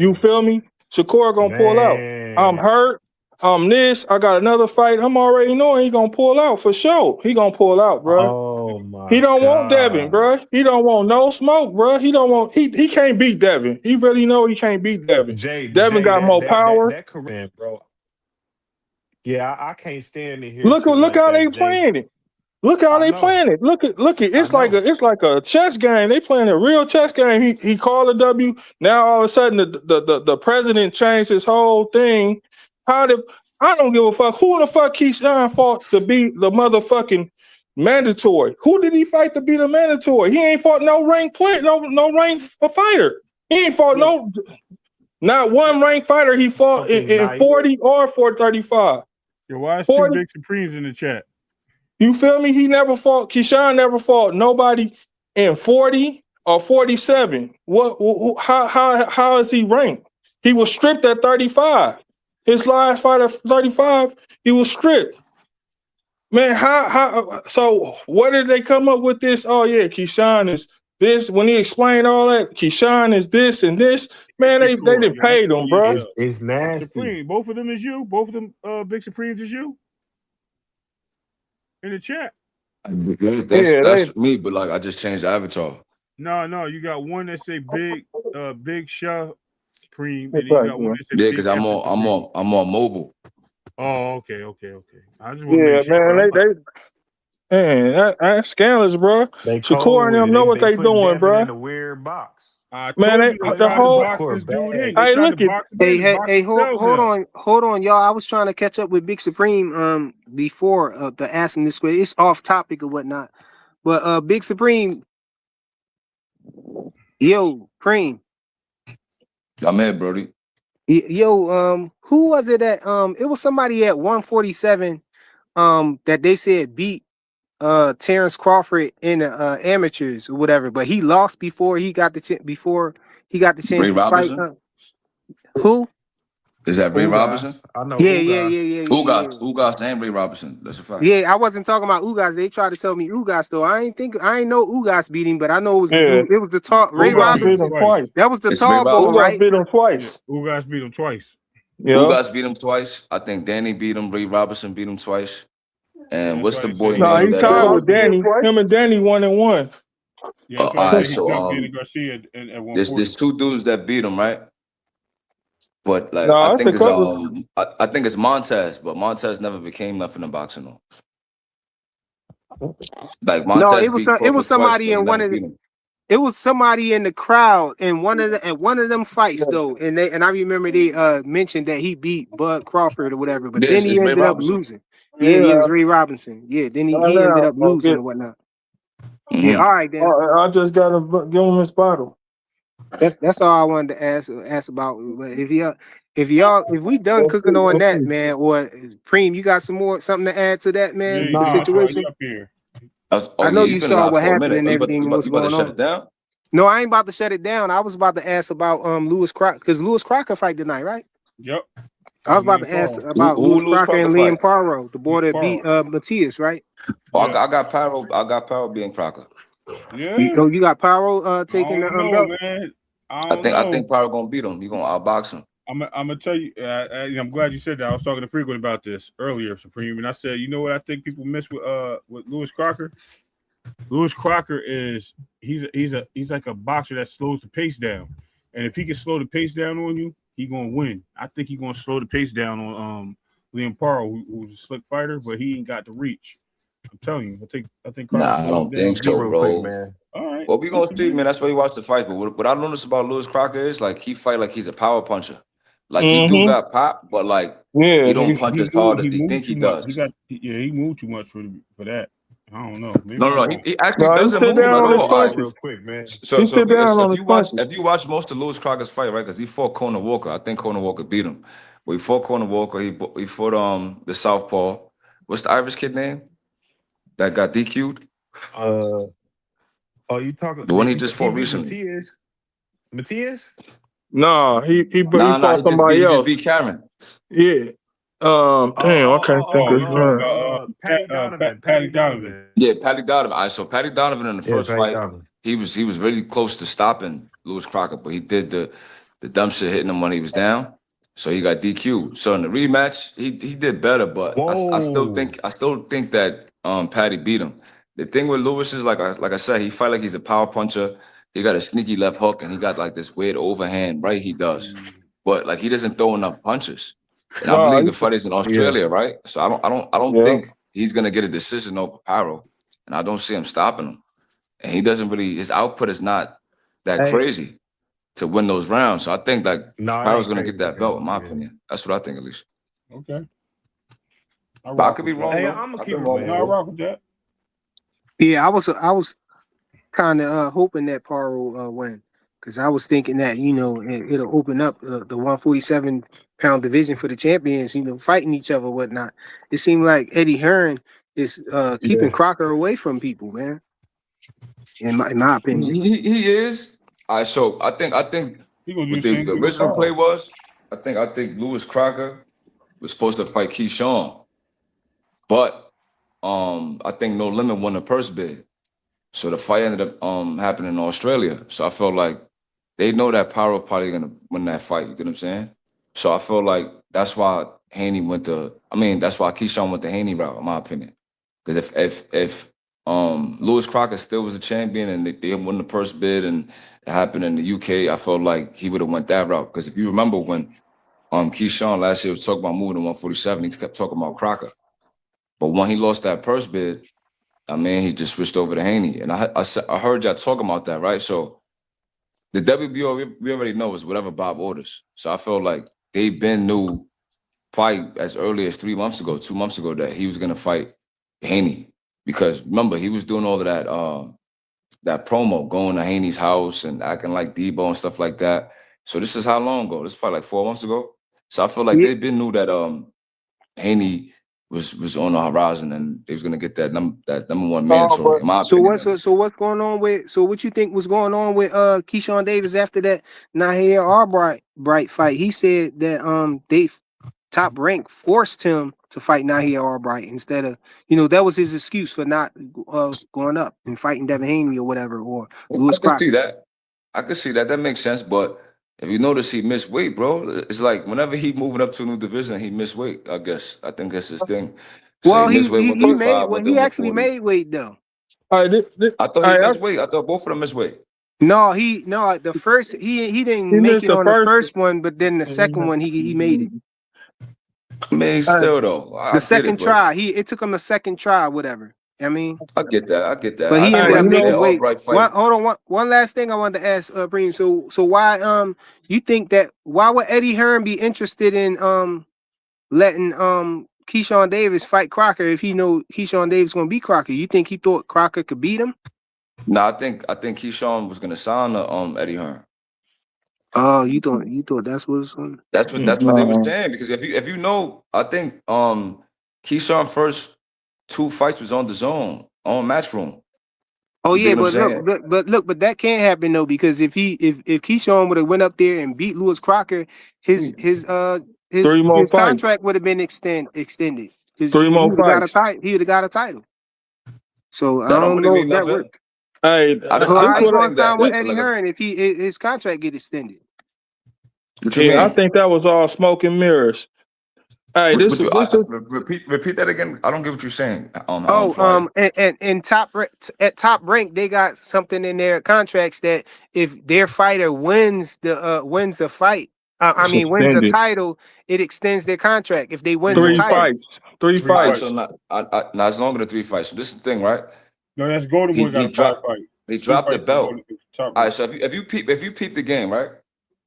You feel me? Shakur gonna pull out. I'm hurt. I'm this. I got another fight. I'm already knowing he gonna pull out for sure. He gonna pull out, bro. Oh my! He don't want Devin, bro. He don't want no smoke, bro. He don't want. He can't beat Devin. He really know he can't beat Devin. Devin got more power. That career, bro. Yeah, I can't stand to hear. Look like how that, they playing it. Look how they playing it. Look at. It's like a chess game. They playing a real chess game. He called a W. Now all of a sudden the president changed his whole thing. I don't give a fuck who the fuck Keyshawn fought to be the motherfucking mandatory. Who did he fight to be the mandatory? He ain't fought no ranked player, no ranked fighter. He ain't fought not one ranked fighter. He fought in 40 or 435. Yo, why is 2 Big Supremes in the chat? You feel me? Keyshawn never fought nobody in 40 or 47. How is he ranked? He was stripped at 35. His last fight at 35, he was stripped. Man, so where did they come up with this? Oh yeah, Keyshawn is this. When he explained all that, Keyshawn is this and this. Man, they didn't pay them, bro. It's nasty. Supreme. Both of them is you. Both of them Big Supremes is you. In the chat. That's me, but like I just changed the avatar. No, you got one that say Big Shah Supreme, and you got one that say because I'm on mobile. Oh, okay. I just want to make sure. That's scandalous, bro. Shakur and them know what they doing, bro. In a weird box. Man, the whole. Hey, look at. Hold on, y'all. I was trying to catch up with Big Supreme before to ask him this question. It's off topic or whatnot, but Big Supreme, yo, Cream. I'm here, Brody. Yo, who was it that it was somebody at 147 that they said beat Terrence Crawford in the amateurs or whatever, but he lost before he got the chance to fight. Who? Is that Ray Robinson? I know Yeah, Ugas and Ray Robinson. That's a fact. Yeah, I wasn't talking about Ugas. They tried to tell me Ugas though. I ain't know Ugas beat him, but I know it was the dude. It was the tall Ray Ugas beat Robinson. him twice. That was the It's Ray tall boy, Robinson. right? Ugas beat him twice. Ugas beat him twice. Yeah. Ugas beat him twice. I think Danny beat him. Ray Robinson beat him twice. And what's the boy Nah, name he that? tied with Danny. Him and Danny 1-1. Yeah, all right, so Garcia at 140. there's two dudes that beat him, right? But like No, I it's think a it's couple. I think it's Montez, but Montez never became nothing in boxing though. Like No, Montez it was beat Crawford it was twice, somebody but he in one never of beat the. him. It was somebody in the crowd in one of them fights though, and I remember they mentioned that he beat Bud Crawford or whatever, but then he It's Ray ended up Robinson. losing. Yeah, it was Ray Robinson. Yeah, then he ended up losing or whatnot. Yeah, all right then. I just gotta give him his bottle. That's all I wanted to ask about. But if we done cooking on that, man, or Preem, you got something to add to that, man? Yeah, The situation. up here. I know you've you been saw live what for a happened minute. and You everything. What's about to going shut on? it down? No, I ain't about to shut it down. I was about to ask about Lewis Crocker because Lewis Crocker fight tonight, right? Yep. I was about to ask about Who Lewis Lewis Crocker Crocker and Liam fight? Paro, the boy that beat Matias, right? Oh, I got Paro being Crocker. Yeah. You got Paro taking the belt? Man. I think Paro gonna beat him. He gonna outbox him. I'm gonna tell you. I'm glad you said that. I was talking to Frequent about this earlier, Supreme, and I said, you know what I think people miss with Lewis Crocker. Lewis Crocker is he's like a boxer that slows the pace down, and if he can slow the pace down on you, he gonna win. I think he's gonna slow the pace down on Liam Paro, who's a slick fighter, but he ain't got the reach. I'm telling you, I think. Crocker Nah, I don't think so, bro. man. All right. Well, we gonna see, man. That's why you watch the fight. But what I noticed about Lewis Crocker is like he fight like he's a power puncher. Like he do got pop, but like he don't punch as hard as he think he does. He moved too much for that. I don't know. Maybe No. He actually doesn't move at all. Real quick, man. So if you watch most of Lewis Crocker's fight, right? Because he fought Conor Walker. I think Conor Walker beat him. But he fought Conor Walker. He fought the Southpaw. What's the Irish kid name that got DQ'd? You talking the one he just fought recently? Matias? No, he fought somebody else. He just beat Karen. Yeah. Damn, I can't think of his name. Patty Donovan. Yeah, Patty Donovan. All right, so Patty Donovan in the first fight, he was really close to stopping Lewis Crocker, but he did the dumb shit hitting him when he was down. So he got DQ. So in the rematch, he did better, but I still think that Patty beat him. The thing with Lewis is like I said, he fight like he's a power puncher. He got a sneaky left hook, and he got like this weird overhand right. He does, but like he doesn't throw enough punches. And I believe the fight is in Australia, right? So I don't think he's gonna get a decision over Paro, and I don't see him stopping him. And he doesn't really. His output is not that crazy to win those rounds. So I think like Paro's gonna get that belt, in my opinion. That's what I think, at least. Okay. But I could be wrong. Hey, though. I'm gonna I've keep been it, wrong man. I before. rock with that. Yeah, I was kind of hoping that Paro win because I was thinking that it'll open up the 147-pound division for the champions, fighting each other, whatnot. It seemed like Eddie Hearn is keeping Crocker away from people, man. In my opinion, He is. All right, so I think what the original play was. I think Lewis Crocker was supposed to fight Keyshawn, but I think No Limit won the purse bid. So the fight ended up happening in Australia. So I felt like they know that Paro probably gonna win that fight. You know what I'm saying? So I feel like that's why that's why Keyshawn went the Haney route, in my opinion. Because if Lewis Crocker still was a champion and they won the purse bid and it happened in the UK, I felt like he would have went that route. Because if you remember when Keyshawn last year was talking about moving to 147, he kept talking about Crocker. But when he lost that purse bid, he just switched over to Haney. And I heard y'all talking about that, right? So the WBO, we already know is whatever Bob orders. So I felt like they knew probably as early as 2 months ago, that he was going to fight Haney. Because remember, he was doing all of that promo, going to Haney's house and acting like Debo and stuff like that. So this is how long ago? This is probably like 4 months ago. So I feel like they knew that Haney was on the horizon, and they was gonna get that number one mandatory. In my So opinion, what's going on with? So what you think was going on with Keyshawn Davis after that Nahir Albright fight? He said that they Top Rank forced him to fight Nahir Albright instead of, that was his excuse for not going up and fighting Devin Haney or whatever, or Lewis I could see Crocker. that. I could see that. That makes sense. But if you notice, he missed weight, bro. It's like whenever he moving up to a new division, he missed weight. I guess. I think that's his thing. So Well, he missed weight, he made 135, went to he actually 140. made weight though. I thought he missed weight. I thought both of them missed weight. No, the first he didn't He make missed it the on the first- first one, but then the second one he made it. I mean, still though, I The get second it, bro. try, it took him a second try, whatever. I mean, I get that. I get that. but he I ended feel up like making that weight. Albright fight. Hold on, one last thing I wanted to ask, Bream. So why you think that why would Eddie Hearn be interested in letting Keyshawn Davis fight Crocker if he know Keyshawn Davis gonna beat Crocker? You think he thought Crocker could beat him? No, I think Keyshawn was gonna sign the Eddie Hearn. Oh, you thought that's what it's on? That's what they were saying, because if you know, I think Keyshawn first 2 fights was on the zone on Matchroom. Oh You yeah, dig what I'm but saying? but that can't happen though, because if Keyshawn would have went up there and beat Lewis Crocker, his 3 more fights. contract would have been extended because 3 he more would have got a fights. title. He would have got a title. So I That don't don't really know mean if that nothing. works. Hey, So how he just gonna think sign with that Eddie like Hearn if his contract get extended? what you Yeah, I mean? think that was all smoke and mirrors. Hey, Repeat that again. I don't get what you're saying. Oh, and at Top Rank, they got something in their contracts that if their fighter wins a fight, wins a Suspended. title, it extends their contract if they win the 3 title. fights. 3 All right, fights. so not it's longer than 3 fights. So this is the thing, right? No, that's Golden Boy got a 5 fight. He dropped the fights belt. Top All right, so if you peep the game, right?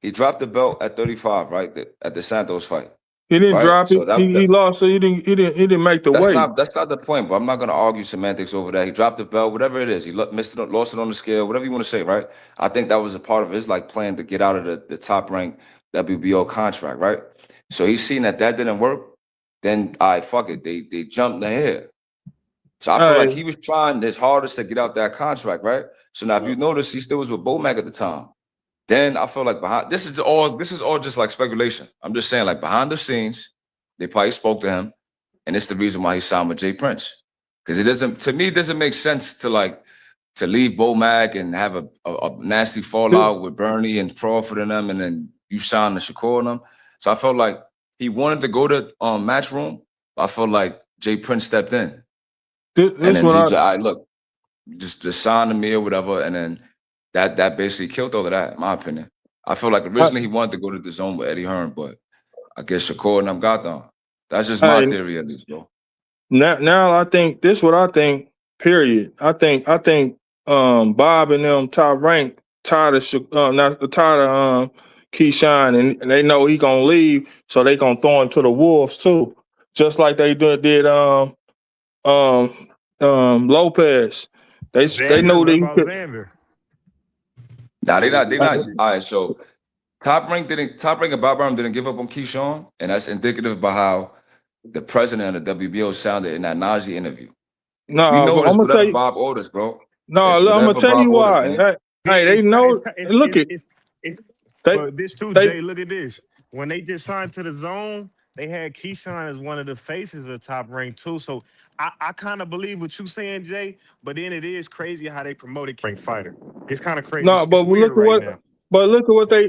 He dropped the belt at 35, right? At the Santos fight. He didn't Right? drop So it. He lost, so he didn't make the weight. that's not the point, but I'm not gonna argue semantics over that. He dropped the belt, whatever it is. He lost it on the scale, whatever you want to say, right? I think that was a part of his plan to get out of the top rank WBO contract, right? So he's seen that didn't work. Then fuck it. They jumped ahead. So I feel like he was trying his hardest to get out that contract, right? So now if you notice, he still was with Bomac at the time. Then I feel like this is all just like speculation. I'm just saying, like, behind the scenes, they probably spoke to him, and it's the reason why he signed with Jay Prince. Because it doesn't make sense to leave Bomac and have a nasty fallout with Bernie and Crawford and them, and then you sign the Shakur and them. So I felt like he wanted to go to Matchroom, but I felt like Jay Prince stepped in. And then he was like, all right, look, just sign to me or whatever, and then that basically killed all of that, in my opinion. I feel like originally he wanted to go to the zone with Eddie Hearn, but I guess Shakur and them got them. That's just my theory, at least, bro. Now I think this is what I think. Period. I think Bob and them Top Rank tired of Keyshawn, and they know he gonna leave, so they gonna throw him to the wolves too, just like they did Lopez. They know that he could. Xander? Nah, they not. All right, so Top Rank and Bob Arum didn't give up on Keyshawn, and that's indicative about how the president of the WBO sounded in that Najee interview. No, we know I'm it's gonna whatever tell you. Bob orders, bro. No, I'm gonna tell you why. Hey, they know. Look it. But this too, Jay. Look at this. When they just signed to the zone, they had Keyshawn as one of the faces of Top Rank too. So I kind of believe what you saying, Jay. But then it is crazy how they promoted rank fighter. It's kind of crazy. No, but look at what. But look what they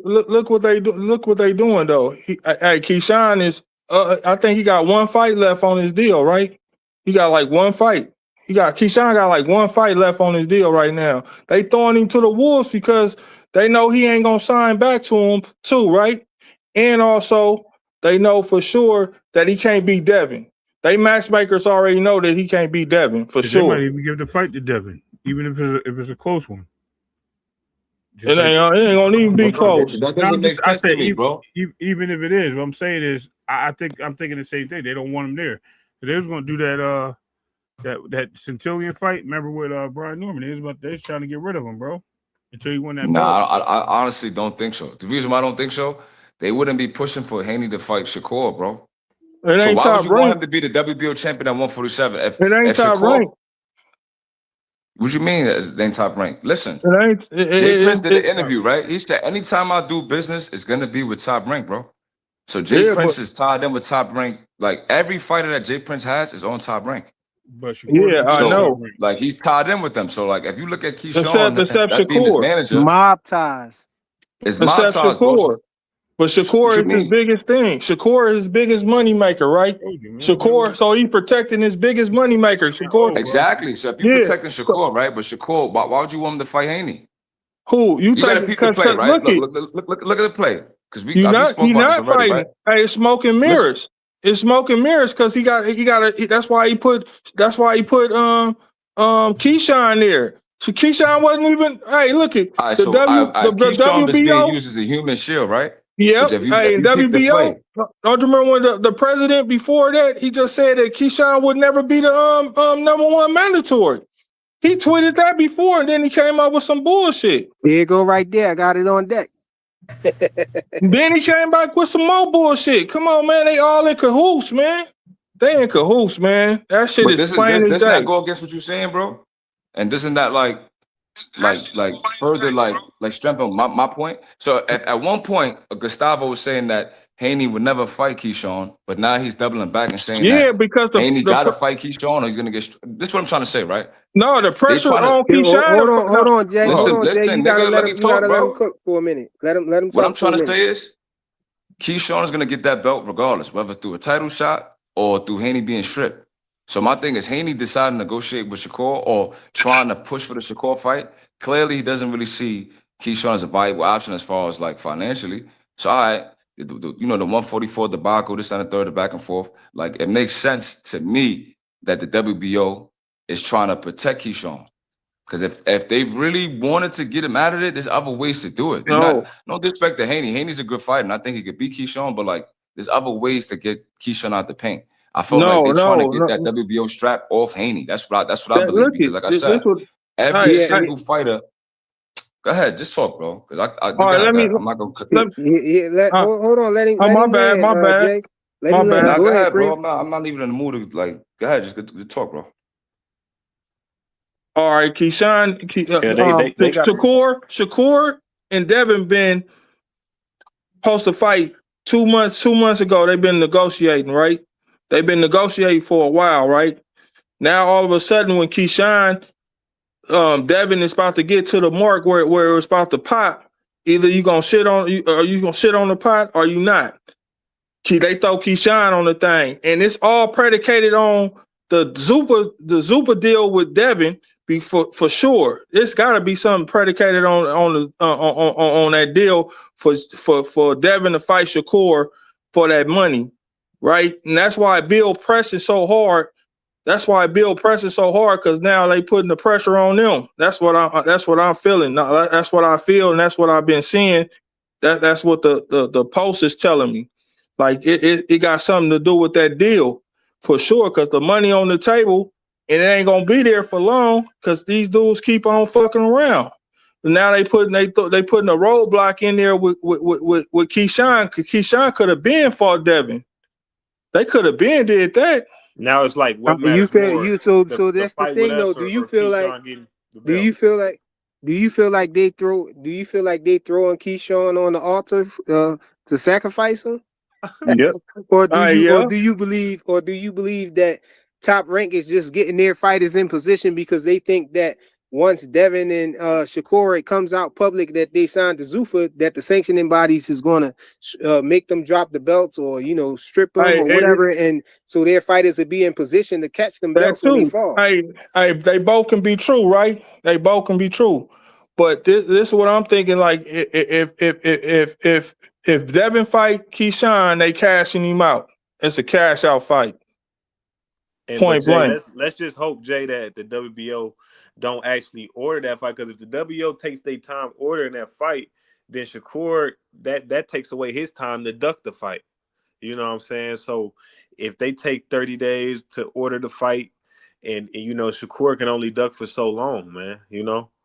do. Look what they doing though. Hey, Keyshawn is. I think he got 1 fight left on his deal, right? He got like 1 fight. Keyshawn got like 1 fight left on his deal right now. They throwing him to the wolves because they know he ain't gonna sign back to him too, right? And also they know for sure that he can't beat Devin. They matchmakers already know that he can't beat Devin for sure. They might even give the fight to Devin, even if it's a close one. It ain't gonna even be close. That doesn't make sense to me, bro. Even if it is, what I'm saying is, I'm thinking the same thing. They don't want him there. So they was gonna do that Centillion fight. Remember with Brian Norman? They was trying to get rid of him, bro. Until he won that. Nah, I honestly don't think so. The reason why I don't think so, they wouldn't be pushing for Haney to fight Shakur, bro. It So ain't why would top you want rank. him to be the WBO champion at 147? It ain't If top Shakur, rank. what you mean it ain't top rank? Listen, It ain't. Jay Prince did an interview, right? He said, anytime I do business, it's gonna be with top rank, bro. So Jay Yeah, Prince but is tied in with top rank. Like every fighter that Jay Prince has is on top rank. But Shakur yeah, don't I got top know. rank. Like he's tied in with them. So like if you look at Except Keyshawn, that being his Shakur. manager, Mob ties. it's mob Except ties, bro. Shakur. But What Shakur you is his mean? biggest thing. Shakur is his biggest money maker, right? Told you, man. Shakur, so he protecting his biggest money maker. Shakur, Exactly. So if you yeah. protecting Shakur, right? But Shakur, why would you want him to fight Haney? Who you You got to take? peep the Cause play, right? look it, Look at the play. Because we you not spoke he about this not already, fighting. right? Hey, it's smoke and Listen, mirrors. It's smoke and mirrors because he got that's why he put Keyshawn there. So Keyshawn wasn't even. Hey, look it. all right. The So the Keyshawn is being WBO. used as a human shield, right? But Yep. Hey, if you peep the WBO. play, Don't you remember when the president before that he just said that Keyshawn would never be the number one mandatory. He tweeted that before, and then he came up with some bullshit. There you go, right there. I got it on deck. Then he came back with some more bullshit. Come on, man. They all in cahoots, man. They in cahoots, man. That shit but is this plain as not day. go against what you're saying, bro. And this is not like further strengthen my point. So at one point, Gustavo was saying that Haney would never fight Keyshawn, but now he's doubling back and saying Yeah, that because Haney gotta fight Keyshawn or he's gonna get. This is what I'm trying to say, right? no, the They pressure trying to on Yo, Keyshawn. hold on, Jay. listen, Hold on, Jay. You gotta nigga. let Let me him. You talk, gotta let him bro. cook for a minute. Let him What I'm talk for a trying to minute. say is Keyshawn is gonna get that belt regardless, whether through a title shot or through Haney being stripped. So my thing is Haney deciding to negotiate with Shakur or trying to push for the Shakur fight. Clearly, he doesn't really see Keyshawn as a viable option as far as like financially. So the 144 debacle, this and the third, the back and forth. Like it makes sense to me that the WBO is trying to protect Keyshawn. Because if they really wanted to get him out of it, there's other ways to do it. No disrespect to Haney. Haney's a good fighter, and I think he could beat Keyshawn, but like there's other ways to get Keyshawn out the paint. I feel like they're trying to get that WBO strap off Haney. That's what I believe. Because like I said, every single fighter. Go ahead, just talk, bro. Because I'm not gonna cut Hold on, let him my land, bad. Jay. Let him land. Nah, Go ahead, bro. Prince. I'm not even in the mood to like. Go ahead, just talk, bro. All right, Keyshawn, they got Shakur and Devin been supposed to fight 2 months ago. They've been negotiating, right? They've been negotiating for a while, right? Now all of a sudden, when Keyshawn, Devin is about to get to the mark where it's about to pop, either you gonna sit on the pot or you not. They throw Keyshawn on the thing, and it's all predicated on the Zupa deal with Devin. For sure, it's got to be something predicated on that deal for Devin to fight Shakur for that money, right? And that's why Bill pressing so hard. Because now they putting the pressure on them. That's what I'm feeling. That's what I feel, and that's what I've been seeing. That's what the post is telling me. Like it got something to do with that deal for sure. Because the money on the table, and it ain't gonna be there for long. Because these dudes keep on fucking around. And now they putting a roadblock in there with Keyshawn. Because Keyshawn could have been fought Devin. They could have been did that. Now it's like what You matters feel more? you so The that's the fight thing with us though. or Keyshawn getting the belt? Do you feel like they throwing Keyshawn on the altar to sacrifice him? Yep. Or do you believe that Top Rank is just getting their fighters in position because they think that once Devin and Shakur, it comes out public that they signed to Zuffa, that the sanctioning bodies is going to make them drop the belts or strip them or whatever, and so their fighters will be in position to catch them belts when they fall. They both can be true, right? They both can be true. But this is what I'm thinking. Like if Devin fight Keyshawn, they cashing him out. It's a cash out fight. Point Jay, blank. let's just hope, Jay, that the WBO don't actually order that fight, because if the WBO takes their time ordering that fight, then Shakur, that takes away his time to duck the fight. You know what I'm saying? So if they take 30 days to order the fight, and Shakur can only duck for so long, man,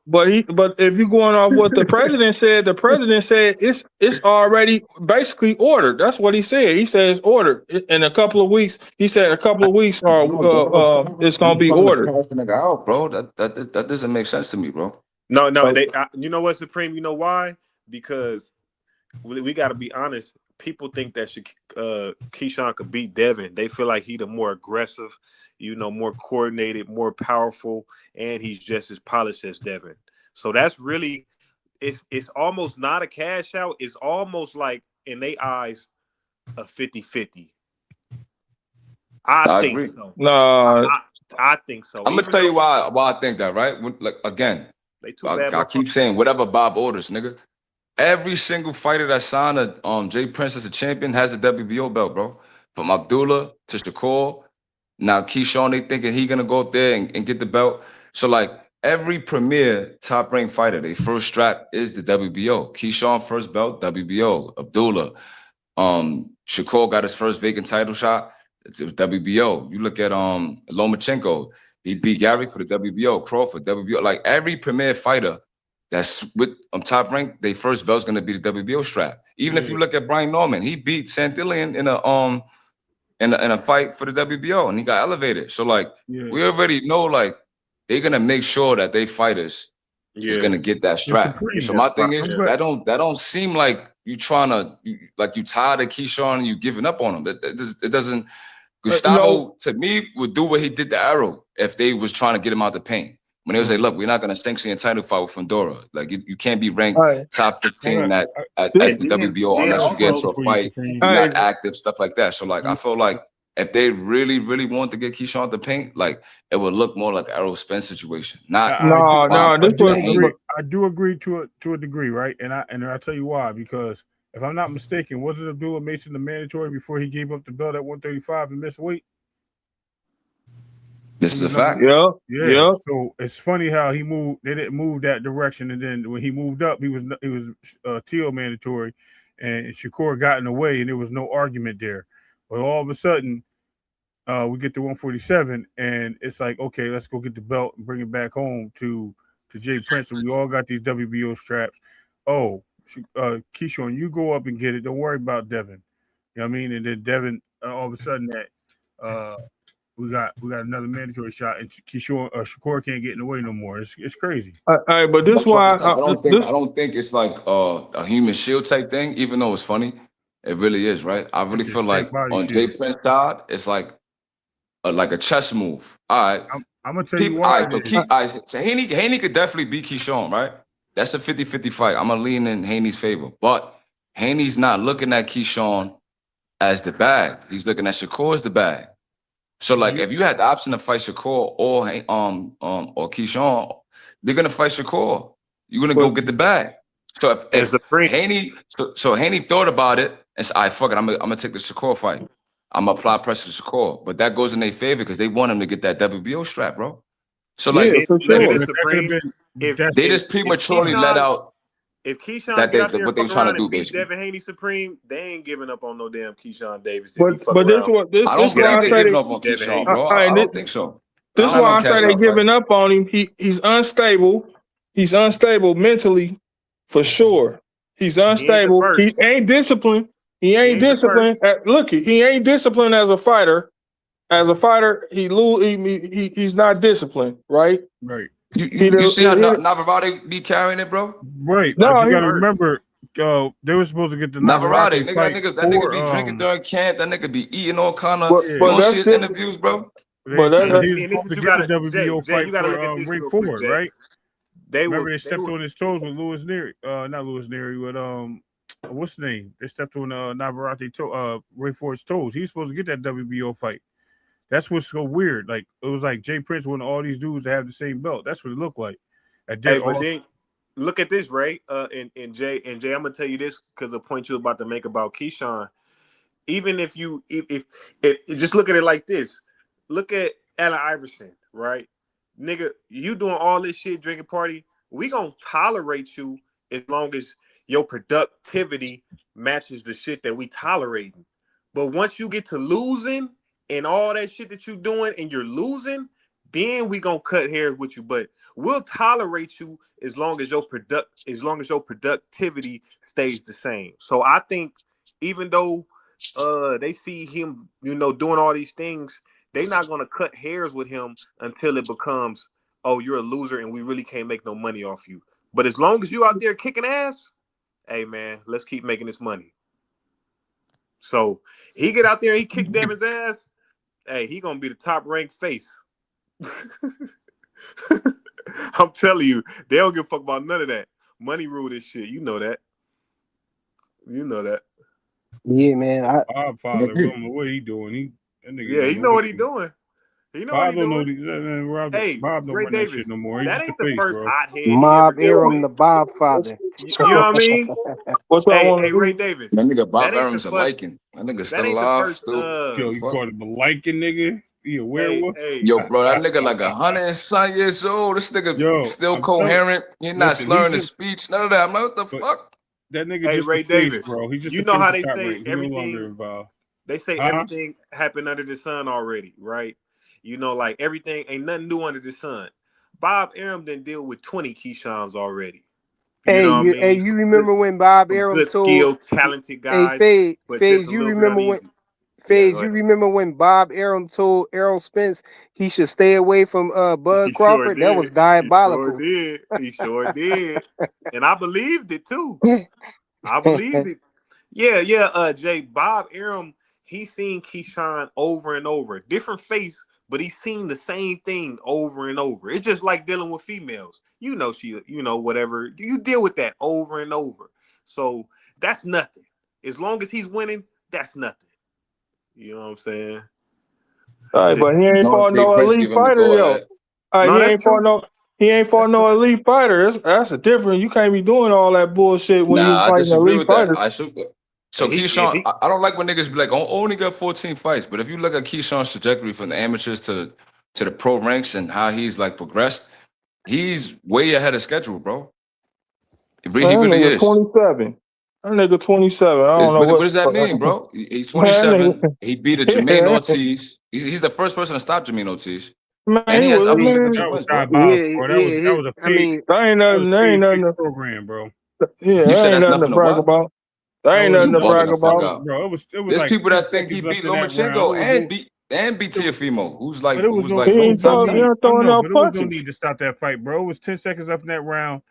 But if you're going off what the president said it's already basically ordered. That's what he said. He said it's ordered in a couple of weeks. He said a couple of weeks it's gonna be ordered. Out, bro. That doesn't make sense to me, bro. No, you know what, Supreme? You know why? Because we got to be honest. People think that Keyshawn could beat Devin. They feel like he's the more aggressive, more coordinated, more powerful, and he's just as polished as Devin. So that's really, it's almost not a cash out. It's almost like, in their eyes, a 50-50. I think agree. so. No, I think so. I'm gonna tell you why I think that, right? Like again, I keep saying whatever Bob orders, nigga. Every single fighter that signed a Jay Prince as a champion has a WBO belt, bro. From Abdullah to Shakur. Now Keyshawn, they thinking he gonna go up there and get the belt. So like every premier top ranked fighter, their first strap is the WBO. Keyshawn first belt, WBO. Abdullah. Shakur got his first vacant title shot. It was WBO. You look at Lomachenko, he beat Gary for the WBO, Crawford, WBO. Like every premier fighter that's with top rank, their first belt's gonna be the WBO strap. Even if you look at Brian Norman, he beat Santillan in a fight for the WBO and he got elevated. So like we already know like they're gonna make sure that they fighters is gonna get that strap. So my thing is that don't seem like you trying to you tired of Keyshawn and you giving up on him. It doesn't. Gustavo to me would do what he did to Arrow if they was trying to get him out the paint. When they was like, look, we're not gonna sanction a title fight with Fundora. Like you can't be ranked top 15 at the WBO unless you get into a fight, you're not active, stuff like that. So like I feel like if they really, really want to get Keyshawn out the paint, like it would look more like an Errol Spence situation. I do agree to a degree, right? And I'll tell you why. Because if I'm not mistaken, wasn't Abdullah Mason the mandatory before he gave up the belt at 135 and missed weight? This is a fact. Yeah. So it's funny how he moved. They didn't move that direction, and then when he moved up, he was Teal mandatory, and Shakur got in the way, and there was no argument there. But all of a sudden, we get to 147, and it's like, okay, let's go get the belt and bring it back home to Jay Prince. And we all got these WBO straps. Oh, Keyshawn, you go up and get it. Don't worry about Devin. You know what I mean? And then Devin, all of a sudden, that we got another mandatory shot, and Shakur can't get in the way no more. It's crazy. But this why I don't think it's like a human shield type thing, even though it's funny. It really is, right? I really feel like on Jay Prince's side, it's like a chess move. All right. I'm gonna tell you why. So Haney could definitely beat Keyshawn, right? That's a 50-50 fight. I'm gonna lean in Haney's favor. But Haney's not looking at Keyshawn as the bag. He's looking at Shakur as the bag. So like if you had the option to fight Shakur or Keyshawn, they're gonna fight Shakur. You're gonna go get the bag. So if Haney Haney thought about it and said, all right, fuck it, I'm gonna take the Shakur fight. I'm gonna apply pressure to Shakur. But that goes in their favor because they want him to get that WBO strap, bro. So like they just prematurely let out. If Keyshawn got out there and beat Devin Haney Supreme, they ain't giving up on no damn Keyshawn Davis. I don't think they're giving up on Keyshawn, bro. I don't think so. This is why I say they're giving up on him. He's unstable. He's unstable mentally, for sure. He's unstable. He ain't disciplined. He ain't disciplined. Look, he ain't disciplined as a fighter. As a fighter, he's not disciplined, right? Right. You see how Navarrete be carrying it, bro? Right. No, you gotta remember, they were supposed to get the Navarrete. That nigga be drinking during camp. That nigga be eating all kind of. You don't see his interviews, bro. But you gotta look at this Ray Ford, right? They stepped on his toes with Louis Neary. Not Louis Neary, but what's the name? They stepped on Navarrete Ray Ford's toes. He's supposed to get that WBO fight. That's what's so weird. Like it was like Jay Prince wanted all these dudes to have the same belt. That's what it looked like. But then look at this, Ray. And Jay, I'm gonna tell you this because the point you're about to make about Keyshawn. Even if just look at it like this, look at Allen Iverson, right? Nigga, you doing all this shit, drinking party. We gonna tolerate you as long as your productivity matches the shit that we tolerating. But once you get to losing and all that shit that you're doing and you're losing, then we gonna cut hairs with you. But we'll tolerate you as long as your productivity stays the same. So I think even though they see him, doing all these things, they're not gonna cut hairs with him until it becomes, oh, you're a loser and we really can't make no money off you. But as long as you out there kicking ass, hey man, let's keep making this money. So he get out there and he kick Devin's ass. Hey, he gonna be the top ranked face. I'm telling you, they don't give a fuck about none of that. Money rule this shit. You know that. You know that. Yeah, man. Bob Father, we don't know what he doing. He know what he doing. He know Bob what he don't doing. know. Hey, Bob don't Ray run Davis, that shit no more. He's that just ain't the the face, first bro. hothead he Mob ever dealt Aram, with. the Bob father. You know what I mean? What's that Hey, want to Ray do? Davis. That nigga Bob That ain't the Arum's a first. liking. That nigga That still ain't the alive, first. still. Yo, you called him a liking nigga? He a werewolf? Hey. Yo, bro, that nigga like 100 and some years old. This nigga Yo, still I'm telling. coherent. You're not Listen, slurring his speech. None of that. I'm like, what the fuck? That nigga Hey, just Ray the face, Davis. bro. He's just You the know face how of they top say rank. He no longer everything. involved. They say everything happened under the sun already, right? Like everything ain't nothing new under the sun. Bob Arum didn't deal with 20 Keyshawn's already. You know what I mean? You remember when Bob Arum Good, told skilled, talented Hey guys, Fade, but just a you little bit remember when uneasy. Fade, Go you ahead. remember when Bob Arum told Errol Spence he should stay away from Bud He sure Crawford? That was did. diabolical. He sure did. And I believed it too. I believed it. Yeah, Jay. Bob Arum, he seen Keyshawn over and over. Different face, but he's seen the same thing over and over. It's just like dealing with females. Whatever. You deal with that over and over. So that's nothing. As long as he's winning, that's nothing. You know what I'm saying? All right, but he As ain't long as fought Jay no Prince elite give him the fighter, go yo. ahead. No, that's true. He ain't fought no elite fighter. That's a difference. You can't be doing all that bullshit when you Nah, I fighting disagree elite with that. fighters. So Keyshawn, I don't like when niggas be like, oh, only got 14 fights. But if you look at Keyshawn's trajectory from the amateurs to the pro ranks and how he's like progressed, he's way ahead of schedule, bro. He Man, that really nigga is. 27. That nigga 27. I don't know What what. does that mean, bro? He's Man, that 27. nigga. He beat a Jermaine Ortiz. He's the first person to stop Jermaine Ortiz. Man, And he he has was other man. signature That was wins, bro. diabolical, bro. That was a I paid. mean, That ain't nothing. That ain't nothing. Program, bro. Yeah, You that said ain't that's nothing to nothing to brag what? about. That ain't nothing You to bugging brag the fuck about. out. Bro, it was There's like people 10 that think he seconds left beat in that round. Lomachenko and beat Teofimo, who's But it was no, like He ain't top throwing, he 10. ain't throwing out but it was no punches. need to stop that fight, bro. It was 10 seconds left in that round.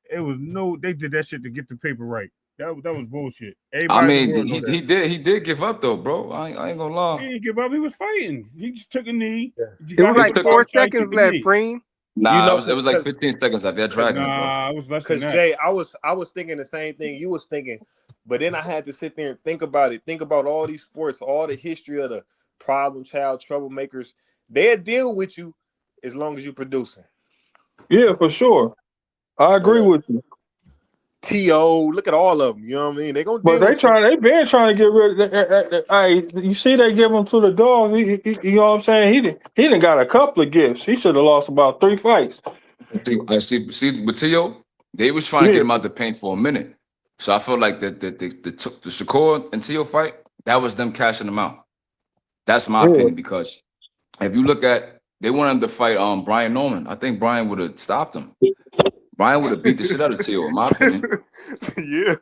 They did that shit to get the paper right. That was bullshit. I Everybody in mean, the world know that. he did give up though, bro. I ain't gonna lie. He didn't give up. He was fighting. He just took a knee. You it got was hit like with 4 he seconds took a left, knee. Preem. Nah, it was like 15 seconds left. They're dragging it, bro. Nah, it was less than Because that. Jay, I was thinking the same thing you was thinking, but then I had to sit there and think about it. Think about all these sports, all the history of the problem child troublemakers. They'll deal with you as long as you're producing. Yeah, for sure. I agree with you. T.O., look at all of them. You know what I mean? They're going to But deal with you. they been trying to get rid of. Hey, you see, they give him to the dogs. You know what I'm saying? He didn't got a couple of gifts. He should have lost about 3 fights. See, with Tio, they was trying to get him out the paint for a minute. So I feel like the Shakur and Tio fight, that was them cashing him out. That's my opinion, because if you look at, they wanted him to fight Brian Norman. I think Brian would have stopped him. Brian would have beat the shit out of Tio, in my opinion. Yeah.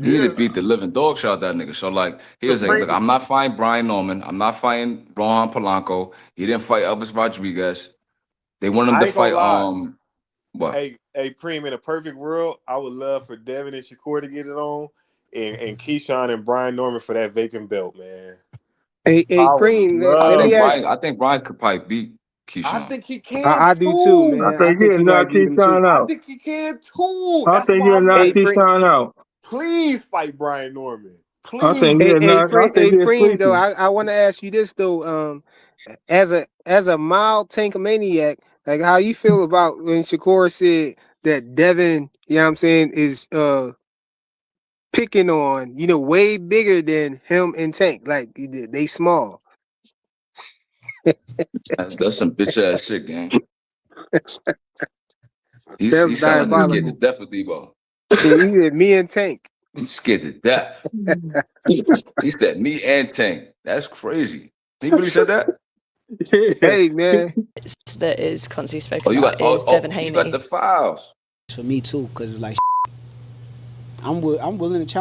He'd have beat the living dog shit out that nigga. So like, he was like, look, I'm not fighting Brian Norman. I'm not fighting Rohan Polanco. He didn't fight Elvis Rodriguez. They want him to fight what? Hey, Preem, in a perfect world, I would love for Devin and Shakur to get it on, and Keyshawn and Brian Norman for that vacant belt, man. Hey, Preem, let me ask. I think Brian could probably beat Keyshawn. I think he can I do too, man. I think he might beat him too. I think he can too. I That's think why he'll I'm knock like, Keyshawn out. please fight Brian Norman. Please. I think he'll knock. I think he'll Preem, sleep though, him. I want to ask you this though. As a mild tankomaniac, like how you feel about when Shakur said that Devin, you know what I'm saying, is picking on, way bigger than him and Tank. Like they small. That's some bitch ass shit, gang. He That's sound like he's scared to diabolical. death of Debo. He said me and Tank. He's scared to death. He said me and Tank. That's crazy. He really said that? Hey, man. That is constantly Oh, spoken about is Devin you got Haney. the files. For me too, because like I'm willing to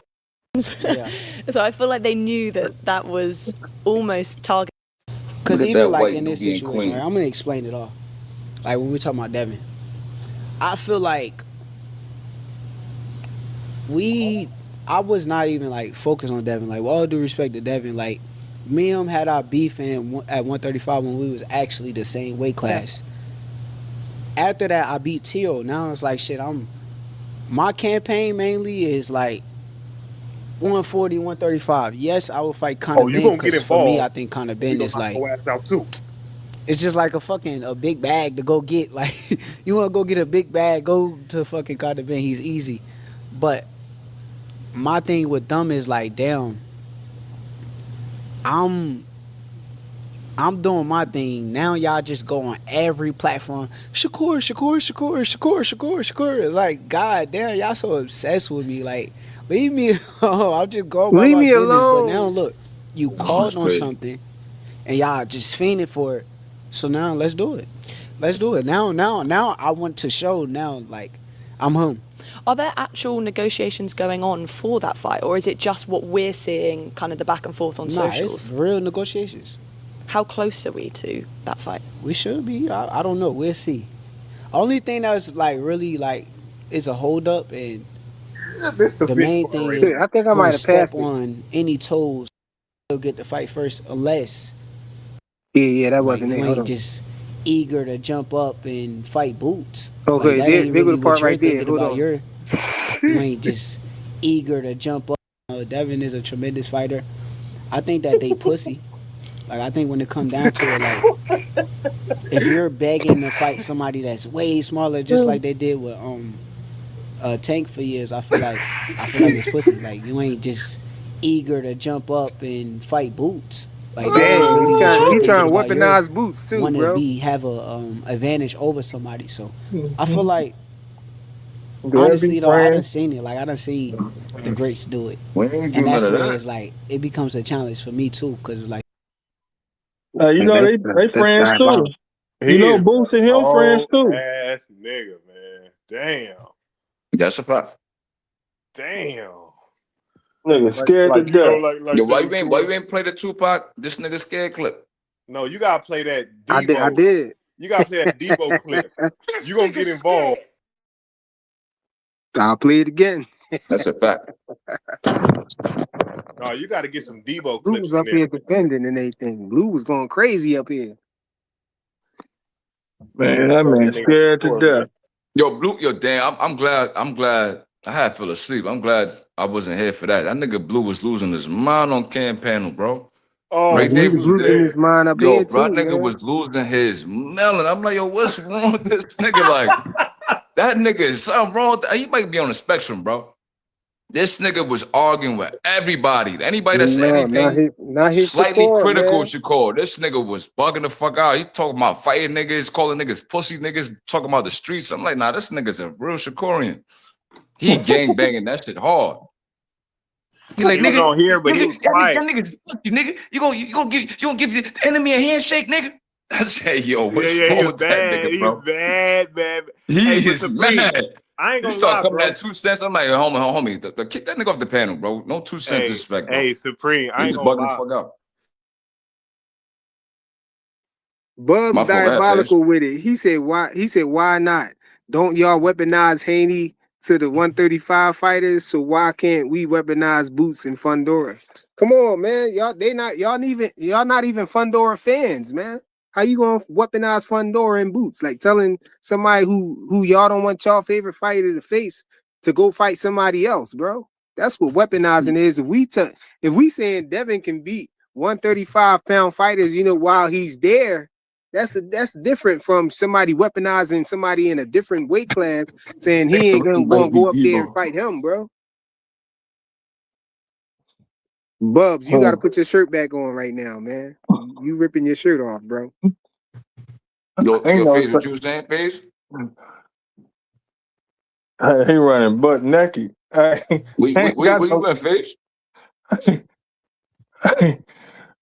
challenge. Yeah. So I feel like they knew that was almost target. Because Look at even that like white in this Nubian situation, right, queen. I'm gonna explain it all. Like when we're talking about Devin, I feel like I was not even like focused on Devin. Like with all due respect to Devin, like me and him had our beef at 135 when we was actually the same weight class. Yeah. After that, I beat Teal. Now it's like shit. My campaign mainly is like 140, 135. Yes, I will fight Conor Ben because for me, I think Conor Ben is like ass out too. It's just like a big bag to go get. Like you want to go get a big bag, go to fucking Conor Ben. He's easy. But my thing with them is like, damn, I'm doing my thing. Now y'all just go on every platform. Shakur. It's like, god damn, y'all so obsessed with me. Like, leave me alone. I'll just go about Leave my me business. But now alone. look, you Oh, called that's on crazy. something and y'all just fiending for it. So now let's do it. Let's do it. Now I want to show now like I'm home. Are there actual negotiations going on for that fight, or is it just what we're seeing, kind of the back and forth on socials? It's real negotiations. How close are we to that fight? We should be. I don't know. We'll see. Only thing that's like really like is a hold up, and the main thing is I think I might don't have step passed it. on any toes. You'll get the fight first, unless Yeah, that like wasn't it. you Hold ain't on. just eager to jump up and fight boots. Okay, Like that ain't there go really the part what you're right there. thinking Hold about. on. You ain't just eager to jump up. Devin is a tremendous fighter. I think that they pussy. Like I think when it come down to it, like if you're begging to fight somebody that's way smaller, just like they did with Tank for years, I feel like it's pussy. Like you ain't just eager to jump up and fight boots. Like that ain't Dang, really what you're he trying thinking to about. You're weaponize boots too, want to bro. have a advantage over somebody. So Mm-hmm. I feel like honestly though, I done seen it. Like I done seen the greats do it, We ain't and doing none that's of where that. it's like it becomes a challenge for me too, because like. You know they That's friends too. diabolical. You He know, is a Boots and him friends whole too. ass nigga, man. Damn. That's a fact. Damn. Nigga scared to Like you know, death. Yo, like why them you ain't play the Tupac? This nigga scared clip. No, you gotta play that I Debo. did. You gotta play that Debo clip. You gonna get involved. I'll play it again. That's a fact. No, you gotta get some Debo Blue clips was in up there. here defending and everything. Blue was going crazy up here. Man, that man scared to death. Yo, Blue, yo, damn, I'm glad I had fell asleep. I'm glad I wasn't here for that. That nigga Blue was losing his mind on Cam panel, bro. Oh, Right He there, was losing his mind up yo, here bro, too, that nigga man. was losing his melon. I'm like, yo, what's wrong with this nigga? Like, that nigga is something wrong. He might be on the spectrum, bro. This nigga was arguing with everybody. Anybody that said No, anything not his slightly Shakur, critical man. of Shakur, this nigga was bugging the fuck out. He talking about fighting niggas, calling niggas pussy niggas, talking about the streets. I'm like, nah, this nigga's a real Shakurian. He gang banging that shit hard. He like, He was nigga, on here, but he was quiet. y'all niggas, fuck you, nigga. You gonna give the enemy a handshake, nigga? I say, yo, Yeah, what's he wrong was with that bad. nigga, He's bro? bad, man. He Hey, but is Supreme, mad. I ain't He gonna start lie, coming bro. at 2 cents. I'm like, homie, kick that nigga off the panel, bro. No 2 cent disrespect, bro. Hey, Supreme, He I ain't was gonna bugging the lie. fuck out. Bub's My fault, go ahead, Faze. diabolical with it. He said, why not? Don't y'all weaponize Haney to the 135 fighters? So why can't we weaponize Boots and Fundora? Come on, man. Y'all not even Fundora fans, man. How you gonna weaponize Fundora and Boots? Like telling somebody who y'all don't want y'all favorite fighter to face to go fight somebody else, bro. That's what weaponizing is. If we saying Devin can beat 135-pound fighters, while he's there, that's different from somebody weaponizing somebody in a different weight class, saying he ain't gonna go up there and fight him, bro. Bubs, you gotta put your shirt back on right now, man. You ripping your shirt off, bro. Yo, Faze, what you was saying, Faze? He running butt naked. Where you went, Faze?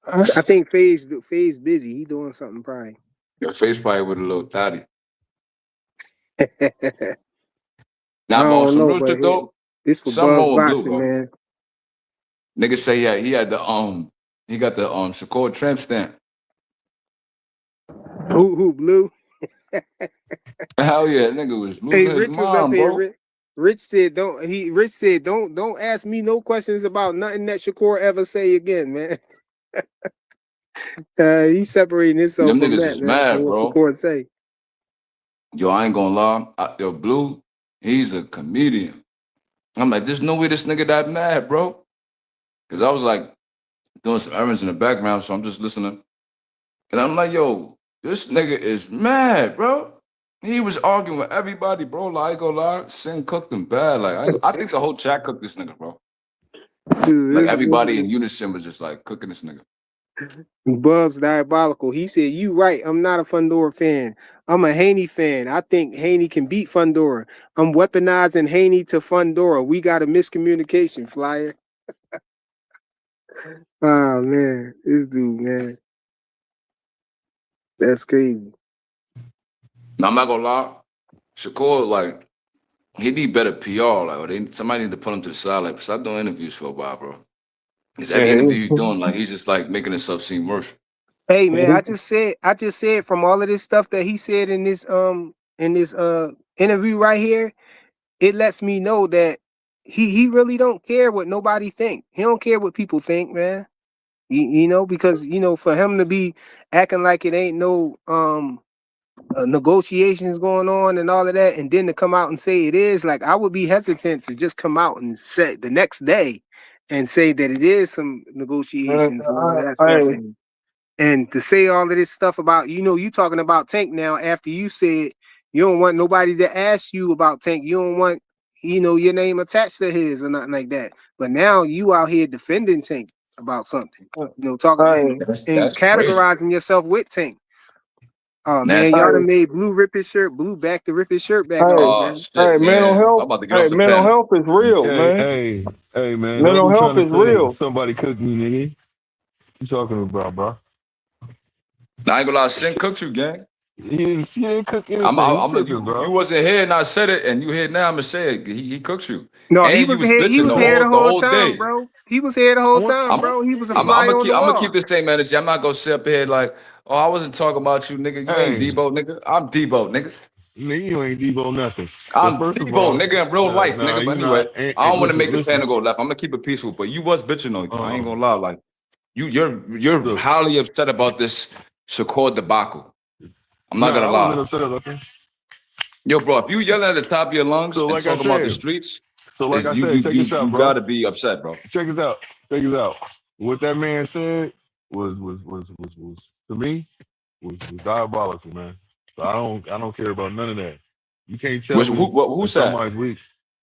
I think FaZe busy. He doing something probably. Your face probably with a little thotty. I Now, but on don't some know, real but shit though, this for something Bubs wrong with Blue, boxing, bro. man. Niggas say he got the Shakur tramp stamp. Who Blue? Hell yeah, that nigga was Hey, losing his Rich was up mind, here. bro. Rich said don't ask me no questions about nothing that Shakur ever say again, man. He's separating himself Them from niggas that, is man, from mad, what bro. Shakur say. Yo, I ain't gonna lie. Yo, Blue, he's a comedian. I'm like, there's no way this nigga that mad, bro. Cause I was like doing some errands in the background, so I'm just listening. And I'm like, yo, this nigga is mad, bro. He was arguing with everybody, bro. Like, I ain't gonna lie, Sin cooked him bad. Like, I think the whole chat cooked this nigga, bro. Like, everybody in unison was just like cooking this nigga. Bubs diabolical. He said, "You right. I'm not a Fundora fan. I'm a Haney fan. I think Haney can beat Fundora. I'm weaponizing Haney to Fundora. We got a miscommunication, Flyer." Oh man, this dude, man, that's crazy. Now, I'm not gonna lie, Shakur, like, he need better PR. Like, somebody need to put him to the side. Like, stop doing interviews for a while, bro. Because every interview he's doing, like, he's just like making himself seem worse. Hey man, I just said from all of this stuff that he said in this interview right here, it lets me know that he really don't care what nobody think. He don't care what people think, man. You know, because for him to be acting like it ain't no negotiations going on and all of that, and then to come out and say it is, like, I would be hesitant to just come out and say the next day and say that it is some negotiations and all that stuff, and to say all of this stuff about, you talking about Tank now after you said you don't want nobody to ask you about Tank. You don't want, your name attached to his or nothing like that. But now you out here defending Tank about something, talking and categorizing yourself with Tank. Oh man, y'all done made Blue rip his shirt. Blue back to rip his shirt back off, man. Shit, mental man. health. I'm about to get off the Mental panel. health is real, man. Hey, man. Mental Don't be health trying to is say real. somebody cooked me, nigga. What you talking about, bro? Now, I ain't gonna lie, Sin cooked you, gang. He didn't cook anything. You wasn't here and I said it, and you here now. I'm gonna say it. He cooked you. No, and he was you was here. He bitching was here the the whole whole time, day. bro. He was here the whole time, bro. He was a fly on the I'm gonna wall. keep the same energy. I'm not gonna sit up here like, oh, I wasn't talking about you, nigga. You ain't Debo, nigga. I'm Debo, nigga. Nigga, you ain't Debo nothing. I'm First of Debo, all, nigga, in real life, nigga. you But anyway, not. I don't want to Listen, make the panel go left. I'm gonna keep it peaceful. But you was bitching on you. I ain't gonna lie. Like, you're highly upset about this Shakur debacle. I'm not gonna I lie. wasn't upset about that. Yo, bro, if you yelling at the top of your lungs So, and like I talking about the said- streets, So, like I said, check this out, you bro. gotta be upset, bro. Check this out. Check this out. What that man said was to me was diabolical, man. So I don't care about none of that. You can't tell me Who that said? somebody's weak.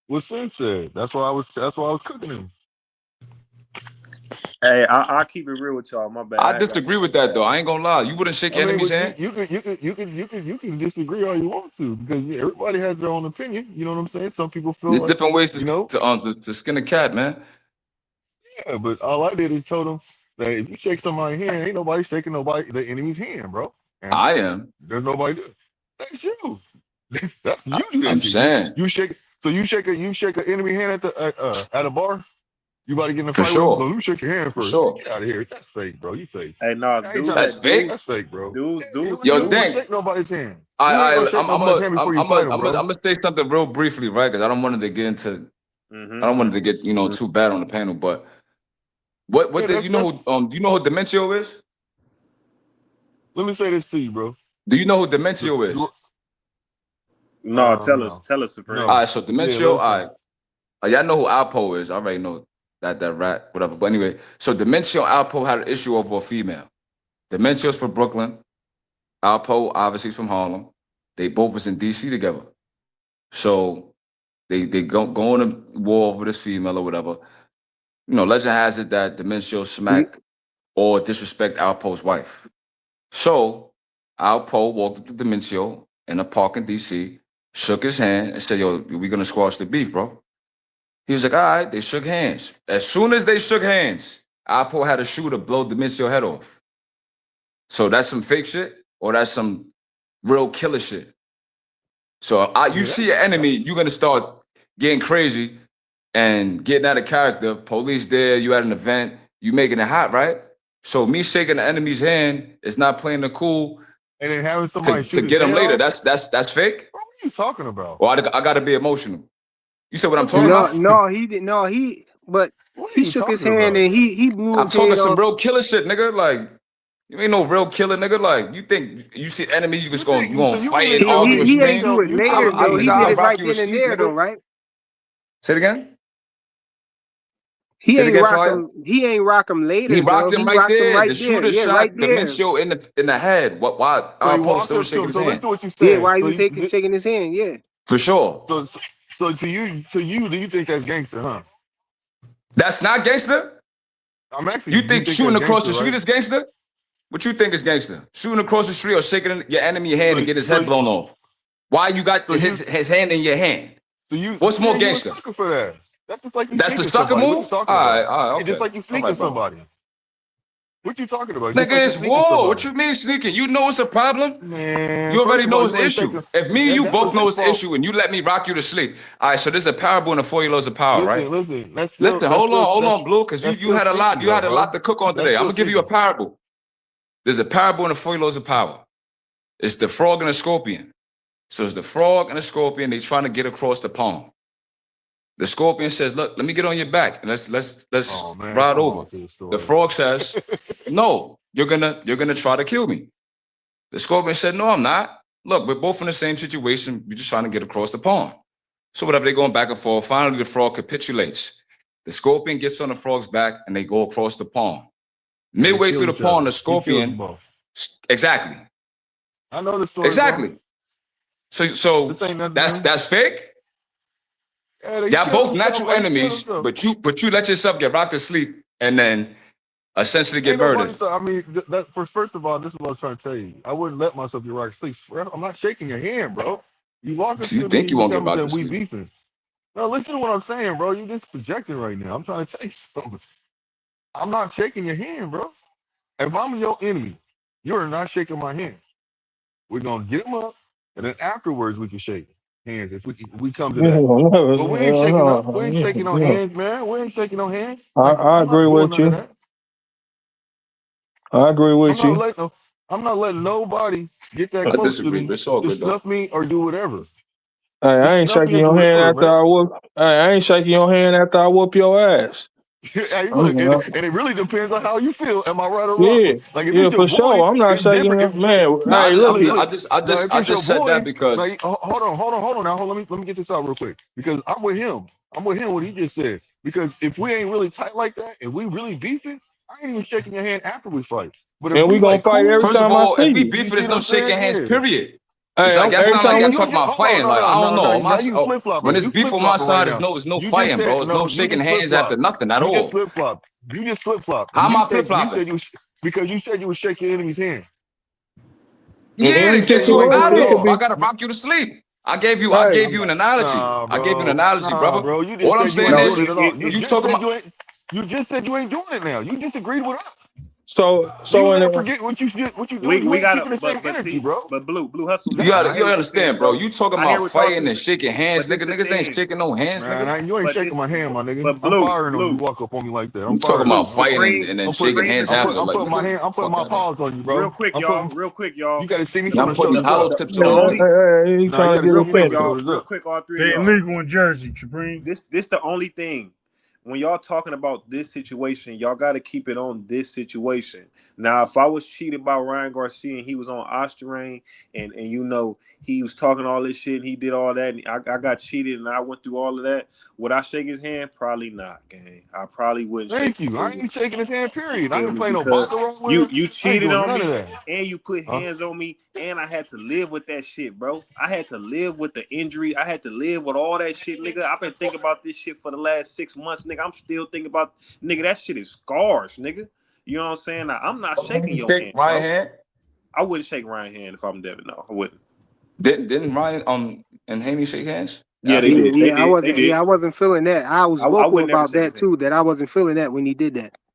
What Sin said. That's why I was cooking him. Hey, I'll keep it real with y'all. My bad. I disagree with that though. I ain't gonna lie. You wouldn't shake your enemy's hand. You can disagree all you want to because everybody has their own opinion. You know what I'm saying? Some people feel There's like, different ways to skin a cat, man. Yeah, but all I did is told them that if you shake somebody's hand, ain't nobody shaking the enemy's hand, bro. And I am. There's nobody do. That's you. That's you do that I'm shit. saying. You shake. So you shake an enemy hand at a bar. You about to get in a For fight sure. with him? Let me shake your hand For first. sure. Get out of here. That's fake, bro. You fake. Hey, no, That's fake. That's fake, bro. Dude, You ain't shake nobody's hand. I'm bro. gonna say something real briefly, right? Because I don't want it to get into. I don't want it to get too bad on the panel. But you know who Dementio is? Let me say this to you, bro. Do you know who Dementio is? No, tell us, Supreme. All right, so Dementio, all right. Y'all know who Alpo is. I already know that rat, whatever. But anyway, so Dementio and Alpo had an issue over a female. Dementio's from Brooklyn. Alpo, obviously, is from Harlem. They both was in DC together. So they go on a war over this female or whatever. Legend has it that Dementio smacked or disrespect Alpo's wife. So Alpo walked up to Dementio in a park in DC, shook his hand, and said, "Yo, we gonna squash the beef, bro." He was like, "All right." They shook hands. As soon as they shook hands, Alpo had a shooter blow Demencio head off. So that's some fake shit, or that's some real killer shit. So you see an enemy, you're gonna start getting crazy and getting out of character. Police there, you at an event, you making it hot, right? So me shaking the enemy's hand is not playing the cool. And then having somebody to get him later. That's fake. What are you talking about? Well, I gotta be emotional. You said what I'm talking about? No, he did. No, but he shook his hand and he blew his I'm talking head some off. real killer shit, nigga. Like, you ain't no real killer, nigga. Like, you think you see enemy, you just gonna fight and argue and He scream? ain't do it later, though. He did it right then and there, though, right? Say it again. He Say it ain't again, rock Fire. him. He ain't rock him later. He rocked him right there. The shooter Yeah, shot right there. Demencio in the head. Why? Our opponent still shaking his hand. Yeah, why he was shaking his hand? Yeah, for sure. So to you, do you think that's gangster, huh? That's not gangster. I'm actually. You think shooting that's across the gangster, street right? is gangster? What you think is gangster? Shooting across the street or shaking your enemy hand and get his head blown off? Why you got his hand in your hand? What's more gangster? You a sucker for that. That's just like you That's the sneaking sucker somebody. What move? you talking All about? right, all right, Yeah, just okay. like you sneaking All right, bro. somebody. What you talking about? Nigga, Just like you it's sneaking war. somebody. What you mean sneaking? You know it's a problem. Man, You already first of know all, it's you an ain't issue. taking- If me and you that both was know his it's an fault. issue and you let me rock you to sleep, all right, so there's a parable in the 4 laws of power, right? Listen. Listen, hold on, Blue, because you had a lot. You had a lot to cook on today. I'm gonna give you a parable. There's a parable in the 4 laws of power. It's the frog and the scorpion. So it's the frog and the scorpion. They trying to get across the pond. The scorpion says, "Look, let me get on your back and let's ride over." The frog says, "No, you're gonna try to kill me." The scorpion said, "No, I'm not. Look, we're both in the same situation. We're just trying to get across the pond." So whatever, they're going back and forth. Finally, the frog capitulates. The scorpion gets on the frog's back and they go across the pond. Midway through the pond, the scorpion. Exactly. I know the story. Exactly. Bro. So that's fake. Y'all both natural enemies, but you let yourself get rocked to sleep and then essentially get murdered. I mean, first of all, this is what I was trying to tell you. I wouldn't let myself get rocked to sleep. I'm not shaking your hand, bro. You walk So you into think me, you won't get tell me rocked that to we sleep? beefing. No, listen to what I'm saying, bro. You just projecting right now. I'm trying to tell you something. I'm not shaking your hand, bro. If I'm your enemy, you're not shaking my hand. We're gonna get him up, and then afterwards we can shake hands if we come to that. But we ain't shaking up. We ain't shaking no hands, man. We ain't shaking no hands. Like, I I'm not agree doing with none of you. that. I agree with you. I'm not letting nobody get that I close to disagree, me but it's all to good though. snuff me or do whatever. Hey, To I ain't snuff me shaking or do your hand whatever, after man. I whoop. Hey, I ain't shaking your hand after I whoop your ass. Hey, look, and it really depends on how you feel. Am I right or Yeah, wrong? Like if yeah, it's your for boy, sure. I'm not it's shaking different. your man. Nah, Hey, look, If I it's your just said that boy, because like, hold on now. Let me get this out real quick because I'm with him. What he just said. Because if we ain't really tight like that and we really beefing, I ain't even shaking your hand after we fight. But if and we we gonna like fight cool, every first of time I all, see if we you. beefing, see there's what no I'm shaking saying? hands. Yeah. Period. It's Hey, like y'all every sound like time y'all we talking about fighting. Like I don't know. Now you flip flopping. When it's You beef flip on my flopping right side, now. there's no You fighting, just bro. said There's no you shaking just flip hands flop. after nothing at You just all. flip flop. You just flip flop. How And am I flip flopping? because you said you would shake your enemy's hand. Yeah, every to get you situation, out it could of. be. I gotta rock you to sleep. I gave you Hey, an analogy. I gave you an analogy, brother. Bro. You just All I'm said you saying ain't is, doing it at all. you talking about. You just said you ain't doing it now. You just agreed with us. so You in never it, forget what you doing. You We ain't gotta, keeping the same but energy, see, bro. but Blue Hustle, You listen. gotta I hear what you're saying, understand, bro. bro. You talking I hear about what y'all fighting and saying. shaking hands, But this nigga. the Niggas ain't thing. shaking no hands, nigga. Man, you ain't But shaking this, my hand, my nigga. but I'm Blue, firing on you. You walk up on me like that. I'm You talking firing about on you. fighting and then shaking Supreme hands is after? Like, I'm nigga, putting fuck my out of here. paws on you, bro. real quick, y'all. You gotta see me And from I'm the putting these shoulders hollow up. tips yeah, on you. he Nah, you trying to gotta get see Real his me from quick, the pussy. y'all. shoulders Real up. quick, all three They of y'all. illegal in Jersey, Supreme. This the only thing. When y'all talking about this situation, y'all got to keep it on this situation. Now, if I was cheated by Ryan Garcia and he was on Osterrain and you know he was talking all this shit and he did all that and I got cheated and I went through all of that, would I shake his hand? Probably not, gang. I probably wouldn't shake Thank you. I his hand. ain't shaking his hand, You period. I feel ain't me? playing no Because baccarat with you him. I ain't cheated doing on none of me that. and you put hands on me and I had to live with that shit, bro. I had to live with the injury. I had to live with all that shit, nigga. I've been thinking about this shit for the last 6 months, nigga. I'm still thinking about, nigga, that shit is scars, nigga. You know what I'm saying? Now, I'm not shaking your Shake hand, Ryan bro. hand? I wouldn't shake Ryan hand if I'm Devin. No, I wouldn't. Didn't Ryan and Haney shake hands? Yeah, they After? did. They I did. They did. wasn't feeling that. I was I vocal would never about shake his that too. That I wasn't feeling that when he did that.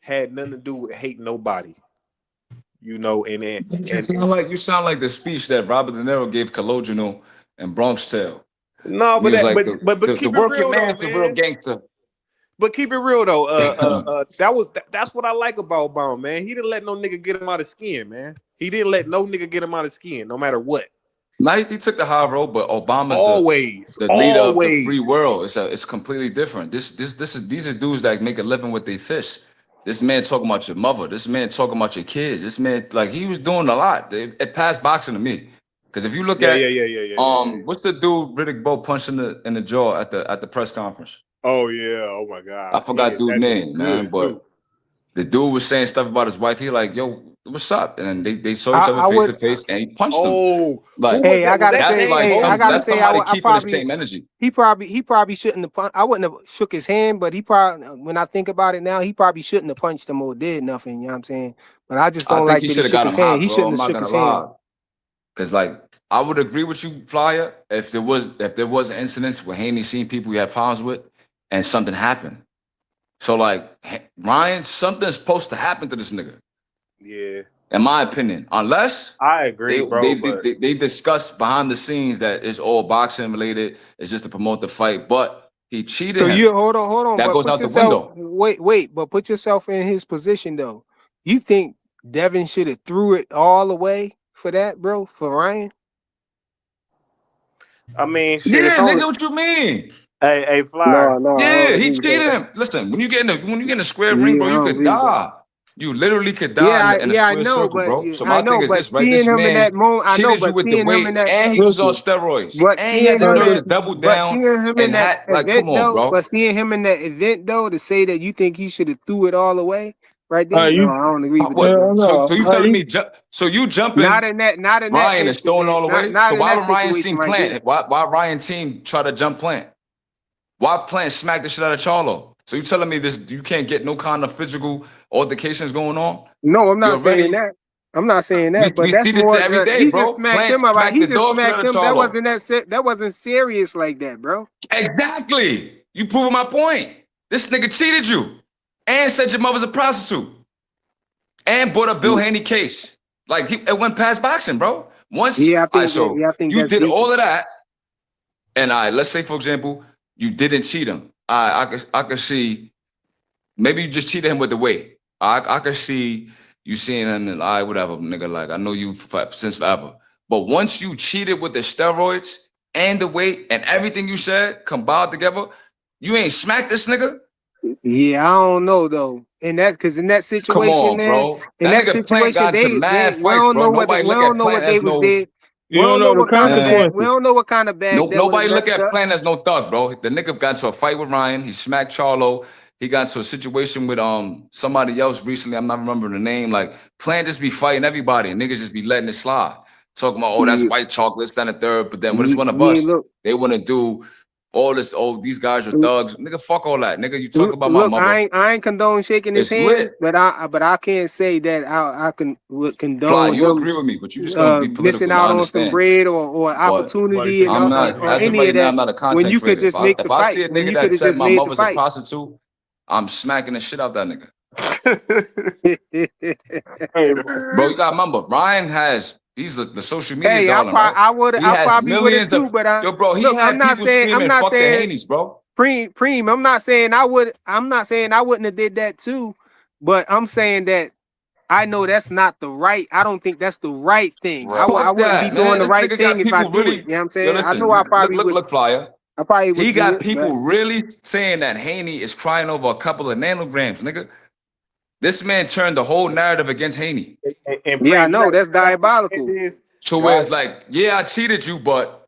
had nothing to do with hating nobody. You know, and you sound like the speech that Robert De Niro gave Cologino and Bronx Tale. No, He but was but the keep it working real though, man's a real man. gangster. But keep it real though. That's what I like about Obama, man. He didn't let no nigga get him out of skin, man. He didn't let no nigga get him out of skin, no matter what. Now he took the high road, but Obama's always the leader of the free world. It's completely different. These are dudes that make a living with their fish. This man talking about your mother. This man talking about your kids. This man, like, he was doing a lot. It passed boxing to me. Because if you look at what's the dude Riddick Bowe punched in the jaw at the press conference? Oh yeah, oh my God. I forgot dude's name, man. But the dude was saying stuff about his wife. He like, yo, what's up? And then they saw each other face to face, and he punched him. Like, hey, I gotta say, somebody keeping the same energy. He probably shouldn't have punched. I wouldn't have shook his hand, but he probably, when I think about it now, he probably shouldn't have punched him or did nothing. You know what I'm saying? But I just don't like that he shook his hand. He shouldn't have shook his hand. Because, like, I would agree with you, Flyer, if there was an incident where Haney seen people he had problems with and something happened. So, like, Ryan, something's supposed to happen to this nigga. Yeah. In my opinion. Unless I agree, they discussed behind the scenes that it's all boxing related. It's just to promote the fight. But he cheated him. You hold on. That goes out the window. Wait, but put yourself in his position, though. You think Devin should have threw it all away for that, bro? For Ryan? I mean, shit, nigga, what you mean? Hey, Flyer. No, yeah, he cheated him. Listen, when you get in a square ring, bro, you could die. You literally could die in a square circle, bro. So my thing is this, right? This man cheated you with the weight, and he was on steroids, and he had the nerve to double down. Like, come on, bro. But seeing him in that event, though, to say that you think he should have threw it all away, right there, I don't agree with that. So you telling me? So you jumping? Not in that. Ryan is throwing all the way. So why would Ryan's team plant? Why Ryan's team try to jump plant? Why Plant smack the shit out of Charlo? So you telling me this? You can't get no kind of physical altercations going on? No, I'm not saying that. I'm not saying that. But that's more. Every day, he bro. just smacked him about. He just smacked him. That wasn't serious like that, bro. Exactly. You proving my point. This nigga cheated you, and said your mother's a prostitute, and brought a Bill Haney case. Like, it went past boxing, bro. Once, you did all of that, and let's say, for example, you didn't cheat him. I could see, maybe you just cheated him with the weight. I could see you seeing him and whatever, nigga. Like, I know you since forever. But once you cheated with the steroids and the weight and everything you said combined together, you ain't smacked this nigga. Yeah, I don't know though. Because in that situation, come on, bro. In that situation, we don't know what they was did. We don't know what kind of bad. We don't know what kind of bad. Nobody look at Plant as no thug, bro. The nigga got into a fight with Ryan. He smacked Charlo. He got into a situation with somebody else recently. I'm not remembering the name. Like, Plant just be fighting everybody, and niggas just be letting it slide. Talking about, that's white chocolate, that and the third. But then when it's one of us, they want to do all this. Oh, these guys are thugs. Nigga, fuck all that. Nigga, you talk about my mother. I ain't condone shaking his hand, but I can't say that I would condone. Fly, you agree with me, but you just gonna be political. Missing out on some bread or opportunity. I'm not. As of right now, I'm not a content when you could just make the fight. If I see a nigga that said my mother's a prostitute, I'm smacking the shit out that nigga. Bro, you gotta remember, Ryan he's the social media darling. I probably would have too, but bro, he had people screaming, fuck the Haneys, bro. Preem, I'm not saying I wouldn't have did that too, but I'm saying that I know that's not the right. I don't think that's the right thing. Right. I wouldn't be doing the right thing if I do it. You know what I'm saying? I know I probably would. Look, Flyer. I probably would. He got people really saying that Haney is crying over a couple of nanograms, nigga. This man turned the whole narrative against Haney. Yeah, I know. That's diabolical. So where it's like, yeah, I cheated you, but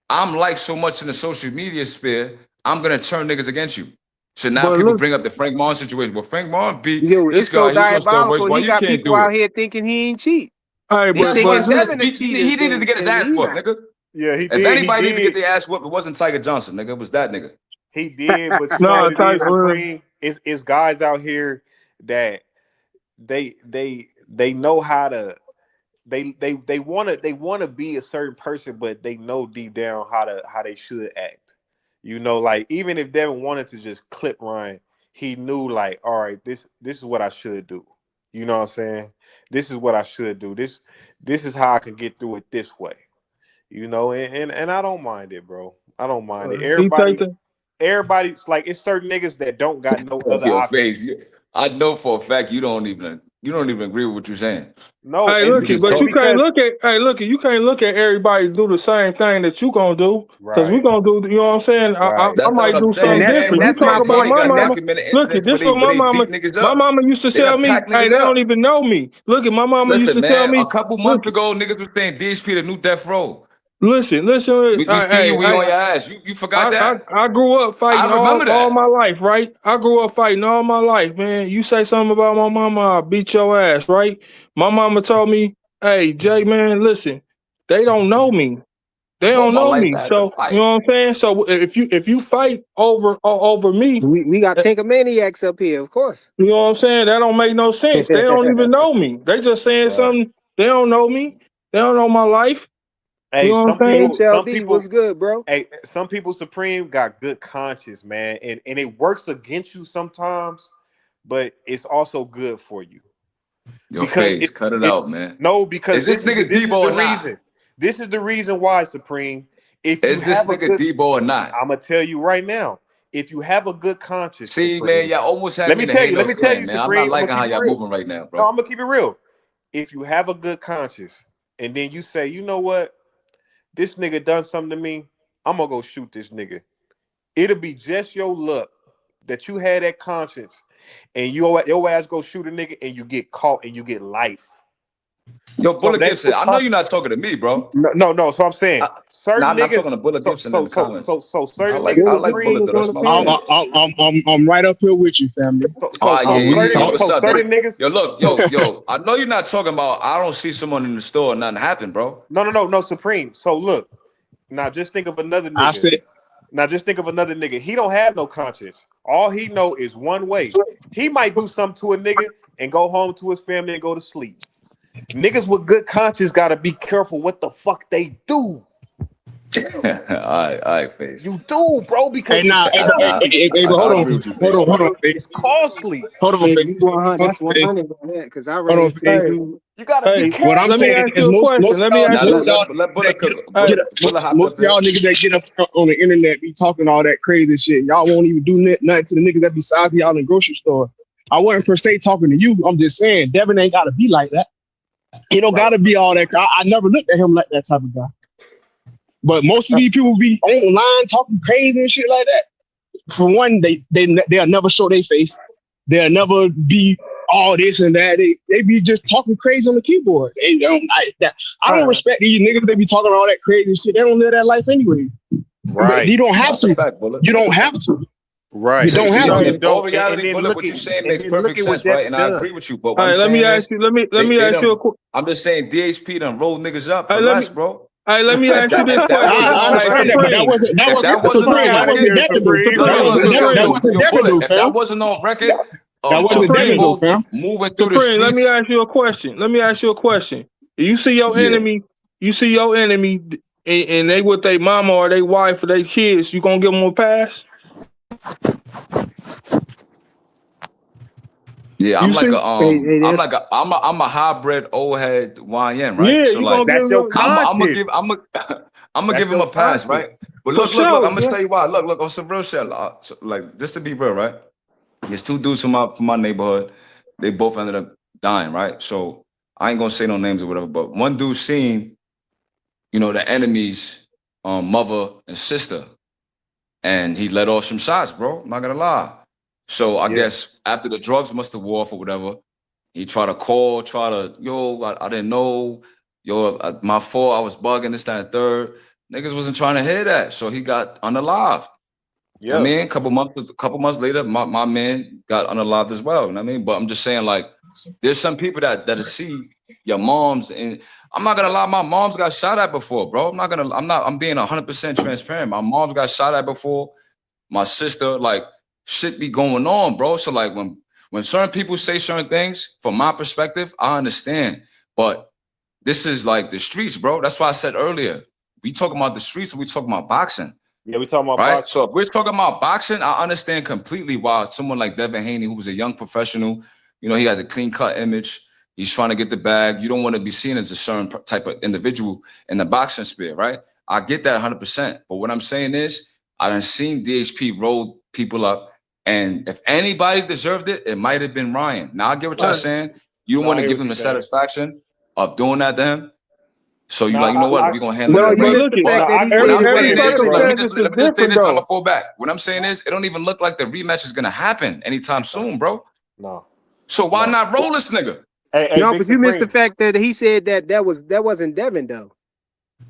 I'm like so much in the social media sphere, I'm going to turn niggas against you. So now people bring up the Frank Martin situation. Well, Frank Martin beat this guy. He's so he got people out here thinking he ain't cheat. All right, but he needed to get his ass whooped, nigga. Yeah, he did. If anybody needed to get their ass whooped, it wasn't Tiger Johnson, nigga. It was that nigga. He did, but you know what it is, it's guys out here that they know how to they want to be a certain person, but they know deep down how they should act. You know, like, even if Devin wanted to just clip Ryan, he knew, like, all right, this is what I should do. You know what I'm saying? This is what I should do. This is how I can get through it this way. You know, and I don't mind it, bro. I don't mind it. Everybody everybody's like it's certain niggas that don't got no other Your options. face. I know for a fact you don't even agree with what you're saying. No, Hey, and look, just but you talking. can't look at. Hey, look, you can't look at everybody do the same thing that you gonna do, because we right, gonna do. You know what I'm saying? I That's not might what I'm do saying. something Man, different. You that's man, my talk about point. Bully my got mama. documented Look, incidents this where what my they mama. beat niggas My up. mama used to They tell done me, pack "Hey, niggas they don't up. even know me." Look, at my mama used Listen, to tell man, a me. couple months ago, niggas was saying DHP the new death row. Listen. We see you, we on Hey, your ass. You forgot that? I grew up fighting I remember all that. my life, right? I grew up fighting all my life, man. You say something about my mama, I'll beat your ass, right? My mama told me, "Hey, Jay, man, listen, they don't know me. They All don't my know life me." I had to So you fight. know what I'm saying? So if you fight over me, We got Tankamaniacs up here, of course. you know what I'm saying? That don't make no sense. They don't even know me. They just saying right. something. They don't know me. They don't know my life. You Hey, know what I'm saying? HLD was good, bro. Hey, some people Supreme got good conscience, man, and it works against you sometimes, but it's also good for you Your because face, cut it out, man. because Is this nigga this is Debo the or not? reason. This is the reason why Supreme. If you Is this have a nigga good, Debo or not? I'm gonna tell you right now. If you have a good conscience, See, man, Supreme. y'all almost had Let me me in the tell you. Let Halos me tell clan, you, man. I'm not Supreme. I'm gonna liking how keep it y'all real. moving right now, No, bro. I'm gonna keep it real. If you have a good conscience, and then you say, you know what, this nigga done something to me, I'm gonna go shoot this nigga. It'll be just your luck that you had that conscience and your ass go shoot a nigga and you get caught and you get life. Yo, So Bullet that's Gibson, what I know you're not talking to me, bro. no. So I'm saying certain I'm not niggas. talking to Bullet Gibson in the comments. Certain I niggas like Bullet Supreme. though. That's my man. I'm right up here with you, family. Oh yeah. What's up, Certain dude? niggas. Yo. I know you're not talking about. I don't see someone in the store and nothing happen, bro. No, Supreme. So look, now just think of another nigga. I said, Now just think of another nigga. He don't have no conscience. All he know is one way. He might do something to a nigga and go home to his family and go to sleep. Niggas with good conscience gotta be careful what the fuck they do. all right, face. You do, bro, because hey, nah, it's but hold I on, agree with you, face. hold on, it's costly. hold on, Yeah, Faith. you 100. That's Hey, 100 on that because I hold ran on, into Faith. you. You gotta be Hey, What I'm let me careful. saying ask is you a question. Let me ask Now you. let Bullet cook. Hey, Bullet hopped most up of y'all here. niggas that get up on the internet be talking all that crazy shit. Y'all won't even do nothing to the niggas that be sizing y'all in the grocery store. I wasn't per se talking to you. I'm just saying, Devin ain't gotta be like that. He don't gotta be all that. I never looked at him like that type of guy. But most of these people be online talking crazy and shit like that. For one, they'll never show their face. They'll never be all this and that. They be just talking crazy on the keyboard. They don't like that. I don't respect these niggas. They be talking all that crazy shit. They don't live that life anyway. Right. You don't have That's a to. fact, Bullet. You don't have to. Right. You don't have No, to. you In all don't. And reality, then Bullet, look what at you're saying and makes then look perfect at what sense, right? Devin And I agree does. with you. But what all I'm right, let me saying ask is, you. Let me ask you a question. I'm just saying DHP done rolled niggas up for Hey, less, bro. let me ask you this If that question. wasn't I on understand that, but record, that Supreme. wasn't if that wasn't Supreme. on That record, wasn't Devin though. yo, That wasn't Supreme. Bullet. Devin though, If fam. that wasn't on record, That wasn't Devin though, Debo fam. moving through the Supreme, let me streets. ask you a question. You see your Yeah. enemy, and they with their mama or their wife or their kids, you gonna give them a pass? Yeah, You see? I'm a hybrid old head YN, right? Yeah, So you gonna like, give That's your them I'm gonna conscience. give I'm a I'm gonna That's give him your a pass, conscience. right? But for look, sure. I'm gonna Yeah. tell you why. Look, on some real shit. So, like, just to be real, right? There's two dudes from my neighborhood. They both ended up dying, right? So I ain't gonna say no names or whatever, but one dude seen, the enemy's mother and sister, and he let off some shots, bro. I'm not gonna lie. So I Yeah. guess after the drugs must have wore off or whatever, he tried to call, I didn't know, my fault, I was bugging, this, that, and third. Niggas wasn't trying to hear that, so he got unalived. You know what I Yeah. mean? Couple months later, my man got unalived as well. You know what I mean? But I'm just saying, like, there's some people that see your moms, and I'm not gonna lie, my mom's got shot at before, bro. I'm being 100% transparent. My mom's got shot at before. My sister, like, shit be going on, bro. So like when certain people say certain things, from my perspective, I understand. But this is like the streets, bro. That's why I said earlier, we talking about the streets, we talking about boxing. Yeah, we talking about Right. boxing. So if we're talking about boxing, I understand completely why someone like Devin Haney, who was a young professional, he has a clean cut image. He's trying to get the bag. You don't want to be seen as a certain type of individual in the boxing sphere, right? I get that 100%. But what I'm saying is, I done seen DHP roll people up. And if anybody deserved it, it might have been Ryan. Now, I get what y'all saying. You don't want to give him the satisfaction of doing that to him. So you you know what? We're going to handle No, it. you missed the fact that he said it wasn't Devin. Let me just say this, I'm going to fall back. What I'm saying is, it don't even look like the rematch is going to happen anytime soon, bro. No. So why not roll this nigga? No, but you missed the fact that he said that wasn't Devin though.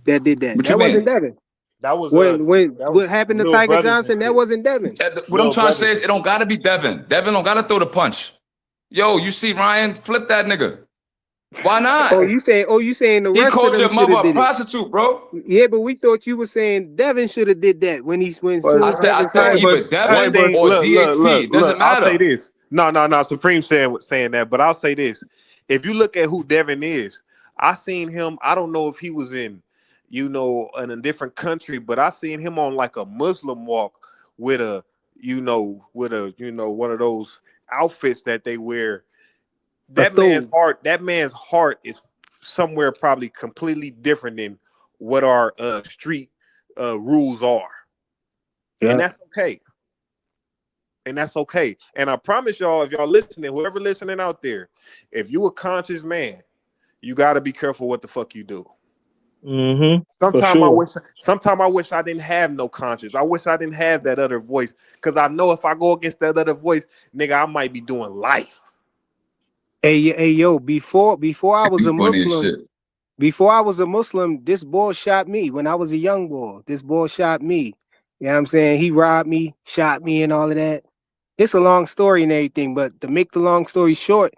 That did that. What That you wasn't mean? Devin. That was what happened to Lil Tiger Brothers Johnson? and That shit. wasn't Devin. What I'm trying to say is, it don't got to be Devin. Devin don't got to throw the punch. Yo, you see Ryan, flip that nigga. Why not? You saying the He rest called of your them should mother have a did it. prostitute, bro. Yeah, but we thought you were saying Devin should have did that when soon as I Devin think either Devin or DHP. It doesn't I'll say matter. this. No. Supreme saying that, but I'll say this. If you look at who Devin is, I seen him. I don't know if he was in a different country, but I seen him on like a Muslim walk with one of those outfits that they wear. That man's heart is somewhere probably completely different than what our street rules are. Yeah. And that's okay. And I promise y'all, if y'all listening, whoever listening out there, if you a conscious man, you got to be careful what the fuck you do. Mm-hmm. Sometimes I wish I didn't have no conscience. I wish I didn't have that other voice, because I know if I go against that other voice, nigga, I might be doing life. Hey yo, before I was a Muslim, this boy shot me when I was a young boy. This boy shot me. You know what I'm saying? He robbed me, shot me, and all of that. It's a long story and everything, but to make the long story short,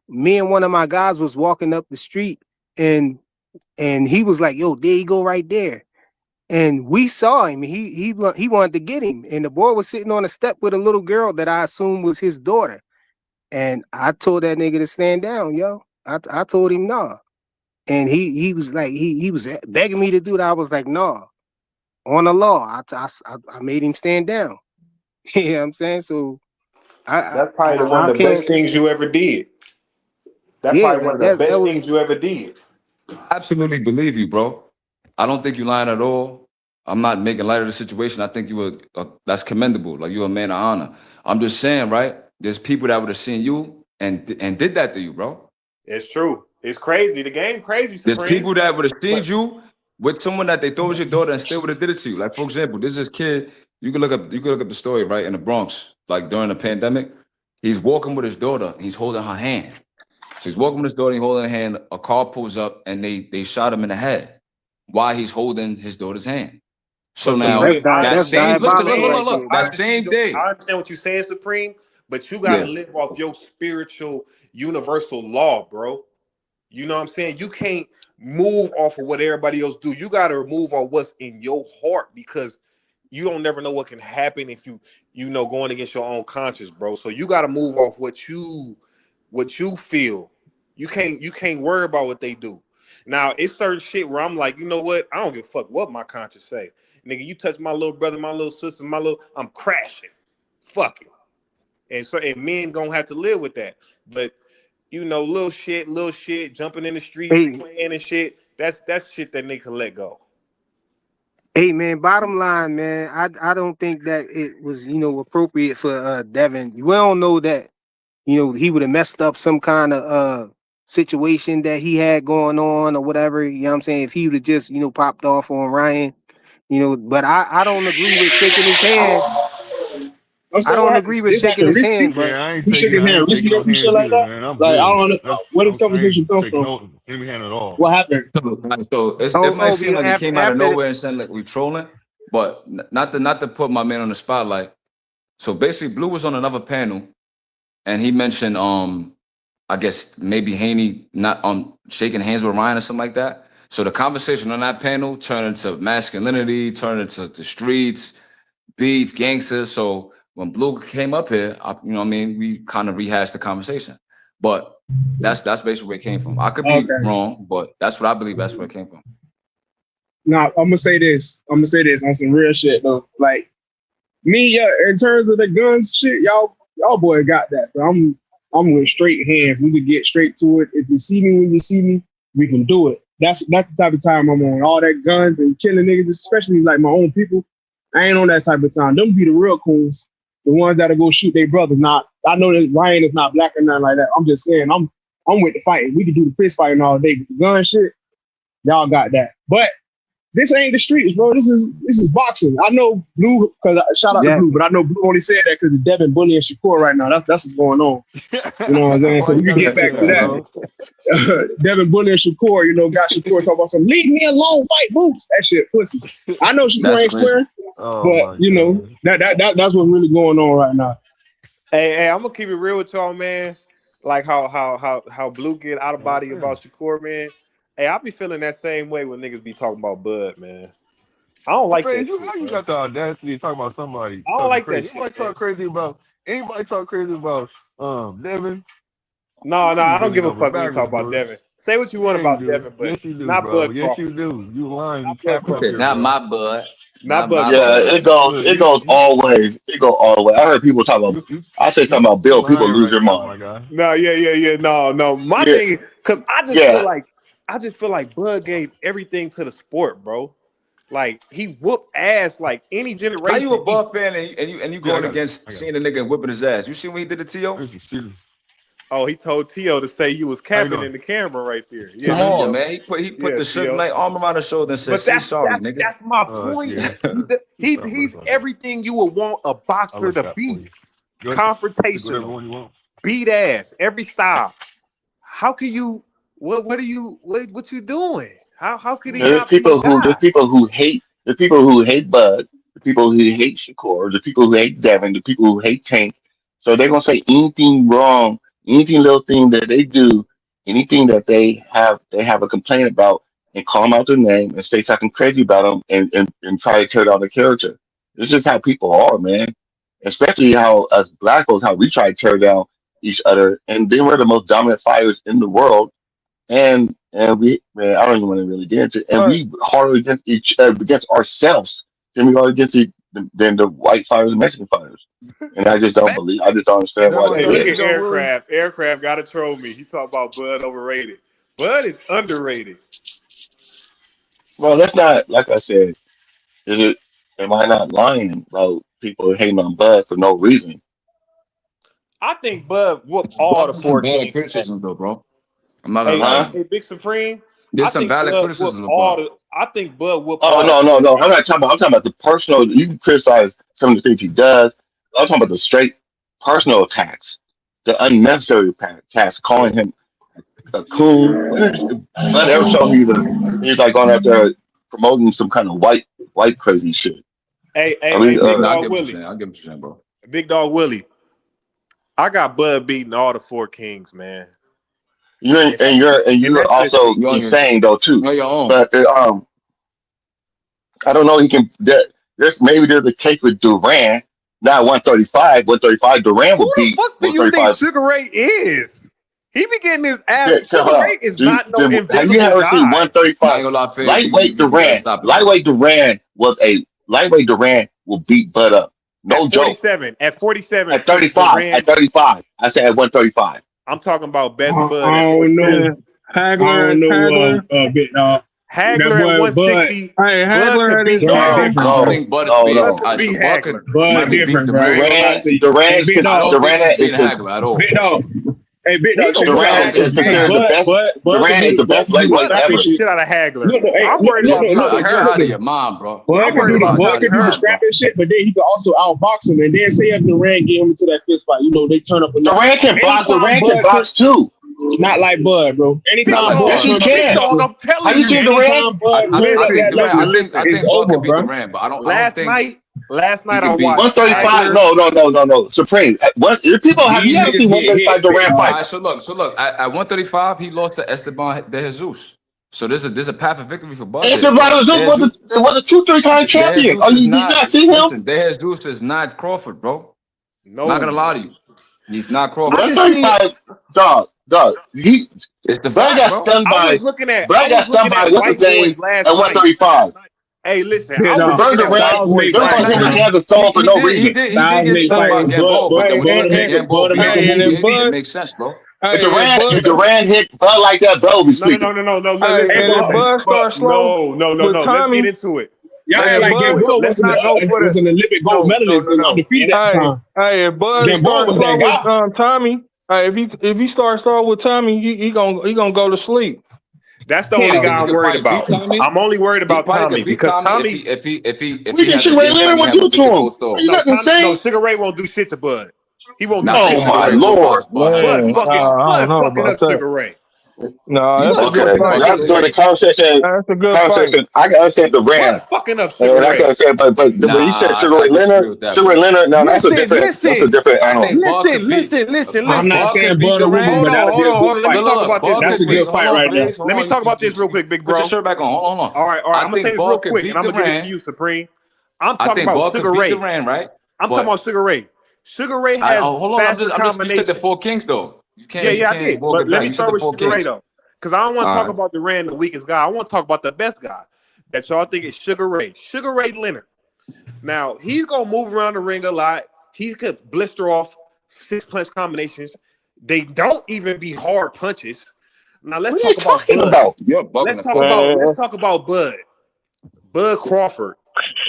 me and one of my guys was walking up the street, and he was like, "Yo, there you go, right there." And we saw him. He wanted to get him, and the boy was sitting on a step with a little girl that I assumed was his daughter. And I told that nigga to stand down, yo. I told him nah. And he was like, he was begging me to do that. I was like, nah. On the law, I made him stand down. You know what I'm saying? So that's probably one of the best things you ever did. That's probably one of the best things you ever did. I absolutely believe you, bro. I don't think you lying at all. I'm not making light of the situation. I think you were that's commendable. Like, you're a man of honor. I'm just saying, right? There's people that would have seen you and did that to you, bro. It's true. It's crazy. The game crazy. Supreme. There's people that would have seen you with someone that they thought was your daughter and still would have did it to you. Like, for example, there's this kid. You can look up the story, right, in the Bronx, like during the pandemic. He's walking with his daughter. He's holding her hand. So he's walking with his daughter. He's holding her hand. A car pulls up and they shot him in the head while he's holding his daughter's hand. So now that same look, that same day. I understand what you're saying, Supreme, but you gotta live off your spiritual universal law, bro. You know what I'm saying? You can't move off of what everybody else do. You gotta move on what's in your heart, because you don't never know what can happen if you going against your own conscience, bro. So you gotta move off what you feel. You can't worry about what they do. Now, it's certain shit where I'm like, you know what? I don't give a fuck what my conscience say. Nigga, you touch my little brother, my little sister, I'm crashing. Fuck it. And men gonna have to live with that. But little shit, jumping in the streets, playing and shit, that's shit that nigga can let go. Hey man, bottom line, man, I don't think that it was, appropriate for Devin. We don't know that, he would have messed up some kind of situation that he had going on or whatever. You know what I'm saying? If he would have just, popped off on Ryan, but I don't agree with shaking his hand. I don't agree with shaking his hand, but I ain't who shook his hand? Risky or some shit like that? Man, like, I don't know. Where does conversation come from? Give me hand at all. What happened? So it might seem like he came out of nowhere and said like we trolling, but not to put my man on the spotlight. So basically, Blue was on another panel, and he mentioned I guess maybe Haney not shaking hands with Ryan or something like that. So the conversation on that panel turned into masculinity, turned into the streets, beef, gangsters. So when Blue came up here, we kind of rehashed the conversation. But that's basically where it came from. I could be wrong, but that's what I believe. That's where it came from. Now I'm gonna say this on some real shit though. Like me, in terms of the guns shit, y'all boy got that. But I'm with straight hands. We can get straight to it. If you see me when you see me, we can do it. That's the type of time I'm on. All that guns and killing niggas, especially like my own people. I ain't on that type of time. Them be the real coons, the ones that'll go shoot their brothers. Not, I know that Ryan is not black or nothing like that. I'm just saying, I'm with the fighting. We can do the fist fighting all day, but the gun shit, y'all got that. But this ain't the streets, bro. This is boxing. I know Blue, because shout out to Blue, but I know Blue only said that because Devin bullying Shakur right now. That's what's going on. You know what I'm saying? So we can get back to that. Devin bullying Shakur, got Shakur talking about some leave me alone, fight boots. That shit pussy. I know Shakur ain't squaring, but that's what's really going on right now. Hey, I'm gonna keep it real with y'all, man. Like how Blue get out of body about Shakur, man. Hey, I be feeling that same way when niggas be talking about Bud, man. I don't like that shit, How you bro. got the audacity to talk about somebody? I don't like that crazy. shit. Anybody talk crazy about Devin? No, I don't give a fuck when you talk about Devin. Say what you want about Devin, but yes, you do, not bro. Bud Yes, Crawford. you do. You lying. You Bud capping up here, Not bro. my Bud. Not Bud. Yeah, it goes all ways. It goes all the way. I heard people talk about. I say something about Bill. People lose their mind. No, yeah. No. My thing is because I just feel like Bud gave everything to the sport, bro. Like he whooped ass like any generation. How you a Buff fan and you going against seeing a nigga whipping his ass? You see what he did to T.O.? Oh, he told T.O. to say you was capping in the camera right there. Yeah, Come on, man. He put the Suge Knight arm around his shoulder and said, "Say sorry, nigga." That's my point. He's everything you would want a boxer to be. Confrontational, beat ass, every style. How can you? What you doing? How could he? There's people who hate Bud, the people who hate Shakur, the people who hate Devin, the people who hate Tank. So they're gonna say anything wrong, anything little thing that they do, anything that they have a complaint about, and call them out their name and say something crazy about them and try to tear down their character. This is how people are, man. Especially how us black folks, how we try to tear down each other, and then we're the most dominant fighters in the world. And we, man, I don't even want to really get into it. And we harder against against ourselves than we are against than the white fighters and Mexican fighters. And I just don't believe. I just don't understand why. Hey, look at Aircraft. Aircraft got to troll me. He talked about Bud overrated. Bud is underrated. Well, let's not. Like I said, am I not lying about people hating on Bud for no reason? I think Bud whooped all the four valid criticisms though, bro. I'm not gonna lie. Hey, Big Supreme. There's some valid criticism about. I think Bud whooped. Oh no. I'm not talking about. I'm talking about the personal. You can criticize some of the things he does. I'm talking about the straight personal attacks, the unnecessary attacks, calling him a coon. Bud ever show me he's like going out there promoting some kind of white crazy shit. Hey, Big Dog Willie. I'll give him some, bro. Big Dog Willie. I got Bud beating all the four kings, man. You're also insane though too. But I don't know. He can. There's a cake with Durant. Not 135. 135. Durant will beat. Who the fuck do you think Sugar Ray is? He be getting his ass. Sugar Ray is not no invisible Have you ever seen 135? Lightweight Durant will beat Bud up. No joke. At 47. At 35. At 35. I said at 135. I'm talking about best Bud. I don't know. Hagler, Big Dog. Hagler at 160. Hey, Hagler had his I think Bud is Bud different, bro. Durant is Hagler at all. Big Dog. Hey, Big Dog. Durant is the best lightweight ever. Shit out of Hagler. I'm worried about her out of your mom, bro. Bud can do the scrapping shit, but then he can also outbox him. And then say if Durant get him into that fist fight, they turn up. Durant can box too. Not like Bud, bro. Anytime Bud, he can. I'm telling Have you seen Durant? I think Bud could beat Durant, but I don't think. Last night I watched 135. No. Supreme. Have you ever seen 135 Durant fight? All right, so look. At 135, he lost to Esteban de Jesus. So there's a path of victory for Bud. Esteban de Jesus was a 2-3-time champion. Oh, you did not see him? Listen, de Jesus is not Crawford, bro. No, I'm not gonna lie to you. He's not Crawford. 135, dog. It's the Bud got stunned by. Bud got stunned by what's his name at 135. Hey, listen. They're going to take the chance of Stone for no reason. He did get stunned by Gambo, but then when he look at Gambo, it makes sense, bro. If Durant hit Bud like that, Bud would be sleeping. No. Bud started slow. No. Let's get into it. Y'all act like Gamboa let's not go for was an Olympic gold medalist and undefeated at the time. Hey, if Bud Gamboa starts was that with guy. Tommy, if he starts with Tommy, he gonna go to sleep. That's the only guy I'm worried He could about. probably beat Tommy. I'm only worried about He probably Tommy could beat because Tommy Tommy. if he We can has Sugar the Ray game Leonard. plan. What He have you a to him? physical Are store. you not insane? No, Sugar Ray won't do shit to Bud. He won't do Nah, shit Oh to Sugar my Ray Bud. will lord! box Bud head. Bud I don't know fucking about up that. Sugar Ray. No, You that's know a good Okay, Bud fight. gets that's the crazy. conversation. That's a good fight. I can understand the Bud Ram. fucking up Sugar And I can Ray. understand, but when you said Nah, Sugar Ray I disagree Leonard, with that, Sugar Ray bro. Leonard, no, that's a Listen. different I animal. think Bud could beat. I'm not Bud saying could beat Bud or Woman, Durant. but that'll be a good Let me fight. talk about this Bud real That's could a quick. good beat. fight Hold on, right there. Faze. Hold Let me on. talk about this real quick, big Put bro. your shirt back on. Hold on. All right. I'm gonna say think this real Bud could quick, beat and I'm gonna give it to Durant. you, Supreme. I'm I talking think about Bud Sugar could beat Ray. Durant, right? I'm talking about Sugar Ray. Sugar Ray has Hold on. faster I'm just you said the combinations. 4 Kings though. You Yeah, I can't did. walk But it let back. me You said start the with 4 Sugar Ray Kings. though, because I don't want to All talk right. about Durant, the weakest guy. I want to talk about the best guy that y'all think is Sugar Ray. Sugar Ray Leonard. Now he's gonna move around the ring a lot. He could blister off 6-punch combinations. They don't even be hard punches. Now let's What are you talk about talking Bud. about? You're bugging the fuck out. Let's talk about Bud. Bud Crawford,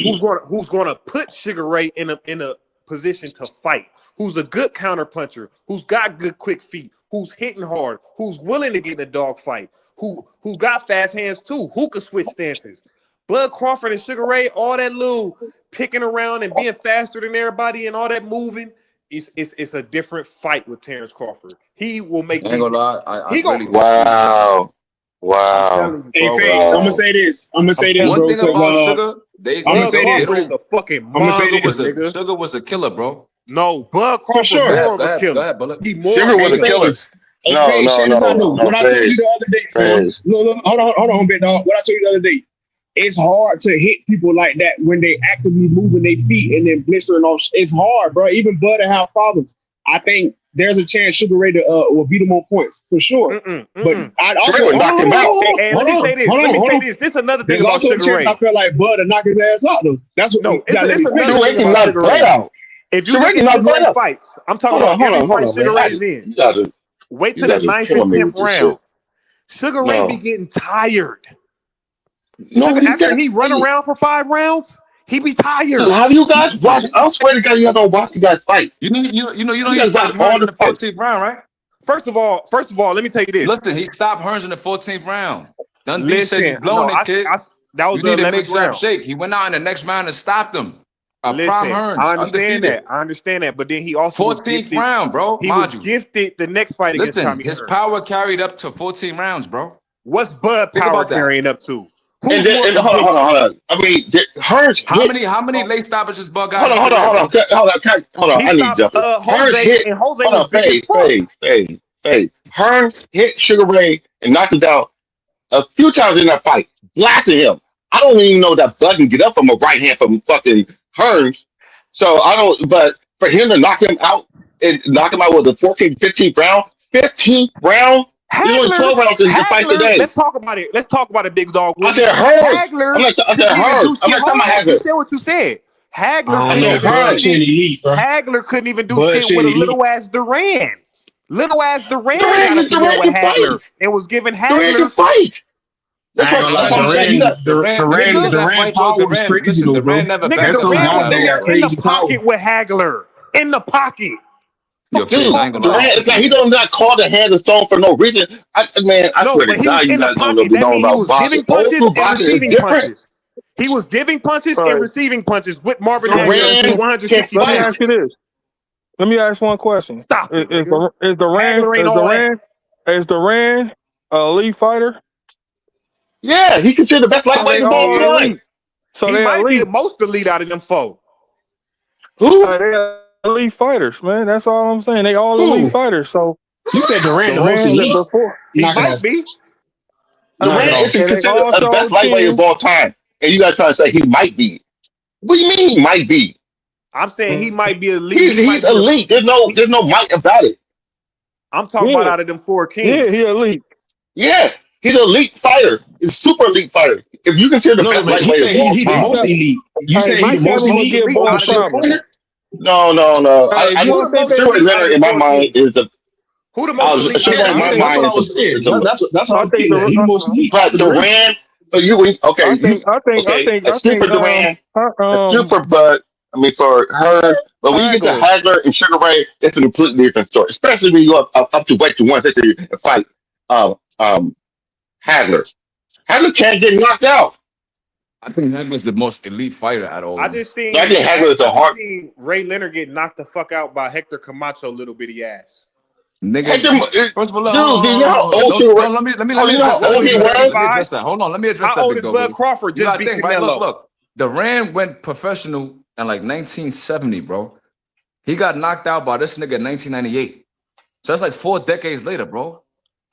who's gonna put Sugar Ray in a position to fight. Who's a good counter puncher? Who's got good quick feet? Who's hitting hard? Who's willing to get in a dog fight? Who got fast hands too? Who could switch stances? Bud Crawford and Sugar Ray, all that little picking around and being faster than everybody and all that moving. It's a different fight with Terrence Crawford. He will make I ain't gonna lie. I he really go. disagree with you. Wow. I'm telling you, Hey, bro. Faye, I'm gonna say this. I'm gonna say this, One bro, thing because about Sugar, I'm gonna say they this. Crawford is don't. a fucking I'm gonna say monster, this. nigga. Sugar was a killer, bro. No, Bud For Crawford sure. more of a Go killer. ahead, Bullet. He more Sugar of was a a killer. killer. Hey, No, Faye, check this out, though. What I told you the other day, Faze. look, hold on, big dog. What I told you the other day. It's hard to hit people like that when they actively moving their feet and then blistering off. It's hard, bro. Even Bud and have problems. I think there's a chance Sugar Ray will beat him on points for sure. But I also Sugar would knock him out. Hey, let me say this. This is another thing There's about also a Sugar chance Ray. I feel like Bud to knock his ass out though. That's what. No, you gotta let it's me finish. another thing can about knock Sugar Bud Ray. out. If you Sugar look can at knock Sugar Bud Ray out. fights, I'm talking Hold about every fight on, Sugar man. Ray's in. Wait You till the guys are 9th killing and me 10th with this round. shit. Sugar Ray be No, getting tired. no, he After doesn't. he run around for 5 rounds, he be tired. How do you guys watch? I swear to God, you don't watch you guys fight. You know You he guys stopped watch all Hearns in the the fights. 14th round, right? First of all, let me tell you this. Listen, he stopped Hearns in the 14th round. Dundee said, "You Listen, no, blowing it, kid. that was You the need to 11th make something round. shake." He went out in the next round and stopped him. Prime Listen, I Hearns, understand undefeated. that. I understand that. But then he also was 14th gifted. round, bro. He was Mind you. gifted the next fight against Listen, Tommy his Hearns. power carried up to 14 rounds, bro. What's Bud Think power about that. carrying up to? And hold on. I mean, Hearns hit. How many late stoppages Bud got Hold in his on. career, bro? Hold on. He I need stopped jumping. Hearns Jose, hit. and Jose Hold was on, big as fuck. Faye. Hearns hit Sugar Ray and knocked him down a few times in that fight, blasting him. I don't even know that Bud can get up from a right hand from fucking Hearns. So I don't. But for him to knock him out and knock him out with the 14th, 15th round, 15th round. There's only 12 rounds in the fight today. Let's talk about it. Let's talk about it, big dog. I said Hearns. Hagler. I said Hearns. I'm not talking about You Hagler. said what you said. Hagler I said Hearns. Hagler couldn't even do shit with a little ass Duran. Little ass Duran got up in there with Hagler and was giving Hagler. Duran can fight. That's what I'm saying. Duran power was crazy though, bro. Nigga, Duran was in there in the pocket with Hagler. In the pocket. Yo, Fizz, I ain't gonna lie. It's like he don't not call the hand of stone for no reason. I swear to God, you guys don't know about boxing. Old school boxing is different. He was giving punches and receiving punches with Marvin Hagler. Duran 160 can Let me fight. ask you this. Let me ask one question. Stop it, Is nigga. Duran an elite fighter? Yeah, he's considered the best lightweight of all time. So he they might be elite. the most elite out of them four. Who? They elite fighters, man. That's all I'm saying. They all elite fighters. So You said Duran the most elite. before. He might be. Duran is considered the best lightweight of all time. And you guys trying to say he might be. What do you mean he might be? I'm saying he might be elite. He's elite. There's no might about it. I'm talking about out of them 4 kings. Yeah, he elite. Yeah, he's an elite fighter. He's a super elite fighter. If you consider the best lightweight of all he the time. most elite. You say he the most elite. No. I Sugar Ray Leonard in my mind is the. Who the most elite? Sugar Ray in my mind That's what I was saying. That's what I'm thinking. He's the most elite. But Duran So a scoop for Duran, a scoop for Bud. I mean for her. But when you get to Hagler and Sugar Ray, it's a completely different story. Especially when you go up to weight to 150 and fight Hagler. Hagler can't get knocked out. I think Hagler's the most elite fighter out of all. I just seen Ray Leonard get knocked the fuck out by Hector Camacho little bitty ass. Nigga, first of all, let me address that. Hold on, let me address that. Big Bud Crawford just beat Canelo. Look, Duran went professional in like 1970, bro. He got knocked out by this nigga in 1998. So that's like 4 decades later, bro.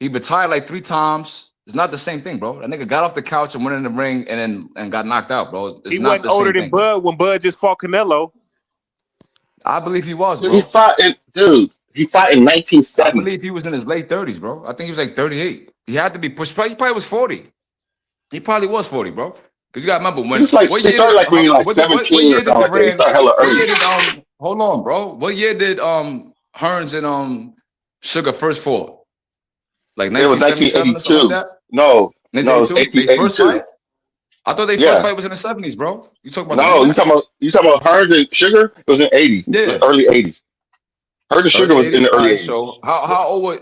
He retired like 3 times. It's not the same thing, bro. That nigga got off the couch and went in the ring and got knocked out, bro. He wasn't older than Bud when Bud just fought Canelo. I believe he was, bro. He fought in 1970. I believe he was in his late 30s, bro. I think he was like 38. He had to be pushed. He probably was 40. He probably was 40, bro. Because you got to remember when. He started like when he was like 17 or something like that. He started hella early. Hold on, bro. What year did Hearns and Sugar first fought? Like 1977 or something like that? No, it was 1982. I thought they first fight was in the 70s, bro. You talking about? No, you talking about Hearns and Sugar? It was in the 80s, early 80s. Hearns and Sugar was in the early 80s. So how old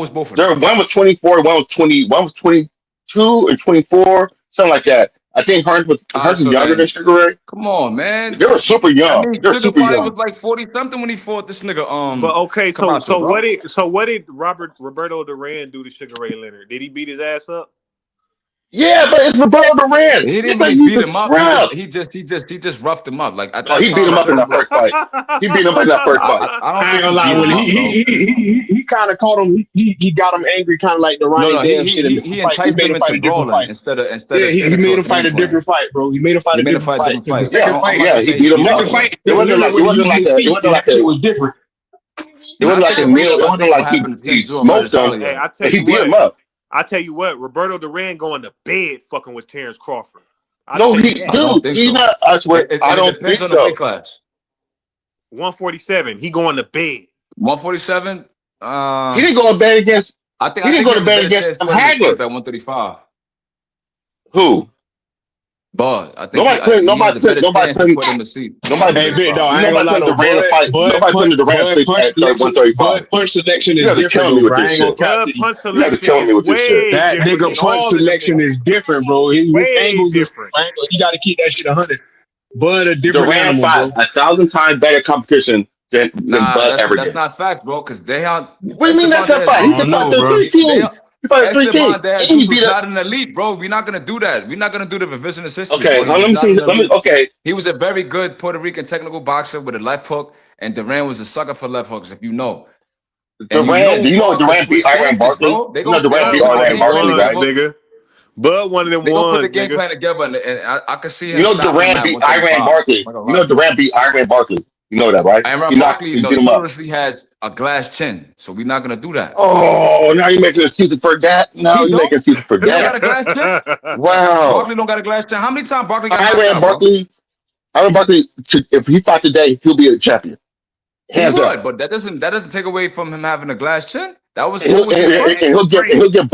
was both of them? One was 24, one was 20, one was 22 and 24, something like that. I think Hearns was younger than Sugar Ray. Come on, man. They were super young. They're super young. Was like 40 something when he fought this nigga. But okay, so what did Roberto Duran do to Sugar Ray Leonard? Did he beat his ass up? Yeah, but it's Roberto Duran. He didn't really beat him up. He just roughed him up. Like he beat him up in that first fight. He beat him up in that first fight. I ain't gonna lie. He kind of caught him. He got him angry, kind of like the Ryan Dam shit. He enticed him into brawling instead of. He made him fight a different fight, bro. He made him fight a different fight. Yeah, he beat him up. It wasn't like it was different. It wasn't like a meal. It wasn't like he smoked him. He beat him up. I tell you what, Roberto Duran going to bed fucking with Terrence Crawford. He's not. I swear, I don't think so. The weight class. 147. He going to bed. 147. He didn't go to bed against. I think he didn't go to bed against Hagler at 135. Who? Bud, I think nobody put him to sleep. Nobody put Duran to fight. Nobody put Duran to sleep at 135. Bud punch selection is different. Bud punch selection is different. That nigga punch selection is different, bro. His angles is different. You got to keep that shit 100. Bud a different Duran animal, fought 1,000 times better competition than Bud ever did. That's not facts, bro. Because they are. What do you mean that's not facts? He's fought 3 teams. He fought 3 teams. He's not an elite, bro. We're not gonna do that. We're not gonna do the revisionist history. Okay, let me see. Okay, he was a very good Puerto Rican technical boxer with a left hook, and Duran was a sucker for left hooks. If you know. Duran, do you know Duran beat Iran Barkley? You know Duran beat Iran Barkley, right? Nigga. Bud one of them they ones. Put the game plan together, and I can see him. You know Duran beat Iran Barkley. You know Duran beat Iran Barkley. You know that, right? Iran Barkley notoriously has a glass chin, so we're not gonna do that. Oh, now you're making excuses for that. No, you're making excuses for that. He got a glass chin. Wow. Barkley don't got a glass chin. How many times Barkley got Iran Barkley? Iran Barkley. If he fought today, he'll be a champion. Hands up. But that doesn't take away from him having a glass chin. That was he'll get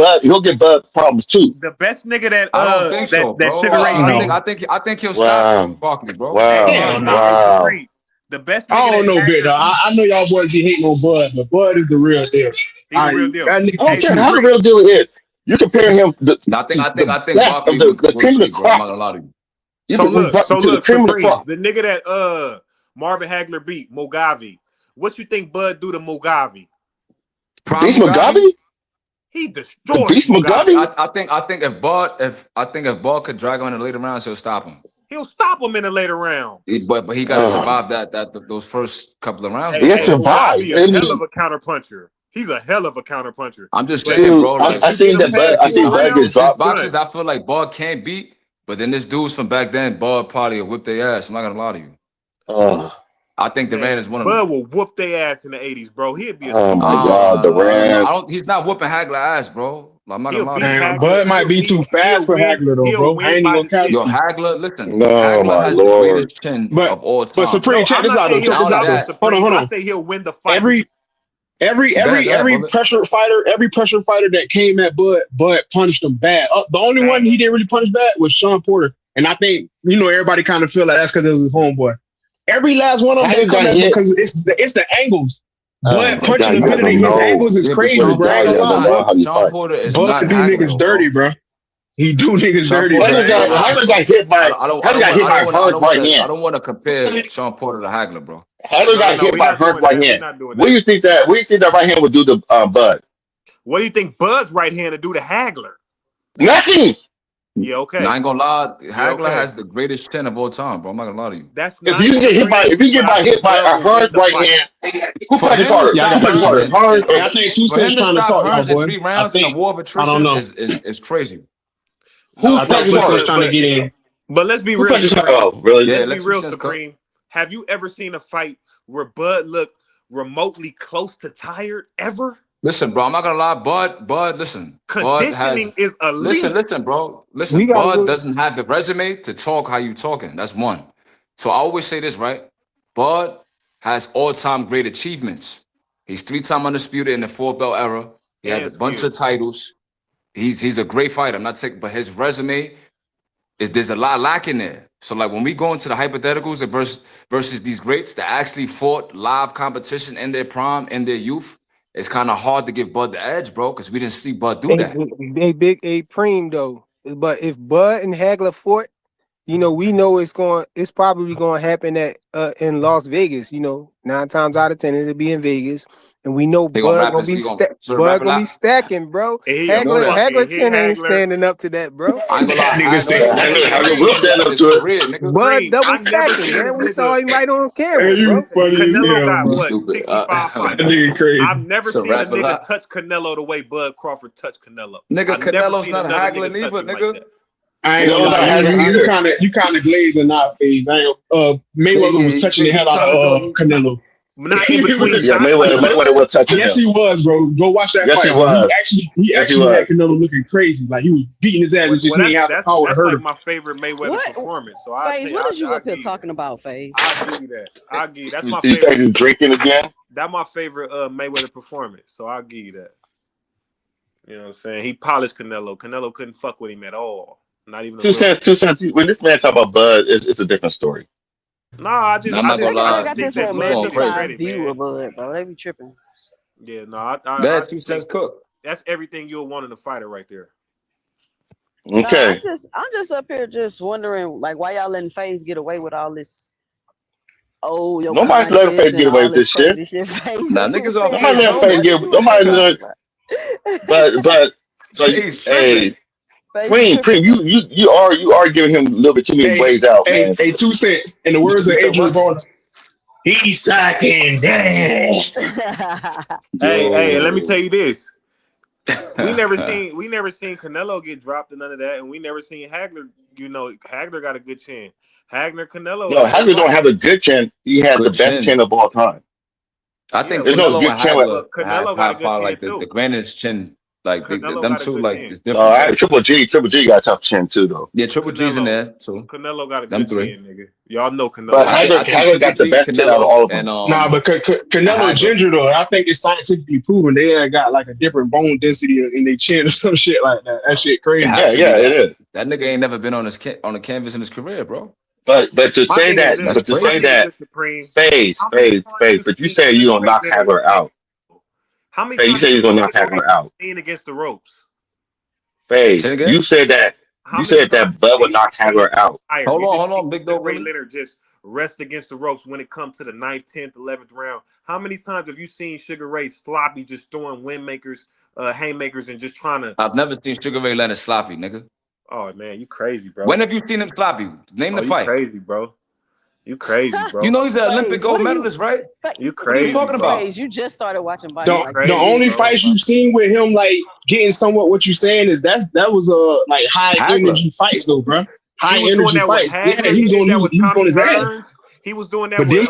Bud problems too. The best nigga that I don't think so, bro. I think he'll stop Barkley, bro. Wow. The best. I don't know, bit. I know y'all boys be hating on Bud, but Bud is the real deal. He's the real deal. I don't care how the real deal is. You comparing him. I think Barkley will see, bro. I'm not gonna lie to you. So look, the nigga that Marvin Hagler beat, Mugabe. What you think Bud do to Mugabe? Beast Mugabe? He destroyed Beast Mugabe. I think if Bud could drag on in the later rounds, he'll stop him. He'll stop him in the later round. But he got to survive those first couple of rounds. He survived. He's a hell of a counter puncher. He's a hell of a counter puncher. I'm just saying, bro. Like, I seen that. I seen Bud get dropped. Boxers, I feel like Bud can't beat. But then this dude's from back then, Bud probably will whip their ass. I'm not gonna lie to you. I think Duran is one of them. Bud will whoop their ass in the 80s, bro. He'd be. Oh my God, Duran. He's not whooping Hagler ass, bro. I'm not gonna lie to you. Bud might be too fast for Hagler, though, bro. I ain't gonna count. Yo, Hagler, listen. Hagler has the greatest chin of all time. But Supreme, check this out. Hold on. I say he'll win the fight. Every pressure fighter that came at Bud punished him bad. The only one he didn't really punish bad was Sean Porter, and I think everybody kind of feel like that's because it was his homeboy. Every last one of them didn't come at because it's the angles. Bud punching him into his angles is crazy, bro. I ain't gonna lie, bro. Sean Porter is Bud not do niggas dirty, bro. He do niggas dirty. Hagler got hit by I don't want to compare Sean Porter to Hagler, bro. Hagler got hit by Hurt's right hand. What do you think that right hand would do to Bud? What do you think Bud's right hand to do to Hagler? Nothing. Yeah, okay. I ain't gonna lie. Hagler has the greatest chin of all time, bro. I'm not gonna lie to you. That's if you get hit by a hard right hand, who punches harder? Hard. I think 2 Cents trying to talk Hearns in 3 rounds in a war of attrition is crazy. Who punches trying to get in? But let's be real. Really? Yeah, let's be real, Supreme. Have you ever seen a fight where Bud looked remotely close to tired ever? Listen, bro, I'm not gonna lie. Bud, listen. Conditioning is elite. Listen, bro. Listen, Bud doesn't have the resume to talk how you talking. That's one. So I always say this, right? Bud has all-time great achievements. He's 3-time undisputed in the 4-belt era. He had a bunch of titles. He's a great fighter. I'm not taking, but his resume there's a lot lacking there. So like when we go into the hypotheticals versus these greats that actually fought live competition in their prime, in their youth, it's kind of hard to give Bud the edge, bro, because we didn't see Bud do that. A Preem though. But if Bud and Hagler fought, we know it's probably going to happen in Las Vegas. 9 times out of 10 it'll be in Vegas, and we know Bud gonna be stacking, bro. Hagler chin ain't standing up to that, bro. Bud double stacking, man. We saw him right on camera, bro. Canelo got what? 65 fights. I've never seen a nigga touch Canelo the way Bud Crawford touched Canelo. Nigga, Canelo's not Hagler neither, nigga. I ain't gonna lie, you kind of glazing out, phase. Mayweather was touching the hell out of Canelo. Not in between. Mayweather was touching. Yes, he was, bro. Go watch that fight. He was. He actually had Canelo looking crazy, like he was beating his ass and just didn't have the power to hurt him. That's like my favorite Mayweather performance. So FaZe, what is you up here talking about, FaZe? I'll give you that. I'll give you. That's my favorite. You drinking again? That's my favorite Mayweather performance. So I'll give you that. You know what I'm saying? He polished Canelo. Canelo couldn't fuck with him at all. Not even 2 Cents. When this man talk about Bud, it's a different story. I'm not gonna lie. I got this romanticized view of Bud, bro. They be tripping. Yeah, no, that 2 Cents cook. That's everything you'll want in a fighter right there. Okay. I'm just up here just wondering, like, why y'all letting FaZe get away with all this? Oh, nobody's letting FaZe get away with this shit. Nah, niggas on nobody letting FaZe get. Nobody let. But hey. Preem, you are giving him a little bit too many ways out, man. Hey, 2 Cents. In the words of Adrian Broner, he's sucking dick. Hey, let me tell you this. We never seen Canelo get dropped and none of that, and we never seen Hagler. Hagler got a good chin. Canelo. No, Hagler don't have a good chin. He has the best chin of all time. I think there's no good chin. Canelo got a good chin like too. The grandest chin. Like them two, like it's different. All right, Triple G got a tough chin too, though. Yeah, Triple G's in there too. Canelo got a good chin, nigga. Y'all know Canelo. But Hagler got the best chin out of all of them. Nah, but Canelo Ginger though, I think it's scientifically proven they got like a different bone density in their chin or some shit like that. That shit crazy. Yeah, it is. That nigga ain't never been on the canvas in his career, bro. But to say that, FaZe, but you say you gonna knock Hagler out. How many you say you're gonna knock Hagler out? Against the ropes. FaZe, you said that Bud would knock Hagler out. Hold on, big dog. Ray Leonard just rest against the ropes when it comes to the 9th, 10th, 11th round. How many times have you seen Sugar Ray sloppy, just throwing haymakers, and just trying to? I've never seen Sugar Ray Leonard sloppy, nigga. Oh man, you crazy, bro. When have you seen him sloppy? Name the fight. You crazy, bro. You crazy, bro. You know he's an Olympic gold medalist, right? You crazy. What are you talking about? You just started watching boxing. The only fights you've seen with him like getting somewhat what you're saying is that was like high energy fights though, bro. High energy fights. Yeah, he was on his ass. He was doing that. But them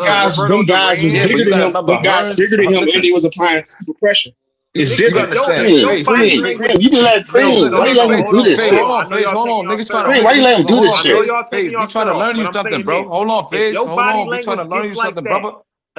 guys was bigger than him. Them guys bigger than him, and he was applying super pressure. It's different. You be like, why you let him do this shit? Hold on, niggas trying to. Why you let him do this shit? FaZe, we trying to learn you something, bro. Hold on, FaZe. Hold on, we trying to learn you something, brother.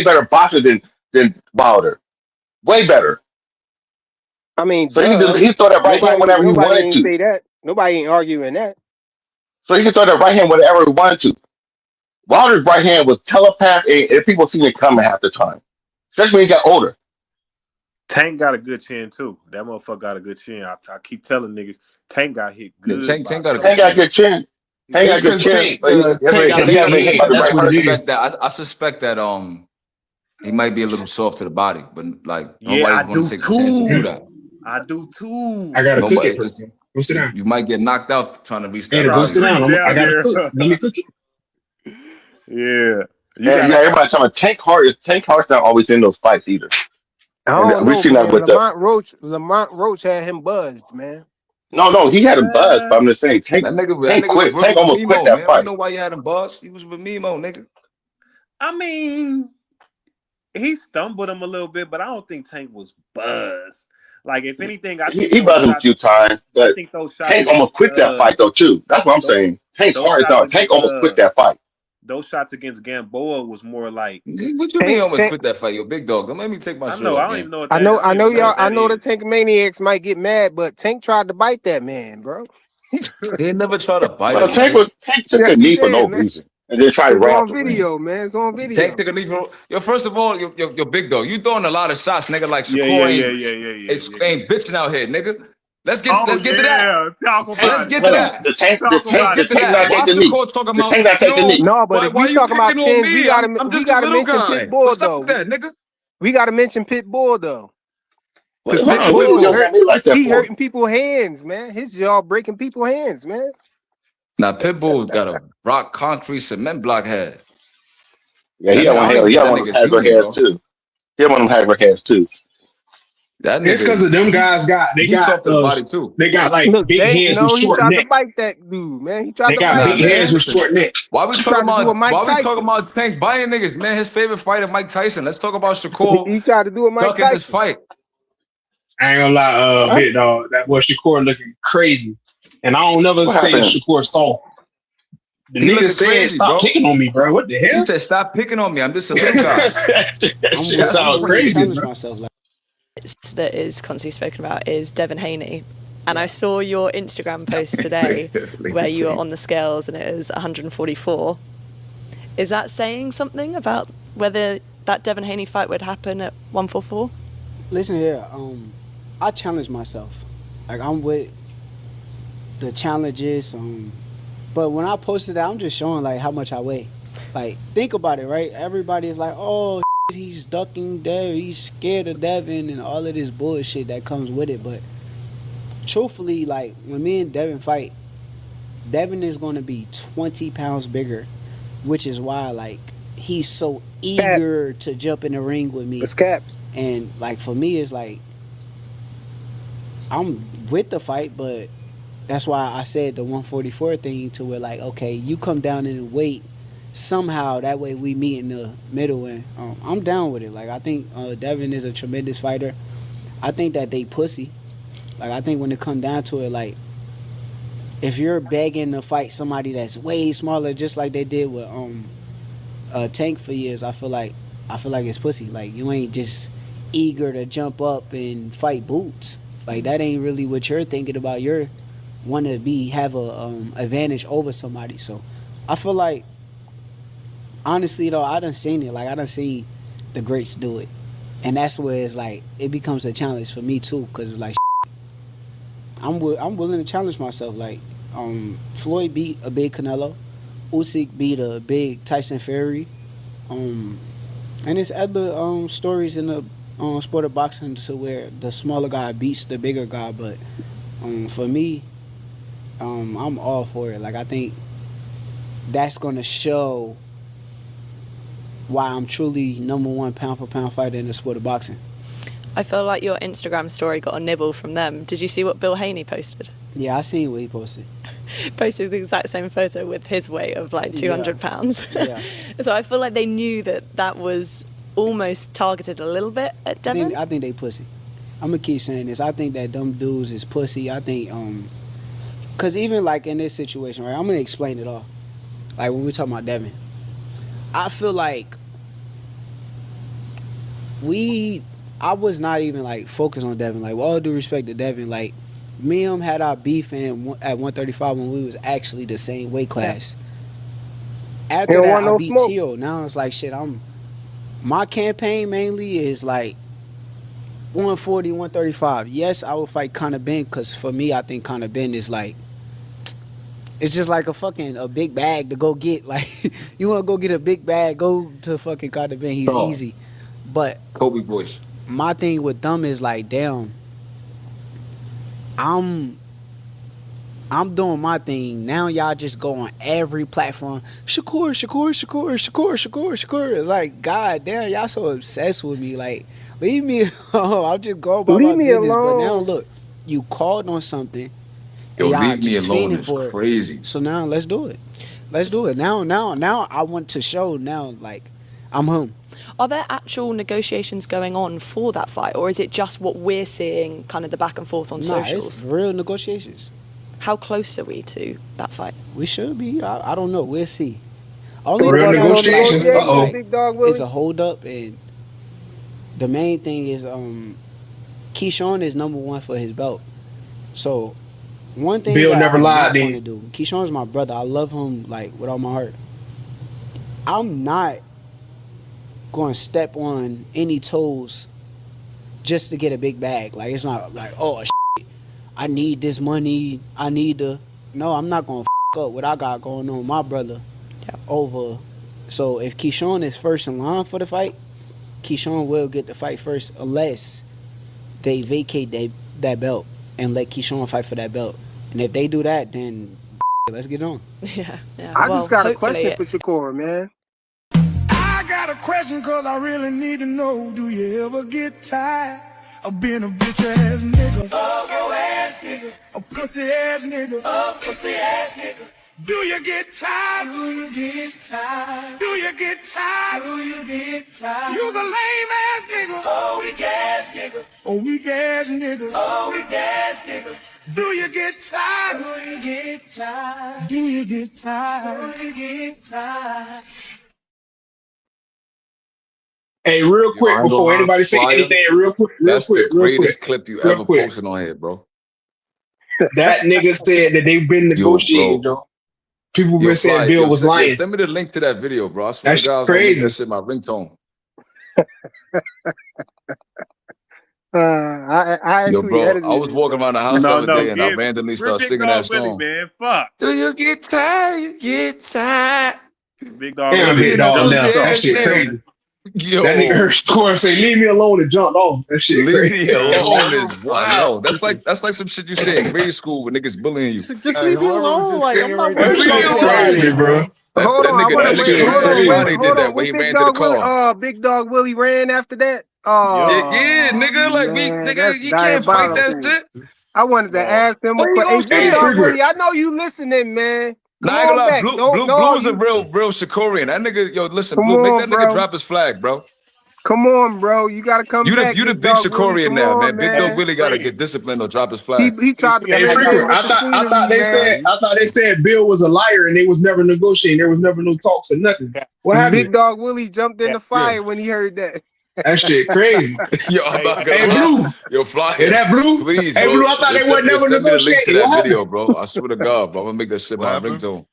way better boxer than Wilder. Way better. I mean, So he duh. can throw that right hand whenever he Nobody wanted ain't to. say that. Nobody ain't arguing that. So he can throw that right hand whenever he wanted to. Wilder's right hand was telepath, and people seen it coming half the time, especially when he got older. Tank got a good chin too. That motherfucker got a good chin. I keep telling niggas, Tank got hit Yeah, good. Tank got a Tank good got chin. good chin. Tank got It's good because chin, Tank, but Tank got a he big hasn't been hit by head. the That's right I what it person. suspect is. that. I suspect that he might be a little soft to the body, but like Yeah, nobody's I going to do take the chance to do too. that. I do I too. gotta cook Nobody, it first, because man. Go sit down. you might get knocked out trying to reach that Hey, go Trying body, to sit man. reach down. I down gotta there. cook. Let me cook it. Yeah. You And gotta yeah, everybody talking about Tank Hart's not always in those fights either, I and don't we've know, seen that man. with the. Lamont Roach had him buzzed, man. No, he had him buzzed, but I'm just saying That Tank nigga was quit. Tank working with almost quit Mimo, that man. We fight. know why you had him boss. He was with Mimo, nigga. I mean, he stumbled him a little bit, but I don't think Tank was buzzed. Like, if anything, I think He those buzzed him a few shots. times, I but think those shots Tank almost against quit that fight though too. That's what I'm those, saying. Tank's those hard shots out. Tank against almost quit that fight. those shots against Gamboa was more like What you mean almost quit that fight, yo, big dog? Don't make me take my I shirt know. I off, don't gang. even know what I that. know, I don't even know y'all. what I that know the is. Tank Maniacs might get mad, but Tank tried to bite that man, bro. He never tried to bite Well, him, nigga. Tank took a Yes, he knee for no did, man. reason, and then tried to It's run out on the ring. video, man. It's on Tank video. took a knee for yo. First of all, yo, big dog, you throwing a lot of shots, nigga. Like Yeah. Shakur ain't bitching out here, nigga. Let's get to that. Talk Let's about it. get to that. The Tank Let's get to that. not take Watch the the knee. court talking The about Tank not take the yo. knee. No, but if Why we you talking about picking on chins, me? I'm just a gotta little mention guy. Pitbull What's up though. with that, nigga? We gotta mention Pitbull though, because What you Pitbull gonna have me like that he for? hurting people's hands, man. His jaw breaking people's hands, man. Now Pitbull got a rock concrete cement block head. Yeah, That nigga, I don't even he think had that one of them nigga's hybrid human, heads bro. too. He had one of them hybrid heads too. That It's because of nigga, them guys he's soft to the body too. they got like Look, big heads with he short tried to neck. bite that dude, man. He tried They to got bite Nah, big him, man, heads man. with listen. short neck. Why we He talking tried to do a about Mike Tyson. Tank biting niggas, man? His favorite fighter, Mike Tyson. Let's talk about Shakur He tried to do a Mike ducking this Tyson. fight. I ain't gonna lie, big dog. That boy Shakur looking crazy, and I don't never What say happened? Shakur soft. The He nigga looking said, crazy, "Stop bro. picking on me, bro." What the He hell? said, "Stop picking on me. I'm just a little guy." I'm Shit willing, That's I'm sounds willing to crazy. crazy, challenge bro. myself. Like, That is constantly spoken about is Devin Haney. And I saw your Instagram post today where you were on the scales and it was 144. Is that saying something about whether that Devin Haney fight would happen at 144? listen here, I challenge myself. Like I'm with the challenges, but when I posted that, I'm just showing like how much I weigh. Like think about it, right? Everybody is like, oh, he's ducking Dev, he's scared of Devin, and all of this bullshit that comes with it. But truthfully, like when me and Devin fight, Devin is going to be 20 pounds bigger, which is why like he's so eager to jump in the ring with me. It's cap. And like for me, it's like I'm with the fight, but that's why I said the 144 thing to where like, okay, you come down in weight somehow. That way we meet in the middle, and I'm down with it. Like I think Devin is a tremendous fighter. I think that they pussy. Like I think when it come down to it, like if you're begging to fight somebody that's way smaller, just like they did with Tank for years, I feel like it's pussy. Like you ain't just eager to jump up and fight Boots. Like that ain't really what you're thinking about. You're want to have a advantage over somebody. So I feel like honestly though, I done seen it. Like I done seen the greats do it, and that's where it's like it becomes a challenge for me too. Cause like I'm willing to challenge myself. Like Floyd beat a big Canelo, Usyk beat a big Tyson Fury, and there's other stories in the sport of boxing to where the smaller guy beats the bigger guy. But for me, I'm all for it. Like I think that's gonna show why I'm truly #1 pound for pound fighter in the sport of boxing. I feel like your Instagram story got a nibble from them. Did you see what Bill Haney posted? Yeah, I seen what he posted. Posted the exact same photo with his weight of like 200 pounds. Yeah. So I feel like they knew that was almost targeted a little bit at Devin. I think they pussy. I'm gonna keep saying this. I think that them dudes is pussy. I think cause even like in this situation, right? I'm gonna explain it all. Like when we talking about Devin, I feel like we I was not even like focused on Devin. Like, with all due respect to Devin, like me and him had our beef at 135 when we was actually the same weight class. After don't that, want I no beat smoke. Tio. Now it's like shit. My campaign mainly is like 140, 135. Yes, I would fight Conor Ben because for me, I think Conor Ben is like, it's just like a big bag to go get. Like, you want to go get a big bag, go to fucking Conor Ben. He's easy. But Kobe voice. my thing with them is like, damn, I'm doing my thing. Now y'all just go on every platform. Shakur. It's like, god damn, y'all so obsessed with me. Like, leave me alone. I'll just go about Leave my me business. But now alone. look, you called on something Yo, and y'all leave me just alone fiending is for it. crazy. So now let's do it. Now I want to show now, like, I'm home. Are there actual negotiations going on for that fight, or is it just what we're seeing, kind of the back and forth on socials? It's real negotiations. How close are we to that fight? We should be. I don't know. We'll see. Only Only thing thing I know negotiations. negotiations, Big Dog Willie. It's a hold up, and the main thing is Keyshawn is number one for his belt. So one thing Bill that never I'm lied, not did going he? to do. Keyshawn's my brother. I love him like with all my heart. I'm not going to step on any toes just to get a big bag. Like, it's not like, oh shit, I need this money. I need to. No, I'm not going to up what I got going on with my brother over. So if Keyshawn is first in line for the fight, Keyshawn will get the fight first unless they vacate that belt and let Keyshawn fight for that belt. And if they do that, then let's get on. Yeah. I Well, just got a hopefully question for Shakur, man. I got a question cause I really need to know, do you ever get tired of being a bitch ass nigga? Oh, your ass nigga. A pussy ass nigga. Oh, pussy ass nigga. Do you get tired? Do you get tired? Do you get tired? Do you get tired? You's a lame ass nigga. Oh, weak ass nigga. Oh, weak ass nigga. Oh, weak ass nigga. Do you get tired? Do you get tired? Do you get tired? Do you get tired? Hey, real Yo, I quick ain't gonna before lie, anybody say Flyer. anything, real quick. That's the greatest clip you ever posted on here, bro. That nigga said that they've been Yo, negotiating, bro. Joe. People Yo, been saying Flyer, Bill was lying. send me the link to that video, bro. I swear That's to God, I was gonna make that crazy. shit my ringtone. I Yo, actually bro, edited I was it. walking around the house the No, other day and I get randomly we're started Big singing Dog that Willie, song. man. Fuck. Do you get tired? You get tired. Big Dog Damn, Willie big is dog dumb as now. That fuck, shit man. crazy. That nigga heard Yo, Shakur say, "Leave me alone," and jumped off. That shit leave me crazy. alone is wild. That's Listen, like some shit you say in grade school when niggas bullying you. just leave me Whoever was alone. just Like, I'm singing not right worried Just there, leave me about Shit singing alone. crazy, nobody. bro. That Hold on, I nigga, want to that That wait. nigga shit Hold ran. on, crazy. Ronnie did that when he Big ran to the Dog Willie. car. Big Dog Willie ran after that. Yeah, Oh nigga, like we, man, nigga, that's you can't fight that diabolical. shit. I wanted to No. ask him a What you question. gonna Hey, Big Hey, say? Dog Freebird. Willie, I know you listening, man. Nah, Come I ain't gonna on lie. back. Blue is a You real Shakurian. That nigga, yo, listen, come Blue, make on, that nigga bro. drop his flag, bro. Come on, bro. You gotta come back, You the Big big Dog Willie. Shakurian Come now, on, man. Big Dog man. Willie gotta get disciplined or drop his flag. He tried to Hey, blend Freebird. in with the I thought scenery, man. they said Bill was a liar and they was never negotiating. There was never no talks or nothing. What happened? Big Dog Willie jumped in the Yeah. fire when he heard that. That shit crazy. Yo, I'm not gonna Hey, lie. Blue. Yo, Hey, Flyer, that Blue. please, Hey, bro. Blue. I thought they weren't never Send me the link to negotiating. that What happened? video, bro. I swear to God, bro. I'm gonna make that shit What my happened? ringtone.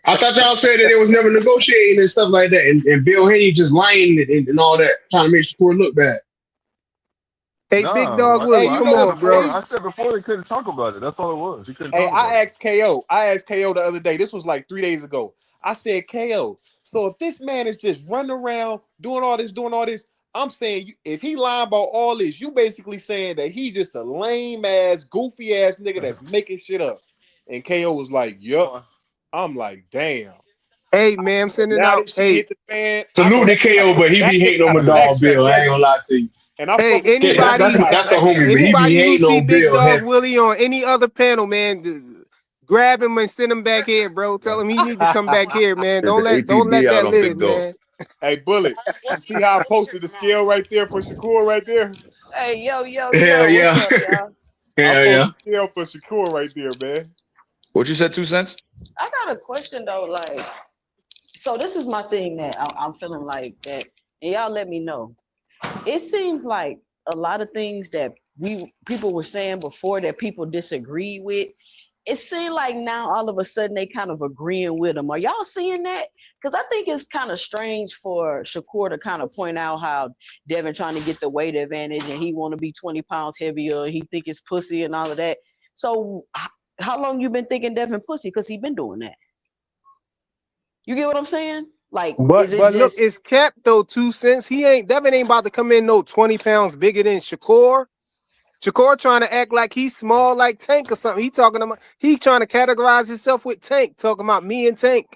I thought y'all said that they was never negotiating and stuff like that, and Bill Haney just lying and all that, trying to make Shakur look bad. Hey, Big Dog Willie, I come said on, bro. before. I said before they couldn't talk about it. That's all it was. He couldn't Hey, talk about I it. asked KO. I asked KO the other day. This was like 3 days ago. I said, KO, so if this man is just running around doing all this, I'm saying if he lying about all this, you basically saying that he's just a lame ass, goofy ass nigga that's making shit up. And KO was like, yup. I'm like, damn. Hey, man, I'm sending Now out. this shit Hey, hit the fan. Salute to KO, but he That be nigga hating on my gotta dog backtrack Bill. I that ain't gonna shit. lie to you. And I hey, fuck with KO. That's anybody, the homie, but he anybody be who hating see on Big Bill. Dog Willie on any other panel, man, grab him and send him back here, bro. Tell him he need to come back here, man. There's the Don't let APB out that on live, Big Dog. man. Hey, Bullet, you see how I posted the scale right there for Shakur right there? Hey, yo, Hell what's yeah. up, y'all? I Hell posted yeah. the scale for Shakur right there, man. What you said, 2 cents? I got a question though, like, so this is my thing that I'm feeling like that, and y'all let me know. it seems like a lot of things that people were saying before that people disagree with. It seemed like now all of a sudden they kind of agreeing with him. Are y'all seeing that? Because I think it's kind of strange for Shakur to kind of point out how Devin trying to get the weight advantage and he want to be 20 pounds heavier. He think it's pussy and all of that. So how long you been thinking Devin pussy? Because he been doing that. You get what I'm saying? Like, But look, it's capped though, 2 cents. Devin ain't about to come in no 20 pounds bigger than Shakur. Shakur trying to act like he's small like Tank or something. He trying to categorize himself with Tank, talking about me and Tank.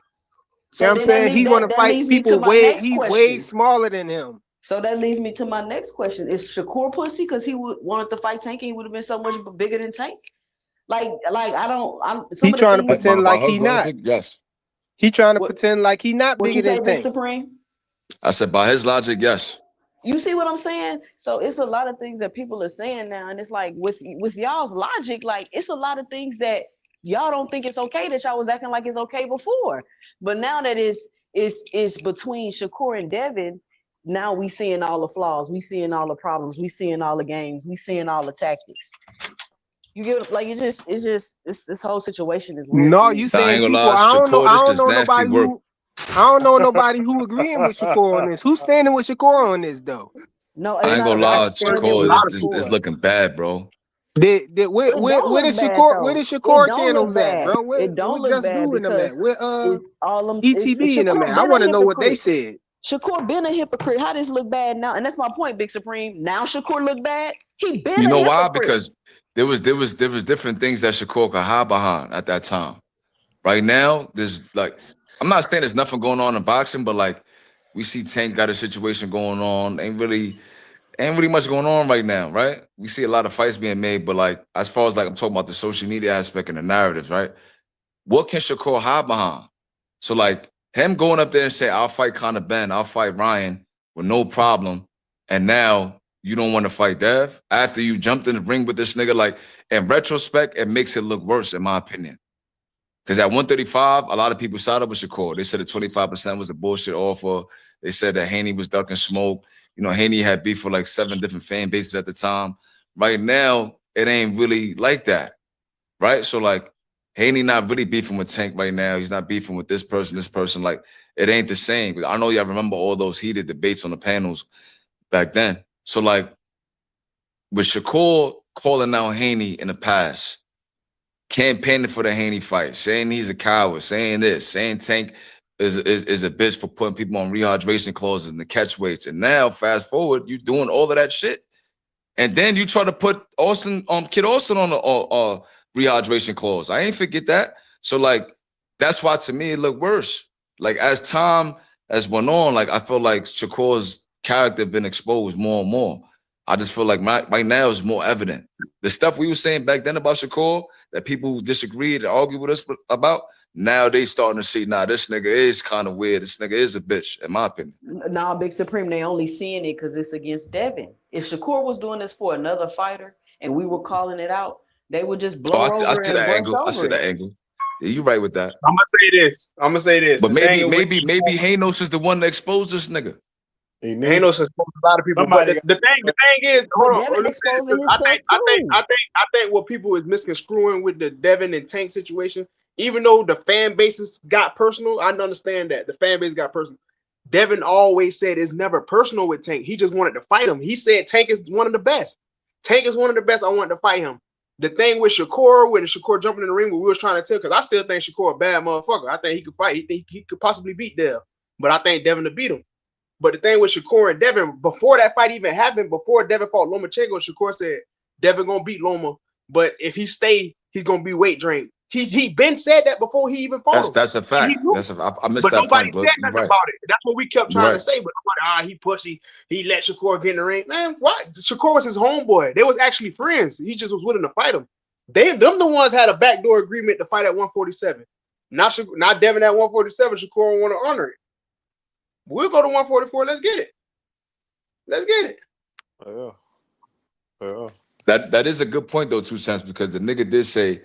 So you know what I'm saying? He want to fight people way smaller than him. So that leads me to my next question. Is Shakur pussy because he wanted to fight Tank and he would have been so much bigger than Tank? He trying to pretend like he not. Yes. He trying to pretend like he not bigger than Tank. Supreme? I said by his logic, yes. You see what I'm saying? So it's a lot of things that people are saying now, and it's like with y'all's logic, like it's a lot of things that y'all don't think it's okay that y'all was acting like it's okay before. But now that it's between Shakur and Devin, now we seeing all the flaws, we seeing all the problems, we seeing all the games, we seeing all the tactics. You get like it's just this whole situation is weird. No, you saying people? I don't know nobody who agreeing with Shakur on this. Who's standing with Shakur on this though? No, I ain't gonna lie, Shakur is looking bad, bro. Where the Shakur channels at, bro? Where Just Do in them at? Where ETB in them at? I want to know what they said. Shakur been a hypocrite. How does look bad now? And that's my point, Big Supreme. Now Shakur look bad. He been. You know why? Because there was different things that Shakur could hide behind at that time. Right now, there's like, I'm not saying there's nothing going on in boxing, but like we see Tank got a situation going on. Ain't really much going on right now, right? We see a lot of fights being made, but like as far as like I'm talking about the social media aspect and the narratives, right? What can Shakur hide behind? So like him going up there and say, I'll fight Conor Ben, I'll fight Ryan with no problem. And now you don't want to fight Dev after you jumped in the ring with this nigga. Like in retrospect, it makes it look worse, in my opinion. Because at 135, a lot of people sided with Shakur. They said the 25% was a bullshit offer. They said that Haney was ducking smoke. You know, Haney had beef for like 7 different fan bases at the time. Right now, it ain't really like that, right? So like, Haney not really beefing with Tank right now. He's not beefing with this person. Like, it ain't the same. I know y'all remember all those heated debates on the panels back then. So like, with Shakur calling out Haney in the past, campaigning for the Haney fight, saying he's a coward, saying this, saying Tank is a bitch for putting people on rehydration clauses and the catch weights. And now, fast forward, you doing all of that shit. And then you try to put Kid Austin on the rehydration clause. I ain't forget that. So like, that's why to me it looked worse. Like as time has went on, like I feel like Shakur's character been exposed more and more. I just feel like right now it's more evident. The stuff we were saying back then about Shakur that people disagreed and argued with us about, now they starting to see, nah, this nigga is kind of weird. This nigga is a bitch, in my opinion. Nah, Big Supreme, they only seeing it because it's against Devin. If Shakur was doing this for another fighter and we were calling it out, they would just blow over I see that and angle. I see that angle. Yeah, you're right with that. I'm gonna say this. But maybe Hanos is the one that exposed this nigga. Hanos exposed a lot of people. But the thing is, hold on. I think what people is misconstruing with the Devin and Tank situation, even though the fan bases got personal, I understand that the fan base got personal. Devin always said it's never personal with Tank. He just wanted to fight him. He said Tank is one of the best. Tank is one of the best. I wanted to fight him. The thing with Shakur, when Shakur jumping in the ring, what we was trying to tell, because I still think Shakur a bad motherfucker. I think he could fight. He could possibly beat Dev, but I think Devin to beat him. But the thing with Shakur and Devin, before that fight even happened, before Devin fought Lomachenko, Shakur said Devin gonna beat Loma, but if he stay, he's gonna be weight drained. He been said that before he even fought him. That's a fact. I missed that point, said nothing about it. That's what we kept trying to say. But he pushy. He let Shakur get in the ring. Man, what? Shakur was his homeboy. They was actually friends. He just was willing to fight him. Them the ones had a backdoor agreement to fight at 147. Not Devin at 147. Shakur want to honor it. We'll go to 144. Let's get it. Yeah. That is a good point though, 2 cents, because the nigga did say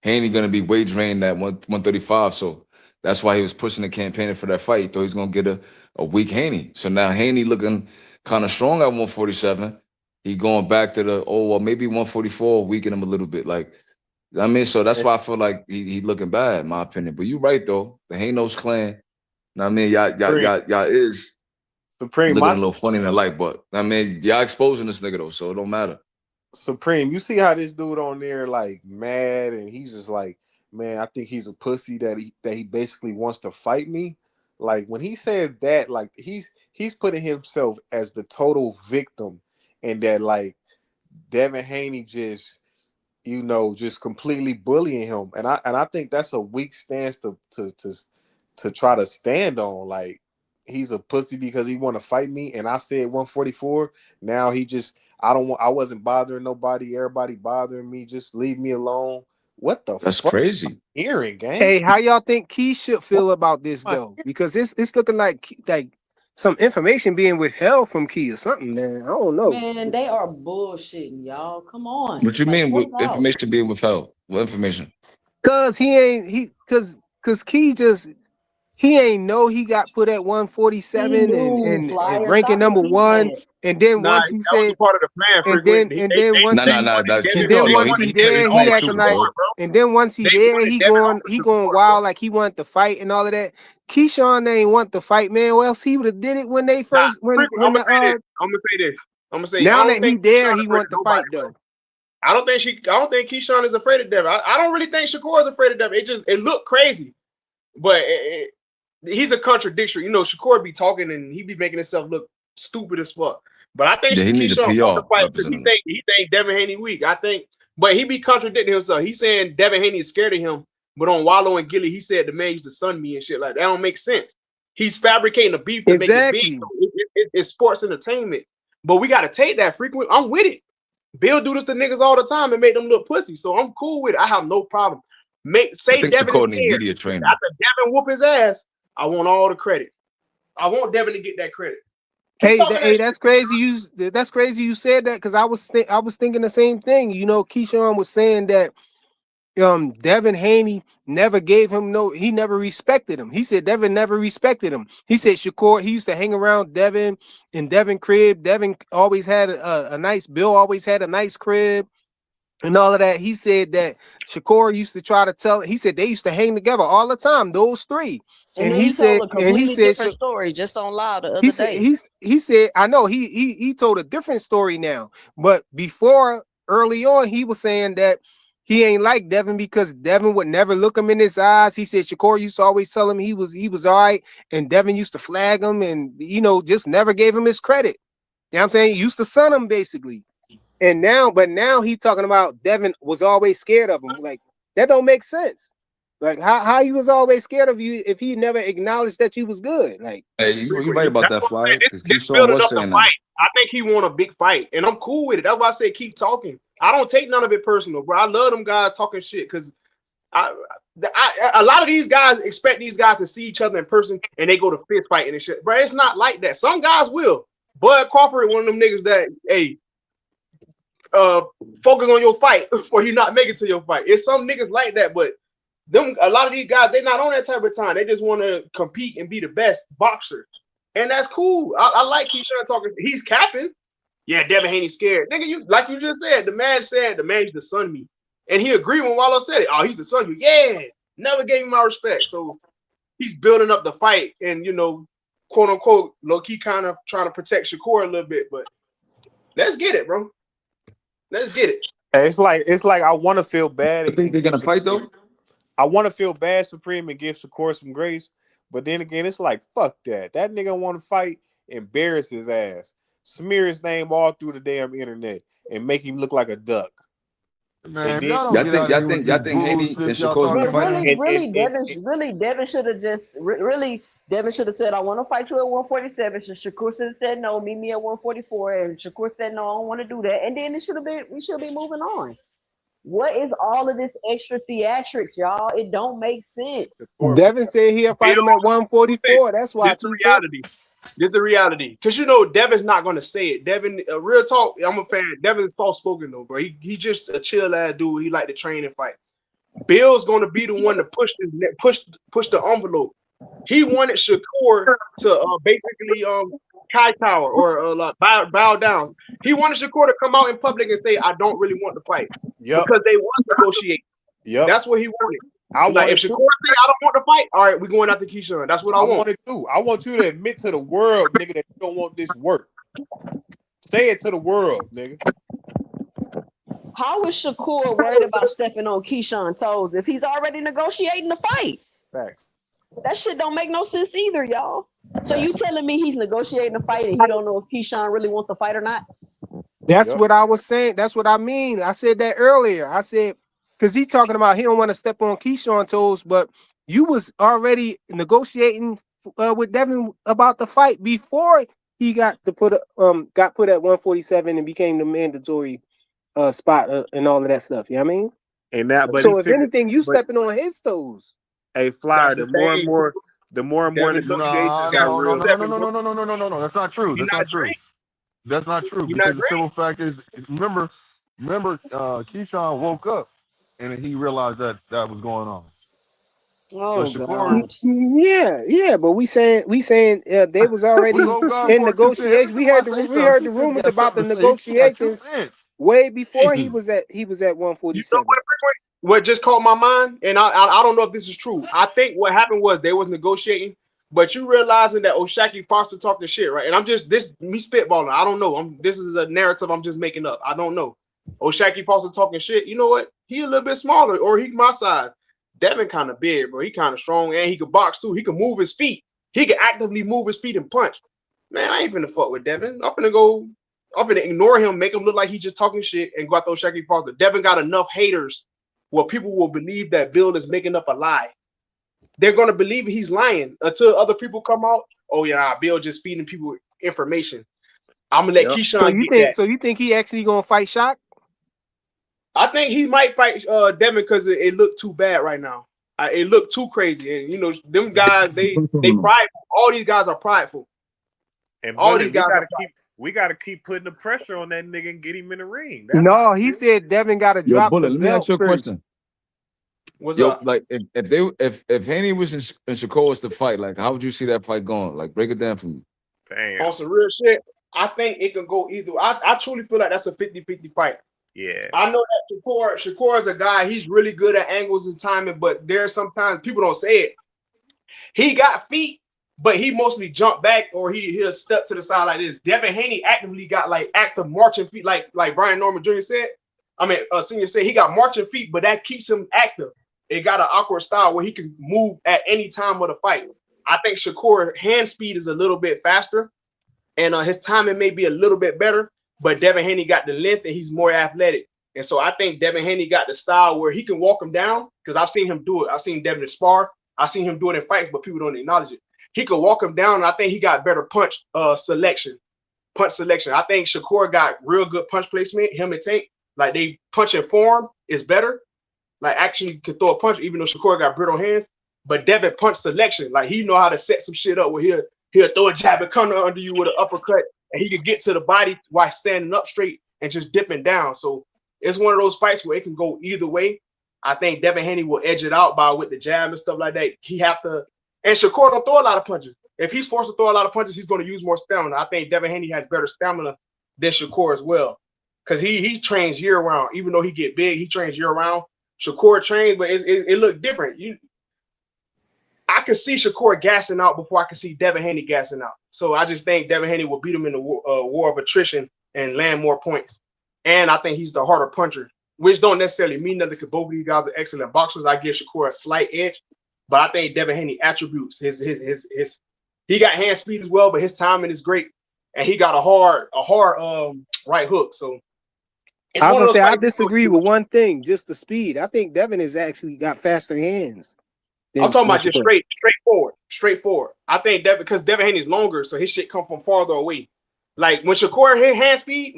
Haney gonna be weight drained at 135. So that's why he was pushing the campaign for that fight. He thought he's gonna get a weak Haney. So now Haney looking kind of strong at 147. He going back to maybe 144, weaken him a little bit. Like, I mean, so that's why I feel like he looking bad, in my opinion. But you right though. The Hanos clan. I mean, y'all is Supreme looking a little funny in the light, but I mean, y'all exposing this nigga though, so it don't matter. Supreme, you see how this dude on there like mad, and he's just like, man, I think he's a pussy that he basically wants to fight me. Like when he says that, like he's putting himself as the total victim, and that like Devin Haney just just completely bullying him, and I think that's a weak stance to try to stand on. Like he's a pussy because he want to fight me, and I said 144. Now he just I wasn't bothering nobody. Everybody bothering me. Just leave me alone. What the That's fuck crazy. Hearing, gang. Hey, how y'all think Key should feel about this though? Because it's looking like some information being withheld from Key or something, man. I don't know. Man, they are bullshitting, y'all. Come on. What you mean with cut it out. information being withheld? What information? Cause cause Key he ain't know he got put at 147 and ranking number one. And then once he said part of the plan, and then once he there, he acting like, and then once he there, he going wild like he want to fight and all of that. Keyshawn ain't want to fight, man. Or else he would have did it when they first I'm gonna say this. I'm gonna say now that he there, he want to fight though. I don't think Keyshawn is afraid of Devin. I don't really think Shakur is afraid of Devin. It looked crazy, but he's a contradiction. Shakur be talking and he be making himself look stupid as fuck. But I think Keyshawn wants to fight because he think Devin Haney weak. But he be contradicting himself. He's saying Devin Haney is scared of him, but on Wallow and Gilly, he said the man used to sun me and shit like that. That don't make sense. He's fabricating a beef to make it big. So it's sports entertainment. But we got to take that frequent. I'm with it. Bill do this to niggas all the time and make them look pussy. So I'm cool with it. I have no problem. Say Devin is scared. Media training. After Devin whoop his ass, I want all the credit. I want Devin to get that credit. Hey, that's crazy. That's crazy you said that because I was thinking the same thing. Keyshawn was saying that Devin Haney never gave him he never respected him. He said Devin never respected him. He said Shakur, he used to hang around Devin in Devin crib. Devin always had Bill always had a nice crib and all of that. He said that Shakur used to try to tell, he said they used to hang together all the time, those three. And he said a completely different story just on live the other day. He said, I know he told a different story now, but before early on, he was saying that he ain't like Devin because Devin would never look him in his eyes. He said Shakur used to always tell him he was all right, and Devin used to flag him and just never gave him his credit. You know what I'm saying? He used to son him basically. And now he talking about Devin was always scared of him. Like that don't make sense. Like how he was always scared of you if he never acknowledged that you was good. Like, hey, you right about that, Fly. This building up the fight. I think he want a big fight, and I'm cool with it. That's why I say keep talking. I don't take none of it personal, bro. I love them guys talking shit because a lot of these guys expect these guys to see each other in person and they go to fist fighting and shit. Bro, it's not like that. Some guys will. Bud Crawford, one of them niggas that, hey, focus on your fight or you not make it to your fight. It's some niggas like that, but a lot of these guys, they're not on that type of time. They just want to compete and be the best boxer. And that's cool. I like Keyshawn talking. He's capping. Yeah, Devin Haney scared. Nigga, like you just said, the man used to sun me. And he agreed when Wallow said it. Oh, he used to sun you. Yeah. Never gave me my respect. So he's building up the fight and, quote unquote, low key kind of trying to protect Shakur a little bit. But let's get it, bro. Let's get it. It's like I want to feel bad. I think they're gonna fight though. I want to feel bad, Supreme, and give Shakur some grace. But then again, it's like, fuck that. That nigga want to fight, embarrass his ass, smear his name all through the damn internet, and make him look like a duck. Man, y'all think Haney and Shakur's gonna fight? Devin should have Devin should have said, I want to fight you at 147. So Shakur should have said no, meet me at 144. And Shakur said no, I don't want to do that. And then we should be moving on. What is all of this extra theatrics, y'all? It don't make sense. Devin said he'll fight him at 144. That's why. This is the reality. Because Devin's not going to say it. Devin, real talk, I'm a fan. Devin's soft-spoken though, bro. He just a chill-ass dude. He like to train and fight. Bill's going to be the one to push the envelope. He wanted Shakur to basically kowtow or like bow down. He wanted Shakur to come out in public and say, "I don't really want to fight," because they want to negotiate. That's what he wanted. Like if Shakur say, "I don't want to fight," all right, we're going after Keyshawn. That's what I want. Want it too. I want you to admit to the world, nigga, that you don't want this work. Say it to the world, nigga. How is Shakur worried about stepping on Keyshawn's toes if he's already negotiating the fight? Fact. That shit don't make no sense either, y'all. So you telling me he's negotiating the fight and he don't know if Keyshawn really wants the fight or not? That's what I was saying. That's what I mean. I said that earlier. I said, because he talking about he don't want to step on Keyshawn's toes, but you was already negotiating with Devin about the fight before he got put at 147 and became the mandatory spot and all of that stuff. You know what I mean? And that, but so if anything, you stepping on his toes. Hey, Flyer, the more and more negotiations got real. No. That's not true. That's not true. That's not true. Because the simple fact is, remember, Keyshawn woke up and he realized that was going on. Oh, so Shakur, yeah, but we saying they was already in negotiations. We heard the rumors about the negotiations way before he was at 147. What just caught my mind, and I don't know if this is true. I think what happened was they was negotiating, but you realizing that O'Shaquie Foster talking shit, right? And I'm just me spitballing. I don't know. This is a narrative I'm just making up. I don't know. O'Shaquie Foster talking shit. You know what? He a little bit smaller, or he my size. Devin kind of big, bro. He kind of strong, and he could box too. He could move his feet. He could actively move his feet and punch. Man, I ain't finna fuck with Devin. I'm finna ignore him, make him look like he just talking shit, and go out there O'Shaquie Foster. Devin got enough haters where people will believe that Bill is making up a lie. They're gonna believe he's lying until other people come out. Oh yeah, Bill just feeding people information. I'm gonna let Keyshawn So you think he actually gonna fight Shaq? I think he might fight Devin because it looked too bad right now. It looked too crazy, and you know them guys they prideful. All these guys are prideful. And all these guys we gotta keep putting the pressure on that nigga and get him in the ring. No, he said Devin got to drop Bullet, the let me ask belt you a first. question. What's up? Like if Haney was in Shakur was to fight, like how would you see that fight going? Like break it down for me. Damn. On some real shit, I think it can go either. I truly feel like that's a 50-50 fight. Yeah. I know that Shakur is a guy, he's really good at angles and timing, but there's sometimes people don't say it. He got feet, but he mostly jumped back or he'll step to the side like this. Devin Haney actively got like active marching feet, like Brian Norman Jr. said. Senior said he got marching feet, but that keeps him active. It got an awkward style where he can move at any time of the fight. I think Shakur hand speed is a little bit faster, and his timing may be a little bit better. But Devin Haney got the length and he's more athletic. And so I think Devin Haney got the style where he can walk him down because I've seen him do it. I've seen Devin spar. I've seen him do it in fights, but people don't acknowledge it. He could walk him down, and I think he got better punch selection. I think Shakur got real good punch placement. Him and Tank, like they punch and form is better. Like actually could throw a punch, even though Shakur got brittle hands. But Devin punch selection, like he know how to set some shit up where he'll throw a jab and come under you with an uppercut. And he could get to the body while standing up straight and just dipping down. So it's one of those fights where it can go either way. I think Devin Haney will edge it out with the jab and stuff like that. And Shakur don't throw a lot of punches. If he's forced to throw a lot of punches, he's going to use more stamina. I think Devin Haney has better stamina than Shakur as well. Because he trains year round. Even though he get big, he trains year round. Shakur trains, but it looked different. I could see Shakur gassing out before I could see Devin Haney gassing out. So I just think Devin Haney will beat him in the war of attrition and land more points. And I think he's the harder puncher, which don't necessarily mean nothing because both of these guys are excellent boxers. I give Shakur a slight edge, but I think Devin Haney attributes he got hand speed as well, but his timing is great, and he got a hard right hook. So I was gonna say I disagree with one thing, just the speed. I think Devin has actually got faster hands. I'm talking about just straightforward. I think that because Devin Haney's longer, so his shit come from farther away. Like when Shakur hit hand speed,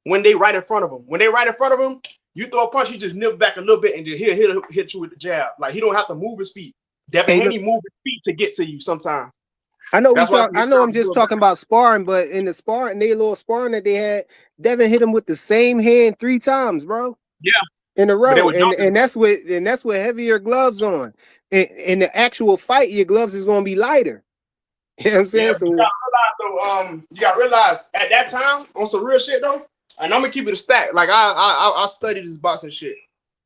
when they right in front of him, you throw a punch, he just nip back a little bit and just he'll hit you with the jab. Like he don't have to move his feet. Devin Haney move his feet to get to you sometimes. I know I'm just talking about sparring, but in the sparring, little sparring that they had, Devin hit him with the same hand 3 times, bro. Yeah. in a But they row, were jumping. and that's with heavier gloves on. In the actual fight, your gloves is gonna be lighter. You know what I'm saying? Yeah, So you gotta realize at that time on some real shit though, and I'm gonna keep it a stack. Like I studied this boxing shit.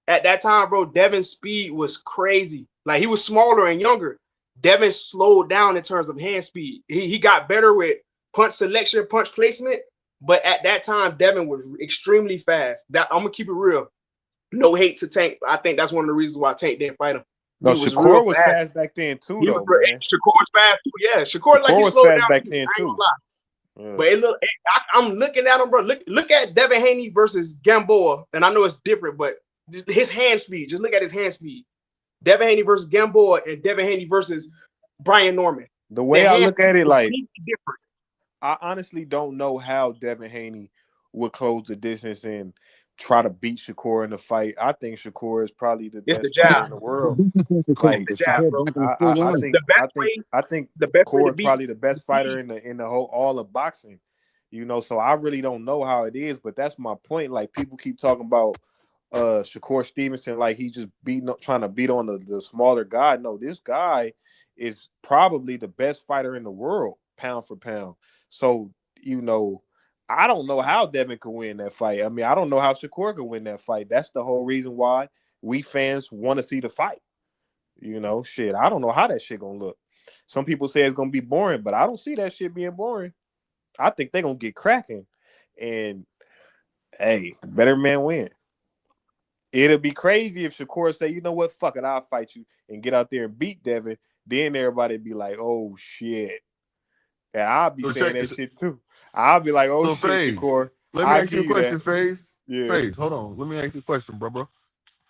At that time, bro, Devin's speed was crazy. Like he was smaller and younger. Devin slowed down in terms of hand speed. He got better with punch selection, punch placement. But at that time, Devin was extremely fast. That I'm gonna keep it real. No hate to Tank. I think that's one of the reasons why Tank didn't fight him. No, He was real Shakur was fast back then too, though, man. Shakur was fast too. Yeah, Shakur like he was slowed fast down back too. then I ain't too. gonna lie. But I'm looking at him, bro. Look at Devin Haney versus Gamboa, and I know it's different, but his hand speed. Just look at his hand speed. Devin Haney versus Gamboa and Devin Haney versus Brian Norman. The way I look at it, like different. I honestly don't know how Devin Haney would close the distance and try to beat Shakur in the fight. I think Shakur is probably the best fighter in the world. Like I think Shakur is probably the best fighter in the whole all of boxing. You know, so I really don't know how it is, but that's my point. Like people keep talking about Shakur Stevenson, like he's just trying to beat on the smaller guy. No, this guy is probably the best fighter in the world, pound for pound. So, you know, I don't know how Devin could win that fight. I mean, I don't know how Shakur could win that fight. That's the whole reason why we fans want to see the fight. You know, shit, I don't know how that shit gonna look. Some people say it's gonna be boring, but I don't see that shit being boring. I think they're gonna get cracking. And hey, better man win. It'll be crazy if Shakur say, you know what, fuck it, I'll fight you and get out there and beat Devin. Then everybody be like, oh shit. And I'll be saying that shit too. I'll be like, oh shit, FaZe, Shakur. let me ask you a question, that. FaZe. Yeah. FaZe, hold on. Let me ask you a question, bro.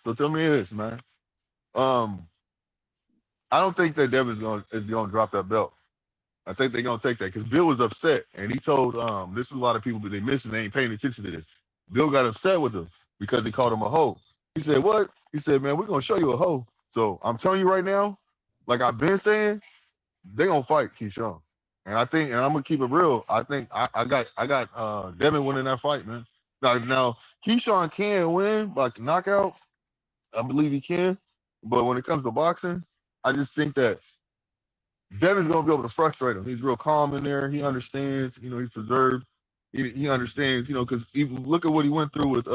So tell me this, man. I don't think that Devin's gonna drop that belt. I think they're gonna take that because Bill was upset and he told this is a lot of people that they missing, they ain't paying attention to this. Bill got upset with him because they called him a hoe. He said, what? He said, man, we're gonna show you a hoe. So I'm telling you right now, like I've been saying, they're gonna fight Keyshawn. And I'm gonna keep it real. I think I got Devin winning that fight, man. Now Keyshawn can win by knockout. I believe he can. But when it comes to boxing, I just think that Devin's gonna be able to frustrate him. He's real calm in there. He understands, you know, he's preserved. He understands, you know, because look at what he went through with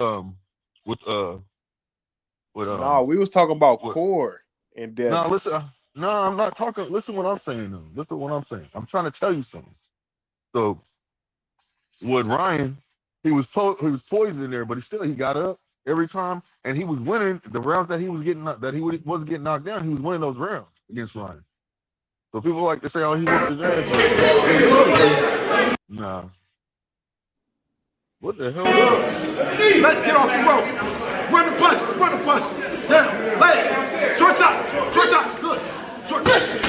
no, we was talking about Core and Devin. No, listen. No, I'm not talking. Listen what I'm saying, though. Listen what I'm saying. I'm trying to tell you something. So, with Ryan, he was poisoned in there, but he got up every time, and he was winning the rounds that he was getting wasn't getting knocked down. He was winning those rounds against Ryan. So people like to say, "Oh, he whooped his ass." Nah. What the hell? Let's get off the rope. Run the punches. Run the punches. Down. Legs. Short shot. Short shot. Good. Short. This.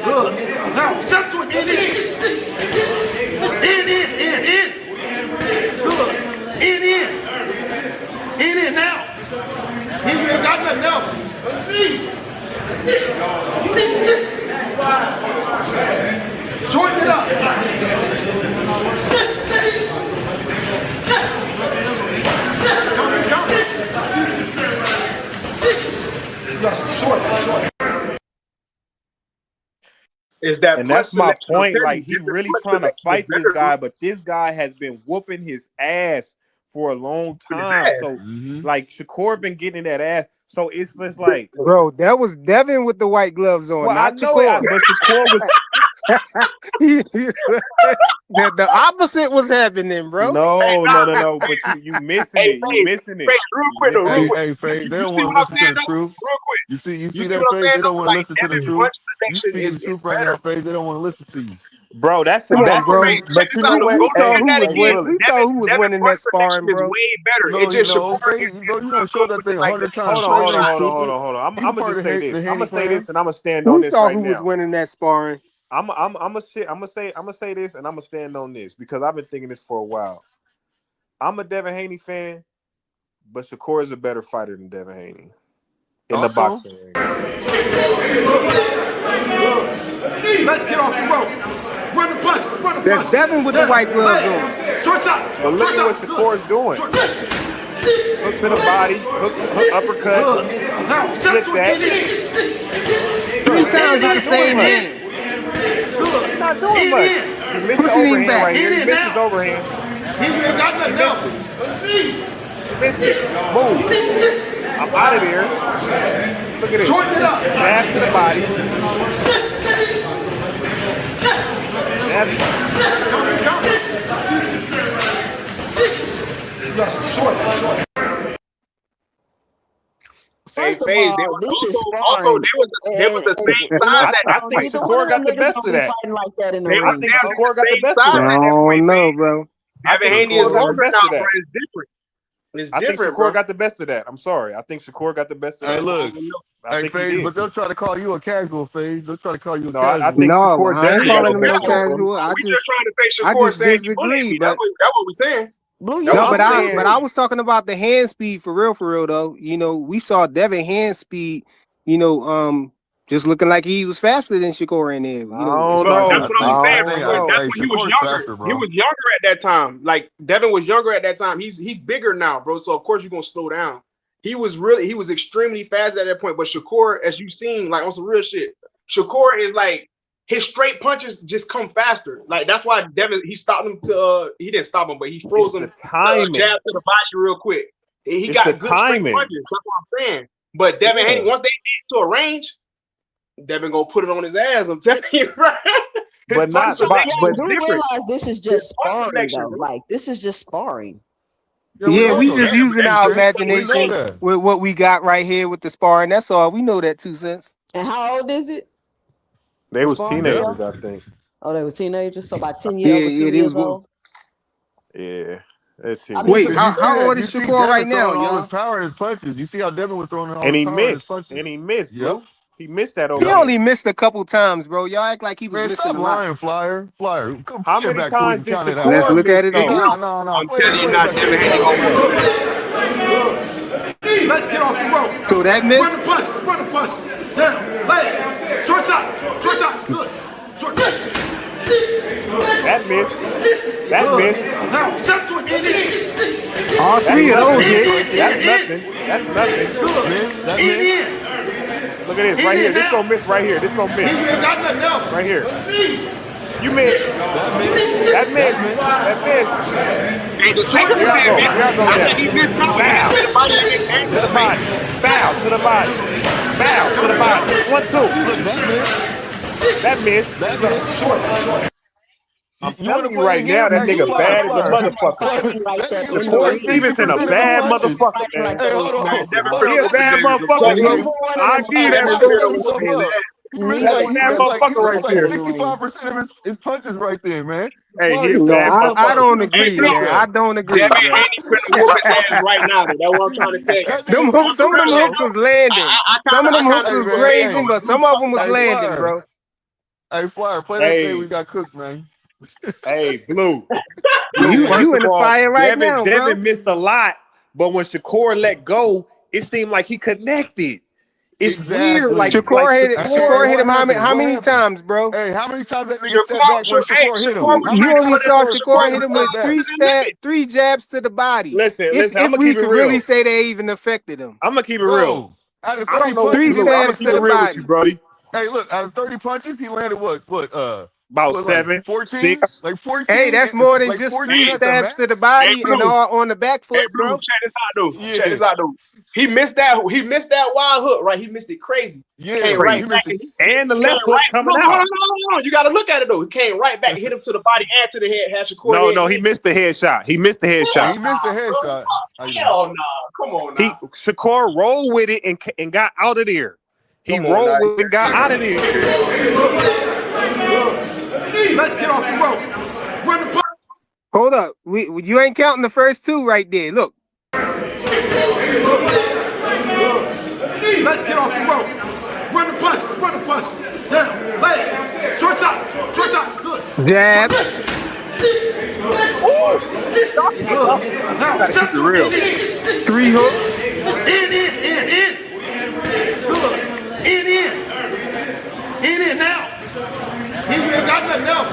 Good. Now step to it. In. In. Good. In. Now. You ain't got nothing else. This. Shorten it up. This. Is that and that's my point. Like he really trying to fight this guy, but this guy has been whooping his ass for a long time. So like Shakur been getting that ass. So it's just like, bro, that was Devin with the white gloves on. Well, not I know Shakur. it, but Shakur was the opposite was happening, bro. No. But you missing it. You missing it. Real quick. Hey, Faye, they don't want to listen to the truth. You see that, Faye? They don't want to listen to the truth. You speaking the truth right now, Faye. They don't want to listen to you. Bro, that's bro. But you know what? We saw who was winning that sparring, bro. Way better. No, you don't show that thing 100 times. Hold on. I'm gonna just say this. I'm gonna say this, and I'm gonna stand on this right now. Who was winning that sparring? I'm gonna say this, and I'm gonna stand on this because I've been thinking this for a while. I'm a Devin Haney fan, but Shakur is a better fighter than Devin Haney in the boxing ring. Let's get off the rope. Run the punches. Run the That's punches. Devin with the white gloves on. Short shot. But look at what Shakur's doing. Hook to the body, hook uppercut, flip that. 3 times with the same hand. He's not doing much. He missed the overhand right here. He missed his overhand. He missed it. Move. I'm out of there. Look at this. Jab to the body. First of Faze, all, this is also sparring. they was the same size. I think Shakur got the best of that. Like that in the They was ring. I think Shakur got the best of I that. don't know, bro. Devin Haney is older now, bro. It's different. It's I think different, Shakur bro. got the best of that. I'm sorry. I think Shakur got the best of that. Hey, look. I think he FaZe, did. but they'll try to call you a casual, FaZe. They'll try to call you a No, casual. I think Shakur I ain't definitely got calling the him no best of that. casual. We just trying to say I Shakur just saying you bullied disagree, me. but That's what we saying. Blue, no, I'm but saying- I was talking about the hand speed for real though. You know, we saw Devin hand speed, just looking like he was faster than Shakur in there. You know, But that's what I'm I saying, think- bro. That's hey, when he was Shakur's younger. faster, bro. He was younger at that time. Like Devin was younger at that time. He's bigger now, bro. So of course you're gonna slow down. He was extremely fast at that point. But Shakur, as you've seen, like on some real shit, Shakur is like his straight punches just come faster. Like that's why Devin he stopped him to he didn't stop him, but he froze him timing. jab to the body real quick. He It's got the good timing. straight punches. That's what I'm saying. But Devin Yeah. Haney, once they get to a range, Devin gonna put it on his ass. I'm telling you, right? But not. So But y'all do different. realize this is just punch sparring, selection, though. bro. Like this is just sparring. yeah, we just using our We know imagination that. with what we got right here with the sparring. That's all. We know that 2 cents. And how old is it? They was Sparring, teenagers, I think. Oh, they were teenagers, so about 10 Yeah, years, over yeah, 10 they years was both. old. Yeah, they're I teenagers. mean, Wait, but how You see that? old You is see Shakur Devin right now, throwing all y'all? his power in his punches. You see how Devin was throwing all And his he power in his missed. punches. And he missed, Yep. bro. He missed that He overhand. only missed a couple times, bro. Y'all act like he was Man, missing stop a lot. lying, Flyer. Come How play it many back so we times can did count it Shakur Let's out. look at it miss, again. though? No. I'm Play telling you it now, back so we Devin can Haney count gonna it win. out. Let's get off the rope. So that Run missed. the punches. Run the punches. Down. Leg. Short shot. Short shot. Good. Short That missed. That missed. Now step to it. All 3 of those hit. That's nothing. That's nothing. Miss, that miss. Look at this right here. This gonna miss right here. This gonna miss Got nothing else. right here. You missed. That miss. That missed. That missed. Hey, the second Here I go. man, Here I go I now. think he missed something. Bow. The body ain't To the body. Bow to the body. Bow to the body. 1, 2. Look, that miss. That missed. That miss. I'm You wanna telling you play right it now, again? that Hey, nigga Flyer, bad as a Flyer. motherfucker. Like that. Shakur Stevenson a bad motherfucker, man. Hey, hold on. He a bad motherfucker, bro. I give that, bro. That's a bad motherfucker right there. 65% of his punches right there, man. Hey, he a No, bad I motherfucker. don't agree, man. I don't agree, Devin bro. Haney finna whoop his ass right now. That's what I'm trying to say. Them hooks, some of them hooks was landing. Some of them hooks was grazing, but some of them was landing, bro. Hey, Flyer, play that Hey. thing we got cooked, man. Hey, Blue. You in the fire right now, bro. Devin missed a lot, but when Shakur let go, it seemed like he connected. It's weird. Like Shakur hit it. Shakur hit him What how many happened? times, bro? Hey, how many times that nigga stepped back when Shakur hit him? How You many only times saw that Shakur hit him with back? 3 jabs to the body. Listen, If I'ma we keep it could real. really say they even affected him. I'm gonna keep it Bro, real. out of I 30 don't know. Three punches, Blue, I'm gonna stabs keep to it the real body. with you, Brody. hey, look, out of 30 punches, he landed what, About what, 7, like 14? 6. Like 14? Hey, that's more than like just 14 3 at the stabs to the max? body Hey, and Blue. all on the back Hey, foot, Blue, bro. check this out though. Yeah. Check this out though. He missed that wild hook, right? He missed it crazy. Yeah, Came he right missed back. it. And the Came left hook right. coming No, out. no. You gotta look at it though. He came right back, hit him to the body and to the head. Had Shakur No, head. no, he missed the headshot. He missed the Yeah, headshot. he missed a headshot. Hell no. Come on now. Shakur rolled with it and got out of there. He Come on rolled now. with it and got out of there. Let's get off the rope. Run the punches. Hold up. You ain't counting the first 2 right there. Look. Let's get off the rope. Run the punches. Run the punches. Down. Leg. Short shot. Short shot. Good. Jab. Now step to real. 3 hooks. In. Good. In. In now. He ain't got nothing else.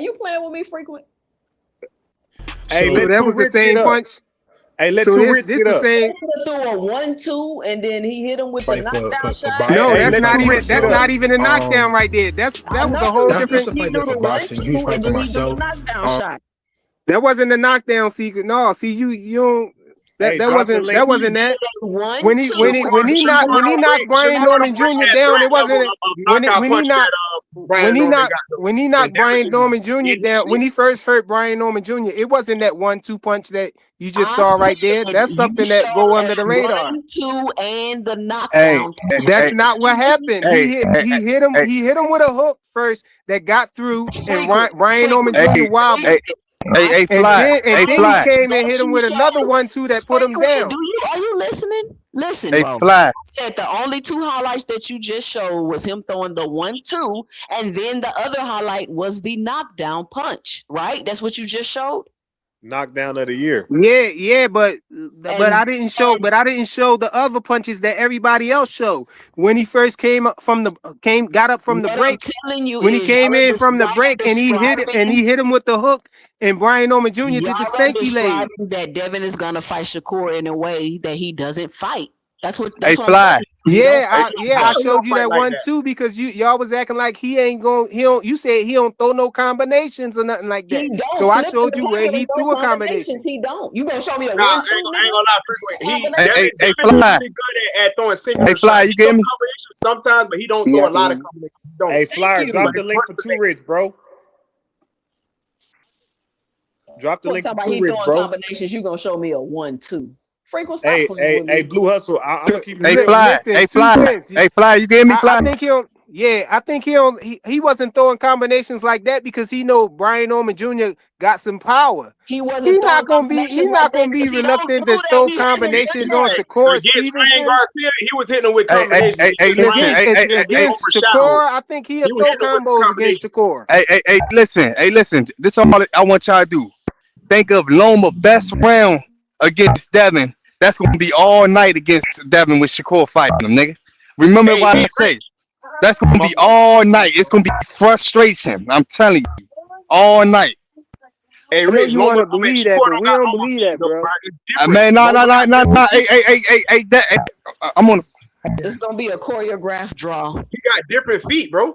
you playing with me frequent? Hey, So let that Two was the Rich same get up. punch. Hey, let So Two this Rich get the up. same. He threw a 1-2 and then he hit him with the Fight knockdown for shot. No, boxing. Hey, that's let not Two even Rich get up. a knockdown right there. That I was know a whole That's different. he a fight do for the boxing. Huge 1-2 fight and for then he do the myself. knockdown shot. That wasn't a knockdown secret. No, see you don't. Hey, That drop the wasn't link. that. One, When he two. knocked Brian Norman Jr. down, it wasn't when he knocked when he knocked Brian Norman Jr. down, when he first hurt Brian Norman Jr., it wasn't that 1-2 punch that you just saw right there. That's something that go under the radar. 1-2 and the knockdown. That's not what happened. He hit him with a hook first that got through, and Brian Norman Jr. wobbled. Hey, Fly. Then he came and hit him with another 1-2 that put him down. Are you listening? Listen, Hey, bro. Fly. I said the only 2 highlights that you just showed was him throwing the 1-2, and then the other highlight was the knockdown punch. Right? That's what you just showed. Knockdown of the year. Yeah, but I didn't show the other punches that everybody else showed. When he first got up from the break. When he came in from the break and he hit him with the hook, and Brian Norman Jr. did the stanky leg. That Devin is gonna fight Shakur in a way that he doesn't fight. That's what Hey, I'm Fly. saying. I showed you that 1-2 because y'all was acting like he don't. You said he don't throw no combinations or nothing like that. He don't. So I showed you where he threw a combination. He don't. You gonna show me a 1-2? I ain't gonna lie, Hey, Devin's Fly. really good at throwing single. Hey, Fly, you get me? Sometimes, but he don't throw a lot of combinations. Hey, Flyer, drop the link for Too Rich, bro. Drop the link for Too Rich, bro. Combinations, you gonna show me a 1-2? Frequent. Hey, Blue Hustle. I'm gonna keep. Hey, Fly. Hey, Fly. Hey, Fly. You get me, Fly? I think he wasn't throwing combinations like that because he know Brian Norman Jr. got some power. He's not gonna be reluctant to throw combinations on Shakur Stevenson. Garcia, he was hitting him with combinations. Against Shakur, I think he'll throw combos against Shakur. Hey, listen. This is all I want y'all to do. Think of Loma best round against Devin. That's gonna be all night against Devin with Shakur fighting him, nigga. Remember what I say. That's gonna be all night. It's gonna be frustration. I'm telling you, all night. Hey, Rich, you want to believe that, but we don't believe that, bro. Man, no. Hey, I'm on. It's gonna be a choreographed draw. He got different feet, bro.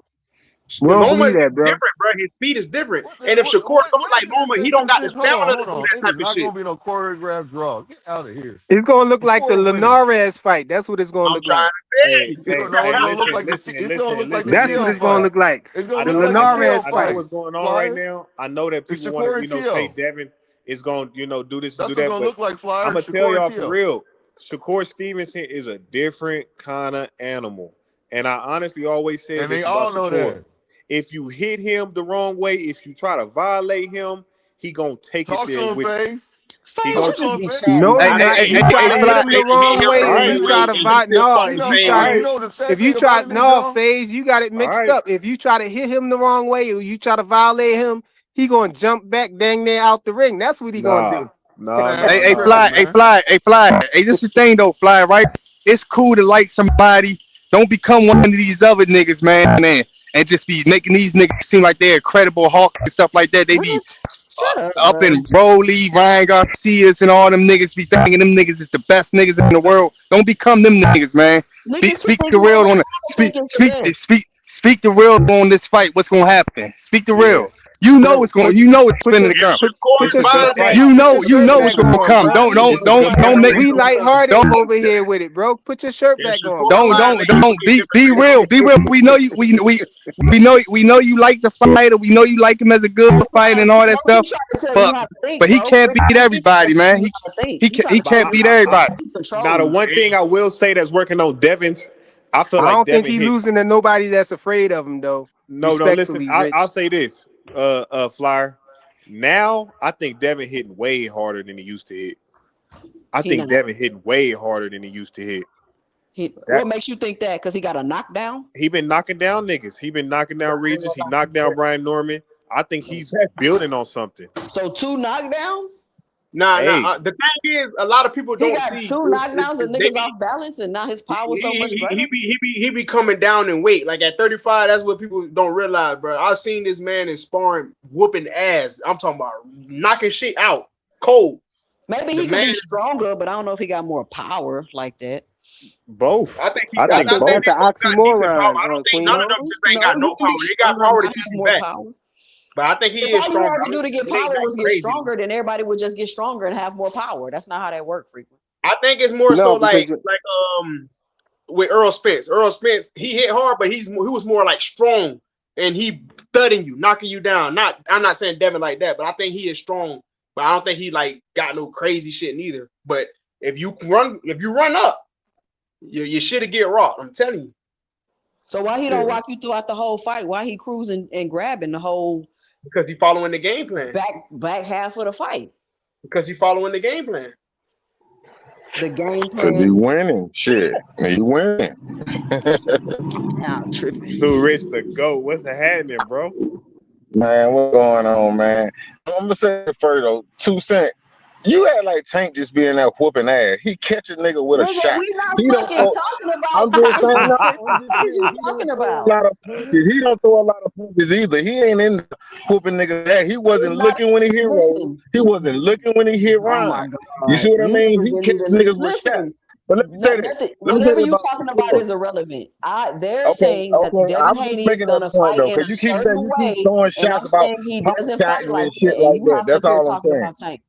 We don't believe that, bro. Different, bro. His feet is different. And if Shakur don't like Loma, he don't got the stamina to do that type of shit. It's not gonna be no choreographed draw. Get out of here. It's gonna look like the Linares fight. That's what it's gonna look like. That's what it's gonna look like. The Linares I fight. know what's going on right now. I know that people want to, say Devin is going, do this, do that. But I'm gonna tell y'all for real, Shakur Stevenson is a different kind of animal, and I honestly always said and this they all know Shakur. that. If you hit him the wrong way, if you try to violate him, he gonna take it there with you. He gonna No, you try to hit him the wrong way. If you try to FaZe, you got it mixed up. If you try to hit him the wrong way, or you try to violate him, he gonna jump back dang near out the ring. That's what he gonna do. Hey, Fly. Hey, this is the thing though, Fly. Right? It's cool to like somebody. Don't become one of these other niggas, man. And just be making these niggas seem like they're a credible hawk and stuff like that. They be up in Broly, Ryan Garcias, and all them niggas be thinking them niggas is the best niggas in the world. Don't become them niggas, man. Speak the real on it. Speak the real on this fight. What's gonna happen? Speak the real. You know it's going. You know it's finna to come. You know it's gonna come. Don't make. We lighthearted over here with it, bro. Put your shirt back on. Don't be real. Be real. We know you. We know you like the fighter. We know you like him as a good fighter and all that stuff. But he can't beat everybody, man. He can't beat everybody. Now the one thing I will say that's working on Devin's, I don't think he's losing to nobody that's afraid of him though. No, listen. I'll say this. Flyer. Now I think Devin hitting way harder than he used to hit. I think Devin hitting way harder than he used to hit. What makes you think that? Because he got a knockdown? He been knocking down niggas. He been knocking down Regis. He knocked down Brian Norman. I think he's building on something. So 2 knockdowns? Nah. The thing is, a lot of people don't see. He got 2 knockdowns and niggas off balance, and now his power so much better. He be coming down in weight. Like at 35, that's what people don't realize, bro. I've seen this man in sparring whooping ass. I'm talking about knocking shit out cold. Maybe he could be stronger, but I don't know if he got more power like that. Both. I think both. That's an oxymoron. I don't think none of them just ain't got no power. They got power to keep you back. But I think he is all you stronger. had to do to get power was get stronger, then everybody would just get stronger and have more power. That's not how that works frequently. I think it's more so like with Earl Spence. Earl Spence, he hit hard, but he was more like strong and he thudding you, knocking you down. I'm not saying Devin like that, but I think he is strong. But I don't think he like got no crazy shit neither. But if you run up, you should get rocked. I'm telling you. So why he don't rock you throughout the whole fight? Why he cruising and grabbing the whole? Because he following the game plan. Back half of the fight. Because he following the game plan. The game plan. Because he winning. Shit. He winning. Nah, tripping. Too rich to go. What's happening, bro? Man, what's going on, man? I'm gonna say it first though. 2 Cent. You had like Tank just being that whooping ass. He catch a nigga with a shot. We not he fucking talking about. I'm just saying. What is you talking about? He don't throw a lot of punches either. He ain't in the whooping nigga ass. He wasn't looking when he hit roll. He wasn't looking when he hit round. You see what I mean? He catch niggas with shots. But let me say this. Whatever you talking about is irrelevant. They're saying that Devin Haney is gonna fight in a certain way, and I'm saying he doesn't fight like that. And you have to talking about Tank.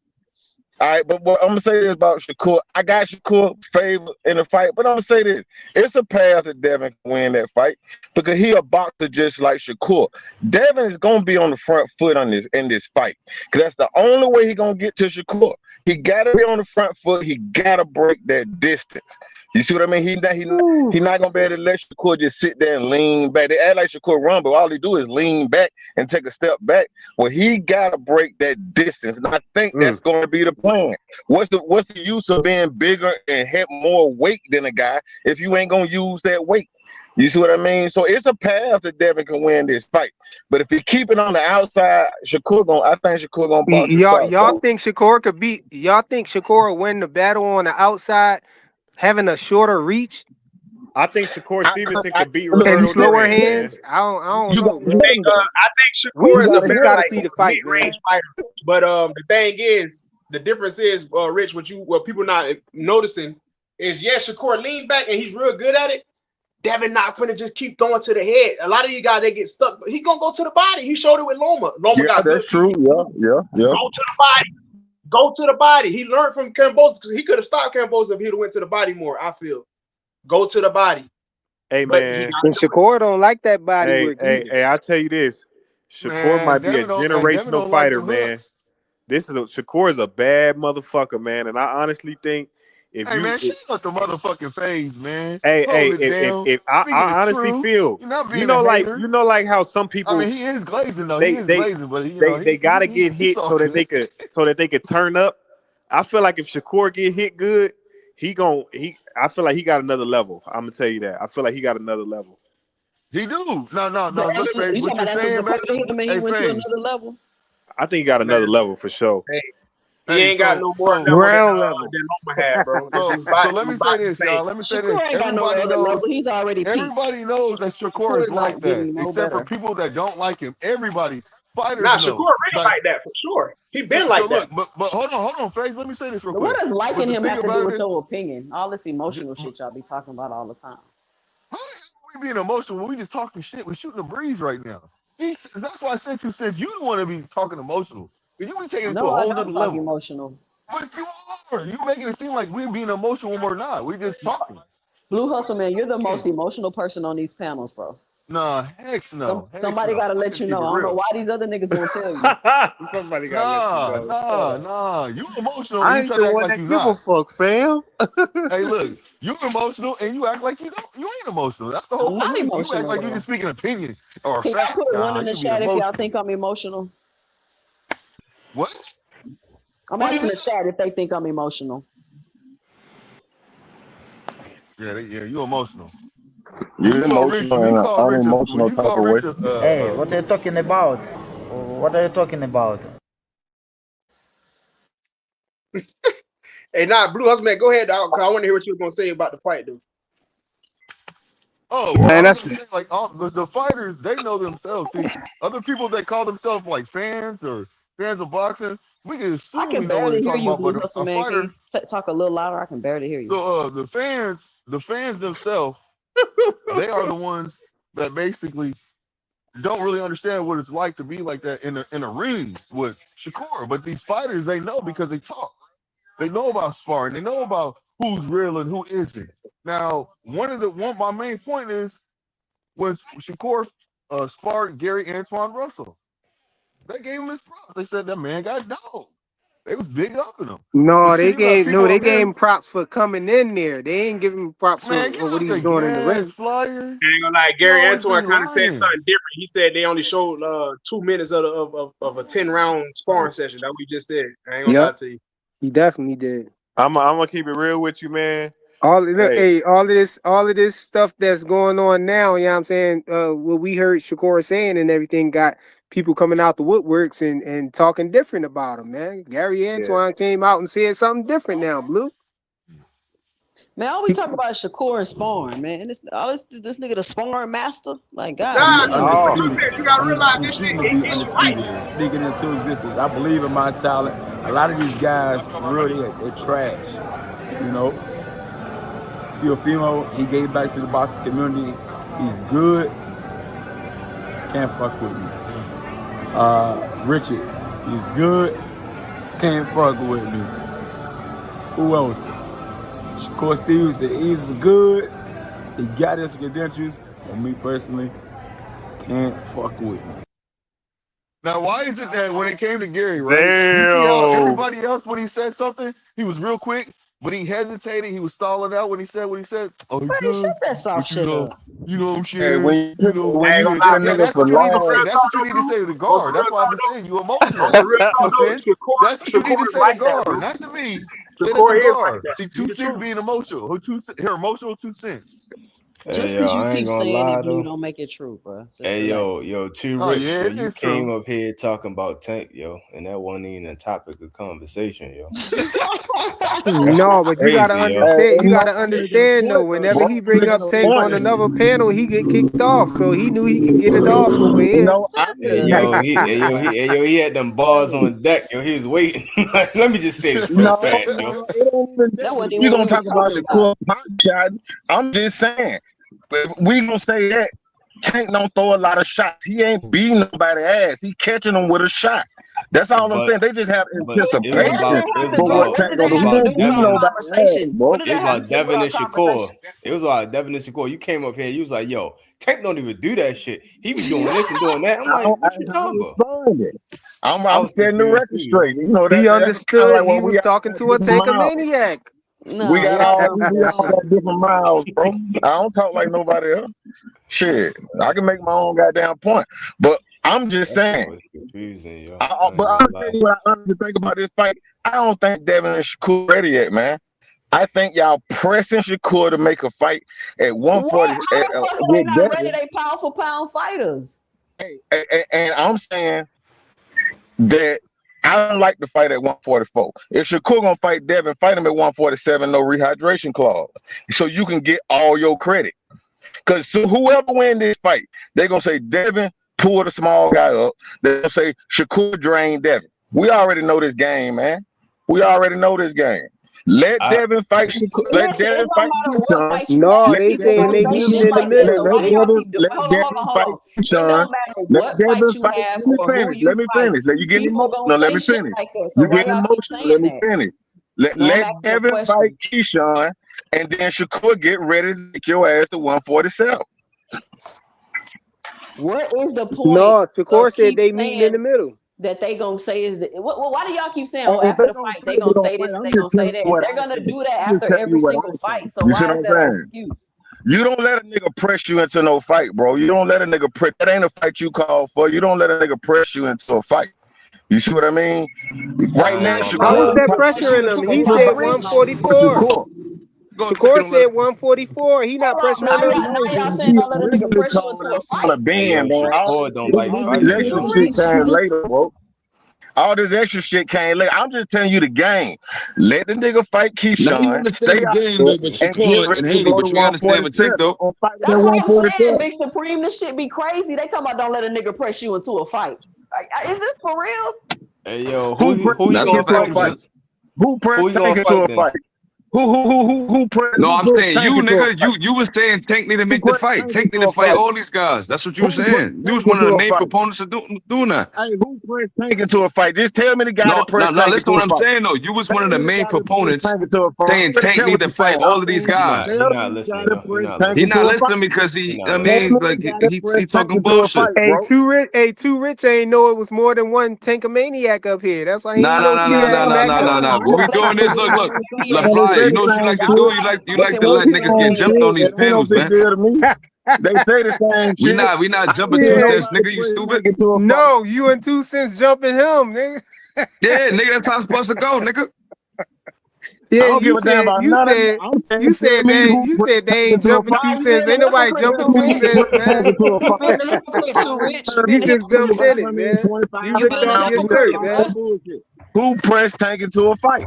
All right, but what I'm gonna say this about Shakur. I got Shakur favor in the fight, but I'm gonna say this: it's a path that Devin can win that fight because he a boxer just like Shakur. Devin is gonna be on the front foot in this fight because that's the only way he gonna get to Shakur. He gotta be on the front foot. He gotta break that distance. You see what I mean? He not gonna be able to let Shakur just sit there and lean back. They act like Shakur run, but all he do is lean back and take a step back. Well, he gotta break that distance, and I think that's going to be the plan. What's the use of being bigger and have more weight than a guy if you ain't gonna use that weight? You see what I mean? So it's a path that Devin can win this fight. But if he keep it on the outside, I think Shakur gonna box y'all think Shakur could beat? Y'all think Shakur will win the battle on the outside, having a shorter reach? I think Shakur Stevenson could beat Roberto and slower Duran, hands. man. I don't know. Bro. I think Shakur is a better gotta see the fight, mid-range fighter. But the thing is, the difference is, Rich, what people not noticing is, Shakur lean back and he's real good at it. Devin not gonna just keep throwing to the head. A lot of you guys, they get stuck. He gonna go to the body. He showed it with Loma. Got that's true. Yeah. Go to the body. Go to the body. He learned from Kambosos because he could have stopped Kambosos if he'd have went to the body more. I feel. Go to the body. Hey, man. And Shakur don't like that body work. Hey, I'll tell you this. Shakur might be a generational fighter, man. Shakur is a bad motherfucker, man. And I honestly think man, shut up the motherfucking phase, man. If I honestly feel, like how some people. I mean, he is glazing though. He is glazing, but they gotta get hit so that they could turn up. I feel like if Shakur get hit good, I feel like he got another level. I'm gonna tell you that. I feel like he got another level. He do. No. What you're saying, man? He went to another level. I think he got another level for sure. He ain't got no more ground level than Loma had, bro. So let me say this, y'all. Let me say this. Shakur ain't got no other level. He's already peaked. Everybody knows that Shakur is like that, except for people that don't like him. Everybody, fighters know. Shakur really like that for sure. He been like that. But hold on, Faze. Let me say this real quick. What does liking him have to do with your opinion? All this emotional shit y'all be talking about all the time. How the hell are we being emotional when we just talking shit? We shooting a breeze right now. See, that's why I said you said you don't want to be talking emotional. You be taking it to a whole other level. Emotional. But you are. You making it seem like we're being emotional when we're not. We're just talking. Blue Hustle, man, you're the most emotional person on these panels, bro. Nah, heck no. Somebody gotta let you know. I don't know why these other niggas won't tell you. Somebody gotta let you know. Nah. You emotional. I ain't the one that give a fuck, fam. Hey, look, you emotional and you act like you don't. You ain't emotional. That's the whole I'm not thing. emotional. You act like you just speaking opinion or Can fact. y'all put one in the chat if y'all think I'm emotional? What? I'm asking the chat if they think I'm emotional. Yeah, you emotional. You're emotional. I'm emotional type of way. Hey, what are you talking about? What are you talking about? Hey, Blue Hustle, man, go ahead. I want to hear what you were gonna say about the fight, dude. Oh, well, man, that's like the fighters. They know themselves. See, other people that call themselves like fans or fans of boxing, we can assume I can we know what barely they're hear talking you, about. Blue But Hustle, a man. fighter, Can you talk a little louder? I can barely hear you. So the fans themselves, they are the ones that basically don't really understand what it's like to be like that in a ring with Shakur. But these fighters, they know because they talk. They know about sparring. They know about who's real and who isn't. Now, my main point is when Shakur sparred Gary Antoine Russell. They gave him his props. They said that man got dog. They was big up in him. No, But they see, you got gave people up him here. props for coming in there. They ain't giving him props Man, for get what out he was the doing in the gas, ring. Flyer. I ain't gonna lie, You Gary always Antoine been kind of said lying. something different. He said they only showed 2 minutes of a 10-round sparring session. That's what he just said. I ain't gonna lie Yep, to you. he definitely did. I'm gonna keep it real with you, man. All of the, Hey, all of this stuff that's going on now, you know what I'm saying? What we heard Shakur saying and everything got people coming out the woodworks and talking different about him, man. Gary Antoine came out and said something different now, Blue. Man, all we talk about is Shakur and sparring, man. This nigga the sparring master. Like, God, Nah, damn. Undisputed. you gotta realize I'm this shit shooting to be is right. undisputed. Speaking into existence. I believe in my talent. A lot of these guys, for real, they're trash. You know? Teofimo, he gave back to the boxing community. He's good. Can't fuck with me. Richard, he's good. Can't fuck with me. Who else? Shakur Stevenson, he's good. He got his credentials. And me personally, can't fuck with me. Now, why is it that when it came to Gary, right? You see how damn. everybody else, when he said something, he was real quick, but he hesitated. He was stalling out when he said what he said. Oh, he's Man, good. shut that soft shit up. You know what I'm Hey, saying? when You know, when I ain't you gonna hit lie, a bro. nigga that's for what you need to On say. long, real That's talk what you though, need to dude. say to the On guard. some That's real why I've talk been saying you though. On emotional. some real You know talk what I'm saying? though, That's what you need Shakur to is say to like that, bro. guard, not to me. Say that to Shakur is like guard. that. See, Be two the cents truth. being emotional. Her emotional 2 cents. Just Hey, because yo, you I ain't keep gonna saying lie, it, Blue, though. don't make it true, bro. Just Hey, relax. yo, Too Oh, Rich. yeah, So it you is true. came up here talking about Tank, yo, and that wasn't even a topic of conversation, yo. No, but you gotta Crazy, yo. understand. You he might gotta be making a understand though. point though. Whenever he bring up Making a Tank on point. another panel, he get kicked off. So he knew he could get it off over here. No, I Hey, didn't yo, make he had them bars on deck, yo. He was waiting. Let me just say this real no, fast, yo. no, it ain't even That that. wasn't If even we what gonna we was talk about talking about. Shakur pot shot, I'm just saying. But if we gonna say that Tank don't throw a lot of shots. He ain't beating nobody's ass. He catching them with a shot. That's all I'm But saying. They just have it was anticipation about it was for what about What Tank did it gonna that was do. He have to about do ain't with beating our Devin. nobody's ass, conversation? bro. What did It was that have to about do with Devin our and Shakur. conversation? It was about Devin and Shakur. You came up here, you was like, yo, Tank don't even do that shit. He be doing this and doing that. I'm like, what you I talking about? responded. I I'm was setting the confused record too, yo. straight. You know He that's kind of understood. like He when was we all talking got to a different miles. Tankamaniac. We No, got y'all all don't we do that all shit. got different miles, bro. I don't talk like nobody else. Shit, I can make my own goddamn point. But I'm just That shit saying. was confusing, yo. I But ain't I'm gonna gonna tell lie. you what I honestly think about this fight. I don't think Devin and Shakur ready yet, man. I think y'all pressing Shakur to make a fight at What? 140 How the fuck are they with not ready? Devin. They pound for pound fighters. And I'm saying that I don't like the fight at 144. If Shakur gonna fight Devin, fight him at 147, no rehydration clause, so you can get all your credit. Because whoever win this fight, they're gonna say Devin pulled a small guy up. They're gonna say Shakur drained Devin. We already know this game, man. We already know this game. Let I Devin fight Shakur. Let Listen, it Devin don't fight matter what Keyshawn. fight you No, have. Let they People saying gonna Devin they say meeting shit in the like that. middle. So why do y'all keep doing? let Hold on, Devin hold fight on. It Keyshawn. don't matter Let what fight Devin you fight. have Let me or who finish. you Let me fight. finish. Let you getting People gonna emotional. Let say me shit finish. like that. So You why getting y'all keep emotional. Let saying me that? finish. No, I'm Let asking a Devin fight question. Keyshawn, and then Shakur get ready to take your ass to 147. What is the point No, of Shakur said keep they meeting in saying the middle. that they gonna say is the why do y'all keep saying, And oh, if after they the gonna fight fight, they they gonna gonna say fight. this and I'm they just gonna say telling that? you If what they're I gonna think. do that I'm just after telling you every what single I think. fight, so You see why what is I'm that an saying? excuse? You don't let a nigga press you into no fight, bro. You don't let a nigga press. That ain't a fight you call for. You don't let a nigga press you into a fight. You see what I mean? Right I ain't now, gonna How was lie. Shakur that probably Press you pressuring into him? a He Shakur fight, said probably Rich. for 144. Shakur. Shakur said 144. He not Hold pressuring on, him. now y'all saying He don't let a nigga originally press you told into them a on a fight. Hey, yo, band, man. Shakur don't like All these fighting, extra yo. shit Rich. came later, bro. All this extra shit came later. I'm just telling you the game. Let the nigga fight Now you Keyshawn, understand stay the out game, there, but and get Shakur ready and to Haney, go to but you understand with Tank 147 though. on fight at That's what I'm saying, 147. Big Supreme. This shit be crazy. They talking about don't let a nigga press you into a fight. Is this for real? Hey, yo, Who pressed who he That's Tank a gonna into fact a fight you fight? said. then? Who Who pressed he Tank gonna into fight a then? fight? Who No, I'm pressed saying Tank you, into a nigga. fight? You was saying Tank need to make the Pressed fight. Tank Tank need into to a fight fight? all these guys. That's what you were Who pressed saying. You Tank was one of into the a main fight? proponents of doing that. Hey, who pressed Tank into a fight? Just tell me the guy No, that pressed Tank listen to into a what I'm fight. saying though. You was one Tell of the me the main guy that pressed proponents Tank into a fight. I saying already Tank care need what to you're fight saying. all of these guys. Tell me the guy that pressed Tank He into not a fight. listening because he, I Tell mean, me like the guy that he pressed Tank talking into a bullshit. fight, bro. Too Rich ain't know it was more than one Tankamaniac up here. That's why he Nah, ain't nah, know nah, she nah, had nah, him nah, backed nah, nah, up. nah. What we doing is look, Flyer. You know what you like to do? You like to let niggas get jumped on these It ain't no panels, big man. deal to me. They say the same We shit. not I jumping don't two hear steps, nobody nigga. You press stupid. Tank into a fight. No, you and 2 Cents jumping him, nigga. Yeah, nigga, that's how it's supposed to go, nigga. I Yeah, don't give a damn about none of you. I'm saying tell me who pressed Tank they ain't into a jumping fight. 2 Nah, you Cents. been Ain't a nobody hypocrite jumping too, 2 Who Rich. Cents, pressed Tank man. into a You fight? been a hypocrite too, Rich. You You been a just jumped hypocrite, in bro. it, man. You You ripped been a off your hypocrite, shirt, bro. man. Who pressed Tank into a fight?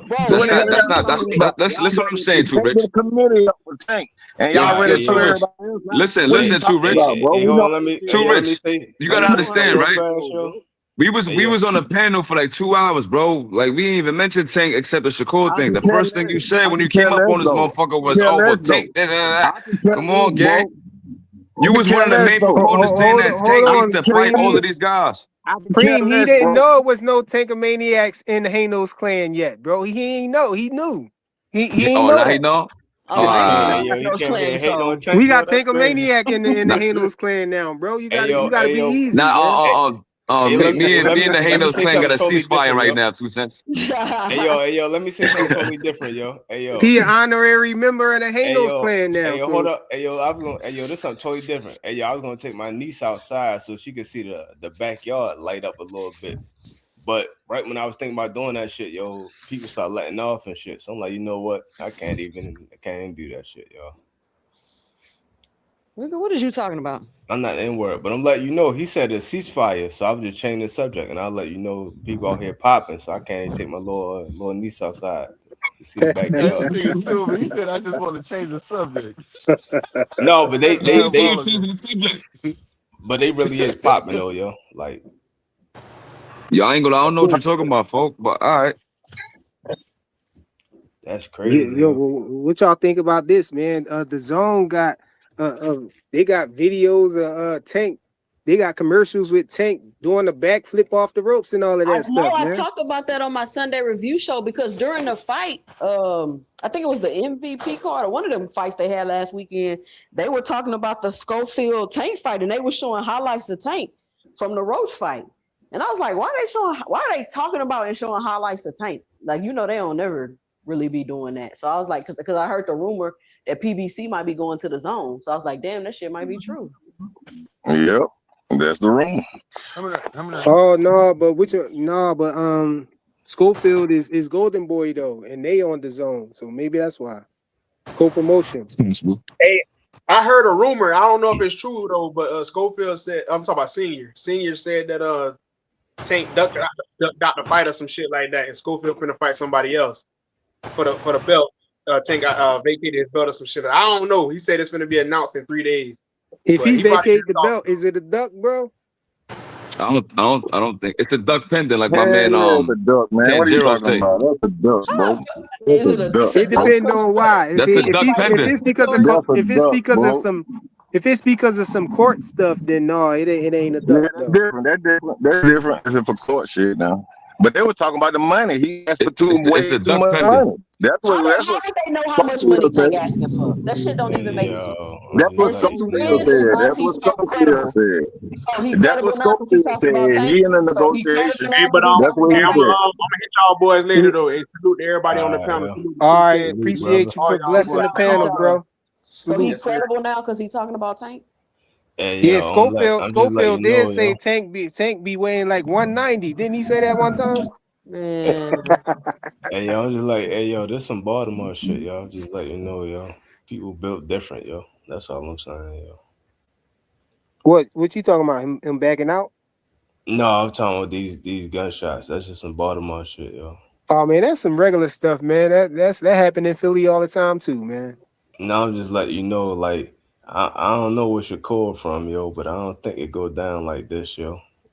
Bro, That's you not. been a That's not. hypocrite. Let's listen to what I'm saying, Too They did Rich. a committee up with Tank, and y'all Yeah, ready yeah, to Too tell Rich. everybody else. What are you Listen, Too talking Rich. about, bro? We know Too Rich. You gotta understand, right? We was on a panel for like 2 hours, bro. Like we ain't even mentioned Tank except the Shakur I thing. can The care first thing less. you said I when you can care came up less on this though. motherfucker I can was, care "Oh, well, less though. Tank." Da, da, da, I da. can care Come less, on, gang. bro. I You can was one care of the less main though. proponents saying that Hold Tank needs on, to fight all Cream. of these guys. I can care Cream, he less, didn't bro. know it was no Tankamaniacs in the Hanos clan yet, bro. He ain't know. He knew. He ain't Oh, know now he that. know. Oh no, he ain't know about those clan songs. We got Tankamaniac in the Nah, Hanos clan now, bro. You gotta be easy, man. me and the Hanos clan got a ceasefire right now. 2 Cents. Let me say something totally different, yo. Hey, yo. He an honorary member of the Hey Hanos yo, clan now. hey yo, So hold up. Hey yo, I was gonna hey yo, this something totally different. Hey yo, I was gonna take my niece outside so she could see the backyard light up a little bit. But right when I was thinking about doing that shit, yo, people start letting off and shit. So I'm like, you know what? I can't even do that shit, yo. Nigga, what is you talking about? I'm not in word, but I'm letting you know he said a ceasefire, so I was just changing the subject, and I'll let you know people out here popping, so I can't even take my little niece outside to see the That backyard. nigga is stupid. He said, "I just want to change the subject." No, but That's diabolical. but they really is popping though, yo. Like, Yo, I don't know what you're talking about, folk. But all right. that's yeah, crazy, yo, yo. what y'all think about this, man? The Zone got they got videos of Tank. They got commercials with Tank doing the backflip off the ropes and all of I that know stuff, I man. talked about that on my Sunday review show because during the fight, I think it was the MVP card or one of them fights they had last weekend. They were talking about the Schofield Tank fight and they were showing highlights of Tank from the Roach fight. And I was like, why are they talking about and showing highlights of Tank? Like, they don't never really be doing that. So I was like, because I heard the rumor that PBC might be going to the Zone. So I was like, damn, that shit might be true. Yep, that's the rumor. Oh no, but Schofield is Golden Boy though, and they on the Zone, so maybe that's why. Co-promotion. Hey, I heard a rumor. I don't know if it's true though, but Schofield said, I'm talking about Senior. Senior said that Tank ducked out the fight or some shit like that, and Schofield finna fight somebody else for the belt. Tank got vacated his belt or some shit. I don't know. He said it's gonna be announced in 3 days. If But he he probably vacate the belt, is it a duck, bro? I don't think it's the duck pendant like my Hell man yeah, it's a duck, man. What are you Tanjiro's talking take. about? That's a duck, bro. That's a duck, It bro. depends on why. That's the duck pendant. If it's because of That's a duck, bro. if it's because of some court stuff, then no, it ain't a Yeah, duck that's though. different. That's different. That's different. It's for court shit now. But they were talking about the money. He asked for It's way the too duck much pendant. money. That's what. How That's would what they know how much money Schofield Tank said. asking for? That shit don't even make sense. That's what And since Schofield when is said. That's Auntie what so Schofield credible? said. So he That's credible what now because he Schofield talking about said. Tank? He in the So he credible negotiation. now Hey, but because he That's talking what hey, he about I'm Tank? said. gonna hit y'all boys later though. Hey, salute to everybody on the panel. Salute to All 2 right, Cents, appreciate you all for y'all blessing boys. the panel, bro. So he Salute. Yes, sir. credible now because he talking about Tank? Hey Yeah, yo, I'm just letting Schofield you did know, say yo. Tank be weighing like 190. Didn't he say that one time? Man. Hey yo, I'm just like, hey yo, this some Baltimore shit, yo. Just let you know, yo. People built different, yo. That's all I'm saying, yo. What you talking about? Him backing out? No, I'm talking about these gunshots. That's just some Baltimore shit, yo. Oh man, that's some regular stuff, man. That happened in Philly all the time too, man. No, I'm just letting you know, like, I don't know where Shakur from, yo, but I don't think it go down like this, yo.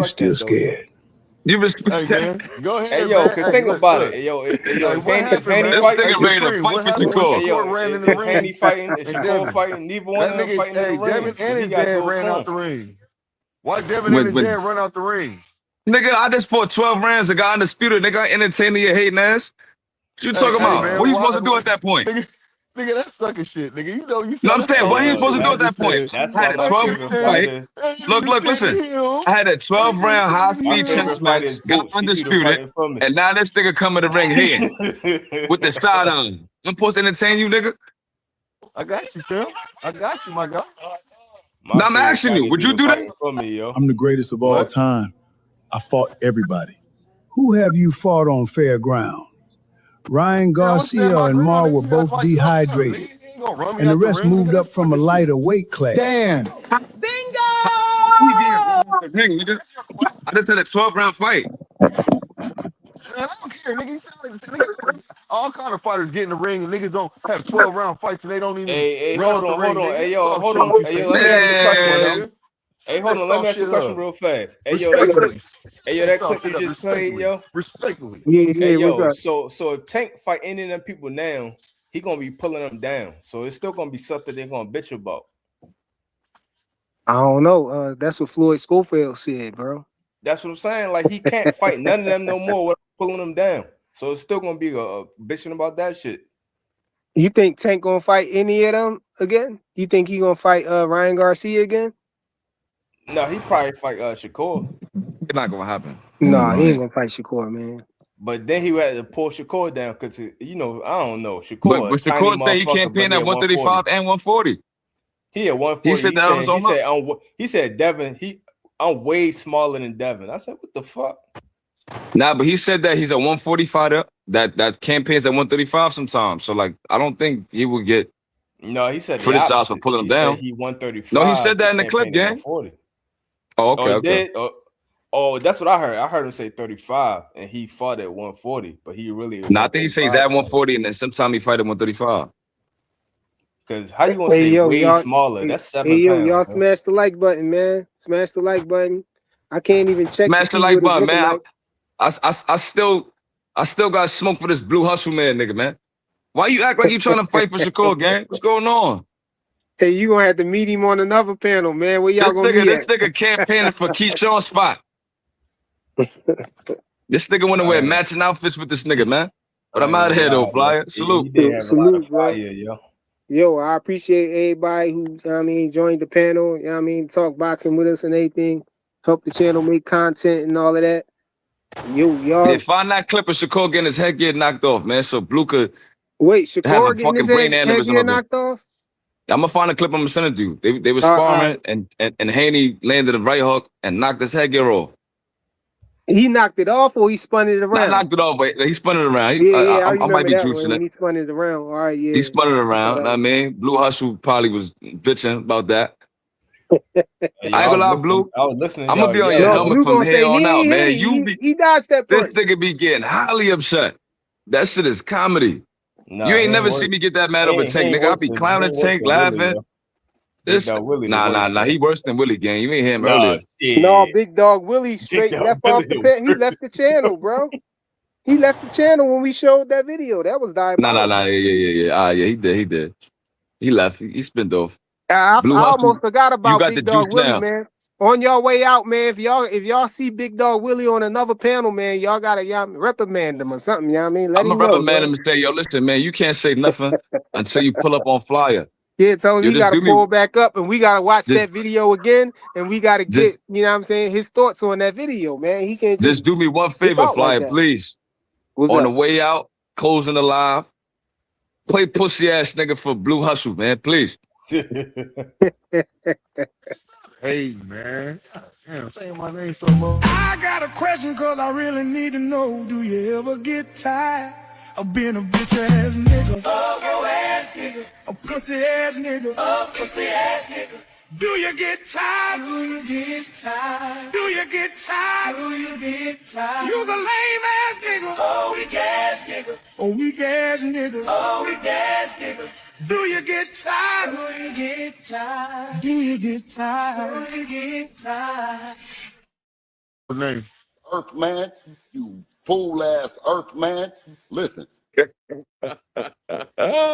Fuck still that, though, yo. scared. You respect Hey that? man, go ahead, Hey, yo, man. cause Hey, think look, about look. it. Hey, yo, Hey, if what happened, Haney man? This fighting, nigga Hey, ready to Supreme, fight what for happened when Shakur. hey, yo, Shakur ran in the if Haney ring? fighting, if Hey, Shakur Devin, fighting, neither one that of them nigga, fighting in the hey, ring. Devin So and he his got to dad do it ran for out him. the ring. Why Devin and his But dad run out the ring? nigga, I just fought 12 rounds. I got undisputed. Nigga, I entertaining your hating ass. What you talking Hey, about? man, What you why, supposed to do at that point? nigga, that's sucker shit, nigga. You know, you No, saw I'm that's saying, all what are you Hey, bullshit. supposed to do What at you that just point? said. that's I why had a my 12 favorite round fight. fighter, Hey, you Look, just said to listen. him. I had a 12 round high my speed favorite chest fighter match, is got Boots. He do the undisputed, fighting for me. and now this nigga come in the ring hating with the side on. I'm supposed to entertain you, nigga? I got you, Phil. I got you, my guy. Now I'm asking you, would you do that? For me, yo. I'm the greatest of all time. I fought everybody. Who have you fought on fair ground? Ryan Garcia and Mar were both dehydrated, and the rest moved up from a lighter weight class. Damn. Bingo! Ring, nigga. I just had a 12-round fight. Man, I don't care, nigga. You sound like all kind of fighters get in the ring and niggas don't have 12-round fights and they don't even. Hey, run hold out the on, ring, hold on. nigga. Hey, yo, Talk hold shit on. if you Hey, say yo, let me ask you a question, man. yo. Hey, hold on. Let me ask you a question real fast. Hey, yo, that clip you just played, yo. Respectfully. Yeah, Hey, what's yo, up? so if Tank fight any of them people now, he gonna be pulling them down. So it's still gonna be something they're gonna bitch about. I don't know. That's what Floyd Schofield said, bro. That's what I'm saying. Like, he can't fight none of them no more without pulling them down. So it's still gonna be a bitching about that shit. You think Tank gonna fight any of them again? You think he gonna fight Ryan Garcia again? No, he probably fight Shakur. It's not gonna happen. Nah, he ain't gonna fight Shakur, man. But then he had to pull Shakur down because, you know, I don't know. But Shakur, a tiny Shakur said he motherfucker, campaigned but he at 135 and 140. He at 140. He said that was on he said Devin, I'm way smaller than Devin. I said, what the fuck? Nah, but he said that he's a 145 that campaigns at 135 sometimes. So like, I don't think he would get No, he said the criticized for opposite. pulling him He down. said he 135. No, he said that in the clip, campaigned at gang. 140. Oh, okay, Oh, he okay. did? Oh, that's what I heard. I heard him say 35, and he fought at 140, but he really. Nah, I think he says he's at 140, and then sometime he fight at 135. Because how you gonna Hey, say yo, way y'all, smaller? That's 7 hey, yo, pounds. y'all Bro. smash the like button, man. Smash the like button. I can't even check Smash to the see like what it's button, looking man. like. I still got smoke for this Blue Hustle man, nigga, man. Why you act like you trying to fight for Shakur, gang? What's going on? Hey, you gonna have to meet him on another panel, man. Where y'all gonna meet This at? nigga campaigning for Keyshawn's spot. This nigga want to wear matching outfits with this nigga, man. But I'm out of here though, Flyer. Salute. Salute, bro. Yo, I appreciate everybody who, you know what I mean, joined the panel, you know what I mean, talk boxing with us and everything. Help the channel make content and all of that. Yo, y'all. Yeah, find that clip of Shakur getting his head get knocked off, man. So Blue could wait, have Shakur a getting his fucking brain head aneurysm. get knocked off? I'm gonna find a clip. I'm gonna send it to you. They were sparring and Haney landed a right hook and knocked his headgear off. He knocked it off or he spun it around? Not knocked it off, but he spun it around. I I might remember be that juicing one when it. he spun it around. All right, yeah. He spun it around. Know what I mean, Blue Hustle probably was bitching about that. I ain't gonna lie, Blue. I was listening. I'm gonna be on your helmet Blue from gonna here say on out, man. he dodged that punch. This nigga be getting highly upset. That shit is comedy. Nah, you ain't never seen me get that mad over Tank, nigga. I be clowning Tank, laughing. Nah. He worse than Willie, gang. You ain't hear him earlier. No, Big Dog Willie straight left off the pit. He left the channel, bro. He left the channel when we showed that video. That was diabolical. Nah. Yeah. He did. He left. He spent off. I Blue Hustle, almost forgot about you got Big the Dog juice Willie, now. man. On your way out, man, if y'all see Big Dog Willie on another panel, man, y'all gotta reprimand him or something. You know what I mean? Let I'm him a know. reprimand him and say, yo, listen, man, you can't say nothing until you pull up on Flyer. Yeah, tell him Yo, he just gotta do me- pull back up and we gotta watch Just- that video again and we gotta get, just- you know what I'm saying, his thoughts on that video, man. He can't Just do me one favor, out Flyer, like that. please. What's on up? the way out, closing the live, play pussy ass nigga for Blue Hustle, man, please. Hey, man. Damn, saying my name so much. I got a question cause I really need to know. Do you ever get tired of being a bitch ass nigga? A ass nigga. A pussy ass nigga. A pussy ass nigga. Do you get tired? Do you get tired? Do you get tired? Do you get tired? You's a lame ass nigga. Oh, weak ass nigga. A weak ass nigga. Oh, weak ass nigga. Do you get tired? Do you get tired? Do you get tired? Do you get tired? What's name? Earth man, you fool ass Earth man. Listen.